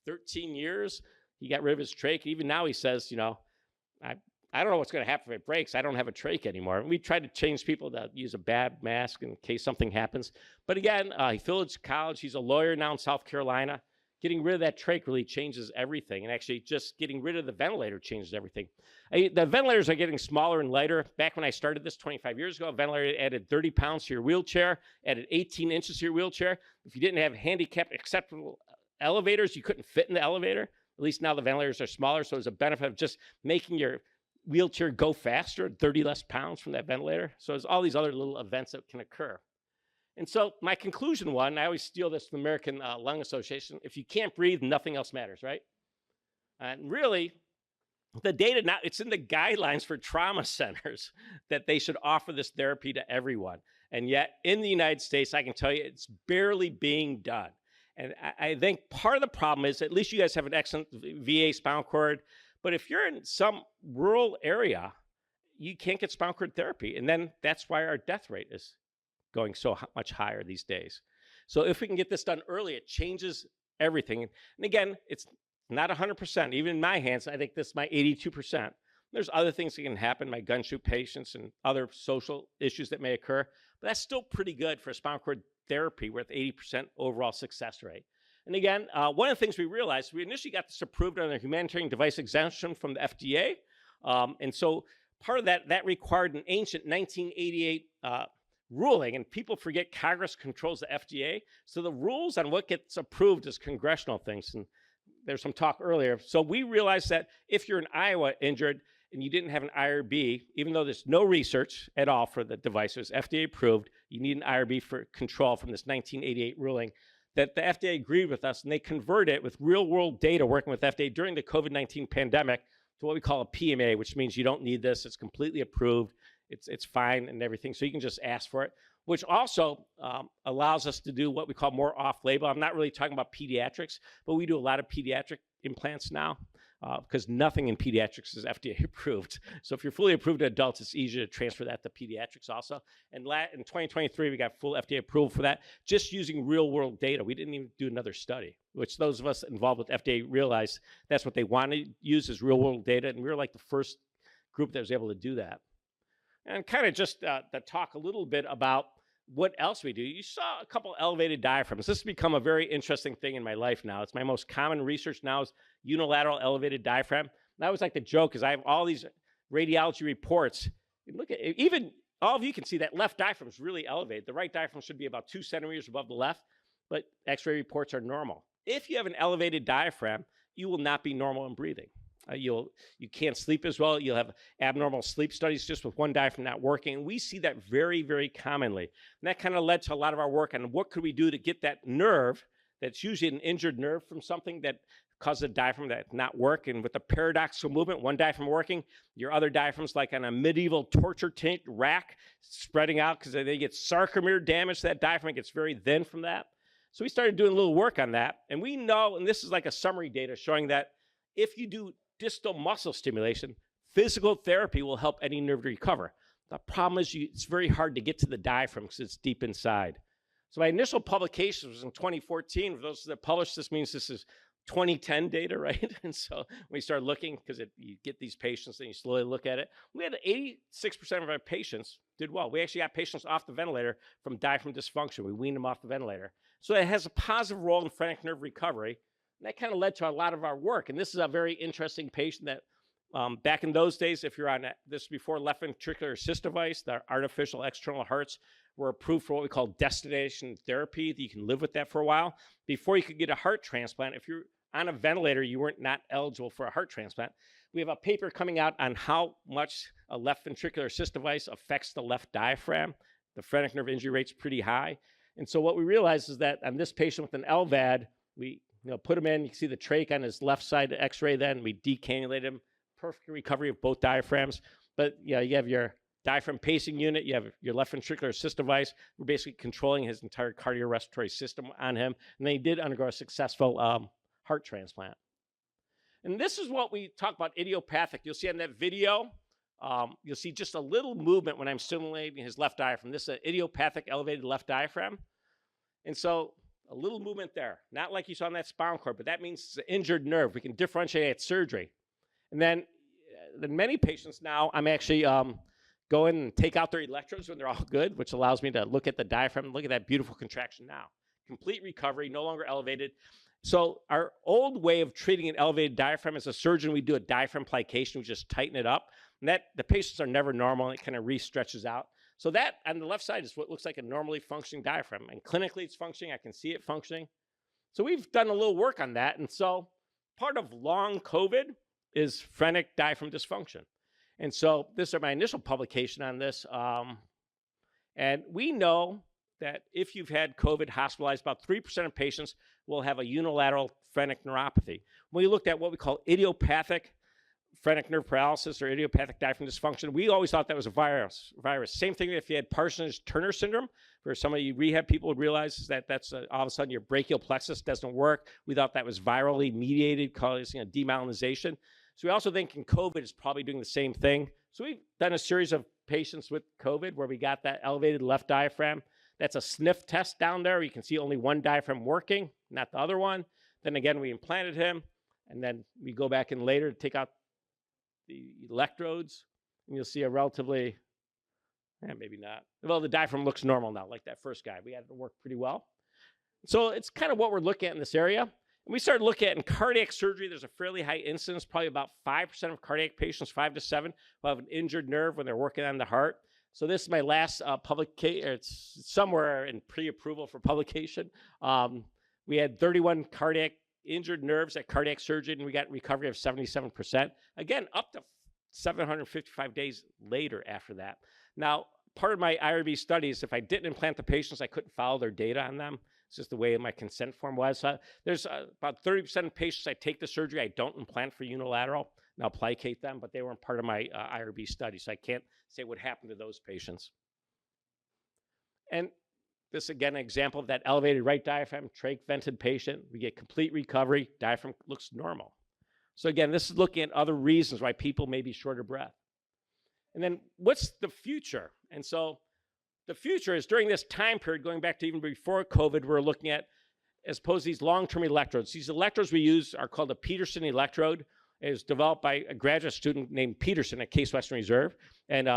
S11: 13 years, he got rid of his trach. Even now he says, I don't know what's going to happen if it breaks. I don't have a trach anymore. And we tried to change people to use a bad mask in case something happens. But again, he finished college. He's a lawyer now in South Carolina. Getting rid of that trach really changes everything. And actually just getting rid of the ventilator changes everything. The ventilators are getting smaller and lighter. Back when I started this 25 years ago, a ventilator added 30 pounds to your wheelchair, added 18 inches to your wheelchair. If you didn't have handicapped acceptable elevators, you couldn't fit in the elevator. At least now the ventilators are smaller, so there's a benefit of just making your wheelchair go faster, 30 less pounds from that ventilator. So there's all these other little events that can occur. And so my conclusion I always steal this from the American Lung Association. If you can't breathe, nothing else matters, right? And really, the data now, it's in the guidelines for trauma centers that they should offer this therapy to everyone. And yet in the United States, I can tell you it's barely being done. And I think part of the problem is, at least you guys have an excellent VA spinal cord, but if you're in some rural area, you can't get spinal cord therapy. And then that's why our death rate is going so much higher these days. So if we can get this done early, it changes everything. And again, it's not 100%. Even in my hands, I think this is my 82%. There's other things that can happen, my gun shoot patients and other social issues that may occur, but that's still pretty good for spinal cord therapy with 80% overall success rate. And again, one of the things we realized, we initially got this approved under humanitarian device exemption from the FDA. And so part of that required an ancient 1988 ruling, and people forget Congress controls the FDA. So the rules on what gets approved is congressional things. And there's some talk earlier. So we realized that if you're in Iowa injured and you didn't have an IRB, even though there's no research at all for the device, it was FDA approved, you need an IRB for control from this 1988 ruling, that the FDA agreed with us, and they converted it with real world data working with FDA during the COVID-19 pandemic to what we call a PMA, which means you don't need this. It's completely approved. It's fine and everything. So you can just ask for it, which also allows us to do what we call more off-label. I'm not really talking about pediatrics, but we do a lot of pediatric implants now because nothing in pediatrics is FDA approved. So if you're fully approved to adults, it's easier to transfer that to pediatrics also. And in 2023, we got full FDA approval for that, just using real-world data. We didn't even do another study, which those of us involved with FDA realized that's what they want to use is real-world data, and we were like the first group that was able to do that. And kind of just to talk a little bit about what else we do. You saw a couple elevated diaphragms. This has become a very interesting thing in my life now. It's my most common research now is unilateral elevated diaphragm. And that was like the joke is I have all these radiology reports. And look at it, even all of you can see that left diaphragm is really elevated. The right diaphragm should be about 2 centimeters above the left, but x-ray reports are normal. If you have an elevated diaphragm, you will not be normal in breathing. You can't sleep as well. You'll have abnormal sleep studies just with one diaphragm not working. And we see that very, very commonly. And that kind of led to a lot of our work on what could we do to get that nerve that's usually an injured nerve from something that causes a diaphragm that not work. And with the paradoxical movement, one diaphragm working, your other diaphragm's like on a medieval torture tank rack spreading out because they get sarcomere damage. That diaphragm gets very thin from that. So we started doing a little work on that. And we know, and this is like a summary data showing that if you do distal muscle stimulation, physical therapy will help any nerve to recover. The problem is it's very hard to get to the diaphragm because it's deep inside. So my initial publication was in 2014. For those that published, this means this is 2010 data, right? And so we started looking because you get these patients and you slowly look at it. We had 86% of our patients did well. We actually got patients off the ventilator from diaphragm dysfunction. We weaned them off the ventilator. So it has a positive role in phrenic nerve recovery. And that kind of led to a lot of our work. And this is a very interesting patient that back in those days, if you're on this before left ventricular assist device, the artificial external hearts were approved for what we call destination therapy. You can live with that for a while. Before you could get a heart transplant, if you're on a ventilator, you weren't not eligible for a heart transplant. We have a paper coming out on how much a left ventricular assist device affects the left diaphragm. The phrenic nerve injury rate's pretty high. And so what we realized is that on this patient with an LVAD, we put him in, you can see the trach on his left side x-ray then, we decannulated him, perfect recovery of both diaphragms. But you have your diaphragm pacing unit, you have your left ventricular assist device. We're basically controlling his entire cardiorespiratory system on him. And then he did undergo a successful heart transplant. And this is what we talk about idiopathic. You'll see on that video, you'll see just a little movement when I'm stimulating his left diaphragm. This is an idiopathic elevated left diaphragm. And so a little movement there, not like you saw on that spinal cord, but that means it's an injured nerve. We can differentiate at surgery. And then many patients now, I'm actually go in and take out their electrodes when they're all good, which allows me to look at the diaphragm, look at that beautiful contraction now. Complete recovery, no longer elevated. So our old way of treating an elevated diaphragm as a surgeon, we do a diaphragm plication, we just tighten it up. And that the patients are never normal, and it kind of re-stretches out. So that on the left side is what looks like a normally functioning diaphragm. And clinically it's functioning, I can see it functioning. So we've done a little work on that. And so part of long COVID is phrenic diaphragm dysfunction. And so this is my initial publication on this. And we know that if you've had COVID hospitalized, about 3% of patients will have a unilateral phrenic neuropathy. When we looked at what we call idiopathic phrenic nerve paralysis or idiopathic diaphragm dysfunction, we always thought that was a virus. Same thing if you had Parsonage-Turner syndrome, where some of you rehab people would realize is that that's all of a sudden your brachial plexus doesn't work. We thought that was virally mediated, causing a demyelinization. So we also think in COVID is probably doing the same thing. So we've done a series of patients with COVID where we got that elevated left diaphragm. That's a sniff test down there. You can see only one diaphragm working, not the other one. Then again, we implanted him, and then we go back in later to take out the electrodes, and you'll see a relatively, maybe not. Well, the diaphragm looks normal now, like that first guy. We had it work pretty well. So it's kind of what we're looking at in this area. And we started looking at in cardiac surgery, there's a fairly high incidence, probably about 5% of cardiac patients, 5 to 7, will have an injured nerve when they're working on the heart. So this is my last publication. It's somewhere in pre-approval for publication. We had 31 cardiac injured nerves at cardiac surgery, and we got recovery of 77%. Again, up to 755 days later after that. Now, part of my IRB studies, if I didn't implant the patients, I couldn't follow their data on them. It's just the way my consent form was. There's about 30% of patients I take the surgery, I don't implant for unilateral. and I'll placate them, but they weren't part of my IRB study, so I can't say what happened to those patients. And this, again, an example of that elevated right diaphragm, trach vented patient. We get complete recovery. Diaphragm looks normal. So again, this is looking at other reasons why people may be short of breath. And then what's the future? And so the future is during this time period, going back to even before COVID, we're looking at, as opposed to these long-term electrodes. These electrodes we use are called a Peterson electrode. It was developed by a graduate student named Peterson at Case Western Reserve. And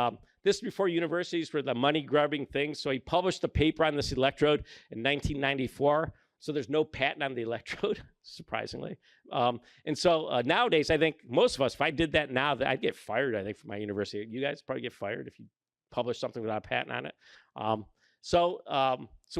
S11: this is before universities were the money-grubbing thing. So he published a paper on this electrode in 1994. So there's no patent on the electrode, surprisingly. And so nowadays, I think most of us, if I did that now, I'd get fired, I think, from my university. You guys probably get fired if you publish something without a patent on it. So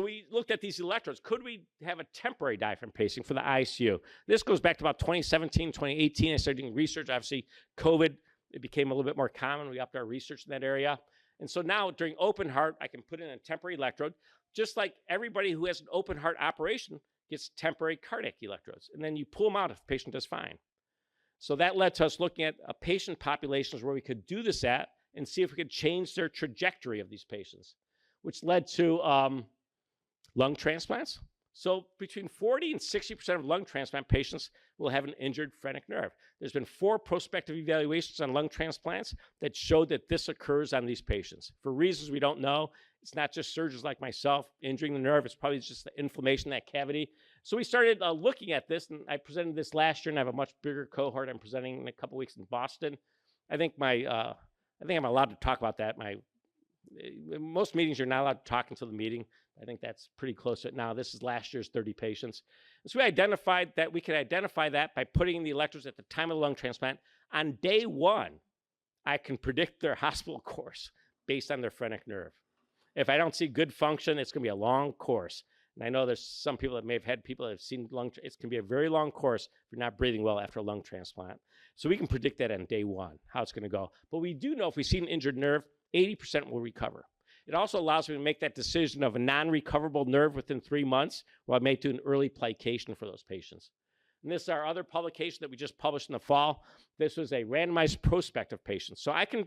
S11: we looked at these electrodes. Could we have a temporary diaphragm pacing for the ICU? This goes back to about 2017, 2018. I started doing research. Obviously, COVID, it became a little bit more common. We upped our research in that area. And so now during open heart, I can put in a temporary electrode, just like everybody who has an open heart operation gets temporary cardiac electrodes. And then you pull them out if the patient does fine. So that led to us looking at patient populations where we could do this at and see if we could change their trajectory of these patients, which led to lung transplants. So between 40 and 60% of lung transplant patients will have an injured phrenic nerve. There's been 4 prospective evaluations on lung transplants that showed that this occurs on these patients. For reasons we don't know, it's not just surgeons like myself injuring the nerve, it's probably just the inflammation in that cavity. So we started looking at this, and I presented this last year, and I have a much bigger cohort I'm presenting in a couple weeks in Boston. I think I'm allowed to talk about that. Most meetings you're not allowed to talk until the meeting. I think that's pretty close to it now. This is last year's 30 patients. And so we identified that we could identify that by putting in the electrodes at the time of the lung transplant. On day 1, I can predict their hospital course based on their phrenic nerve. If I don't see good function, it's going to be a long course. And I know there's some people that may have had people that have seen it's going to be a very long course if you're not breathing well after a lung transplant. So we can predict that on day 1, how it's going to go. But we do know if we see an injured nerve, 80% will recover. It also allows me to make that decision of a non-recoverable nerve within 3 months, where I may do an early plication for those patients. And this is our other publication that we just published in the fall. This was a randomized prospective patient. So I can,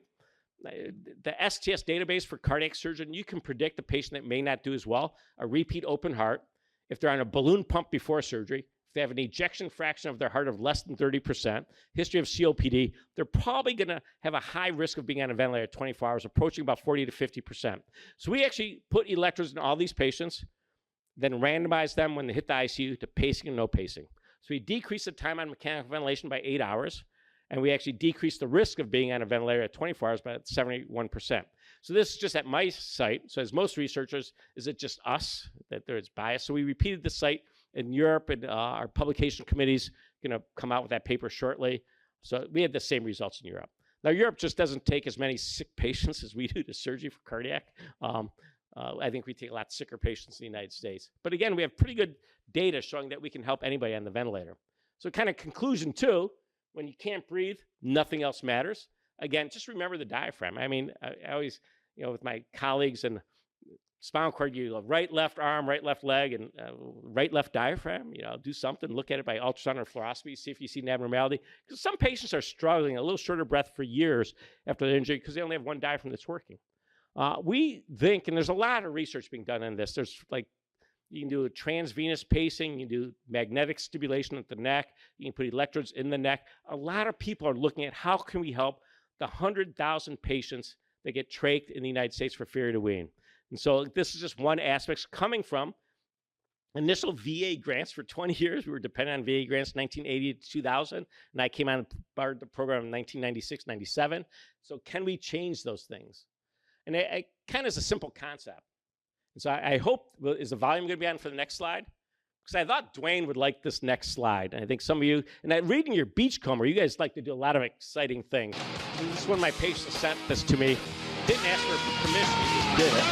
S11: the STS database for cardiac surgeon, you can predict a patient that may not do as well, a repeat open heart, if they're on a balloon pump before surgery, if they have an ejection fraction of their heart of less than 30%, history of COPD, they're probably going to have a high risk of being on a ventilator at 24 hours, approaching about 40 to 50%. So we actually put electrodes in all these patients, then randomize them when they hit the ICU to pacing and no pacing. So we decrease the time on mechanical ventilation by 8 hours, and we actually decrease the risk of being on a ventilator at 24 hours by 71%. So this is just at my site. So as most researchers, is it just us that there's bias? So we repeated the site in Europe, and our publication committee's going to come out with that paper shortly. So we had the same results in Europe. Now, Europe just doesn't take as many sick patients as we do to surgery for cardiac. I think we take a lot sicker patients in the United States. But again, we have pretty good data showing that we can help anybody on the ventilator. So kind of conclusion too, when you can't breathe, nothing else matters. Again, just remember the diaphragm. I mean, I always, with my colleagues and spinal cord, you go right, left arm, right, left leg, and right, left diaphragm. Do something. Look at it by ultrasound or fluoroscopy, see if you see an abnormality. Because some patients are struggling, a little shorter breath for years after the injury because they only have one diaphragm that's working. We think, and there's a lot of research being done on this. There's you can do a transvenous pacing, you can do magnetic stimulation at the neck, you can put electrodes in the neck. A lot of people are looking at how can we help the 100,000 patients that get trached in the United States for failure to wean. And so this is just one aspect coming from initial VA grants for 20 years. We were dependent on VA grants 1980 to 2000, and I came on part of the program in 1996, 97. So can we change those things? And it kind of is a simple concept. And so I hope, is the volume going to be on for the next slide? Because I thought Dwayne would like this next slide. And I think some of you, and reading your Beachcomber, you guys like to do a lot of exciting things. And this is one of my patients sent this to me. Didn't ask for permission, he just did it.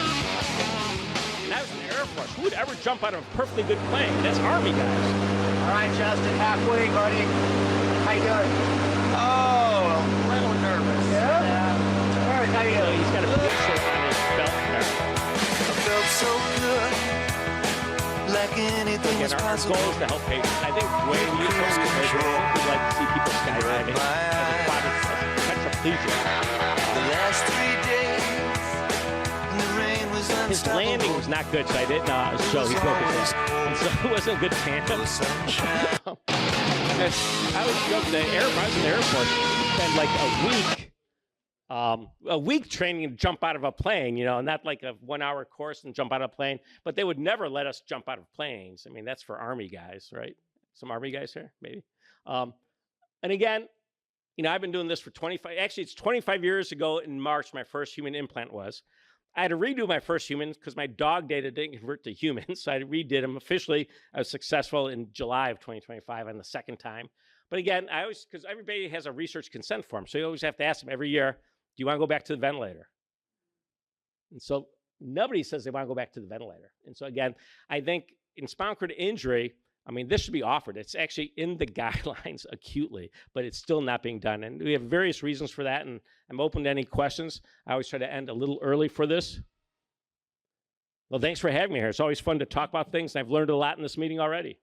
S11: And I was in the Air Force. Who would ever jump out of a perfectly good plane? That's Army guys.
S12: All right, Justin, halfway, buddy. How you doing? Oh, a little nervous. Yeah? All right, how you
S11: So
S12: doing?
S11: he's got a picture on his belt there.
S13: I felt so good, like anything was
S11: Again, our
S13: possible.
S11: goal is to help patients. I think Dwayne, you told me would like to see people skydiving as a product paraplegia.
S13: The last 3 days, and the rain was
S11: His landing was not good, so I didn't show. He broke his leg, and so it wasn't a good tandem. I was joking. I was in the airport, spent like a week training to jump out of a plane, not like a 1-hour course and jump out of a plane. But they would never let us jump out of planes. I mean, that's for Army guys, right? Some Army guys here, maybe. And again, I've been doing this for 25. Actually, it's 25 years ago in March. My first human implant was. I had to redo my first humans because my dog data didn't convert to humans. So I redid them officially. I was successful in July of 2025 on the second time. But again, because everybody has a research consent form. So you always have to ask them every year, do you want to go back to the ventilator? And so nobody says they want to go back to the ventilator. And so again, I think in spinal cord injury, this should be offered. It's actually in the guidelines acutely, but it's still not being done. And we have various reasons for that, and I'm open to any questions. I always try to end a little early for this. Well, thanks for having me here. It's always fun to talk about things, and I've learned a lot in this meeting already.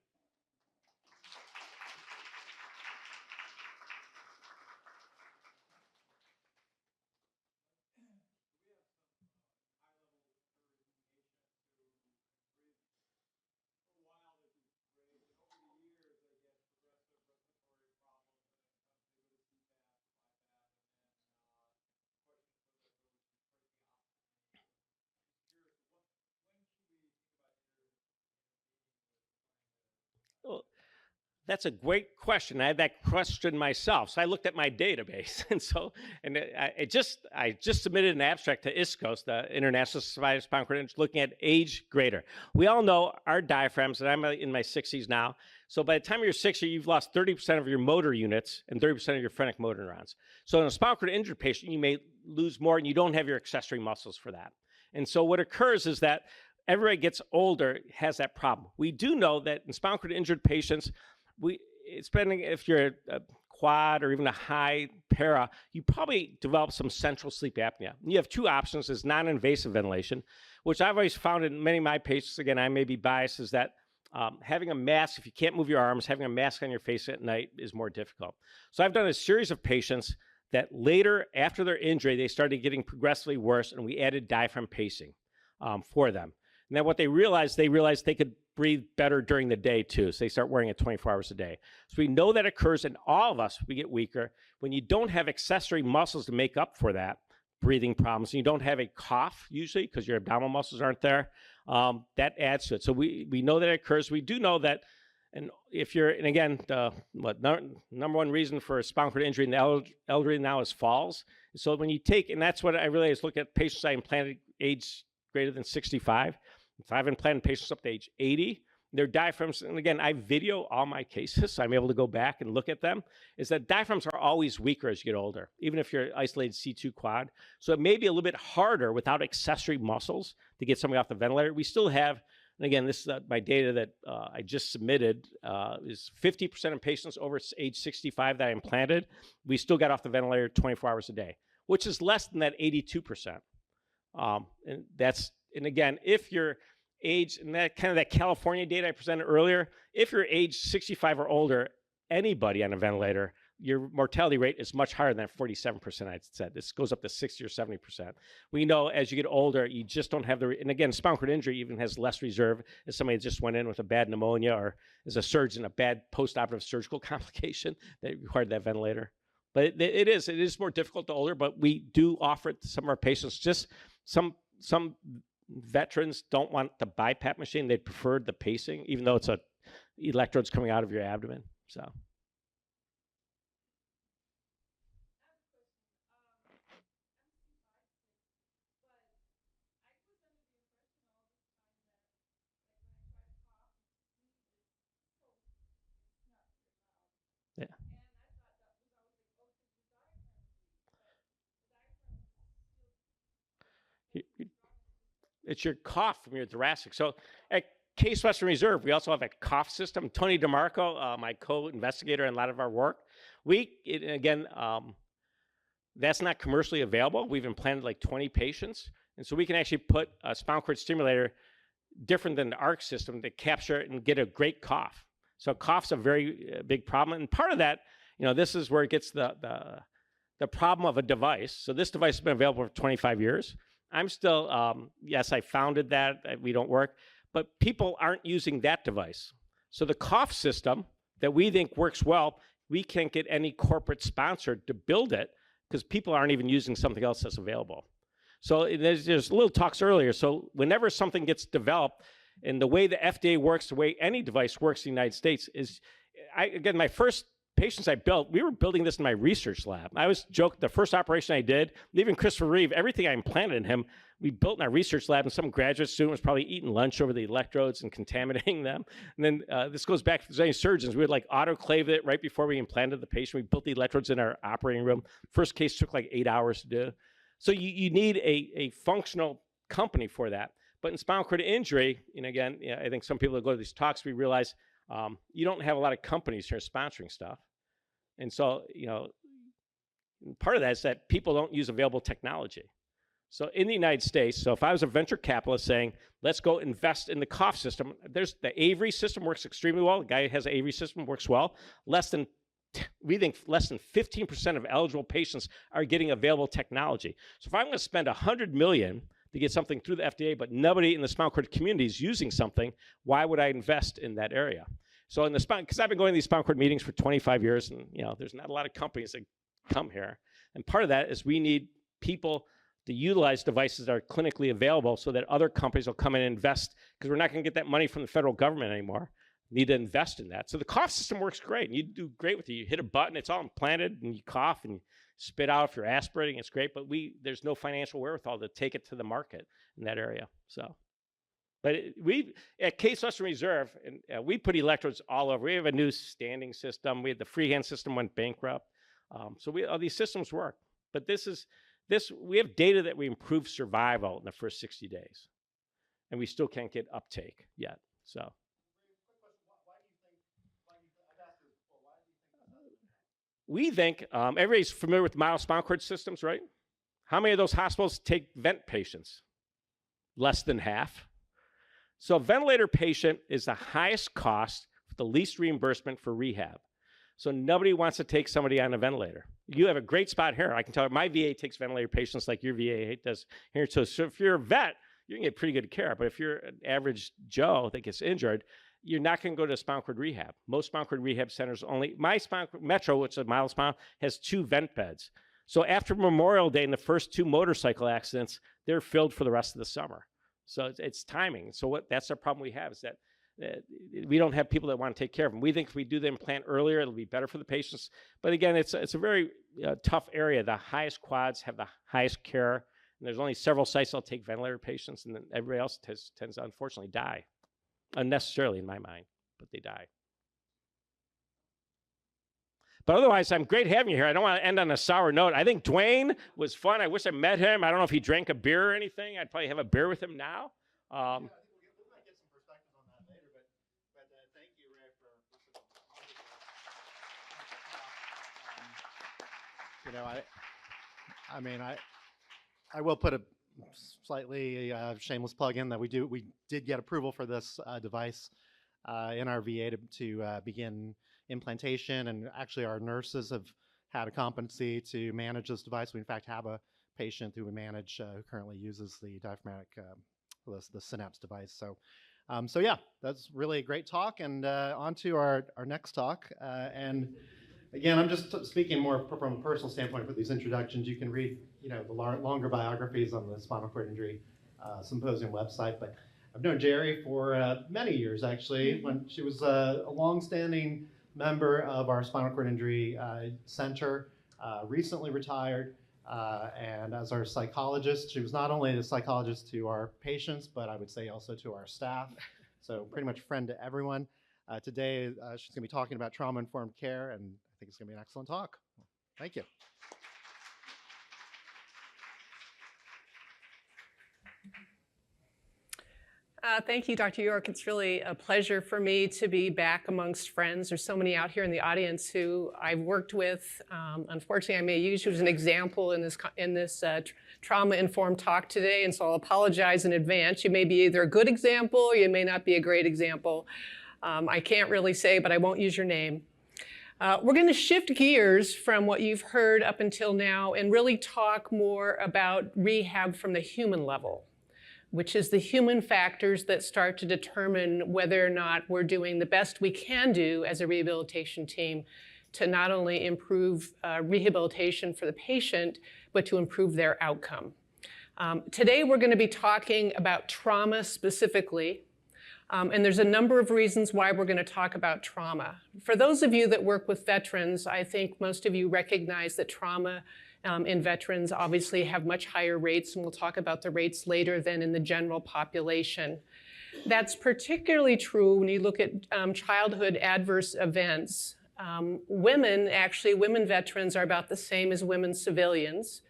S11: Well, that's a great question. I had that question myself. So I looked at my database. I just submitted an abstract to ISCOS, the International Society of Spinal Cord Injury, looking at age greater. We all know our diaphragms, and I'm in my 60s now. So by the time you're 60, you've lost 30% of your motor units and 30% of your phrenic motor neurons. So in a spinal cord injured patient, you may lose more, and you don't have your accessory muscles for that. And so what occurs is that everybody gets older, has that problem. We do know that in spinal cord injured patients, if you're a quad or even a high para, you probably develop some central sleep apnea. And you have two options: is non-invasive ventilation, which I've always found in many of my patients, again, I may be biased, is that having a mask, if you can't move your arms, having a mask on your face at night is more difficult. So I've done a series of patients that later, after their injury, they started getting progressively worse, and we added diaphragm pacing for them. And then what they realized they could breathe better during the day too. So they start wearing it 24 hours a day. So we know that occurs in all of us. We get weaker. When you don't have accessory muscles to make up for that, breathing problems, and you don't have a cough usually because your abdominal muscles aren't there, that adds to it. So we know that it occurs. We do know that, and again, number one reason for a spinal cord injury in the elderly now is falls. So when you take, and that's what I really is look at patients I implanted age greater than 65. So I've implanted patients up to age 80. Their diaphragms, and again, I video all my cases, so I'm able to go back and look at them, is that diaphragms are always weaker as you get older, even if you're isolated C2 quad. So it may be a little bit harder without accessory muscles to get somebody off the ventilator. We still have, and again, this is my data that I just submitted, is 50% of patients over age 65 that I implanted, we still got off the ventilator 24 hours a day, which is less than that 82%. And again, if you're age, and that kind of that California data I presented earlier, if you're age 65 or older, anybody on a ventilator, your mortality rate is much higher than 47%. I said this goes up to 60 or 70%. We know as you get older, you just don't have and again, spinal cord injury even has less reserve as somebody that just went in with a bad pneumonia, or as a surgeon, a bad post-operative surgical complication that required that ventilator. But it is more difficult the older, but we do offer it to some of our patients. Just some veterans don't want the BiPAP machine. They prefer the pacing, even though it's electrodes coming out of your abdomen. So. Yeah. It's your cough from your thoracic. So at Case Western Reserve, we also have a cough system. Tony DeMarco, my co-investigator in a lot of our work, that's not commercially available. We've implanted like 20 patients. And so we can actually put a spinal cord stimulator different than the ARC system to capture it and get a great cough. So cough's a very big problem. And part of that, this is where it gets the the problem of a device. So this device has been available for 25 years. I'm still, yes, I founded that. We don't work. But people aren't using that device. So the cough system that we think works well, we can't get any corporate sponsor to build it because people aren't even using something else that's available. So there's little talks earlier. So whenever something gets developed, and the way the FDA works, the way any device works in the United States is, again, my first patients I built, we were building this in my research lab. I was joking, the first operation I did, even Christopher Reeve, everything I implanted in him, we built in our research lab, and some graduate student was probably eating lunch over the electrodes and contaminating them. And then this goes back to any surgeons. We would like autoclave it right before we implanted the patient. We built the electrodes in our operating room. First case took like 8 hours to do. So you need a functional company for that. But in spinal cord injury, and again, I think some people that go to these talks, we realize you don't have a lot of companies here sponsoring stuff. And so, part of that is that people don't use available technology. So in the United States, so if I was a venture capitalist saying, let's go invest in the cough system, there's the Avery system works extremely well. The guy who has an Avery system works well. We think less than 15% of eligible patients are getting available technology. So if I'm going to spend $100 million to get something through the FDA, but nobody in the spinal cord community is using something, why would I invest in that area? So in the spine, because I've been going to these spinal cord meetings for 25 years, and there's not a lot of companies that come here. And part of that is we need people to utilize devices that are clinically available so that other companies will come in and invest, because we're not going to get that money from the federal government anymore. We need to invest in that. So the cough system works great, and you do great with it. You hit a button, it's all implanted, and you cough and you spit out if you're aspirating. It's great, but there's no financial wherewithal to take it to the market in that area. So. But we, at Case Western Reserve, and we put electrodes all over. We have a new standing system. We had the freehand system went bankrupt. So all these systems work. But we have data that we improve survival in the first 60 days. And we still can't get uptake yet. So. We think, everybody's familiar with model spinal cord systems, right? How many of those hospitals take vent patients? Less than half. So a ventilator patient is the highest cost, the least reimbursement for rehab. So nobody wants to take somebody on a ventilator. You have a great spot here. I can tell you, my VA takes ventilator patients like your VA does here. So if you're a vet, you can get pretty good care. But if you're an average Joe that gets injured, you're not going to go to spinal cord rehab. Most spinal cord rehab centers my spinal cord, Metro, which is a model spinal, has 2 vent beds. So after Memorial Day and the first 2 motorcycle accidents, they're filled for the rest of the summer. So it's timing. So that's the problem we have, is that we don't have people that want to take care of them. We think if we do the implant earlier, it'll be better for the patients. But again, it's a very tough area. The highest quads have the highest care. And there's only several sites that'll take ventilator patients, and then everybody else tends to unfortunately die. Unnecessarily in my mind, but they die. But otherwise, I'm great having you here. I don't want to end on a sour note. I think Dwayne was fun. I wish I met him. I don't know if he drank a beer or anything. I'd probably have a beer with him now.
S1: Yeah, I think we might get some perspective on that later, but thank you, Ray, for I will put a slightly shameless plug in that we did get approval for this device in our VA to begin implantation, and actually our nurses have had a competency to manage this device. We in fact have a patient who we manage who currently uses the diaphragmatic, the Synapse device. So yeah, that's really a great talk, and on to our next talk. And again, I'm just speaking more from a personal standpoint for these introductions. You can read the longer biographies on the Spinal Cord Injury Symposium website, but I've known Jerry for many years, actually, when she was a longstanding member of our Spinal Cord Injury Center, recently retired, and as our psychologist. She was not only the psychologist to our patients, but I would say also to our staff, so pretty much friend to everyone. Today, she's going to be talking about trauma-informed care, and I think it's going to be an excellent talk. Thank you.
S14: Thank you, Dr. York. It's really a pleasure for me to be back amongst friends. There's so many out here in the audience who I've worked with. Unfortunately, I may use you as an example in this trauma-informed talk today, and so I'll apologize in advance. You may be either a good example or you may not be a great example. I can't really say, but I won't use your name. We're going to shift gears from what you've heard up until now and really talk more about rehab from the human level, which is the human factors that start to determine whether or not we're doing the best we can do as a rehabilitation team to not only improve rehabilitation for the patient, but to improve their outcome. Today, we're going to be talking about trauma specifically. And there's a number of reasons why we're going to talk about trauma. For those of you that work with veterans, I think most of you recognize that trauma in veterans obviously have much higher rates, and we'll talk about the rates later than in the general population. That's particularly true when you look at childhood adverse events. Women veterans are about the same as women civilians,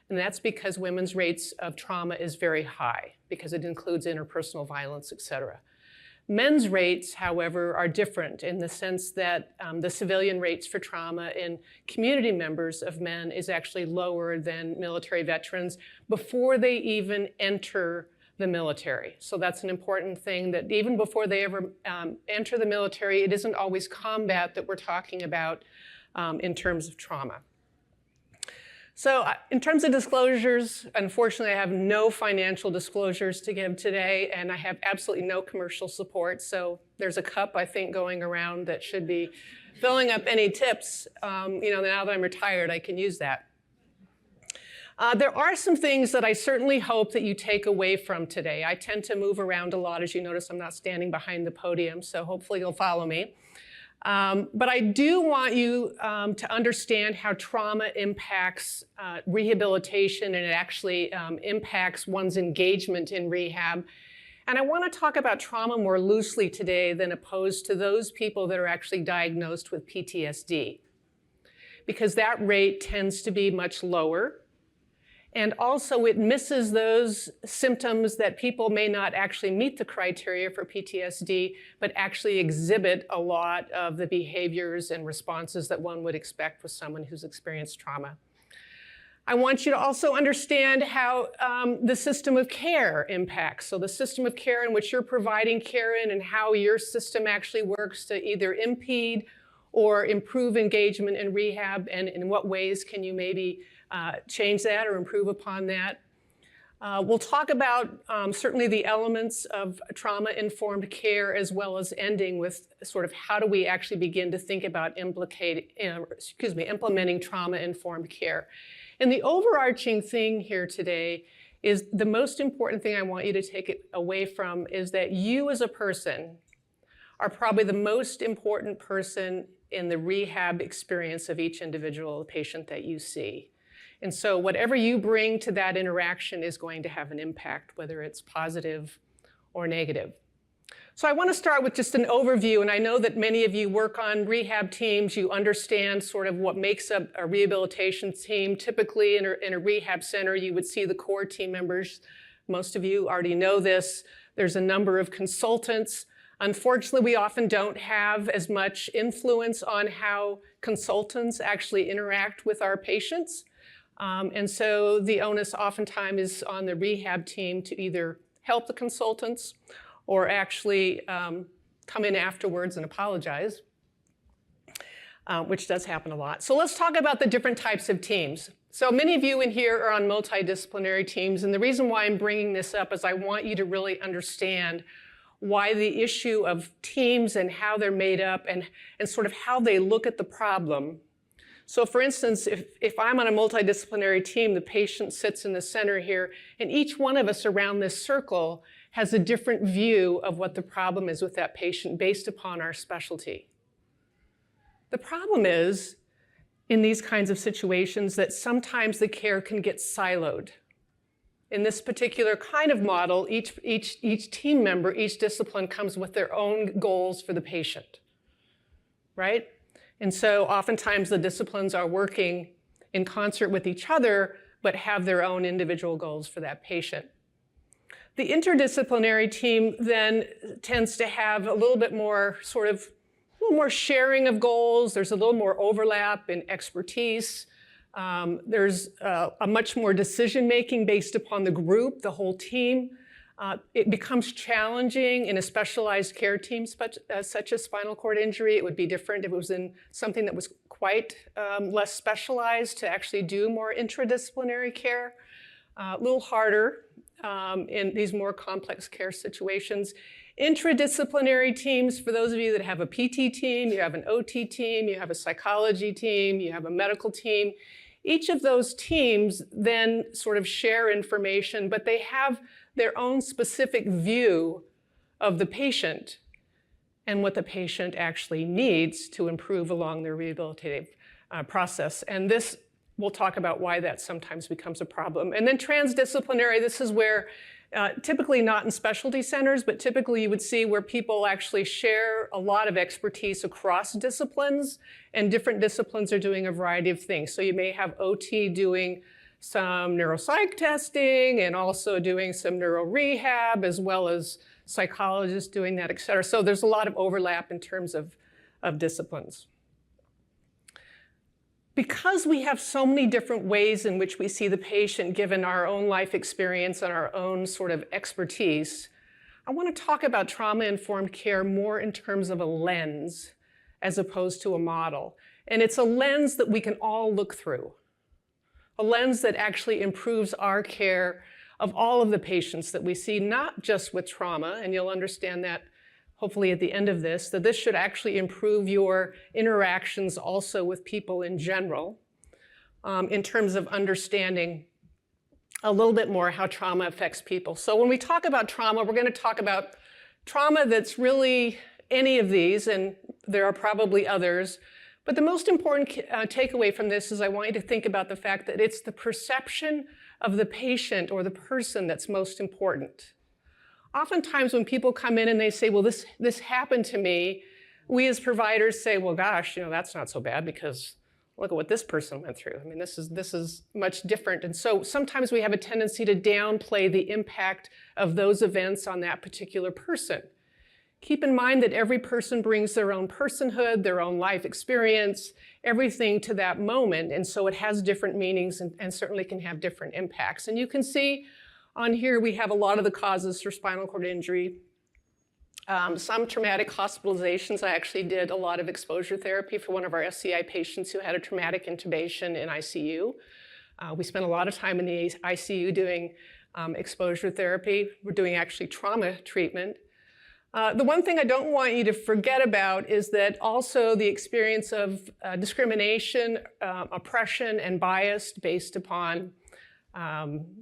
S14: and that's because women's rates of trauma is very high because it includes interpersonal violence, et cetera. Men's rates, however, are different in the sense that the civilian rates for trauma in community members of men is actually lower than military veterans before they even enter the military. So that's an important thing, that even before they ever enter the military, it isn't always combat that we're talking about in terms of trauma. So in terms of disclosures, unfortunately, I have no financial disclosures to give today, and I have absolutely no commercial support. So there's a cup, I think, going around that should be filling up any tips. Now that I'm retired, I can use that. There are some things that I certainly hope that you take away from today. I tend to move around a lot. As you notice, I'm not standing behind the podium, so hopefully you'll follow me. But I do want you to understand how trauma impacts rehabilitation, and it actually impacts one's engagement in rehab. And I want to talk about trauma more loosely today than opposed to those people that are actually diagnosed with PTSD, because that rate tends to be much lower. And also it misses those symptoms that people may not actually meet the criteria for PTSD, but actually exhibit a lot of the behaviors and responses that one would expect with someone who's experienced trauma. I want you to also understand how the system of care impacts. So the system of care in which you're providing care in, and how your system actually works to either impede or improve engagement in rehab, and in what ways can you maybe change that or improve upon that. We'll talk about certainly the elements of trauma-informed care, as well as ending with sort of how do we actually begin to think about implementing trauma-informed care. And the overarching thing here today is the most important thing I want you to take it away from is that you as a person are probably the most important person in the rehab experience of each individual patient that you see. And so whatever you bring to that interaction is going to have an impact, whether it's positive or negative. So I want to start with just an overview, and I know that many of you work on rehab teams. You understand sort of what makes up a rehabilitation team. Typically in a rehab center, you would see the core team members. Most of you already know this. There's a number of consultants. Unfortunately, we often don't have as much influence on how consultants actually interact with our patients. And so the onus oftentimes is on the rehab team to either help the consultants or actually come in afterwards and apologize, which does happen a lot. So let's talk about the different types of teams. So many of you in here are on multidisciplinary teams, and the reason why I'm bringing this up is I want you to really understand why the issue of teams and how they're made up and sort of how they look at the problem. So for instance, if I'm on a multidisciplinary team, the patient sits in the center here, and each one of us around this circle has a different view of what the problem is with that patient based upon our specialty. The problem is, in these kinds of situations, that sometimes the care can get siloed. In this particular kind of model, each team member, each discipline comes with their own goals for the patient, right? And so oftentimes the disciplines are working in concert with each other, but have their own individual goals for that patient. The interdisciplinary team then tends to have a little bit more sharing of goals. There's a little more overlap in expertise. There's a much more decision-making based upon the group, the whole team. It becomes challenging in a specialized care team such as spinal cord injury. It would be different if it was in something that was quite less specialized to actually do more interdisciplinary care. A little harder in these more complex care situations. Interdisciplinary teams, for those of you that have a PT team, you have an OT team, you have a psychology team, you have a medical team. Each of those teams then sort of share information, but they have their own specific view of the patient and what the patient actually needs to improve along their rehabilitative process. And this, we'll talk about why that sometimes becomes a problem. And then transdisciplinary, this is where typically not in specialty centers, but typically you would see where people actually share a lot of expertise across disciplines, and different disciplines are doing a variety of things. So you may have OT doing some neuropsych testing and also doing some neuro rehab, as well as psychologists doing that, et cetera. So there's a lot of overlap in terms of disciplines. Because we have so many different ways in which we see the patient, given our own life experience and our own sort of expertise, I want to talk about trauma-informed care more in terms of a lens as opposed to a model. And it's a lens that we can all look through, a lens that actually improves our care of all of the patients that we see, not just with trauma, and you'll understand that hopefully at the end of this, that this should actually improve your interactions also with people in general, in terms of understanding a little bit more how trauma affects people. So when we talk about trauma, we're going to talk about trauma that's really any of these, and there are probably others. But the most important takeaway from this is I want you to think about the fact that it's the perception of the patient or the person that's most important. Oftentimes when people come in and they say, well, this happened to me, we as providers say, well, gosh, that's not so bad because look at what this person went through. I mean, this is much different. And so sometimes we have a tendency to downplay the impact of those events on that particular person. Keep in mind that every person brings their own personhood, their own life experience, everything to that moment. And so it has different meanings and certainly can have different impacts. And you can see on here, we have a lot of the causes for spinal cord injury. Some traumatic hospitalizations. I actually did a lot of exposure therapy for one of our SCI patients who had a traumatic intubation in ICU. We spent a lot of time in the ICU doing exposure therapy. We're doing actually trauma treatment. The one thing I don't want you to forget about is that also the experience of discrimination, oppression, and bias based upon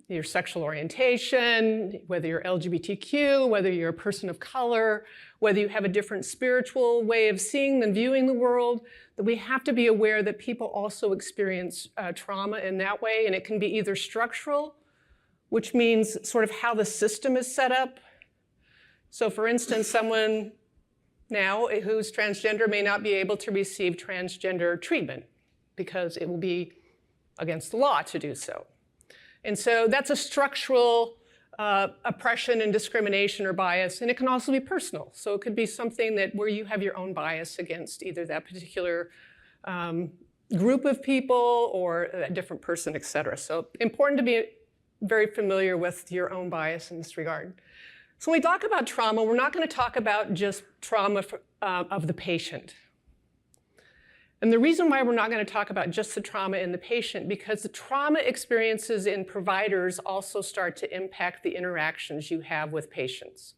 S14: your sexual orientation, whether you're LGBTQ, whether you're a person of color, whether you have a different spiritual way of seeing and viewing the world, that we have to be aware that people also experience trauma in that way. And it can be either structural, which means sort of how the system is set up. So for instance, someone now who's transgender may not be able to receive transgender treatment because it will be against the law to do so. And so that's a structural oppression and discrimination or bias, and it can also be personal. So it could be something that where you have your own bias against either that particular group of people or a different person, et cetera. So important to be very familiar with your own bias in this regard. So when we talk about trauma, we're not going to talk about just trauma of the patient. And the reason why we're not going to talk about just the trauma in the patient, because the trauma experiences in providers also start to impact the interactions you have with patients.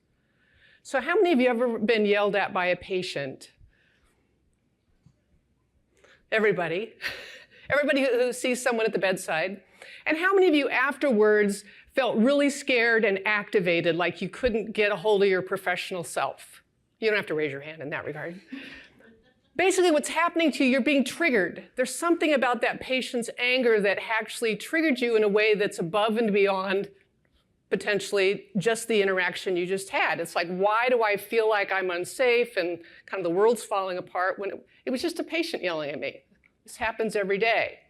S14: So how many of you have ever been yelled at by a patient? Everybody. Everybody who sees someone at the bedside. And how many of you afterwards felt really scared and activated, like you couldn't get a hold of your professional self? You don't have to raise your hand in that regard. Basically, what's happening to you, you're being triggered. There's something about that patient's anger that actually triggered you in a way that's above and beyond potentially just the interaction you just had. It's like, why do I feel like I'm unsafe and kind of the world's falling apart when it was just a patient yelling at me? This happens every day.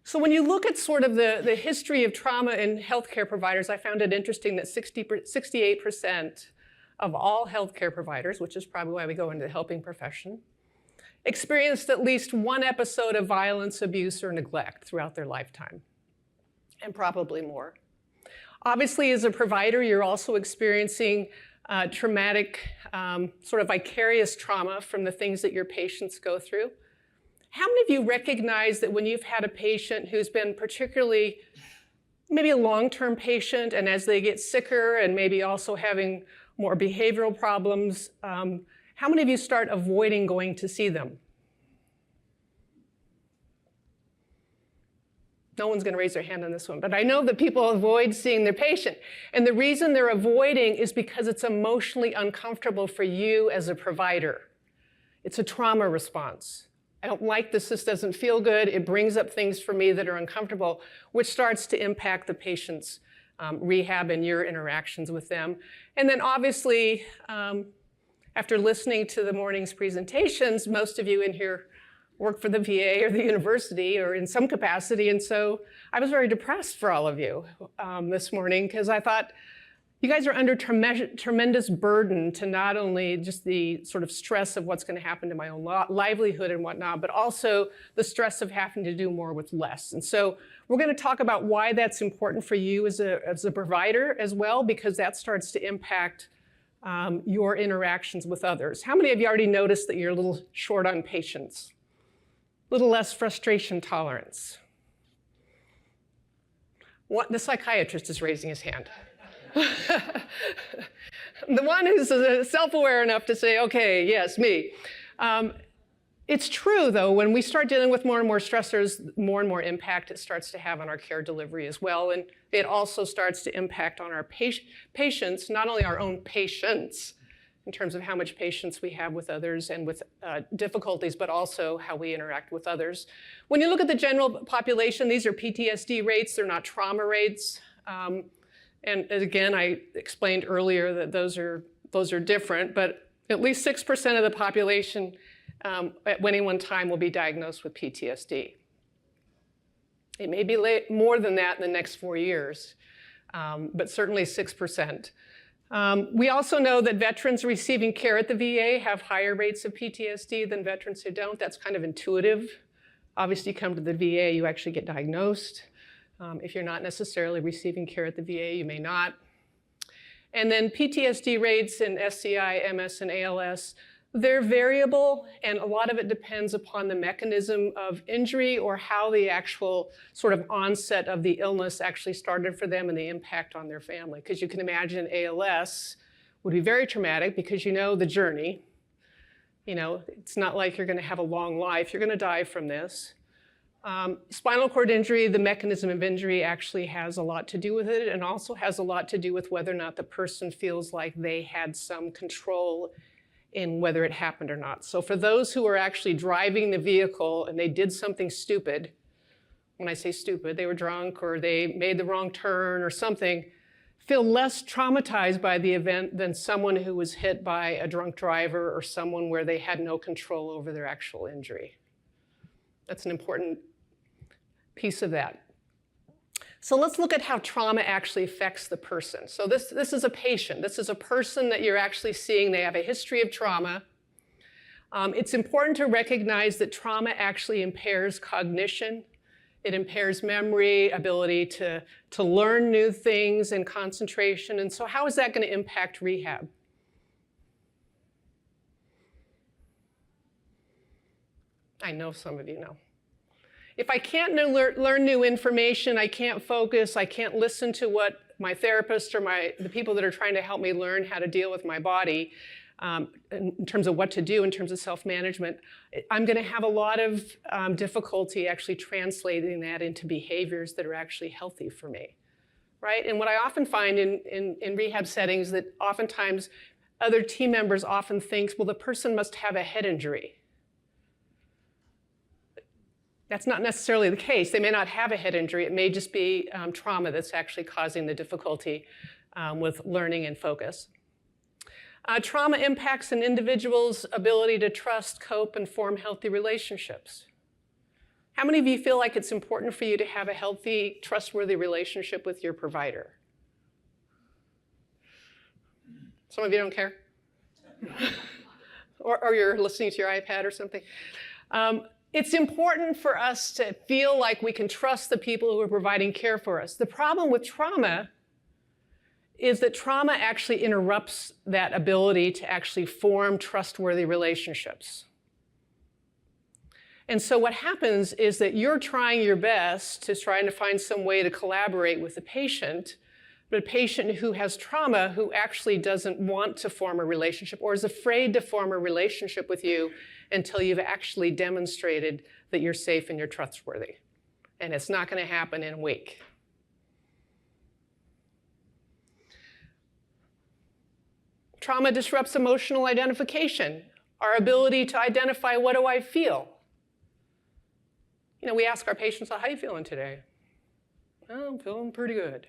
S14: So when you look at sort of the history of trauma in healthcare providers, I found it interesting that 68% of all healthcare providers, which is probably why we go into the helping profession, experienced at least one episode of violence, abuse, or neglect throughout their lifetime, and probably more. Obviously, as a provider, you're also experiencing traumatic, sort of vicarious trauma from the things that your patients go through. How many of you recognize that when you've had a patient who's been particularly, maybe a long-term patient, and as they get sicker and maybe also having more behavioral problems, how many of you start avoiding going to see them? No one's going to raise their hand on this one, but I know that people avoid seeing their patient. And the reason they're avoiding is because it's emotionally uncomfortable for you as a provider. It's a trauma response. I don't like this, this doesn't feel good. It brings up things for me that are uncomfortable, which starts to impact the patient's rehab and your interactions with them. And then obviously, after listening to the morning's presentations, most of you in here work for the VA or the university or in some capacity. And so I was very depressed for all of you this morning because I thought you guys are under tremendous burden to not only just the sort of stress of what's going to happen to my own livelihood and whatnot, but also the stress of having to do more with less. And so we're going to talk about why that's important for you as a provider as well, because that starts to impact your interactions with others. How many of you already noticed that you're a little short on patience? A little less frustration tolerance? What, the psychiatrist is raising his hand. The one who's self-aware enough to say, okay, yes, me. It's true, though, when we start dealing with more and more stressors, more and more impact it starts to have on our care delivery as well. And it also starts to impact on our patients, not only our own patients, in terms of how much patience we have with others and with difficulties, but also how we interact with others. When you look at the general population, these are PTSD rates, they're not trauma rates. And again, I explained earlier that those are different, but at least 6% of the population at any one time will be diagnosed with PTSD. It may be more than that in the next 4 years, but certainly 6%. We also know that veterans receiving care at the VA have higher rates of PTSD than veterans who don't. That's kind of intuitive. Obviously, you come to the VA, you actually get diagnosed. If you're not necessarily receiving care at the VA, you may not. And then PTSD rates in SCI, MS, and ALS, they're variable, and a lot of it depends upon the mechanism of injury or how the actual sort of onset of the illness actually started for them and the impact on their family. Because you can imagine ALS would be very traumatic because you know the journey. You know, it's not like you're going to have a long life. You're going to die from this. Spinal cord injury, the mechanism of injury actually has a lot to do with it, and also has a lot to do with whether or not the person feels like they had some control in whether it happened or not. So for those who are actually driving the vehicle and they did something stupid, when I say stupid, they were drunk or they made the wrong turn or something, feel less traumatized by the event than someone who was hit by a drunk driver or someone where they had no control over their actual injury. That's an important piece of that. So let's look at how trauma actually affects the person. So this is a patient. This is a person that you're actually seeing. They have a history of trauma. It's important to recognize that trauma actually impairs cognition. It impairs memory, ability to learn new things and concentration. And so how is that going to impact rehab? I know some of you know. If I can't learn new information, I can't focus, I can't listen to what my therapist or the people that are trying to help me learn how to deal with my body in terms of what to do, in terms of self-management, I'm going to have a lot of difficulty actually translating that into behaviors that are actually healthy for me, right? And what I often find in rehab settings that oftentimes other team members often think, well, the person must have a head injury. That's not necessarily the case. They may not have a head injury. It may just be trauma that's actually causing the difficulty with learning and focus. Trauma impacts an individual's ability to trust, cope, and form healthy relationships. How many of you feel like it's important for you to have a healthy, trustworthy relationship with your provider? Some of you don't care? or you're listening to your iPad or something. It's important for us to feel like we can trust the people who are providing care for us. The problem with trauma is that trauma actually interrupts that ability to actually form trustworthy relationships. And so what happens is that you're trying your best to try to find some way to collaborate with the patient, but a patient who has trauma who actually doesn't want to form a relationship or is afraid to form a relationship with you until you've actually demonstrated that you're safe and you're trustworthy. And it's not going to happen in a week. Trauma disrupts emotional identification, our ability to identify what do I feel. You know, we ask our patients, how are you feeling today? Oh, I'm feeling pretty good.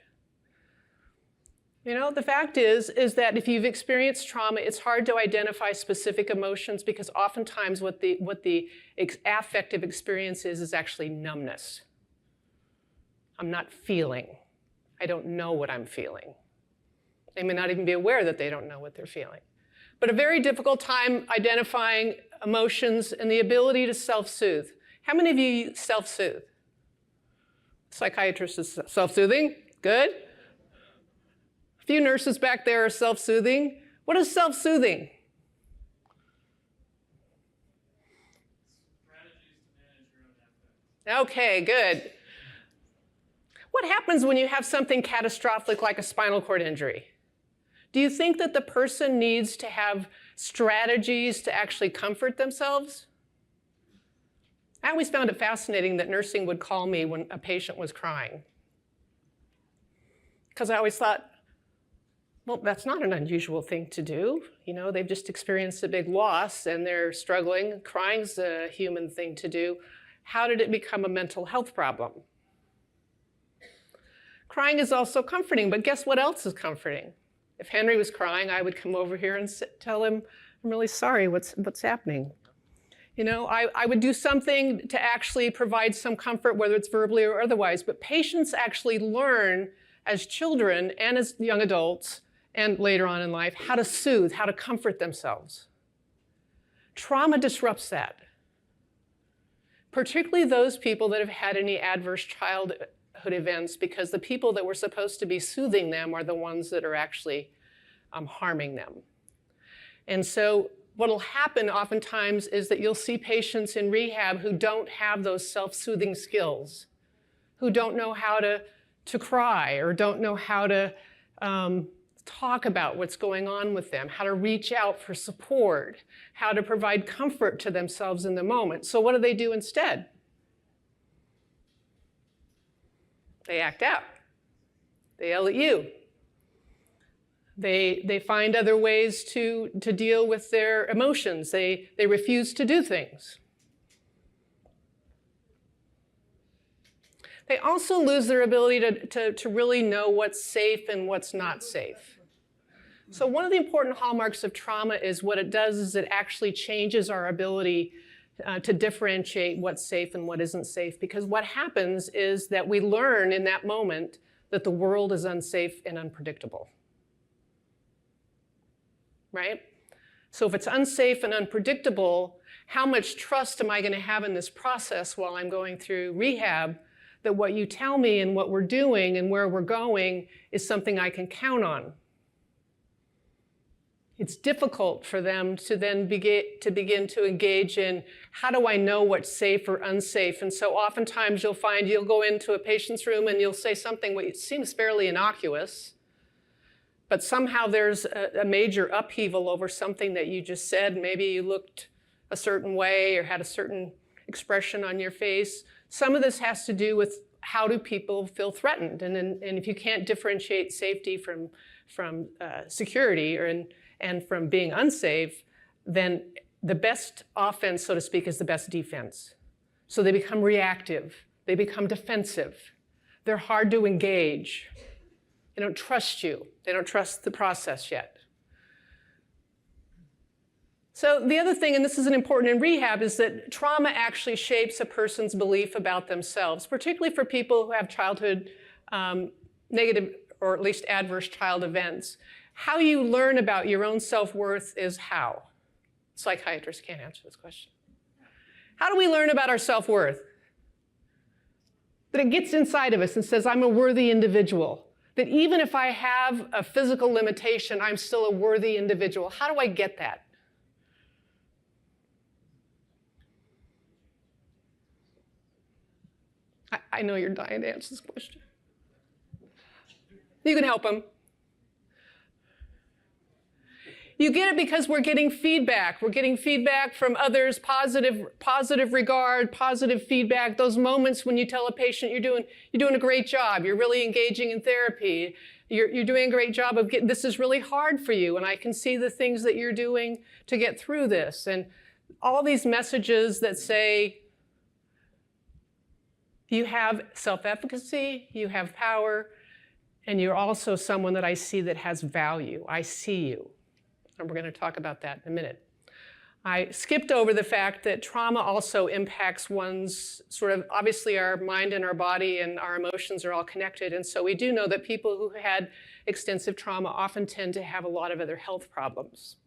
S14: You know, the fact is that if you've experienced trauma, it's hard to identify specific emotions because oftentimes what the affective experience is actually numbness. I'm not feeling. I don't know what I'm feeling. They may not even be aware that they don't know what they're feeling. But a very difficult time identifying emotions and the ability to self-soothe. How many of you self-soothe? Psychiatrist is self-soothing? Good. A few nurses back there are self-soothing. What is self-soothing? Okay, good. What happens when you have something catastrophic like a spinal cord injury? Do you think that the person needs to have strategies to actually comfort themselves? I always found it fascinating that nursing would call me when a patient was crying. Because I always thought, well, that's not an unusual thing to do. You know, they've just experienced a big loss and they're struggling. Crying's a human thing to do. How did it become a mental health problem? Crying is also comforting, but guess what else is comforting? If Henry was crying, I would come over here and tell him, I'm really sorry, what's happening? You know, I would do something to actually provide some comfort, whether it's verbally or otherwise, but patients actually learn as children and as young adults and later on in life how to soothe, how to comfort themselves. Trauma disrupts that, particularly those people that have had any adverse childhood events, because the people that were supposed to be soothing them are the ones that are actually harming them. And so what'll happen oftentimes is that you'll see patients in rehab who don't have those self-soothing skills, who don't know how to cry or don't know how to talk about what's going on with them, how to reach out for support, how to provide comfort to themselves in the moment. So what do instead? They act out. They yell at you. They find other ways to deal with their emotions. They refuse to do things. They also lose their ability to really know what's safe and what's not safe. So one of the important hallmarks of trauma is what it does is it actually changes our ability to differentiate what's safe and what isn't safe. Because what happens is that we learn in that moment that the world is unsafe and unpredictable. Right? So if it's unsafe and unpredictable, how much trust am I going to have in this process while I'm going through rehab that what you tell me and what we're doing and where we're going is something I can count on? It's difficult for them to then begin to engage in how do I know what's safe or unsafe? And so oftentimes you'll find you'll go into a patient's room and you'll say something that seems fairly innocuous, but somehow there's a major upheaval over something that you just said. Maybe you looked a certain way or had a certain expression on your face. Some of this has to do with how do people feel threatened. And if you can't differentiate safety from security and from being unsafe, then the best offense, so to speak, is the best defense. So they become reactive. They become defensive. They're hard to engage. They don't trust you. They don't trust the process yet. So the other thing, and this is important in rehab, is that trauma actually shapes a person's belief about themselves, particularly for people who have childhood negative or at least adverse child events. How you learn about your own self-worth is how. Psychiatrists can't answer this question. How do we learn about our self-worth? That it gets inside of us and says, I'm a worthy individual. That even if I have a physical limitation, I'm still a worthy individual. How do I get that? I know you're dying to answer this question. You can help them. You get it because we're getting feedback. We're getting feedback from others, positive regard, positive feedback. Those moments when you tell a patient you're doing a great job, you're really engaging in therapy, you're doing a great job of this is really hard for you, and I can see the things that you're doing to get through this. And all these messages that say you have self-efficacy, you have power, and you're also someone that I see that has value. I see you. And we're going to talk about that in a minute. I skipped over the fact that trauma also impacts one's obviously our mind and our body and our emotions are all connected. And so we do know that people who had extensive trauma often tend to have a lot of other health problems.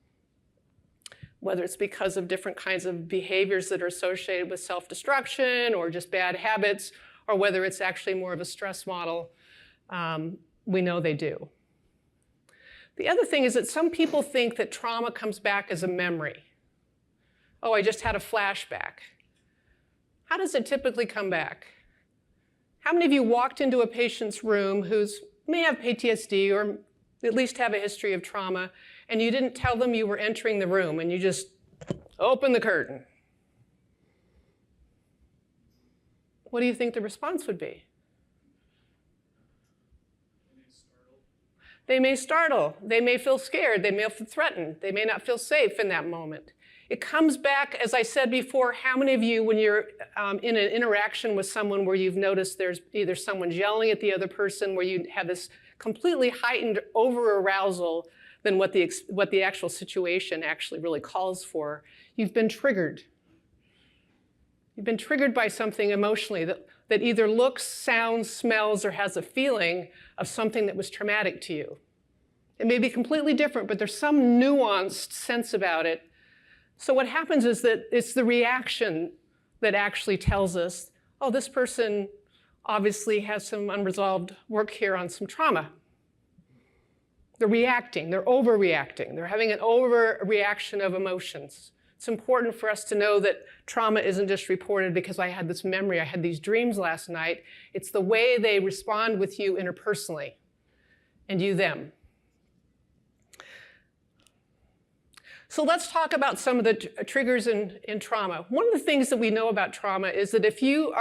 S14: Whether it's because of different kinds of behaviors that are associated with self-destruction or just bad habits, or whether it's actually more of a stress model, we know they do. The other thing is that some people think that trauma comes back as a memory. Oh, I just had a flashback. How does it typically come back? How many of you walked into a patient's room who may have PTSD or at least have a history of trauma, and you didn't tell them you were entering the room and you just opened the curtain? What do you think the response would be? They may startle. They may feel scared. They may feel threatened. They may not feel safe in that moment. It comes back, as I said before, how many of you, when you're in an interaction with someone where you've noticed there's either someone yelling at the other person, where you have this completely heightened over-arousal than what the actual situation actually really calls for, you've been triggered. You've been triggered by something emotionally that either looks, sounds, smells, or has a feeling of something that was traumatic to you. It may be completely different, but there's some nuanced sense about it. So what happens is that it's the reaction that actually tells us, oh, this person obviously has some unresolved work here on some trauma. They're reacting, they're overreacting, they're having an overreaction of emotions. It's important for us to know that trauma isn't just reported because I had this memory, I had these dreams last night. It's the way they respond with you interpersonally, and you them. So let's talk about some of the triggers in trauma. One of the things that we know about trauma is that if you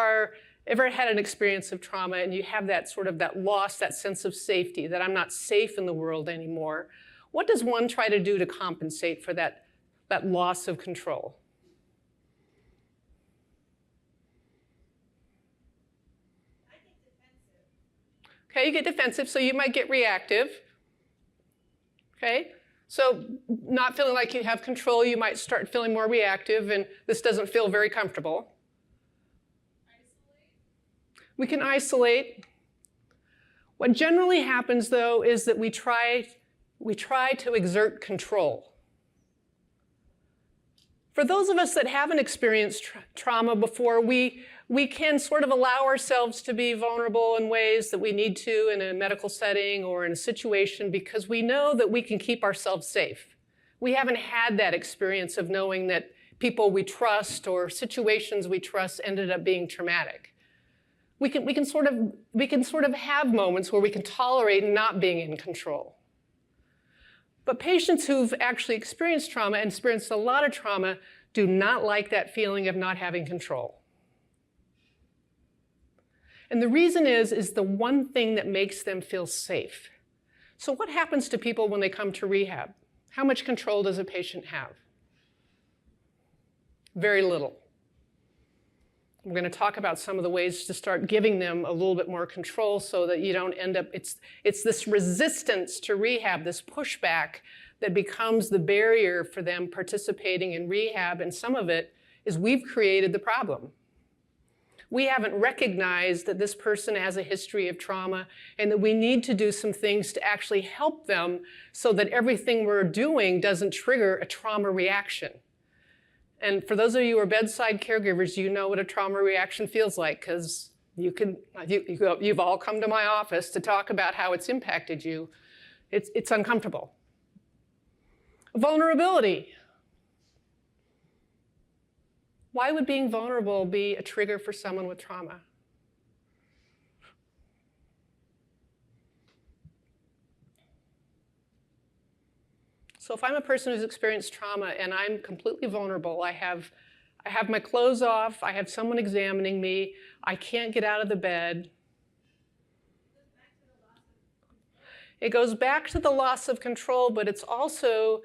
S14: ever had an experience of trauma and you have that that loss, that sense of safety, that I'm not safe in the world anymore, what does one try to do to compensate for that loss of control?
S8: I get defensive.
S14: Okay, you get defensive, so you might get reactive. Okay, so not feeling like you have control, you might start feeling more reactive, and this doesn't feel very comfortable.
S8: Isolate.
S14: We can isolate. What generally happens, though, is that we try to exert control. For those of us that haven't experienced trauma before, we can allow ourselves to be vulnerable in ways that we need to in a medical setting or in a situation because we know that we can keep ourselves safe. We haven't had that experience of knowing that people we trust or situations we trust ended up being traumatic. We can have moments where we can tolerate not being in control. But patients who've actually experienced trauma and experienced a lot of trauma do not like that feeling of not having control. And the reason is the one thing that makes them feel safe. So what happens to people when they come to rehab? How much control does a patient have? Very little. We're going to talk about some of the ways to start giving them a little bit more control so that you don't end up, it's this resistance to rehab, this pushback that becomes the barrier for them participating in rehab, and some of it is we've created the problem. We haven't recognized that this person has a history of trauma and that we need to do some things to actually help them so that everything we're doing doesn't trigger a trauma reaction. And for those of you who are bedside caregivers, you know what a trauma reaction feels like because You've all come to my office to talk about how it's impacted you. It's uncomfortable. Vulnerability. Why would being vulnerable be a trigger for someone with trauma? So if I'm a person who's experienced trauma and I'm completely vulnerable, I have my clothes off, I have someone examining me, I can't get out of the bed. It goes back to the loss of control, but it's also,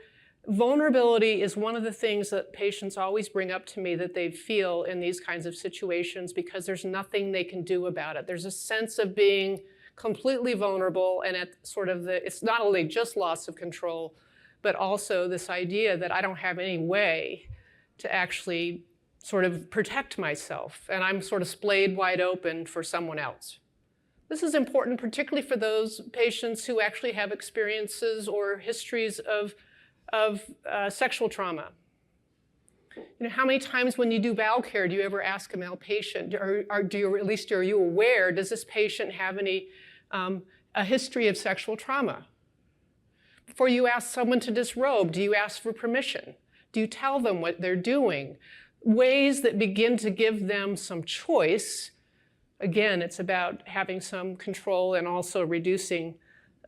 S14: vulnerability is one of the things that patients always bring up to me that they feel in these kinds of situations because there's nothing they can do about it. There's a sense of being completely vulnerable, and it's not only just loss of control, but also this idea that I don't have any way to actually sort of protect myself, and I'm sort of splayed wide open for someone else. This is important, particularly for those patients who actually have experiences or histories of sexual trauma. You know, how many times when you do bowel care do you ever ask a male patient, or are you aware, does this patient have any a history of sexual trauma? Before you ask someone to disrobe, do you ask for permission? Do you tell them what they're doing? Ways that begin to give them some choice. Again, it's about having some control and also reducing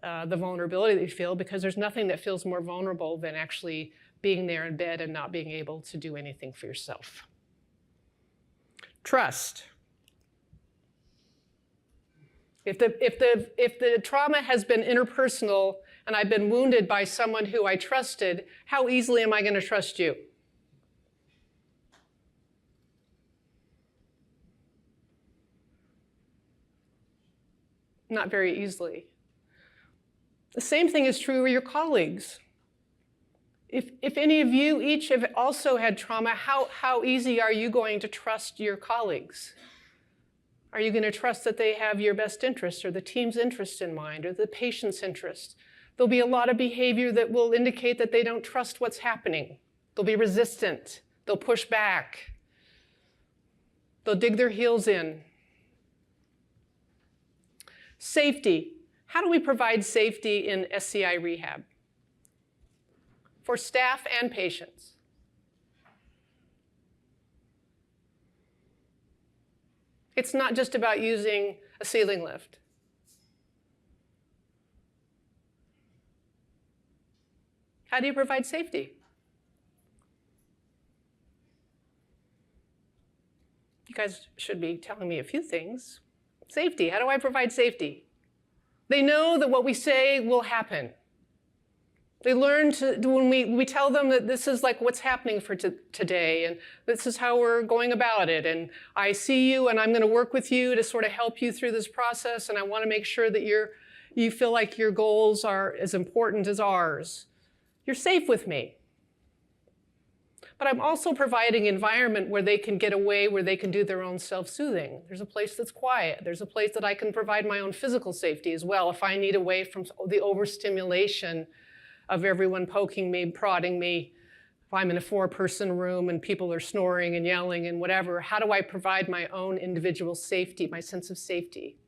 S14: the vulnerability that you feel, because there's nothing that feels more vulnerable than actually being there in bed and not being able to do anything for yourself. Trust. If the trauma has been interpersonal and I've been wounded by someone who I trusted, how easily am I going to trust you? Not very easily. The same thing is true of your colleagues. If any of you each have also had trauma, how easy are you going to trust your colleagues? Are you going to trust that they have your best interest or the team's interest in mind or the patient's interest? There'll be a lot of behavior that will indicate that they don't trust what's happening. They'll be resistant. They'll push back. They'll dig their heels in. Safety. How do we provide safety in SCI rehab? For staff and patients. It's not just about using a ceiling lift. How do you provide safety? You guys should be telling me a few things. Safety, how do I provide safety? They know that what we say will happen. They learn when we tell them that this is like what's happening for today, and this is how we're going about it, and I see you and I'm going to work with you to sort of help you through this process, and I want to make sure that you feel like your goals are as important as ours. You're safe with me. But I'm also providing an environment where they can get away, where they can do their own self-soothing. There's a place that's quiet. There's a place that I can provide my own physical safety as well if I need away from the overstimulation of everyone poking me, prodding me. If I'm in a 4-person room and people are snoring and yelling and whatever, how do I provide my own individual safety, my sense of safety?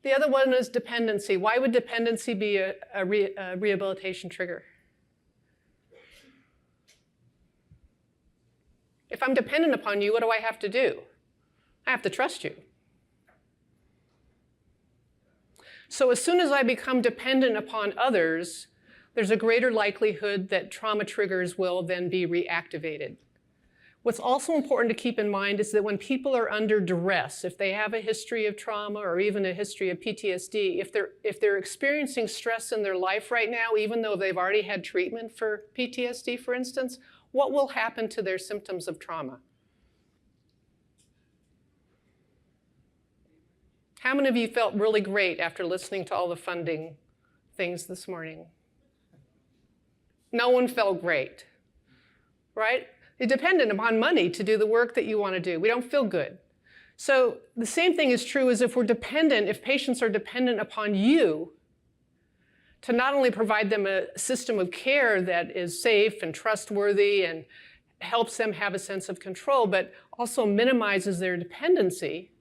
S14: The other one is dependency. Why would dependency be a rehabilitation trigger? If I'm dependent upon you, what do I have to do? I have to trust you. So as soon as I become dependent upon others, there's a greater likelihood that trauma triggers will then be reactivated. What's also important to keep in mind is that when people are under duress, if they have a history of trauma or even a history of PTSD, if they're experiencing stress in their life right now, even though they've already had treatment for PTSD, for instance, what will happen to their symptoms of trauma? How many of you felt really great after listening to all the funding things this morning? No one felt great, right? You're dependent upon money to do the work that you want to do. We don't feel good. So the same thing is true as if patients are dependent upon you to not only provide them a system of care that is safe and trustworthy and helps them have a sense of control, but also minimizes their dependency,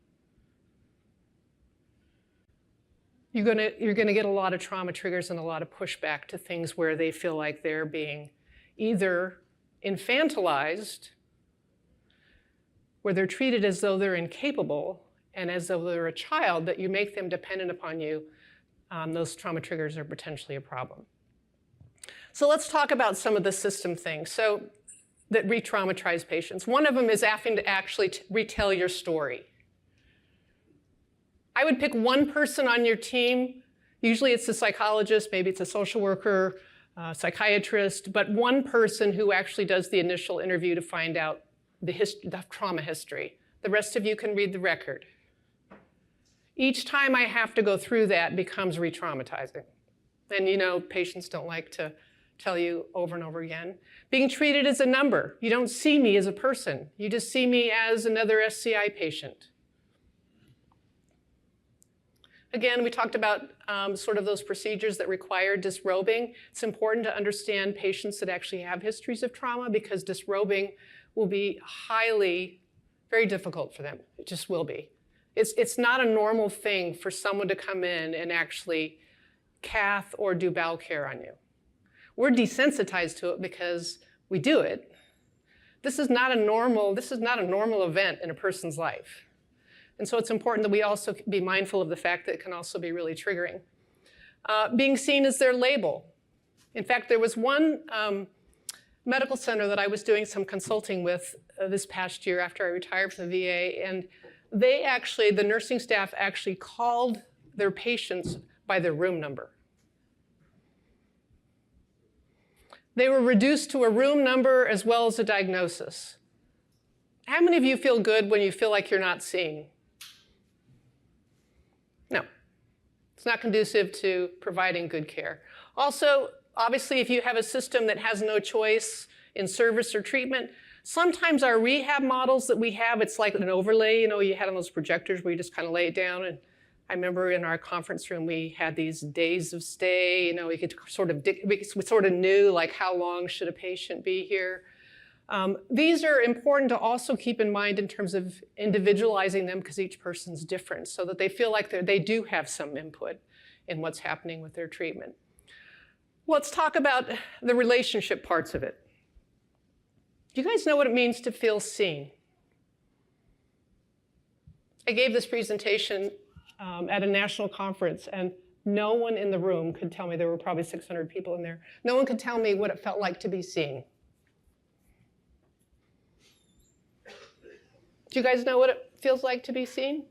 S14: you're gonna get a lot of trauma triggers and a lot of pushback to things where they feel like they're being either infantilized, where they're treated as though they're incapable and as though they're a child, that you make them dependent upon you. Those trauma triggers are potentially a problem. So let's talk about some of the system things that re-traumatize patients. One of them is having to actually retell your story. I would pick one person on your team. Usually it's a psychologist, maybe it's a social worker, psychiatrist, but one person who actually does the initial interview to find out the trauma history. The rest of you can read the record. Each time I have to go through that becomes re-traumatizing. And you know, patients don't like to tell you over and over again. Being treated as a number. You don't see me as a person. You just see me as another SCI patient. Again, we talked about sort of those procedures that require disrobing. It's important to understand patients that actually have histories of trauma, because disrobing will be very difficult for them. It just will be. It's not a normal thing for someone to come in and actually cath or do bowel care on you. We're desensitized to it because we do it. This is not a normal event in a person's life. And so it's important that we also be mindful of the fact that it can also be really triggering. Being seen as their label. In fact, there was one medical center that I was doing some consulting with this past year after I retired from the VA, and the nursing staff actually called their patients by their room number. They were reduced to a room number as well as a diagnosis. How many of you feel good when you feel like you're not seen? No. It's not conducive to providing good care. Also, obviously, if you have a system that has no choice in service or treatment, sometimes our rehab models that we have, it's like an overlay. You know, you had on those projectors where you just kind of lay it down. And I remember in our conference room, we had these days of stay. You know, we sort of knew like how long should a patient be here. These are important to also keep in mind in terms of individualizing them, because each person's different, so that they feel like they do have some input in what's happening with their treatment. Let's talk about the relationship parts of it. Do you guys know what it means to feel seen? I gave this presentation at a national conference, and no one in the room could tell me, there were probably 600 people in there, no one could tell me what it felt like to be seen. Do you guys know what it feels like to be seen?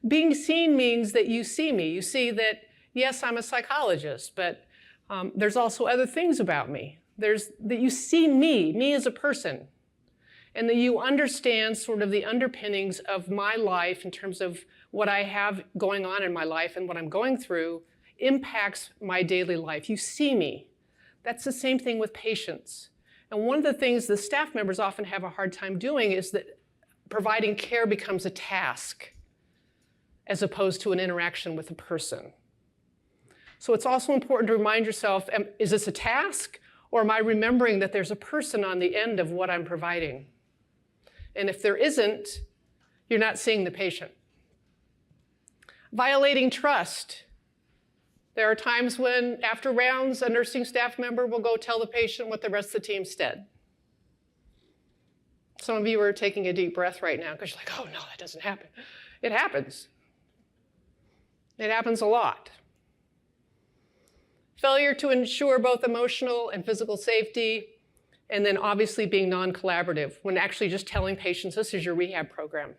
S14: Being seen means that you see me. You see that, yes, I'm a psychologist, but there's also other things about me. That you see me as a person, and that you understand sort of the underpinnings of my life in terms of what I have going on in my life, and what I'm going through impacts my daily life. You see me. That's the same thing with patients. And one of the things the staff members often have a hard time doing is that providing care becomes a task as opposed to an interaction with a person. So it's also important to remind yourself, is this a task, or am I remembering that there's a person on the end of what I'm providing? And if there isn't, you're not seeing the patient. Violating trust. There are times when, after rounds, a nursing staff member will go tell the patient what the rest of the team said. Some of you are taking a deep breath right now because you're like, oh no, that doesn't happen. It happens. It happens a lot. Failure to ensure both emotional and physical safety, and then obviously being non-collaborative, when actually just telling patients, this is your rehab program,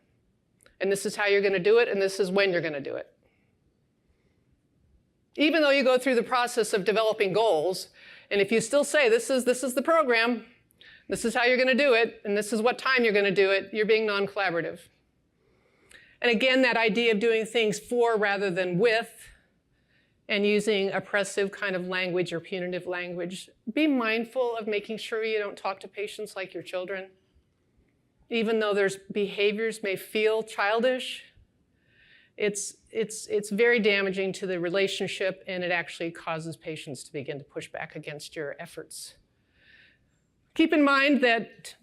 S14: and this is how you're going to do it, and this is when you're going to do it. Even though you go through the process of developing goals, and if you still say, this is the program, this is how you're going to do it, and this is what time you're going to do it, you're being non-collaborative. And again, that idea of doing things for rather than with, and using oppressive kind of language or punitive language. Be mindful of making sure you don't talk to patients like your children. Even though their behaviors may feel childish, it's very damaging to the relationship, and it actually causes patients to begin to push back against your efforts. Keep in mind that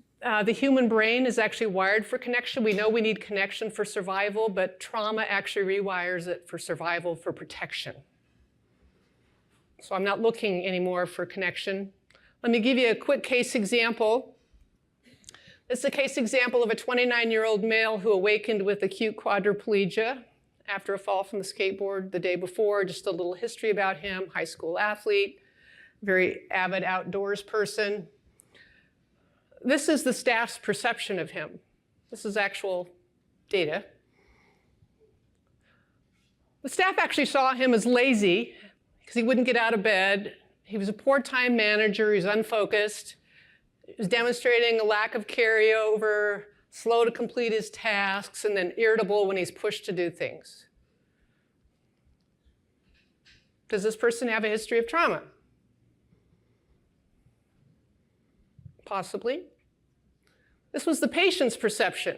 S14: the human brain is actually wired for connection. We know we need connection for survival, but trauma actually rewires it for survival, for protection. So I'm not looking anymore for connection. Let me give you a quick case example. This is a case example of a 29-year-old male who awakened with acute quadriplegia after a fall from the skateboard the day before. Just a little history about him: high school athlete, very avid outdoors person. This is the staff's perception of him. This is actual data. The staff actually saw him as lazy because he wouldn't get out of bed. He was a poor time manager. He was unfocused. He was demonstrating a lack of carryover, slow to complete his tasks, and then irritable when he's pushed to do things. Does this person have a history of trauma? Possibly. This was the patient's perception.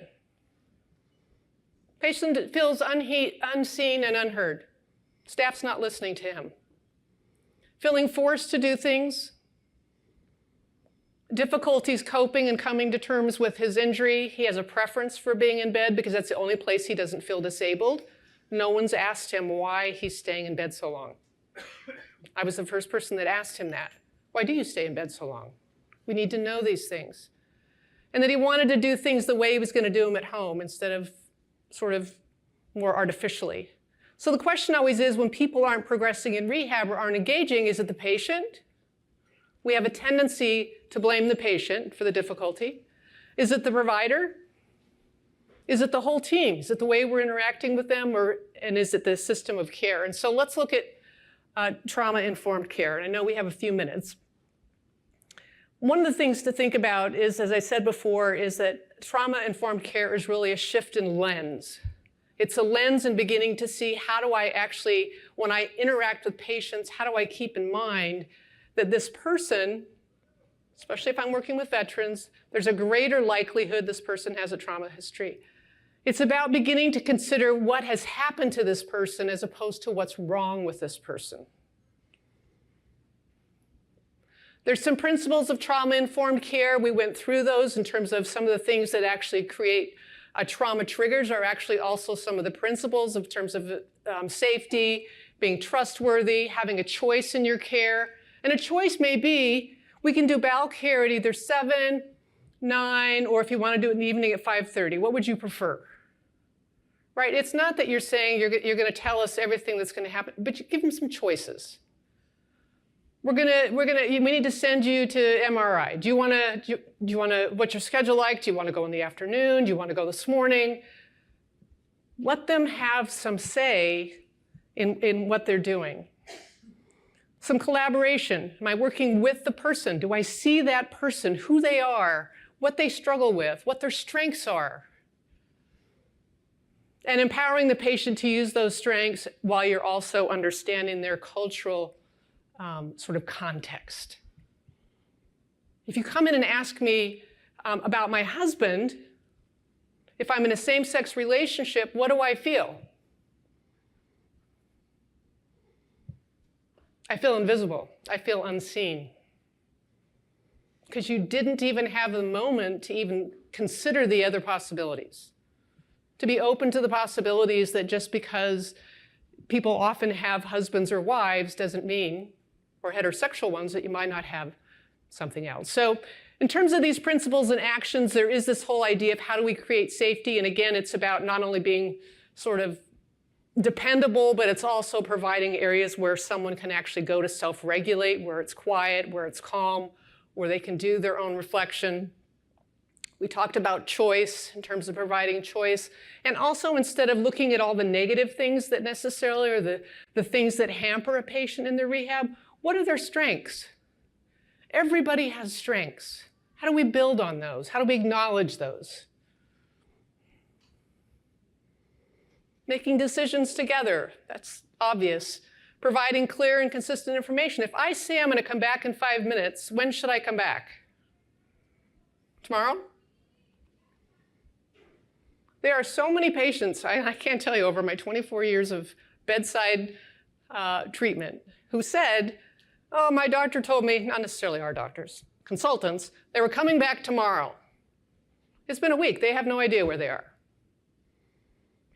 S14: Patient feels unseen and unheard. Staff's not listening to him. Feeling forced to do things. Difficulties coping and coming to terms with his injury. He has a preference for being in bed because that's the only place he doesn't feel disabled. No one's asked him why he's staying in bed so long. I was the first person that asked him that. Why do you stay in bed so long? We need to know these things. And that he wanted to do things the way he was going to do them at home instead of sort of more artificially. So the question always is, when people aren't progressing in rehab or aren't engaging, is it the patient? We have a tendency to blame the patient for the difficulty. Is it the provider? Is it the whole team? Is it the way we're interacting with them, and is it the system of care? And so let's look at trauma-informed care. And I know we have a few minutes. One of the things to think about is, as I said before, is that trauma-informed care is really a shift in lens. It's a lens in beginning to see, how do I actually, when I interact with patients, how do I keep in mind that this person, especially if I'm working with veterans, there's a greater likelihood this person has a trauma history. It's about beginning to consider what has happened to this person as opposed to what's wrong with this person. There's some principles of trauma-informed care. We went through those in terms of some of the things that actually create trauma triggers are actually also some of the principles in terms of safety, being trustworthy, having a choice in your care. And a choice may be, we can do bowel care at either 7, 9, or if you want to do it in the evening at 5:30. What would you prefer? Right? It's not that you're saying you're going to tell us everything that's going to happen, but you give them some choices. We need to send you to MRI. Do you want to, what's your schedule like? Do you want to go in the afternoon? Do you want to go this morning? Let them have some say in what they're doing. Some collaboration. Am I working with the person? Do I see that person, who they are, what they struggle with, what their strengths are? And empowering the patient to use those strengths while you're also understanding their cultural sort of context. If you come in and ask me about my husband, if I'm in a same-sex relationship, what do I feel? I feel invisible. I feel unseen. Because you didn't even have the moment to even consider the other possibilities. To be open to the possibilities that just because people often have husbands or wives doesn't mean, or heterosexual ones, that you might not have something else. So in terms of these principles and actions, there is this whole idea of how do we create safety. And again, it's about not only being sort of dependable, but it's also providing areas where someone can actually go to self-regulate, where it's quiet, where it's calm, where they can do their own reflection. We talked about choice in terms of providing choice. And also, instead of looking at all the negative things that necessarily are the things that hamper a patient in their rehab, what are their strengths? Everybody has strengths. How do we build on those? How do we acknowledge those? Making decisions together, that's obvious. Providing clear and consistent information. If I say I'm going to come back in 5 minutes, when should I come back? Tomorrow? There are so many patients, I can't tell you, over my 24 years of bedside treatment, who said, oh, my doctor told me, not necessarily our doctors, consultants, they were coming back tomorrow. It's been a week. They have no idea where they are.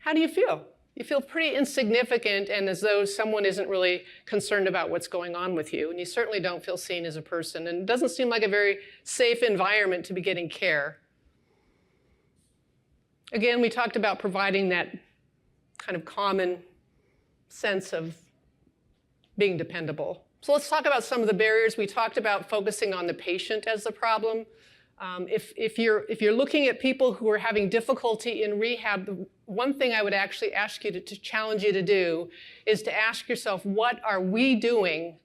S14: How do you feel? You feel pretty insignificant and as though someone isn't really concerned about what's going on with you. And you certainly don't feel seen as a person. And it doesn't seem like a very safe environment to be getting care. Again, we talked about providing that kind of common sense of being dependable. So let's talk about some of the barriers. We talked about focusing on the patient as the problem. If you're looking at people who are having difficulty in rehab, the one thing I would actually ask you to challenge you to do is to ask yourself, what are we doing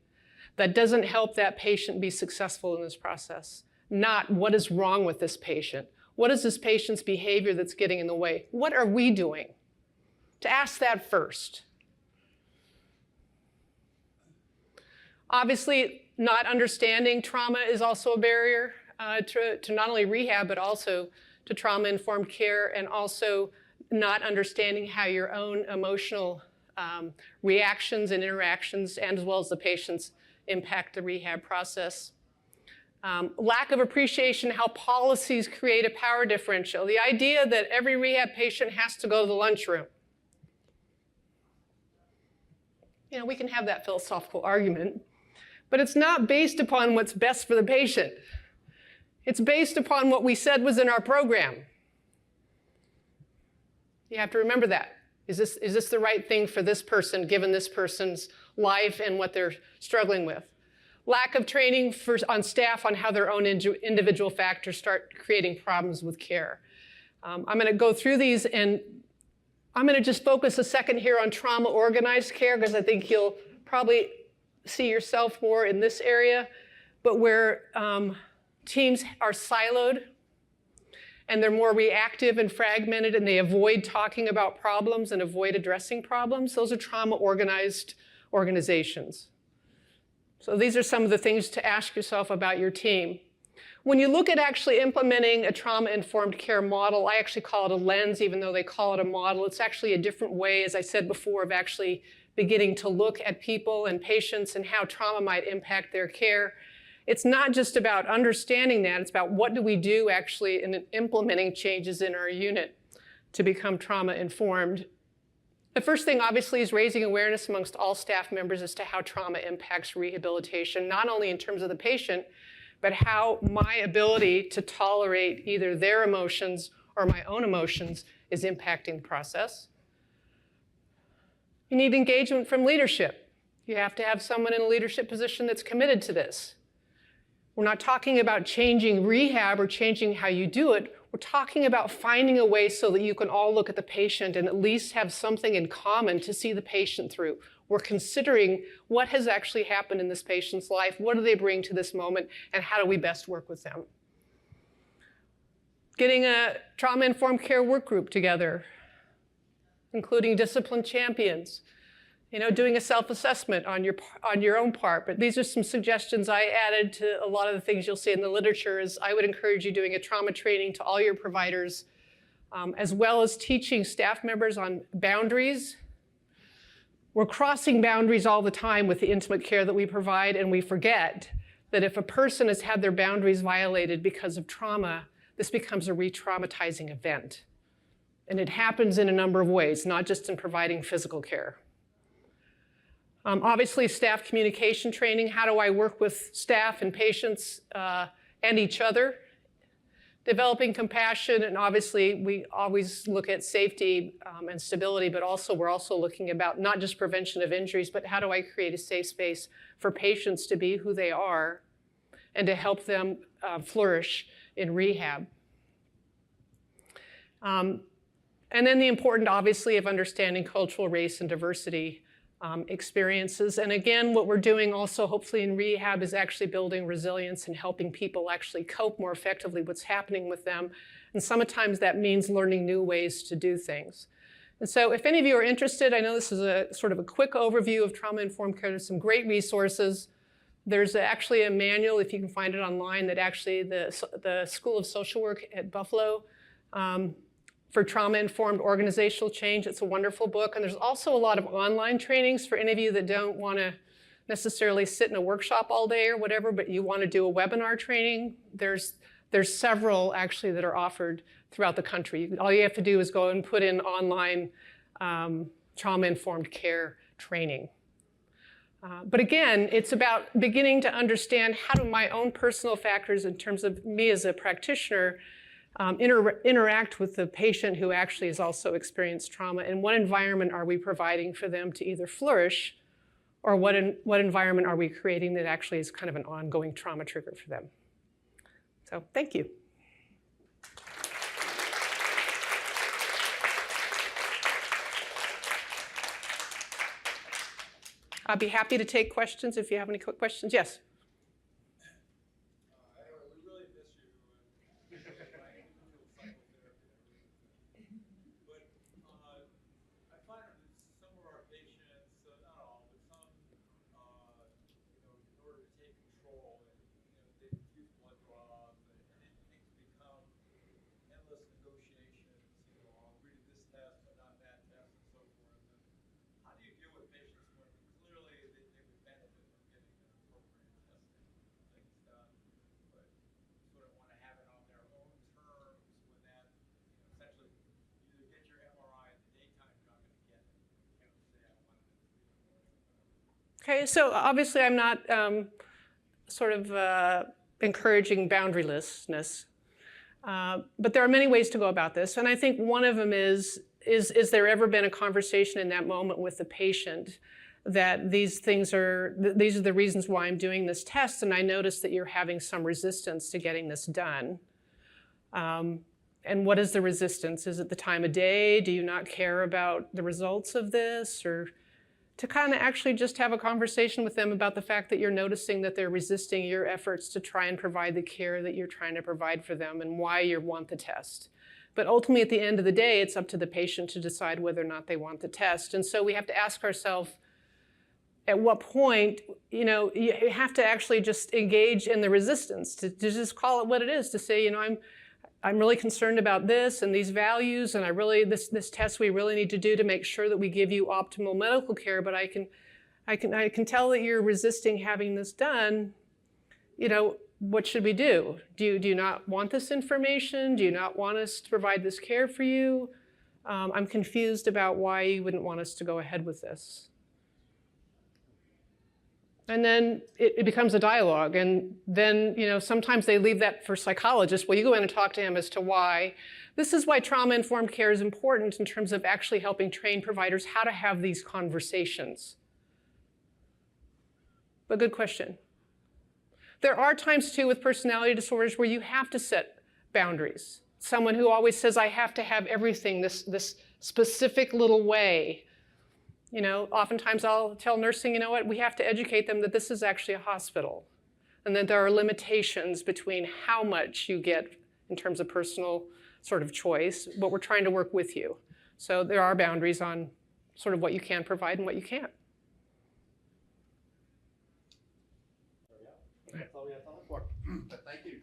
S14: that doesn't help that patient be successful in this process? Not what is wrong with this patient. What is this patient's behavior that's getting in the way? What are we doing? To ask that first. Obviously, not understanding trauma is also a barrier to not only rehab, but also to trauma-informed care, and also not understanding how your own emotional reactions and interactions, and as well as the patient's, impact the rehab process. Lack of appreciation how policies create a power differential. The idea that every rehab patient has to go to the lunchroom. You know, we can have that philosophical argument, but it's not based upon what's best for the patient. It's based upon what we said was in our program. You have to remember that. Is this the right thing for this person, given this person's life and what they're struggling with? Lack of training on staff on how their own individual factors start creating problems with care. I'm going to go through these, and I'm going to just focus a second here on trauma-organized care, because I think you'll probably see yourself more in this area, but where teams are siloed and they're more reactive and fragmented, and they avoid talking about problems and avoid addressing problems. Those are trauma-organized organizations. So these are some of the things to ask yourself about your team. When you look at actually implementing a trauma-informed care model, I actually call it a lens, even though they call it a model. It's actually a different way, as I said before, of actually beginning to look at people and patients and how trauma might impact their care. It's not just about understanding that, it's about what do we do actually in implementing changes in our unit to become trauma-informed. The first thing, obviously, is raising awareness amongst all staff members as to how trauma impacts rehabilitation, not only in terms of the patient, but how my ability to tolerate either their emotions or my own emotions is impacting the process. You need engagement from leadership. You have to have someone in a leadership position that's committed to this. We're not talking about changing rehab or changing how you do it. We're talking about finding a way so that you can all look at the patient and at least have something in common to see the patient through. We're considering what has actually happened in this patient's life, what do they bring to this moment, and how do we best work with them. Getting a trauma-informed care work group together, including discipline champions. You know, doing a self-assessment on your own part. But these are some suggestions I added to a lot of the things you'll see in the literature. Is I would encourage you doing a trauma training to all your providers, as well as teaching staff members on boundaries. We're crossing boundaries all the time with the intimate care that we provide, and we forget that if a person has had their boundaries violated because of trauma, this becomes a re-traumatizing event. And it happens in a number of ways, not just in providing physical care. Obviously, staff communication training. How do I work with staff and patients and each other? Developing compassion, and obviously, we always look at safety and stability, but also we're also looking about not just prevention of injuries, but how do I create a safe space for patients to be who they are and to help them flourish in rehab. And then the important, obviously, of understanding cultural, race, and diversity experiences. And again, what we're doing also, hopefully in rehab, is actually building resilience and helping people actually cope more effectively with what's happening with them. And sometimes that means learning new ways to do things. And so if any of you are interested, I know this is a sort of a quick overview of trauma-informed care. There's some great resources. There's actually a manual, if you can find it online, that actually the School of Social Work at Buffalo for trauma-informed organizational change. It's a wonderful book. And there's also a lot of online trainings for any of you that don't want to necessarily sit in a workshop all day or whatever, but you want to do a webinar training. There's several actually that are offered throughout the country. All you have to do is go and put in online trauma-informed care training. But again, it's about beginning to understand how do my own personal factors in terms of me as a practitioner interact with the patient who actually has also experienced trauma, and what environment are we providing for them to either flourish, or what environment are we creating that actually is kind of an ongoing trauma trigger for them. So thank you. I'll be happy to take questions if you have any quick questions. Yes? Okay, so obviously I'm not encouraging boundarylessness, but there are many ways to go about this. And I think one of them is there ever been a conversation in that moment with the patient that these are the reasons why I'm doing this test, and I notice that you're having some resistance to getting this done. And what is the resistance? Is it the time of day? Do you not care about the results of this? Or to kind of actually just have a conversation with them about the fact that you're noticing that they're resisting your efforts to try and provide the care that you're trying to provide for them, and why you want the test. But ultimately, at the end of the day, it's up to the patient to decide whether or not they want the test. And so we have to ask ourselves, at what point, you have to actually just engage in the resistance, to just call it what it is, to say, I'm really concerned about this and these values, and this test we really need to do to make sure that we give you optimal medical care, but I can tell that you're resisting having this done. What should we do? Do you not want this information? Do you not want us to provide this care for you? I'm confused about why you wouldn't want us to go ahead with this. And then it becomes a dialogue. And then, sometimes they leave that for psychologists. Well, you go in and talk to him as to why. This is why trauma-informed care is important in terms of actually helping train providers how to have these conversations. But good question. There are times, too, with personality disorders where you have to set boundaries. Someone who always says, I have to have everything this specific little way. Oftentimes I'll tell nursing, you know what, we have to educate them that this is actually a hospital, and that there are limitations between how much you get in terms of personal sort of choice, but we're trying to work with you. So there are boundaries on sort of what you can provide and what you can't.
S1: That's all we have time for. Thank you.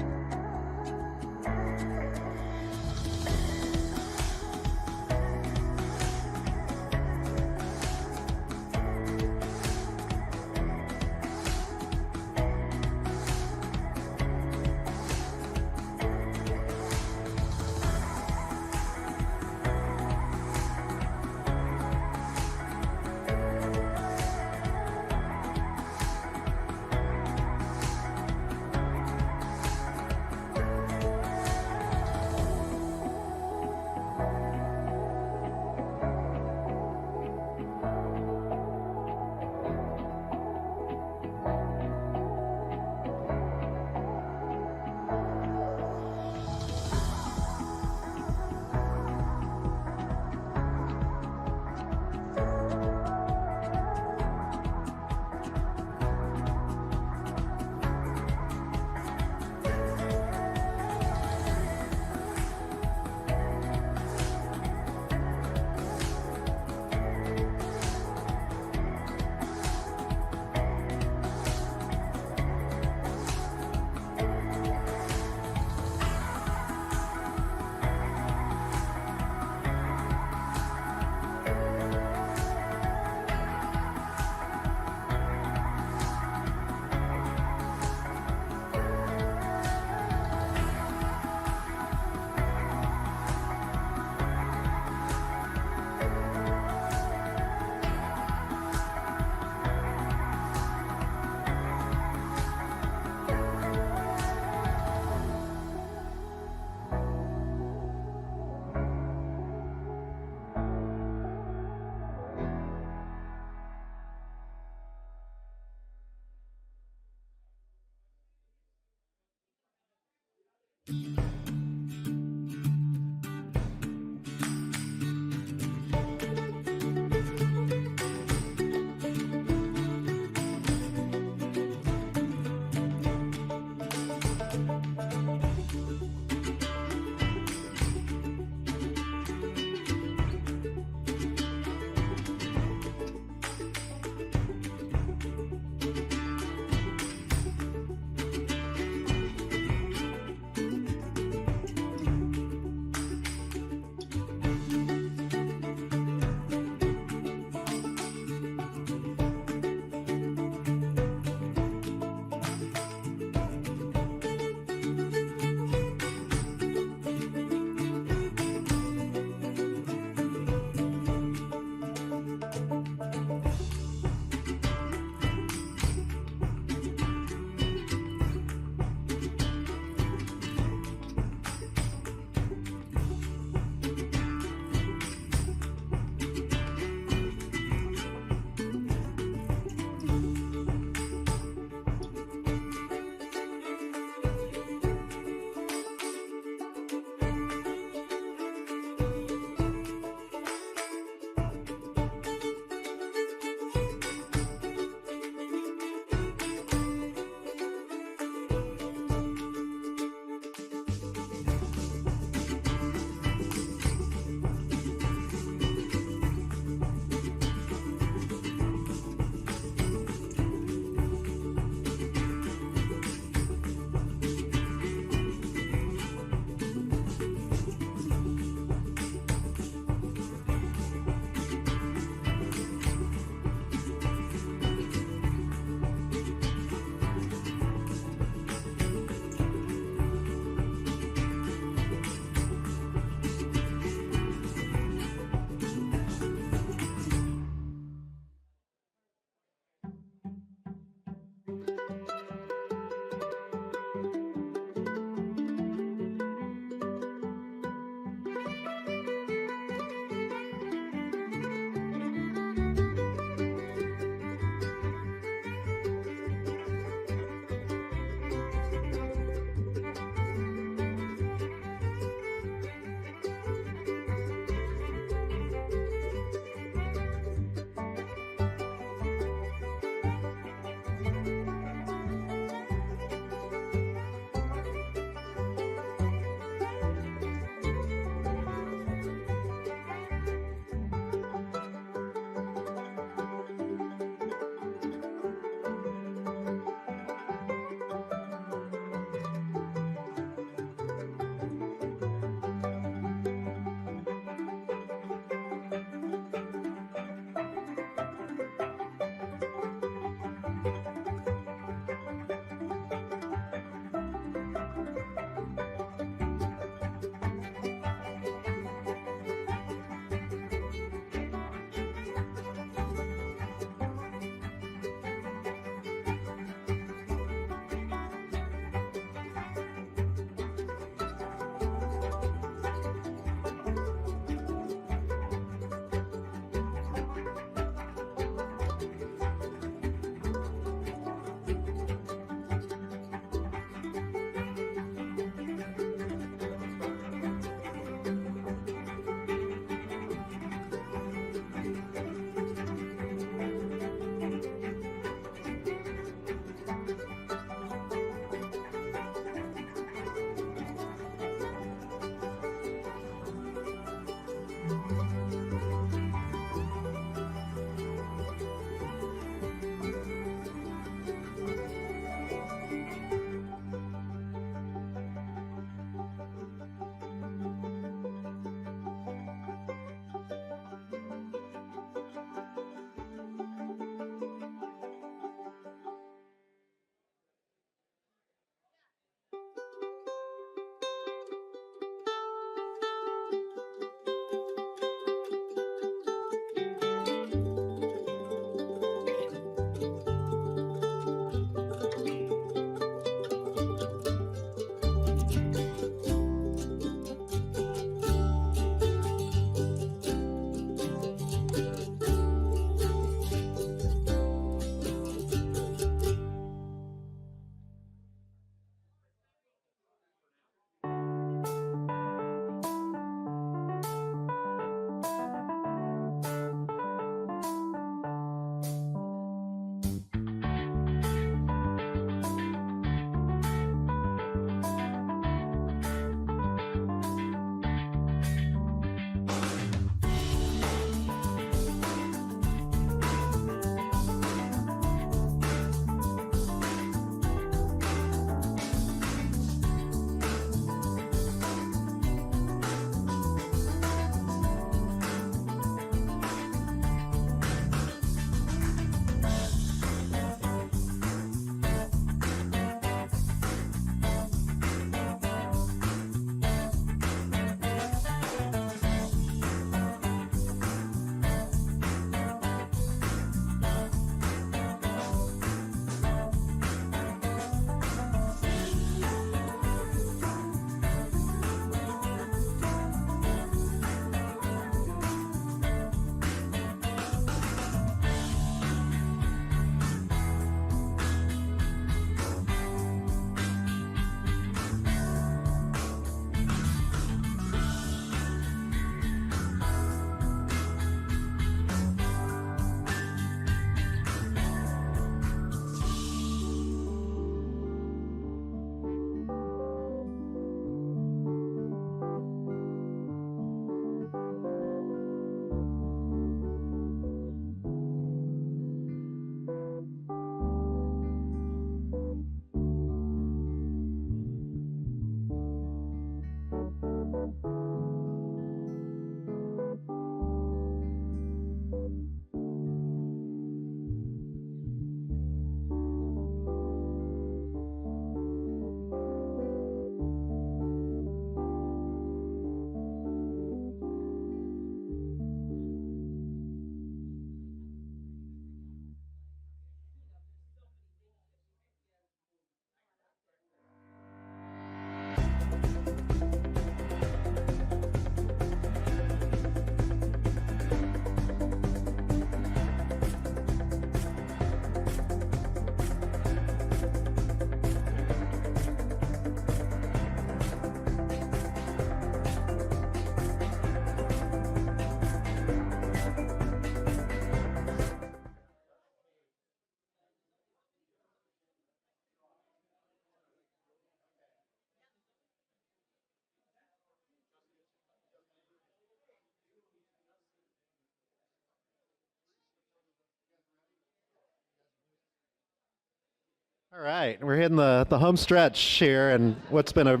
S1: All right, we're hitting the home stretch here, and what's been a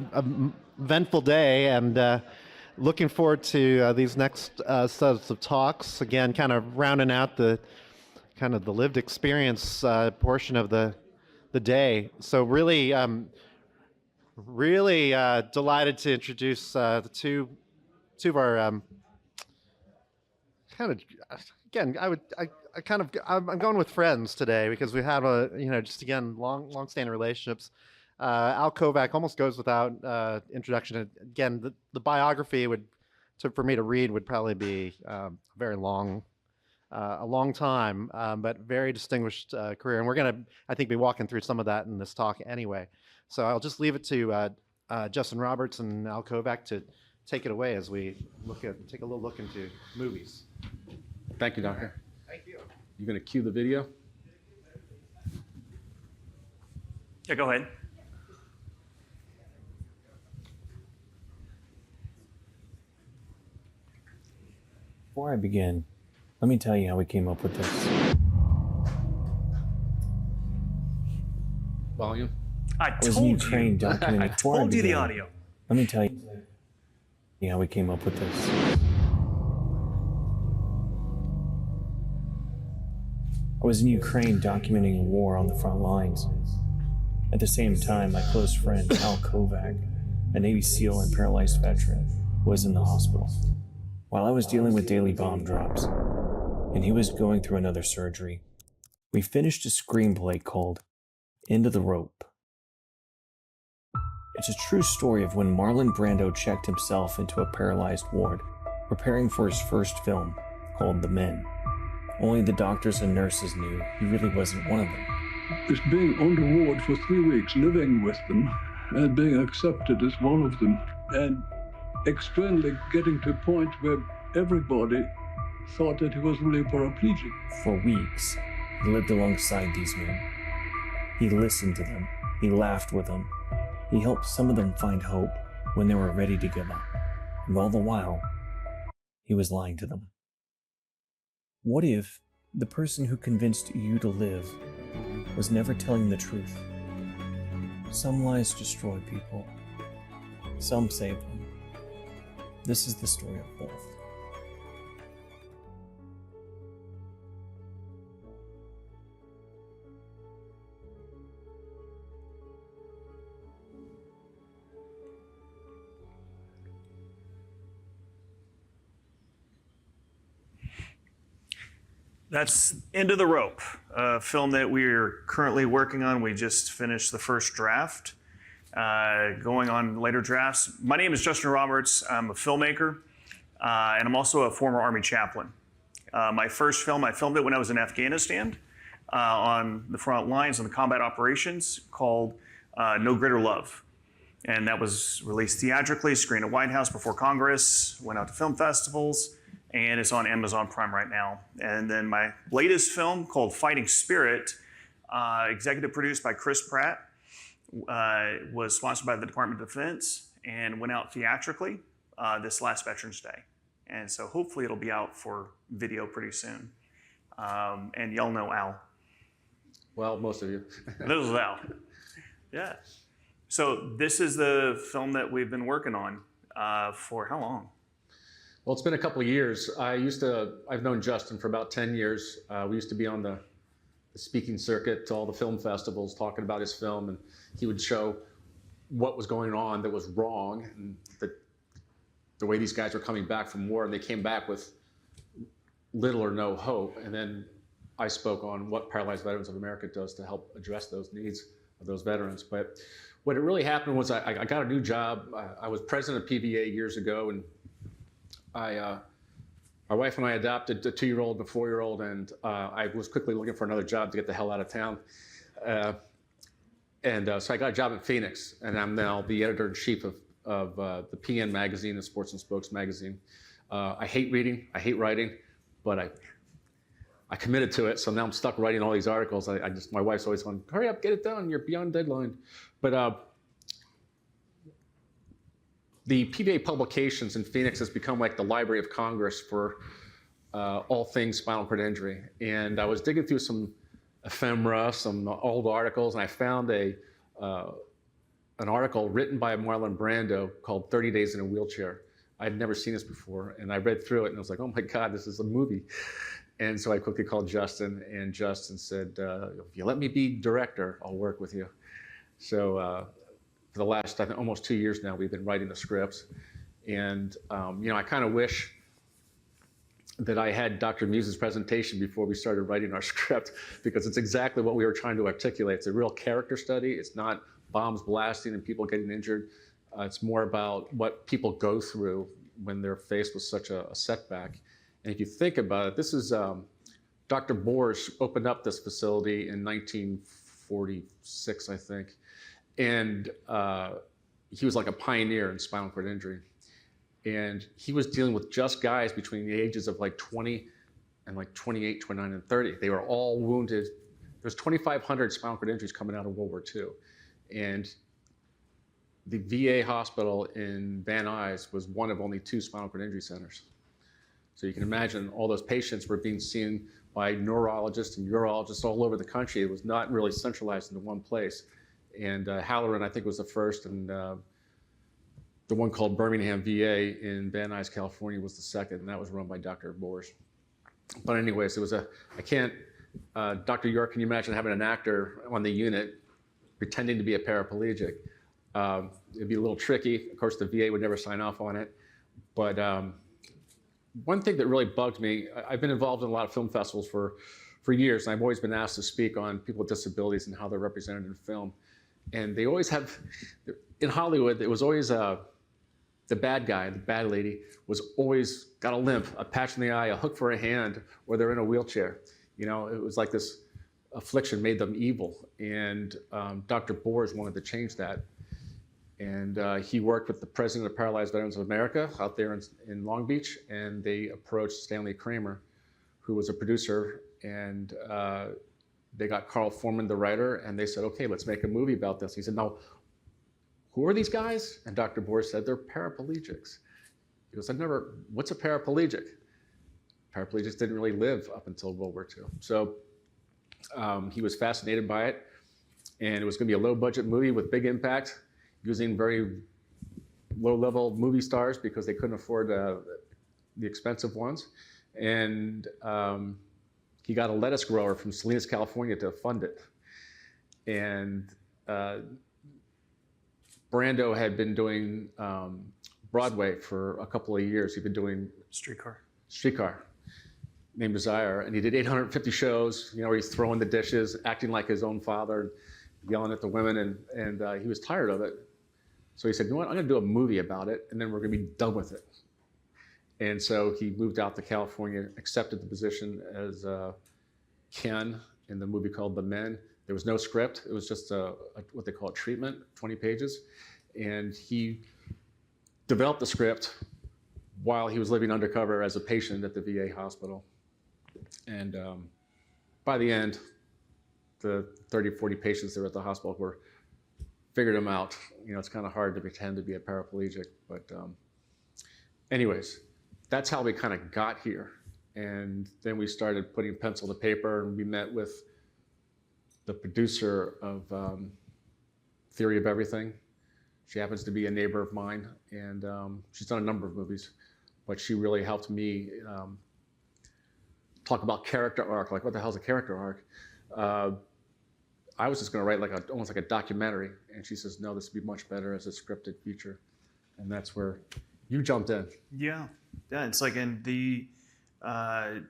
S1: eventful day, and looking forward to these next sets of talks. Again, kind of rounding out the lived experience portion of the day. So really, really delighted to introduce the two of our kind of again. I'm going with friends today because we have just again long-standing relationships. Al Kovac almost goes without introduction. Again, the biography for me to read would probably be very long, a long time, but very distinguished career. And we're going to, I think, be walking through some of that in this talk anyway. So I'll just leave it to Justin Roberts and Al Kovac to take it away as we take a little look into movies.
S15: Thank you, Doctor.
S1: Thank you.
S15: You going to cue the video?
S16: Yeah, go ahead.
S17: Before I begin, let me tell you how we came up with this.
S15: Volume.
S16: I
S17: was
S16: told
S17: in Ukraine
S16: you.
S17: documenting
S16: I
S17: before
S16: told you the
S17: began.
S16: audio.
S17: Let me tell you how we came up with this. I was in Ukraine documenting a war on the front lines. At the same time, my close friend, Al Kovac, a Navy SEAL and paralyzed veteran, was in the hospital. While I was dealing with daily bomb drops, and he was going through another surgery, we finished a screenplay called End of the Rope. It's a true story of when Marlon Brando checked himself into a paralyzed ward, preparing for his first film called The Men. Only the doctors and nurses knew he really wasn't one of them.
S18: It's being on the ward for 3 weeks, living with them, and being accepted as one of them, and externally getting to a point where everybody thought that he was really paraplegic.
S17: For weeks, he lived alongside these men. He listened to them. He laughed with them. He helped some of them find hope when they were ready to give up. And all the while, he was lying to them. What if the person who convinced you to live was never telling the truth? Some lies destroy people. Some save them. This is the story of both.
S16: That's End of the Rope, a film that we're currently working on. We just finished the first draft, going on later drafts. My name is Justin Roberts. I'm a filmmaker, and I'm also a former Army chaplain. My first film, I filmed it when I was in Afghanistan on the front lines of the combat operations, called No Greater Love. And that was released theatrically, screened at White House before Congress, went out to film festivals, and it's on Amazon Prime right now. And then my latest film, called Fighting Spirit, executive produced by Chris Pratt, was sponsored by the Department of Defense, and went out theatrically this last Veterans Day. And so hopefully it'll be out for video pretty soon. And y'all know Al.
S15: Well, most of you.
S16: This is Al. Yeah. So this is the film that we've been working on for how long?
S15: Well, it's been a couple of years. I've known Justin for about 10 years. We used to be on the speaking circuit to all the film festivals talking about his film, and he would show what was going on that was wrong, and the way these guys were coming back from war, and they came back with little or no hope. And then I spoke on what Paralyzed Veterans of America does to help address those needs of those veterans. But what had really happened was I got a new job. I was president of PVA years ago, and my wife and I adopted a 2-year-old and a 4-year-old, and I was quickly looking for another job to get the hell out of town. So I got a job in Phoenix, and I'm now the editor-in-chief of the PN magazine, the Sports and Spokes magazine. I hate reading, I hate writing, but I committed to it, so now I'm stuck writing all these articles. My wife's always going, hurry up, get it done, you're beyond deadline. But the PVA publications in Phoenix has become like the Library of Congress for all things spinal cord injury. And I was digging through some ephemera, some old articles, and I found an article written by Marlon Brando called 30 Days in a Wheelchair. I'd never seen this before, and I read through it, and I was like, oh my God, this is a movie. And so I quickly called Justin, and Justin said, if you let me be director, I'll work with you. So for the last, I think, almost 2 years now, we've been writing the scripts. And I kind of wish that I had Dr. Muse's presentation before we started writing our script, because it's exactly what we were trying to articulate. It's a real character study. It's not bombs blasting and people getting injured. It's more about what people go through when they're faced with such a setback. And if you think about it, this is Dr. Bors opened up this facility in 1946, I think. And he was like a pioneer in spinal cord injury. And he was dealing with just guys between the ages of like 20 and like 28, 29, and 30. They were all wounded. There's 2,500 spinal cord injuries coming out of World War II. And the VA hospital in Van Nuys was one of only 2 spinal cord injury centers. So you can imagine all those patients were being seen by neurologists and urologists all over the country. It was not really centralized into one place. And Halloran, I think, was the first, and the one called Birmingham VA in Van Nuys, California was the second, and that was run by Dr. Bors. But anyways, it was Dr. York, can you imagine having an actor on the unit pretending to be a paraplegic? It'd be a little tricky. Of course, the VA would never sign off on it. But one thing that really bugged me, I've been involved in a lot of film festivals for years, and I've always been asked to speak on people with disabilities and how they're represented in film. And they always have, in Hollywood, it was always the bad guy, the bad lady, was always got a limp, a patch in the eye, a hook for a hand, or they're in a wheelchair. You know, it was like this affliction made them evil. And Dr. Bors wanted to change that. And he worked with the president of Paralyzed Veterans of America out there in Long Beach, and they approached Stanley Kramer, who was a producer, and they got Carl Foreman, the writer, and they said, okay, let's make a movie about this. He said, now, who are these guys? And Dr. Bors said, they're paraplegics. He goes, what's a paraplegic? Paraplegics didn't really live up until World War II. So he was fascinated by it, and it was gonna be a low budget movie with big impact, using very low-level movie stars because they couldn't afford the expensive ones. And he got a lettuce grower from Salinas, California to fund it. And Brando had been doing Broadway for a couple of years. He'd been doing Streetcar, named Desire, and he did 850 shows, you know, where he's throwing the dishes, acting like his own father, yelling at the women, and he was tired of it. So he said, you know what, I'm gonna do a movie about it, and then we're gonna be done with it. And so he moved out to California, accepted the position as Ken in the movie called The Men. There was no script. It was just what they call a treatment, 20 pages. And he developed the script while he was living undercover as a patient at the VA hospital. And by the end, the 30, 40 patients that were at the hospital figured him out. You know, it's kind of hard to pretend to be a paraplegic, but anyways, that's how we kind of got here. And then we started putting pencil to paper, and we met with the producer of Theory of Everything. She happens to be a neighbor of mine, and she's done a number of movies, but she really helped me talk about character arc, like what the hell's a character arc? I was just gonna write like almost like a documentary, and she says, no, this would be much better as a scripted feature. And that's where you jumped in.
S16: Yeah, it's like I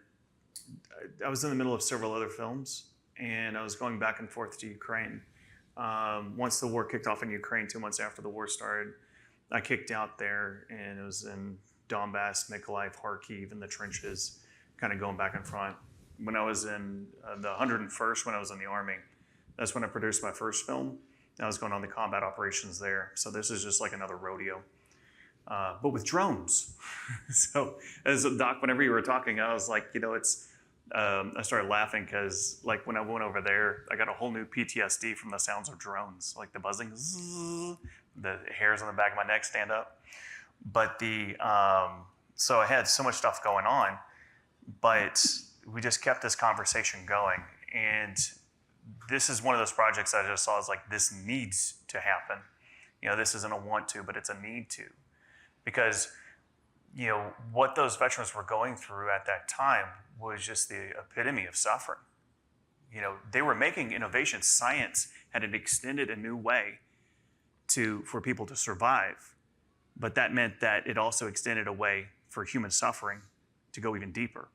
S16: was in the middle of several other films, and I was going back and forth to Ukraine. Once the war kicked off in Ukraine, 2 months after the war started, I kicked out there, and it was in Donbass, Mykolaiv, Kharkiv, in the trenches, kind of going back and front. When I was in the 101st, when I was in the Army, that's when I produced my first film. I was going on the combat operations there. So this is just like another rodeo, but with drones. So as a doc, whenever you were talking, I was like, you know, I started laughing because like when I went over there, I got a whole new PTSD from the sounds of drones, like the buzzing, zzz, the hairs on the back of my neck stand up. But so I had so much stuff going on, but we just kept this conversation going. And this is one of those projects I just saw as like, this needs to happen. This isn't a want to, but it's a need to. Because, what those veterans were going through at that time was just the epitome of suffering. They were making innovations. Science had extended a new way for people to survive. But that meant that it also extended a way for human suffering to go even deeper.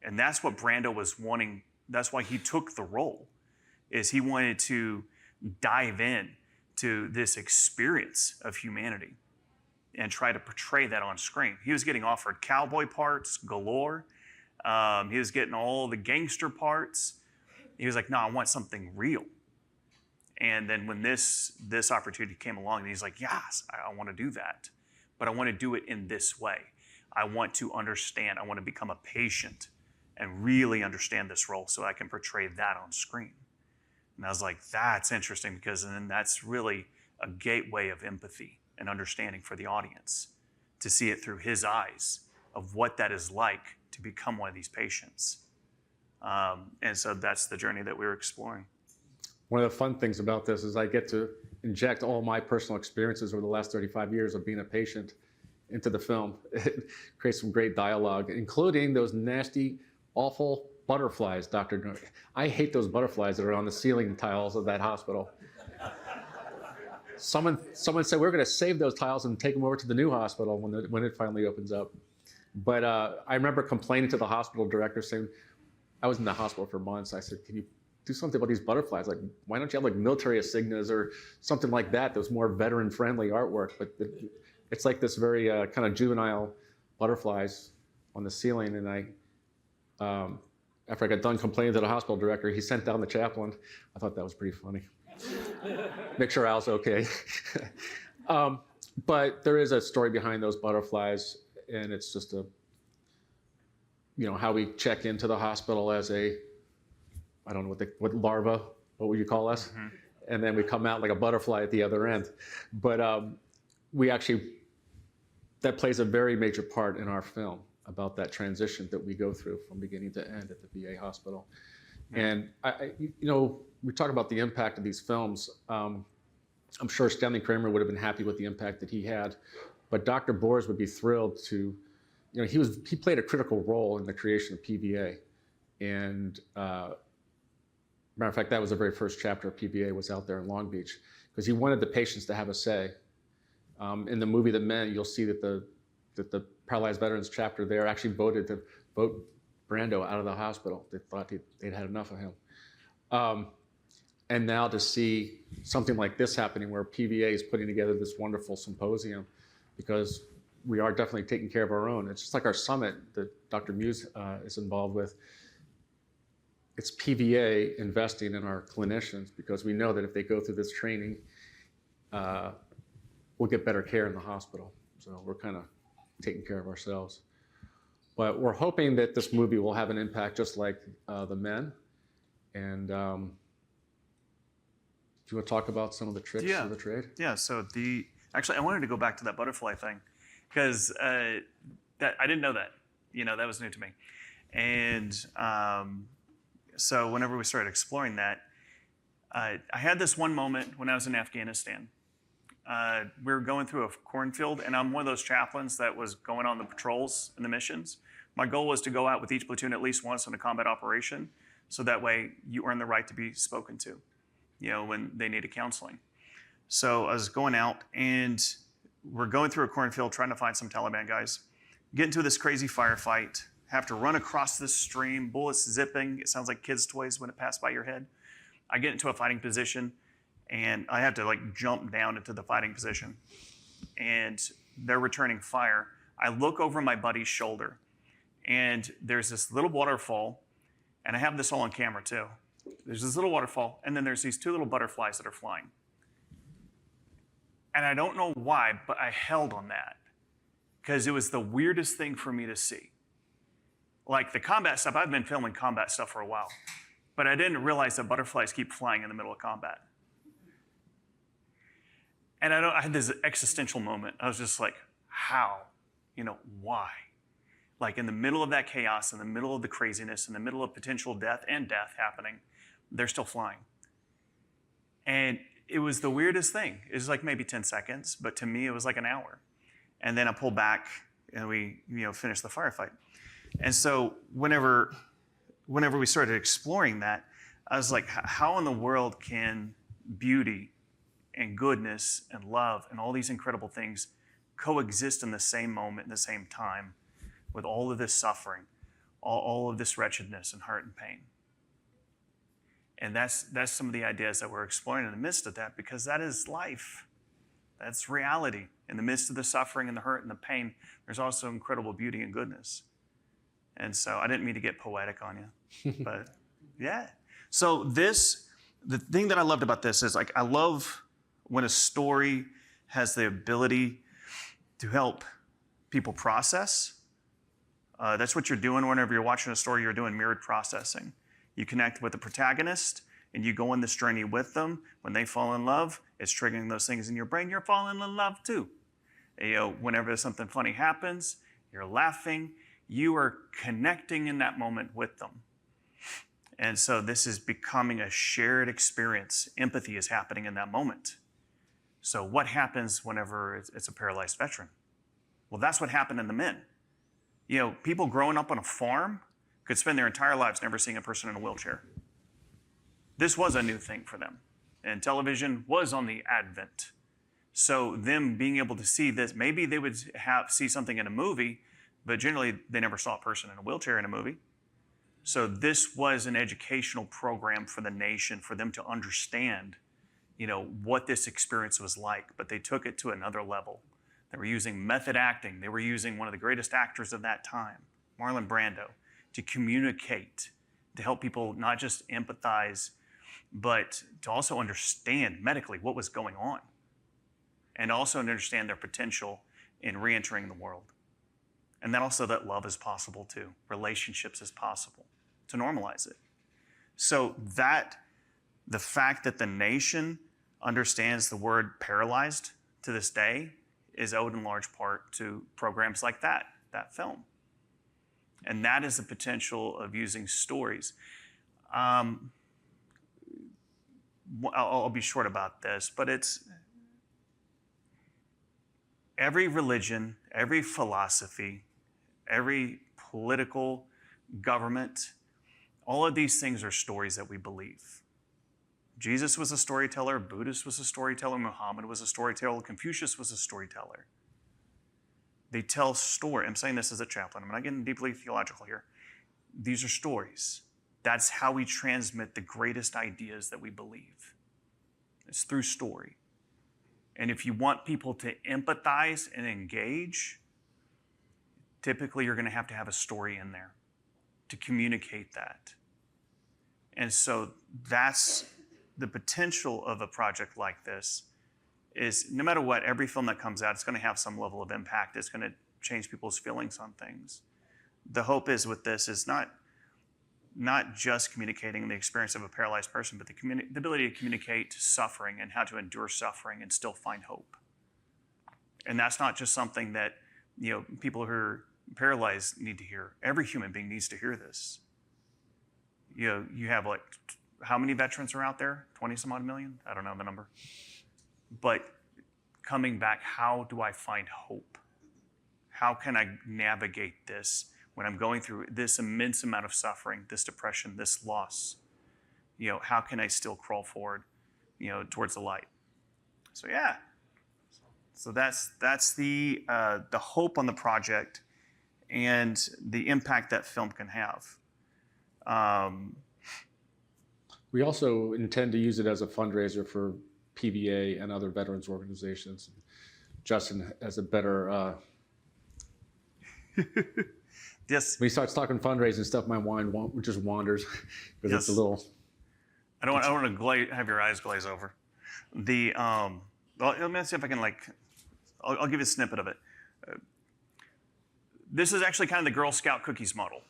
S16: And that's what Brando was wanting. That's why he took the role, is he wanted to dive in to this experience of humanity and try to portray that on screen. He was getting offered cowboy parts galore. He was getting all the gangster parts. He was like, no, I want something real. And then when this opportunity came along, he's like, yes, I want to do that. But I want to do it in this way. I want to understand. I want to become a patient and really understand this role so I can portray that on screen. And I was like, that's interesting, because then that's really a gateway of empathy and understanding for the audience, to see it through his eyes of what that is like to become one of these patients. And so that's the journey that we were exploring.
S15: One of the fun things about this is I get to inject all my personal experiences over the last 35 years of being a patient into the film. It creates some great dialogue, including those nasty, awful butterflies, Dr. I hate those butterflies that are on the ceiling tiles of that hospital. Someone said we're going to save those tiles and take them over to the new hospital when it finally opens up. But I remember complaining to the hospital director, saying, I was in the hospital for months. I said, can you do something about these butterflies? Like, why don't you have like military insignias or something like that? That was more veteran-friendly artwork. But it's like this very kind of juvenile butterflies on the ceiling. And after I got done complaining to the hospital director, he sent down the chaplain. I thought that was pretty funny. Make sure Al's okay. But there is a story behind those butterflies, and it's just how we check into the hospital as I don't know what larva, what would you call us? Mm-hmm. And then we come out like a butterfly at the other end. But that plays a very major part in our film, about that transition that we go through from beginning to end at the VA hospital. And we talk about the impact of these films. I'm sure Stanley Kramer would have been happy with the impact that he had, but Dr. Bors would be thrilled to, he played a critical role in the creation of PVA. And matter of fact, that was the very first chapter of PVA was out there in Long Beach, because he wanted the patients to have a say. In the movie The Men, you'll see that the Paralyzed Veterans chapter there actually voted to vote Brando out of the hospital. They thought they'd had enough of him. And now to see something like this happening, where PVA is putting together this wonderful symposium, because we are definitely taking care of our own. It's just like our summit that Dr. Muse is involved with. It's PVA investing in our clinicians, because we know that if they go through this training, we'll get better care in the hospital. So we're kind of taking care of ourselves. But we're hoping that this movie will have an impact just like The Men. And do you want to talk about some of the tricks of the trade?
S16: Yeah, so actually I wanted to go back to that butterfly thing, because I didn't know that. That was new to me. And so whenever we started exploring that, I had this one moment when I was in Afghanistan. We were going through a cornfield, and I'm one of those chaplains that was going on the patrols and the missions. My goal was to go out with each platoon at least once on a combat operation, so that way you earn the right to be spoken to, when they needed counseling. So I was going out, and we're going through a cornfield trying to find some Taliban guys. Get into this crazy firefight, have to run across this stream, bullets zipping. It sounds like kids' toys when it passed by your head. I get into a fighting position, and I have to jump down into the fighting position. And they're returning fire. I look over my buddy's shoulder, and there's this little waterfall, and I have this all on camera too. There's this little waterfall, and then there's these two little butterflies that are flying. And I don't know why, but I held on that, because it was the weirdest thing for me to see. Like the combat stuff, I've been filming combat stuff for a while, but I didn't realize that butterflies keep flying in the middle of combat. And I had this existential moment. I was just like, how? Why? Like in the middle of that chaos, in the middle of the craziness, in the middle of potential death and death happening, they're still flying. And it was the weirdest thing. It was like maybe 10 seconds, but to me it was like an hour. And then I pulled back and we finished the firefight. And so whenever we started exploring that, I was like, how in the world can beauty and goodness and love and all these incredible things coexist in the same moment, in the same time, with all of this suffering, all of this wretchedness and hurt and pain? And that's some of the ideas that we're exploring in the midst of that, because that is life. That's reality. In the midst of the suffering and the hurt and the pain, there's also incredible beauty and goodness. And so I didn't mean to get poetic on you, but yeah. So the thing that I loved about this is, like, I love when a story has the ability to help people process. That's what you're doing whenever you're watching a story. You're doing mirrored processing. You connect with the protagonist and you go on this journey with them. When they fall in love, it's triggering those things in your brain. You're falling in love too. Whenever something funny happens, you're laughing. You are connecting in that moment with them. And so this is becoming a shared experience. Empathy is happening in that moment. So what happens whenever it's a paralyzed veteran? Well, that's what happened in the men. People growing up on a farm could spend their entire lives never seeing a person in a wheelchair. This was a new thing for them. And television was on the advent. So them being able to see this, maybe they would see something in a movie, but generally they never saw a person in a wheelchair in a movie. So this was an educational program for the nation, for them to understand, what this experience was like. But they took it to another level. They were using method acting. They were using one of the greatest actors of that time, Marlon Brando, to communicate, to help people not just empathize, but to also understand medically what was going on, and also to understand their potential in re-entering the world. And then also that love is possible too. Relationships is possible, to normalize it. So the fact that the nation understands the word paralyzed to this day is owed in large part to programs like that film. And that is the potential of using stories. I'll be short about this, but it's every religion, every philosophy, every political government, all of these things are stories that we believe. Jesus was a storyteller, Buddhist was a storyteller, Muhammad was a storyteller, Confucius was a storyteller. They tell story. I'm saying this as a chaplain. I'm not getting deeply theological here. These are stories. That's how we transmit the greatest ideas that we believe. It's through story. And if you want people to empathize and engage, typically you're going to have a story in there to communicate that. And so that's the potential of a project like this. Is no matter what, every film that comes out, it's going to have some level of impact. It's going to change people's feelings on things. The hope is with this is not just communicating the experience of a paralyzed person, but the ability to communicate suffering and how to endure suffering and still find hope. And that's not just something that people who are paralyzed need to hear. Every human being needs to hear this. You have how many veterans are out there? 20 some odd million? I don't know the number. But coming back, how do I find hope? How can I navigate this when I'm going through this immense amount of suffering, this depression, this loss? How can I still crawl forward, towards the light? So yeah. So that's the hope on the project and the impact that film can have.
S15: We also intend to use it as a fundraiser for PVA and other veterans organizations. Justin has a better.
S16: Yes.
S15: When he starts talking fundraising stuff, my mind just wanders because it's a little.
S16: I don't want to have your eyes glaze over. Let me see if I can I'll give you a snippet of it. This is actually kind of the Girl Scout cookies model,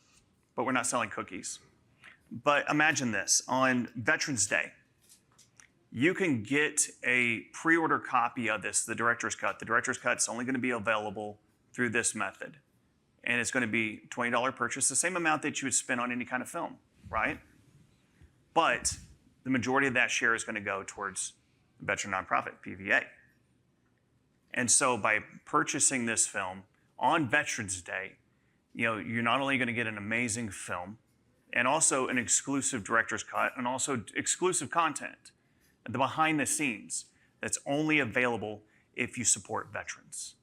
S16: but we're not selling cookies. But imagine this, on Veterans Day, you can get a pre-order copy of this, the Director's Cut. The Director's Cut is only going to be available through this method. And it's going to be $20 purchase, the same amount that you would spend on any kind of film, right? But the majority of that share is going to go towards the veteran nonprofit, PVA. And so by purchasing this film on Veterans Day, you're not only going to get an amazing film and also an exclusive director's cut and also exclusive content, the behind the scenes that's only available if you support veterans.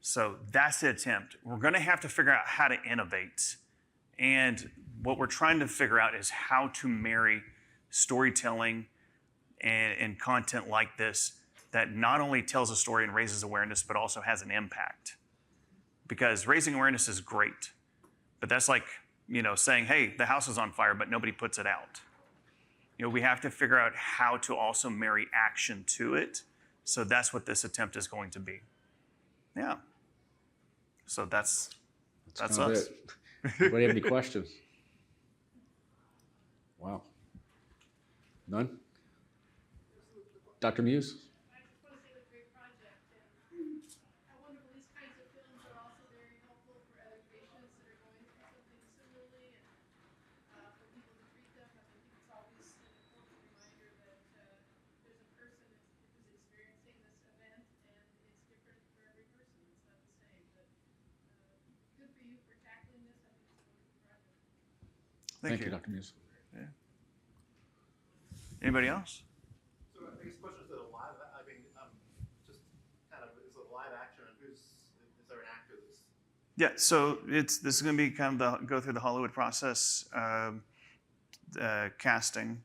S16: So that's the attempt. We're going to have to figure out how to innovate. And what we're trying to figure out is how to marry storytelling and content like this that not only tells a story and raises awareness, but also has an impact. Because raising awareness is great, but that's like, saying, hey, the house is on fire, but nobody puts it out. We have to figure out how to also marry action to it. So that's what this attempt is going to be. Yeah. So that's us.
S15: It. Anybody have any questions? Wow. None? Dr. Muse?
S16: Thank you,
S15: Dr. Muse.
S16: Yeah. Anybody else?
S1: So I guess question is it a live, just kind of, is it live action and is there an actor that's?
S16: Yeah, so this is going to be kind of go through the Hollywood process, casting.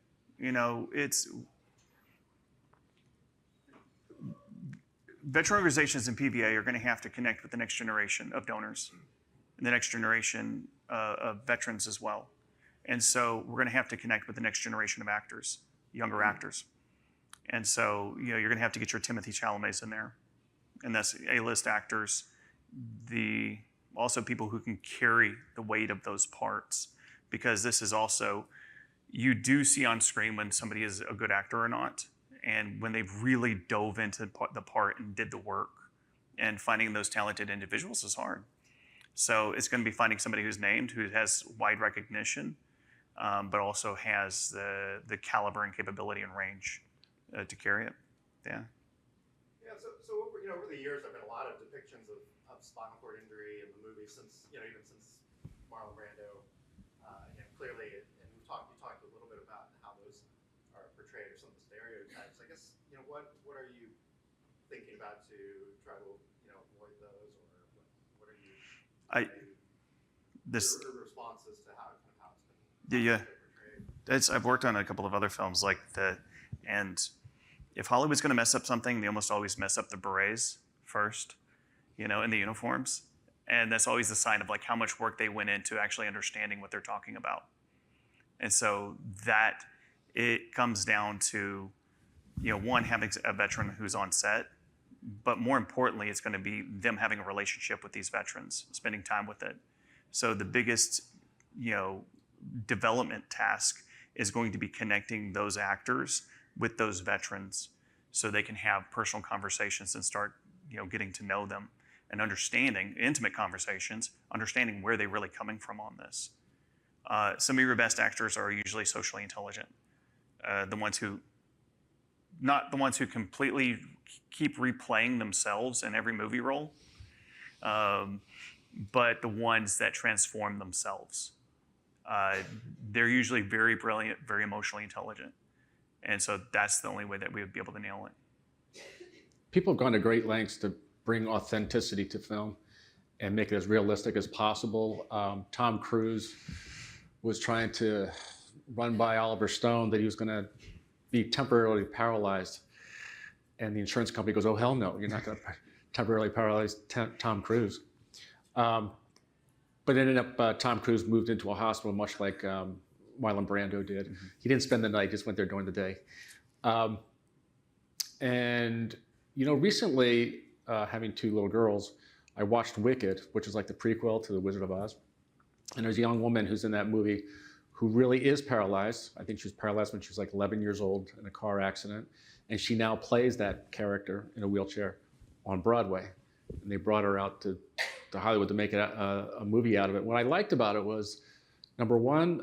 S16: Veteran organizations and PVA are going to have to connect with the next generation of donors and the next generation of veterans as well. And so we're going to have to connect with the next generation of actors, younger actors. And so, you're going to have to get your Timothy Chalamets in there. And that's A-list actors, also people who can carry the weight of those parts. Because this is also, you do see on screen when somebody is a good actor or not. And when they've really dove into the part and did the work. And finding those talented individuals is hard. So it's going to be finding somebody who's named, who has wide recognition, but also has the caliber and capability and range to carry it. Yeah.
S1: Yeah. So over the years, there've been a lot of depictions of spinal cord injury in the movies since even since Marlon Brando. Clearly, and you talked a little bit about how those are portrayed or some of the stereotypes. I guess what are you thinking about to try to avoid those, or what are you? Your responses to how it's been.
S16: Yeah. I've worked on a couple of other films like that, and if Hollywood's going to mess up something, they almost always mess up the berets first, and the uniforms, and that's always the sign of like how much work they went into actually understanding what they're talking about. And so that it comes down to, one, having a veteran who's on set, but more importantly, it's going to be them having a relationship with these veterans, spending time with it. So the biggest, development task is going to be connecting those actors with those veterans so they can have personal conversations and start, getting to know them and understanding, intimate conversations, understanding where they're really coming from on this. Some of your best actors are usually socially intelligent. Not the ones who completely keep replaying themselves in every movie role, but the ones that transform themselves. They're usually very brilliant, very emotionally intelligent. And so that's the only way that we would be able to nail it.
S15: People have gone to great lengths to bring authenticity to film and make it as realistic as possible. Tom Cruise was trying to run by Oliver Stone that he was going to be temporarily paralyzed. And the insurance company goes, oh, hell no, you're not going to temporarily paralyze Tom Cruise. But it ended up, Tom Cruise moved into a hospital much like Marlon Brando did. Mm-hmm. He didn't spend the night, just went there during the day. And, recently, having two little girls, I watched Wicked, which is like the prequel to The Wizard of Oz. And there's a young woman who's in that movie who really is paralyzed. I think she was paralyzed when she was like 11 years old in a car accident. And she now plays that character in a wheelchair on Broadway. And they brought her out to Hollywood to make a movie out of it. What I liked about it was, number one,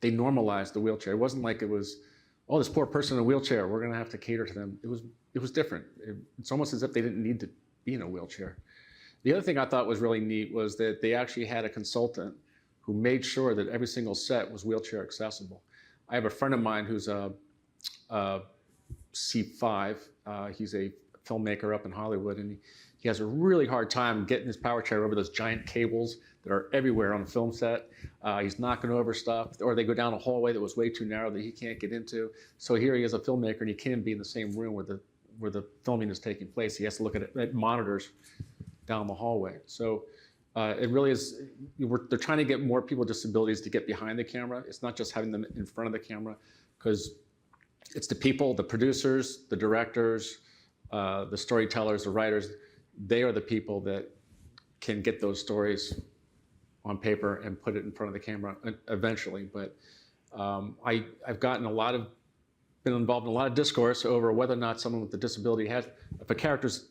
S15: they normalized the wheelchair. It wasn't like it was, oh, this poor person in a wheelchair, we're going to have to cater to them. It was different. It's almost as if they didn't need to be in a wheelchair. The other thing I thought was really neat was that they actually had a consultant who made sure that every single set was wheelchair accessible. I have a friend of mine who's a C5. He's a filmmaker up in Hollywood, and he has a really hard time getting his power chair over those giant cables that are everywhere on a film set. He's knocking over stuff, or they go down a hallway that was way too narrow that he can't get into. So here he is a filmmaker, and he can't be in the same room where the filming is taking place. He has to look at monitors down the hallway. So it really is, they're trying to get more people with disabilities to get behind the camera. It's not just having them in front of the camera, because it's the people, the producers, the directors, the storytellers, the writers. They are the people that can get those stories on paper and put it in front of the camera eventually. But I've been involved in a lot of discourse over whether or not someone with a disability has, if a character's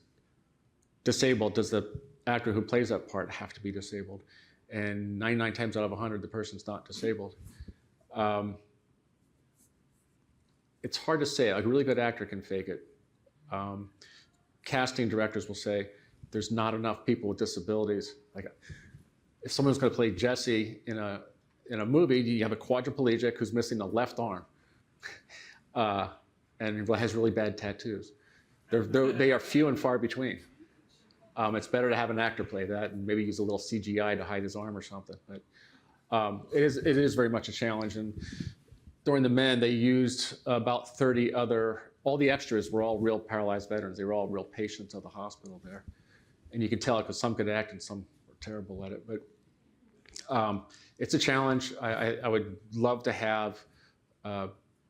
S15: disabled, does the actor who plays that part have to be disabled? And 99 times out of 100, the person's not disabled. It's hard to say. A really good actor can fake it. Casting directors will say, there's not enough people with disabilities. Like, if someone's going to play Jesse in a movie, you have a quadriplegic who's missing a left arm and has really bad tattoos. They are few and far between. It's better to have an actor play that and maybe use a little CGI to hide his arm or something. But it is very much a challenge. And during the Men, they used about 30 other, all the extras were all real paralyzed veterans. They were all real patients of the hospital there. And you could tell because some could act and some were terrible at it. But it's a challenge. I would love to have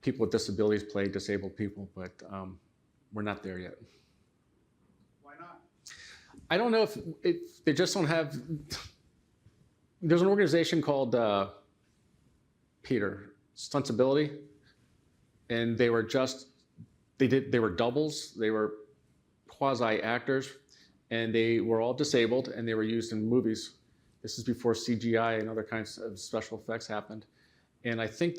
S15: people with disabilities play disabled people, but we're not there yet.
S3: Why not?
S15: I don't know if they just don't have. There's an organization called Peter Sensibility, and they were doubles. They were quasi actors, and they were all disabled, and they were used in movies. This is before CGI and other kinds of special effects happened, and I think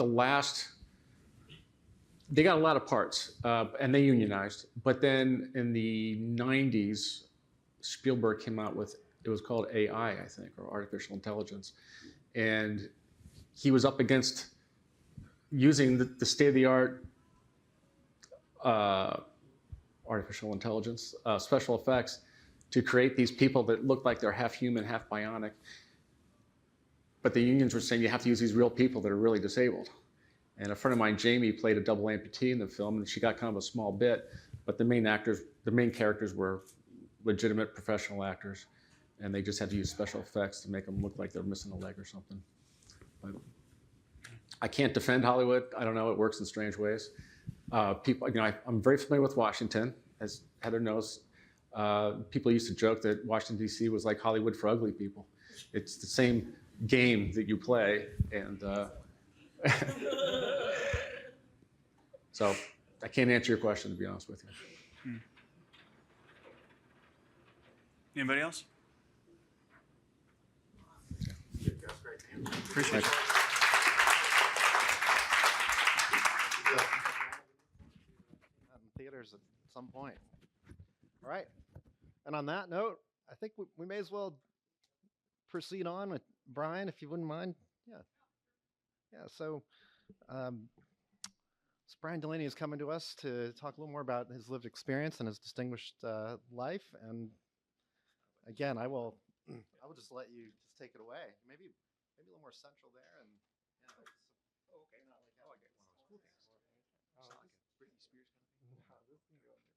S15: they got a lot of parts, and they unionized. But then in the 90s, Spielberg came out with, it was called AI, I think, or artificial intelligence. And he was up against using the state-of-the-art artificial intelligence, special effects, to create these people that look like they're half human, half bionic. But the unions were saying you have to use these real people that are really disabled. And a friend of mine, Jamie, played a double amputee in the film, and she got kind of a small bit, but the main characters were legitimate professional actors, and they just had to use special effects to make them look like they're missing a leg or something. But I can't defend Hollywood. I don't know, it works in strange ways. People, I'm very familiar with Washington, as Heather knows. People used to joke that Washington, D.C. was like Hollywood for ugly people. It's the same game that you play, and so I can't answer your question, to be honest with you.
S16: Anybody else?
S3: That's great.
S16: Appreciate it.
S1: Theaters at some point. All right. And on that note, I think we may as well proceed on with Brian, if you wouldn't mind. Yeah. So Brian Delaney is coming to us to talk a little more about his lived experience and his distinguished life. And again, I will just let you just take it away. Maybe a little more central there. And okay, not like how I get one of those cool things. Like a Britney Spears kind of thing. No, this can go in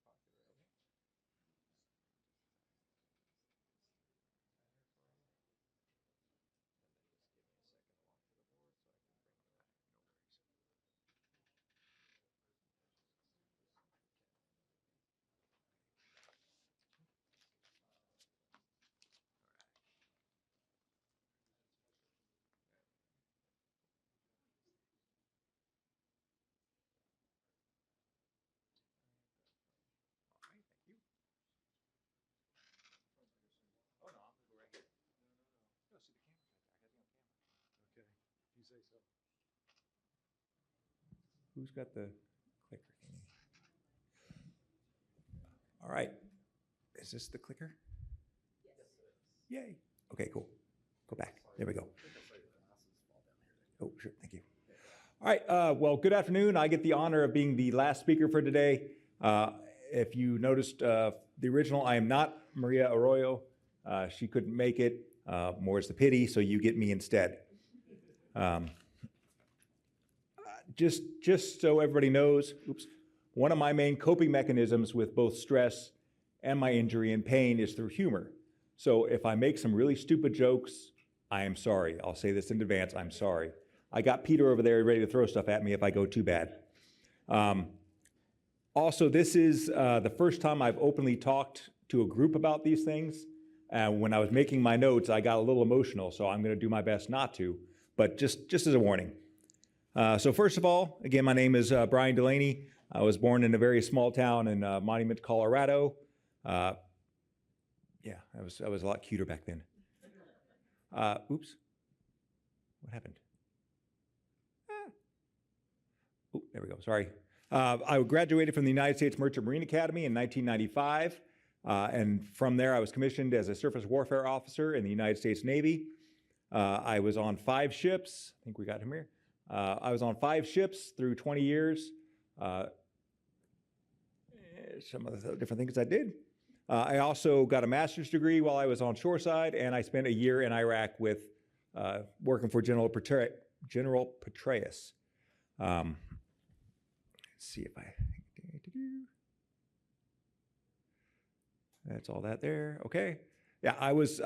S1: your pocket right here.
S15: Okay, you say so.
S19: Who's got the clicker thingy? All right. Is this the clicker? Yay. Okay, cool. Go back. There we go. Oh, sure. Thank you. All right. Well, good afternoon. I get the honor of being the last speaker for today. If you noticed the original, I am not Maria Arroyo. She couldn't make it. More's the pity, so you get me instead. Just so everybody knows, one of my main coping mechanisms with both stress and my injury and pain is through humor. So if I make some really stupid jokes, I am sorry. I'll say this in advance, I'm sorry. I got Peter over there ready to throw stuff at me if I go too bad. Also, this is the first time I've openly talked to a group about these things. When I was making my notes, I got a little emotional, so I'm going to do my best not to, but just as a warning. So first of all, again, my name is Brian Delaney. I was born in a very small town in Monument, Colorado. Yeah, I was a lot cuter back then. Oops. What happened? Oh, there we go. Sorry. I graduated from the United States Merchant Marine Academy in 1995. And from there, I was commissioned as a surface warfare officer in the United States Navy. I was on 5 ships. I think we got him here. I was on 5 ships through 20 years. Some of the different things I did. I also got a master's degree while I was on shoreside, and I spent a year in Iraq with working for General Petraeus. Let's see if I... That's all that there. Okay. Yeah, I was...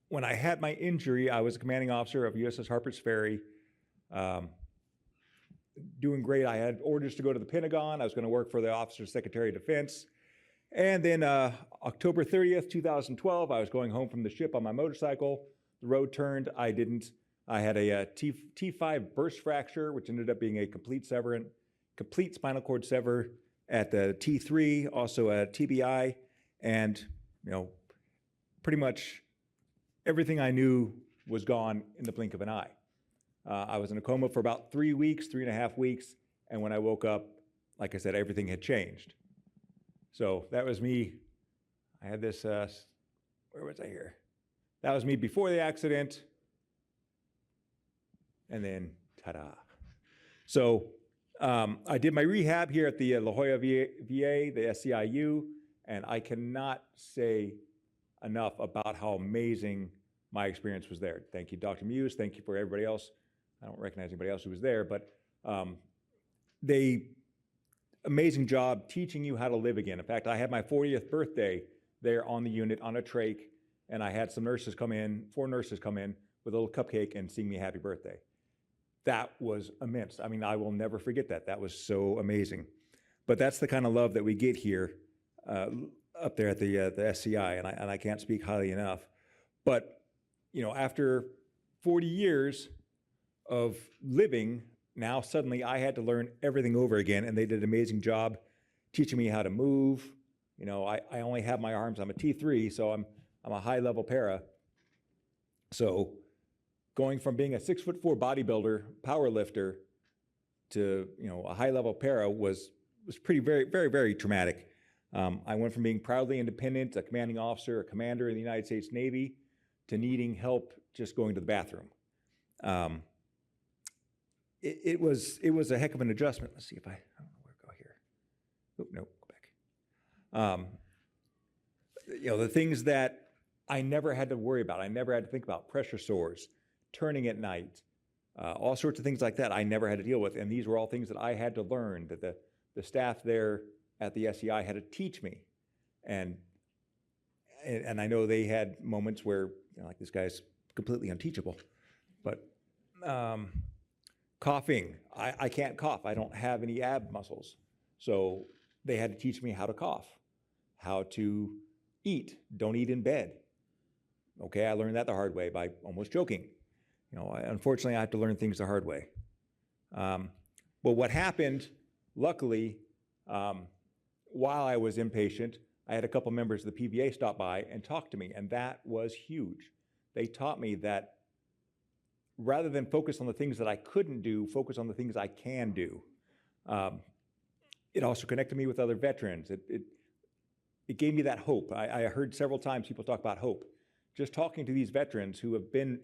S19: when I had my injury, I was a commanding officer of USS Harper's Ferry. Doing great. I had orders to go to the Pentagon. I was going to work for the Officer Secretary of Defense. And then October 30th, 2012, I was going home from the ship on my motorcycle. The road turned. I had a T5 burst fracture, which ended up being a complete spinal cord sever at the T3, also a TBI, and pretty much everything I knew was gone in the blink of an eye. I was in a coma for about 3.5 weeks, and when I woke up, like I said, everything had changed. So that was me. I had this, where was I here? That was me before the accident, and then ta-da. So I did my rehab here at the La Jolla VA, the SCIU, and I cannot say enough about how amazing my experience was there. Thank you, Dr. Muse. Thank you for everybody else. I don't recognize anybody else who was there, but amazing job teaching you how to live again. In fact, I had my 40th birthday there on the unit on a trach, and I had some nurses come in, 4 nurses come in with a little cupcake and sing me happy birthday. That was immense. I mean, I will never forget that. That was so amazing. But that's the kind of love that we get here up there at the SCI, and I can't speak highly enough. But, after 40 years of living, now suddenly I had to learn everything over again, and they did an amazing job teaching me how to move. I only have my arms. I'm a T3, so I'm a high-level para. So going from being a 6'4" bodybuilder, power lifter, to a high-level para was pretty very, very, very traumatic. I went from being proudly independent, a commanding officer, a commander in the United States Navy, to needing help just going to the bathroom. It was a heck of an adjustment. Let's see if I don't know where to go here. Oh, no, go back. The things that I never had to worry about, I never had to think about, pressure sores, turning at night, all sorts of things like that I never had to deal with. And these were all things that I had to learn, that the staff there at the SCI had to teach me. And I know they had moments where, like, this guy's completely unteachable. But coughing, I can't cough. I don't have any ab muscles. So they had to teach me how to cough, how to eat. Don't eat in bed. Okay, I learned that the hard way by almost joking. Unfortunately, I had to learn things the hard way. But what happened, luckily, while I was inpatient, I had a couple members of the PVA stop by and talk to me, and that was huge. They taught me that rather than focus on the things that I couldn't do, focus on the things I can do. It also connected me with other veterans. It gave me that hope. I heard several times people talk about hope. Just talking to these veterans who had been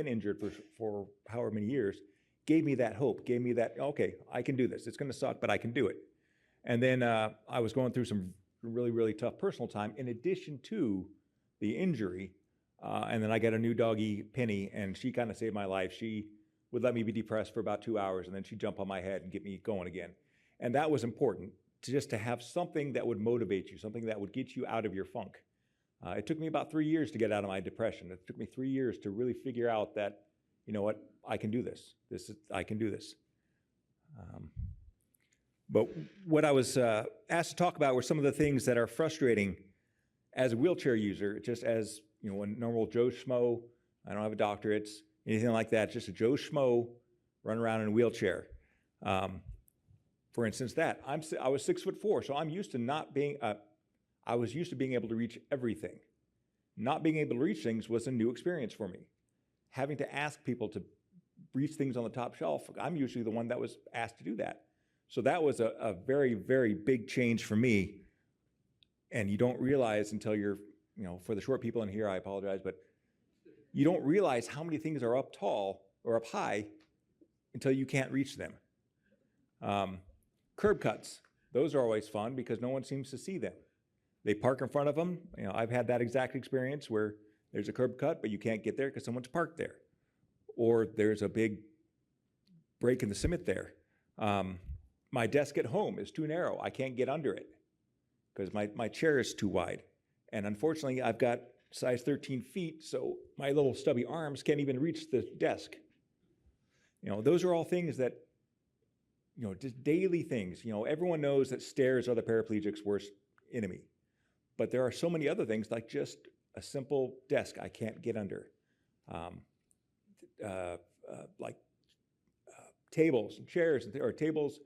S19: injured for however many years gave me that hope, gave me that, okay, I can do this. It's going to suck, but I can do it. And then I was going through some really, really tough personal time in addition to the injury. And then I got a new doggie, Penny, and she kind of saved my life. She would let me be depressed for about 2 hours, and then she'd jump on my head and get me going again. And that was important, to have something that would motivate you, something that would get you out of your funk. It took me about 3 years to get out of my depression. It took me 3 years to really figure out that, you know what, I can do this. I can do this. But what I was asked to talk about were some of the things that are frustrating as a wheelchair user, just as, you know, a normal Joe Schmo. I don't have a doctorate, anything like that, just a Joe Schmo running around in a wheelchair. For instance, I was 6'4", so I'm used to not being, I was used to being able to reach everything. Not being able to reach things was a new experience for me. Having to ask people to reach things on the top shelf, I'm usually the one that was asked to do that. So that was a very, very big change for me. And you don't realize until you're, you know, for the short people in here, I apologize, but you don't realize how many things are up tall or up high until you can't reach them. Curb cuts, those are always fun because no one seems to see them. They park in front of them. You know, I've had that exact experience where there's a curb cut, but you can't get there because someone's parked there. Or there's a big break in the cement there. My desk at home is too narrow. I can't get under it because my chair is too wide. And unfortunately, I've got size 13 feet, so my little stubby arms can't even reach the desk. You know, those are all things that, you know, just daily things. You know, everyone knows that stairs are the paraplegic's worst enemy. But there are so many other things, like just a simple desk I can't get under. Tables and chairs, or tables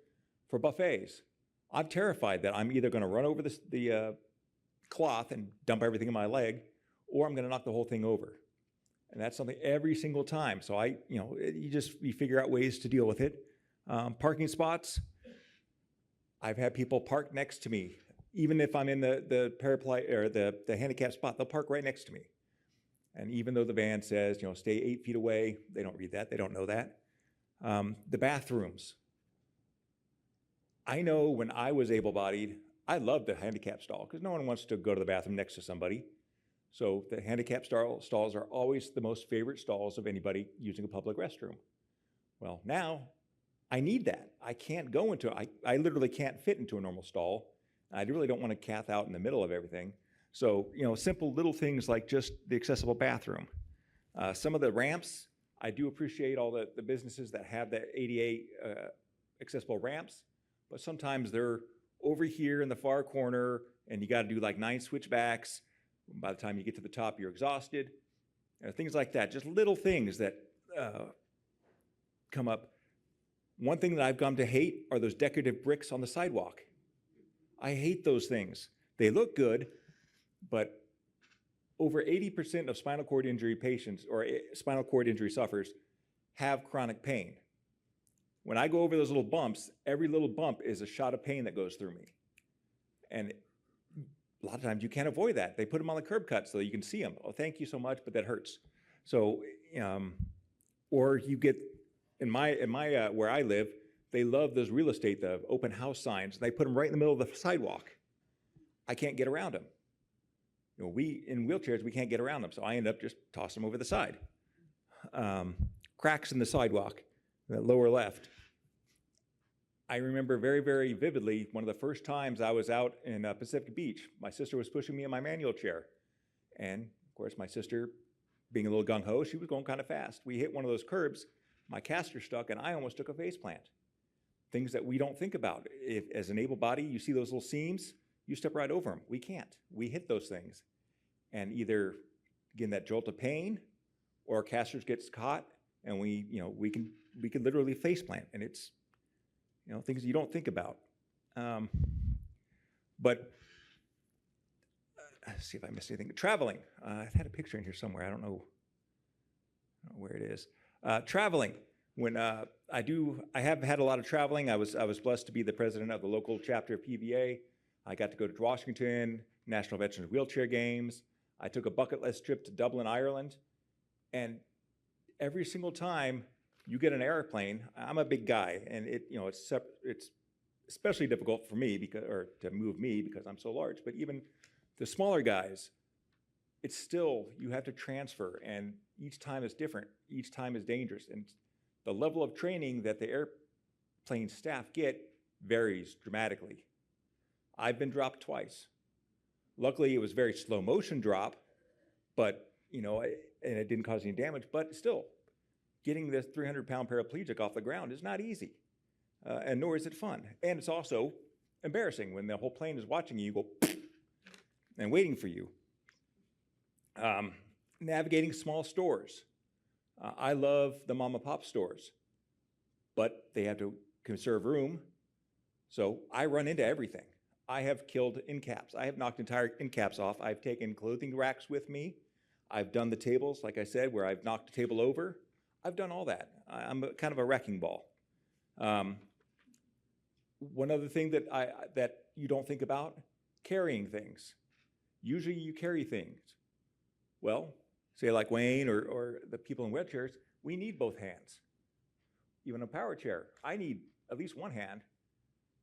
S19: for buffets. I'm terrified that I'm either going to run over the cloth and dump everything in my leg, or I'm going to knock the whole thing over. And that's something every single time. So you figure out ways to deal with it. Parking spots, I've had people park next to me. Even if I'm in the handicap spot, they'll park right next to me. And even though the van says, you know, stay 8 feet away, they don't read that, they don't know that. The bathrooms. I know when I was able-bodied, I loved the handicap stall because no one wants to go to the bathroom next to somebody. So the handicap stalls are always the most favorite stalls of anybody using a public restroom. Well, now I need that. I can't go into, I literally can't fit into a normal stall. I really don't want to cath out in the middle of everything. So, you know, simple little things like just the accessible bathroom. Some of the ramps, I do appreciate all the businesses that have the ADA accessible ramps, but sometimes they're over here in the far corner and you got to do like 9 switchbacks. By the time you get to the top, you're exhausted. Things like that, just little things that come up. One thing that I've come to hate are those decorative bricks on the sidewalk. I hate those things. They look good, but over 80% of spinal cord injury patients or spinal cord injury sufferers have chronic pain. When I go over those little bumps, every little bump is a shot of pain that goes through me. And a lot of times you can't avoid that. They put them on the curb cut so you can see them. Oh, thank you so much, but that hurts. So, or you get, in my where I live, they love those real estate, the open house signs. They put them right in the middle of the sidewalk. I can't get around them. You know, in wheelchairs, we can't get around them, so I end up just tossing them over the side. Cracks in the sidewalk, that lower left. I remember very, very vividly one of the first times I was out in Pacific Beach. My sister was pushing me in my manual chair. And, of course, my sister, being a little gung-ho, she was going kind of fast. We hit one of those curbs, my caster stuck, and I almost took a face plant. Things that we don't think about. If, as an able body, you see those little seams, you step right over them. We can't. We hit those things. And either, again, that jolt of pain, or our casters gets caught, and we can literally face plant. And it's, you know, things you don't think about. But let's see if I missed anything. Traveling. I've had a picture in here somewhere. I don't know where it is. Traveling. When I have had a lot of traveling. I was blessed to be the president of the local chapter of PVA. I got to go to Washington, National Veterans Wheelchair Games. I took a bucket list trip to Dublin, Ireland. And every single time you get an airplane, I'm a big guy, and it's especially difficult for me to move me because I'm so large. But even the smaller guys, it's still, you have to transfer, and each time is different. Each time is dangerous, and the level of training that the airplane staff get varies dramatically. I've been dropped twice. Luckily, it was very slow motion drop, but and it didn't cause any damage. But still, getting this 300-pound paraplegic off the ground is not easy, and nor is it fun. And it's also embarrassing when the whole plane is watching you go and waiting for you. Navigating small stores. I love the mom and pop stores, but they have to conserve room. So I run into everything. I have killed end caps. I have knocked entire end caps off. I've taken clothing racks with me. I've done the tables, like I said, where I've knocked a table over. I've done all that. I'm kind of a wrecking ball. One other thing that you don't think about, carrying things. Usually you carry things. Well, say like Wayne or the people in wheelchairs, we need both hands. Even a power chair, I need at least one hand.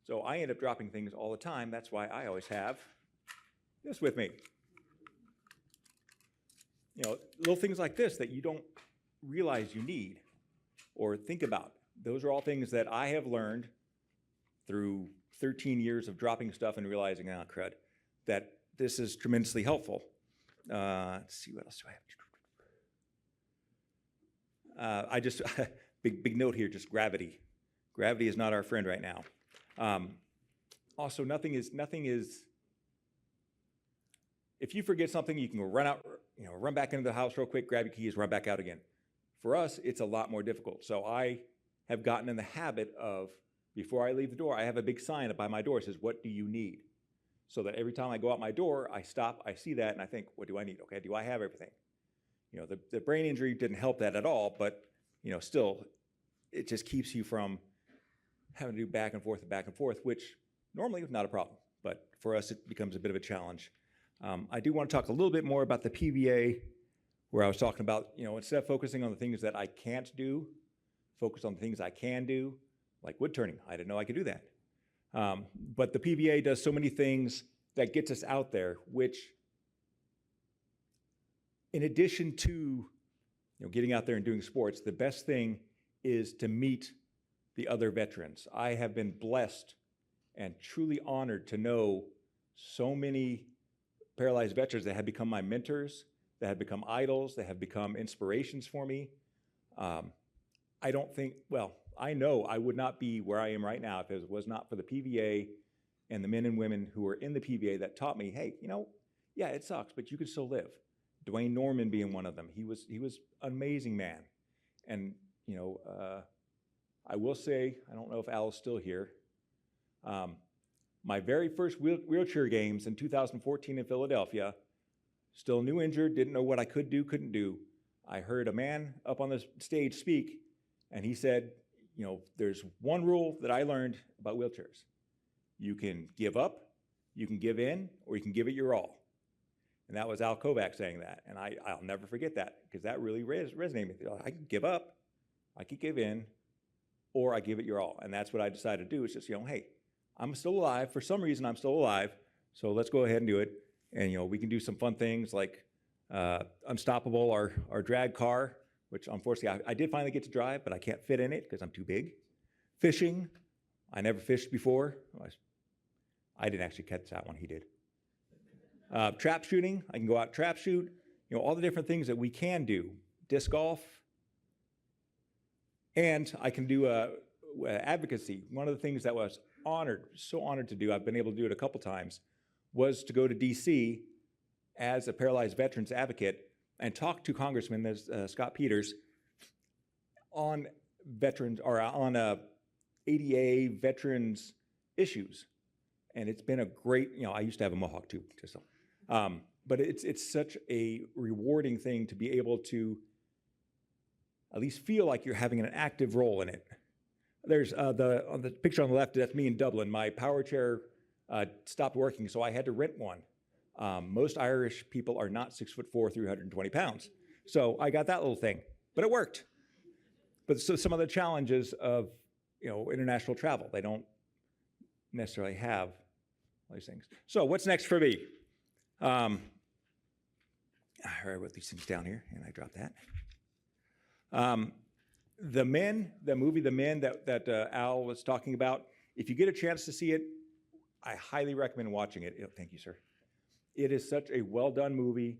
S19: So I end up dropping things all the time. That's why I always have this with me. Little things like this that you don't realize you need or think about. Those are all things that I have learned through 13 years of dropping stuff and realizing, crud, that this is tremendously helpful. Let's see, what else do I have? Big note here, just gravity. Gravity is not our friend right now. Also, nothing is, if you forget something, you can run back into the house real quick, grab your keys, run back out again. For us, it's a lot more difficult. So I have gotten in the habit of, before I leave the door, I have a big sign up by my door that says, what do you need? So that every time I go out my door, I stop, I see that, and I think, what do I need? Okay, do I have everything? The brain injury didn't help that at all, but still, it just keeps you from having to do back and forth, which normally is not a problem. But for us, it becomes a bit of a challenge. I do want to talk a little bit more about the PVA, where I was talking about, instead of focusing on the things that I can't do, focus on the things I can do, like wood turning. I didn't know I could do that. But the PVA does so many things that gets us out there, which, in addition to getting out there and doing sports, the best thing is to meet the other veterans. I have been blessed and truly honored to know so many paralyzed veterans that have become my mentors, that have become idols, that have become inspirations for me. I know I would not be where I am right now if it was not for the PVA and the men and women who were in the PVA that taught me, hey, yeah, it sucks, but you can still live. Dwayne Norman being one of them. He was an amazing man. And, I will say, I don't know if Al is still here. My very first wheelchair games in 2014 in Philadelphia, still new injured, didn't know what I could do, couldn't do. I heard a man up on the stage speak, and he said, there's one rule that I learned about wheelchairs. You can give up, you can give in, or you can give it your all. And that was Al Kovac saying that. And I'll never forget that, because that really resonated with me. I can give up, I can give in, or I give it your all. And that's what I decided to do. It's just, hey, I'm still alive. For some reason, I'm still alive. So let's go ahead and do it. And, we can do some fun things like Unstoppable, our drag car, which unfortunately I did finally get to drive, but I can't fit in it because I'm too big. Fishing, I never fished before. I didn't actually catch that one, he did. Trap shooting, I can go out trap shoot. All the different things that we can do. Disc golf. And I can do advocacy. One of the things that I was so honored to do, I've been able to do it a couple times, was to go to DC as a paralyzed veterans advocate and talk to Congressman Scott Peters on veterans, or on ADA veterans issues. And it's been a great, I used to have a mohawk too, but it's such a rewarding thing to be able to at least feel like you're having an active role in it. There's on the picture on the left, that's me in Dublin. My power chair stopped working, so I had to rent one. Most Irish people are not 6'4", 320 pounds. So I got that little thing, but it worked. But so some of the challenges of, international travel, they don't necessarily have all these things. So what's next for me? I wrote these things down here, and I dropped that. The movie The Men that Al was talking about, if you get a chance to see it, I highly recommend watching it. Thank you, sir. It is such a well-done movie.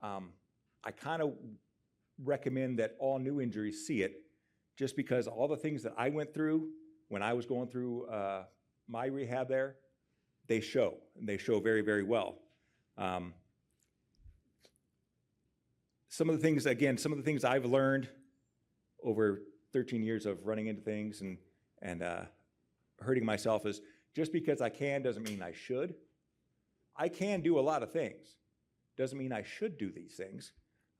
S19: I kind of recommend that all new injuries see it, just because all the things that I went through when I was going through my rehab there, they show, and they show very, very well. Some of the things I've learned over 13 years of running into things and hurting myself is just because I can doesn't mean I should. I can do a lot of things. Doesn't mean I should do these things.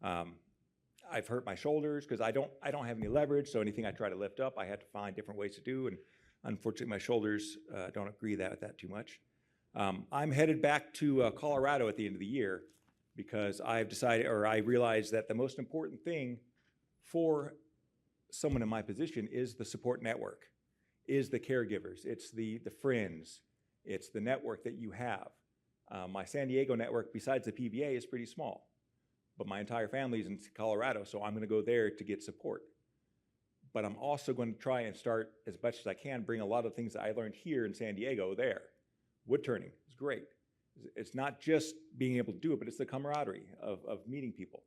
S19: I've hurt my shoulders because I don't have any leverage, so anything I try to lift up, I have to find different ways to do, and unfortunately my shoulders don't agree with that too much. I'm headed back to Colorado at the end of the year because I realized that the most important thing for someone in my position is the support network, is the caregivers, it's the friends, it's the network that you have. My San Diego network, besides the PVA, is pretty small, but my entire family's in Colorado, so I'm going to go there to get support. But I'm also going to try and start, as much as I can, bring a lot of things that I learned here in San Diego there. Wood turning is great. It's not just being able to do it, but it's the camaraderie of meeting people.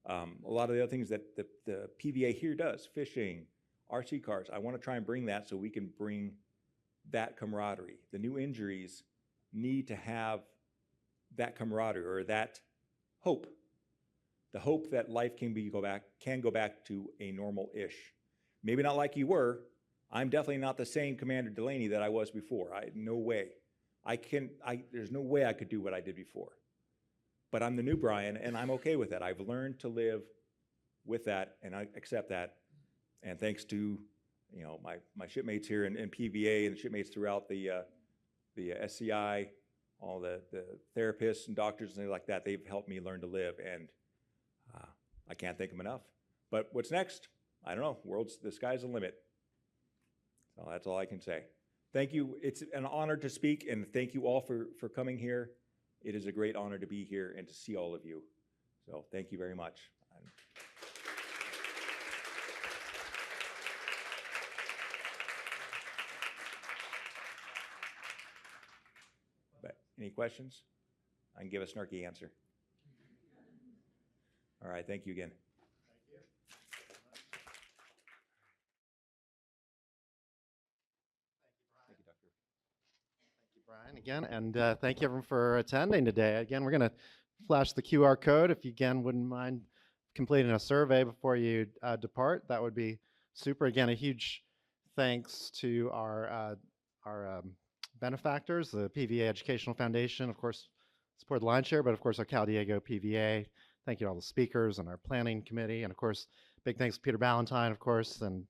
S19: A lot of the other things that the PVA here does, fishing, RC cars, I want to try and bring that so we can bring that camaraderie. The new injuries need to have that camaraderie or that hope. The hope that life can go back to a normal-ish. Maybe not like you were. I'm definitely not the same Commander Delaney that I was before. No way. There's no way I could do what I did before. But I'm the new Brian, and I'm okay with that. I've learned to live with that, and I accept that. And thanks to my shipmates here in PVA and shipmates throughout the SCI, all the therapists and doctors and things like that, they've helped me learn to live, and I can't thank them enough. But what's next? I don't know. The sky's the limit. So that's all I can say. Thank you. It's an honor to speak, and thank you all for coming here. It is a great honor to be here and to see all of you. So thank you very much. But any questions? I can give a snarky answer. All right, thank you again.
S1: Brian, again, and thank you everyone for attending today. Again, we're going to flash the QR code. If you, again, wouldn't mind completing a survey before you depart, that would be super. Again, a huge thanks to our benefactors, the PVA Educational Foundation, of course, support the line share, but of course our Cal-Diego PVA. Thank you to all the speakers and our planning committee, and of course, big thanks to Peter Ballantyne, of course, and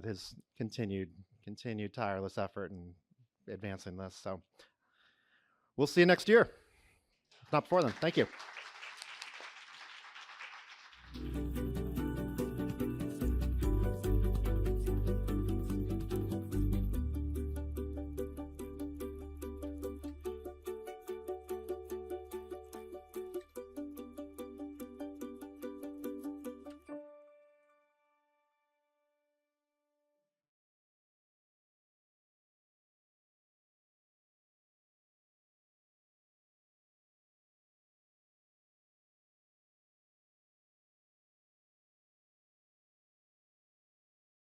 S1: his continued tireless effort in advancing this. So we'll see you next year, if not before then. Thank you.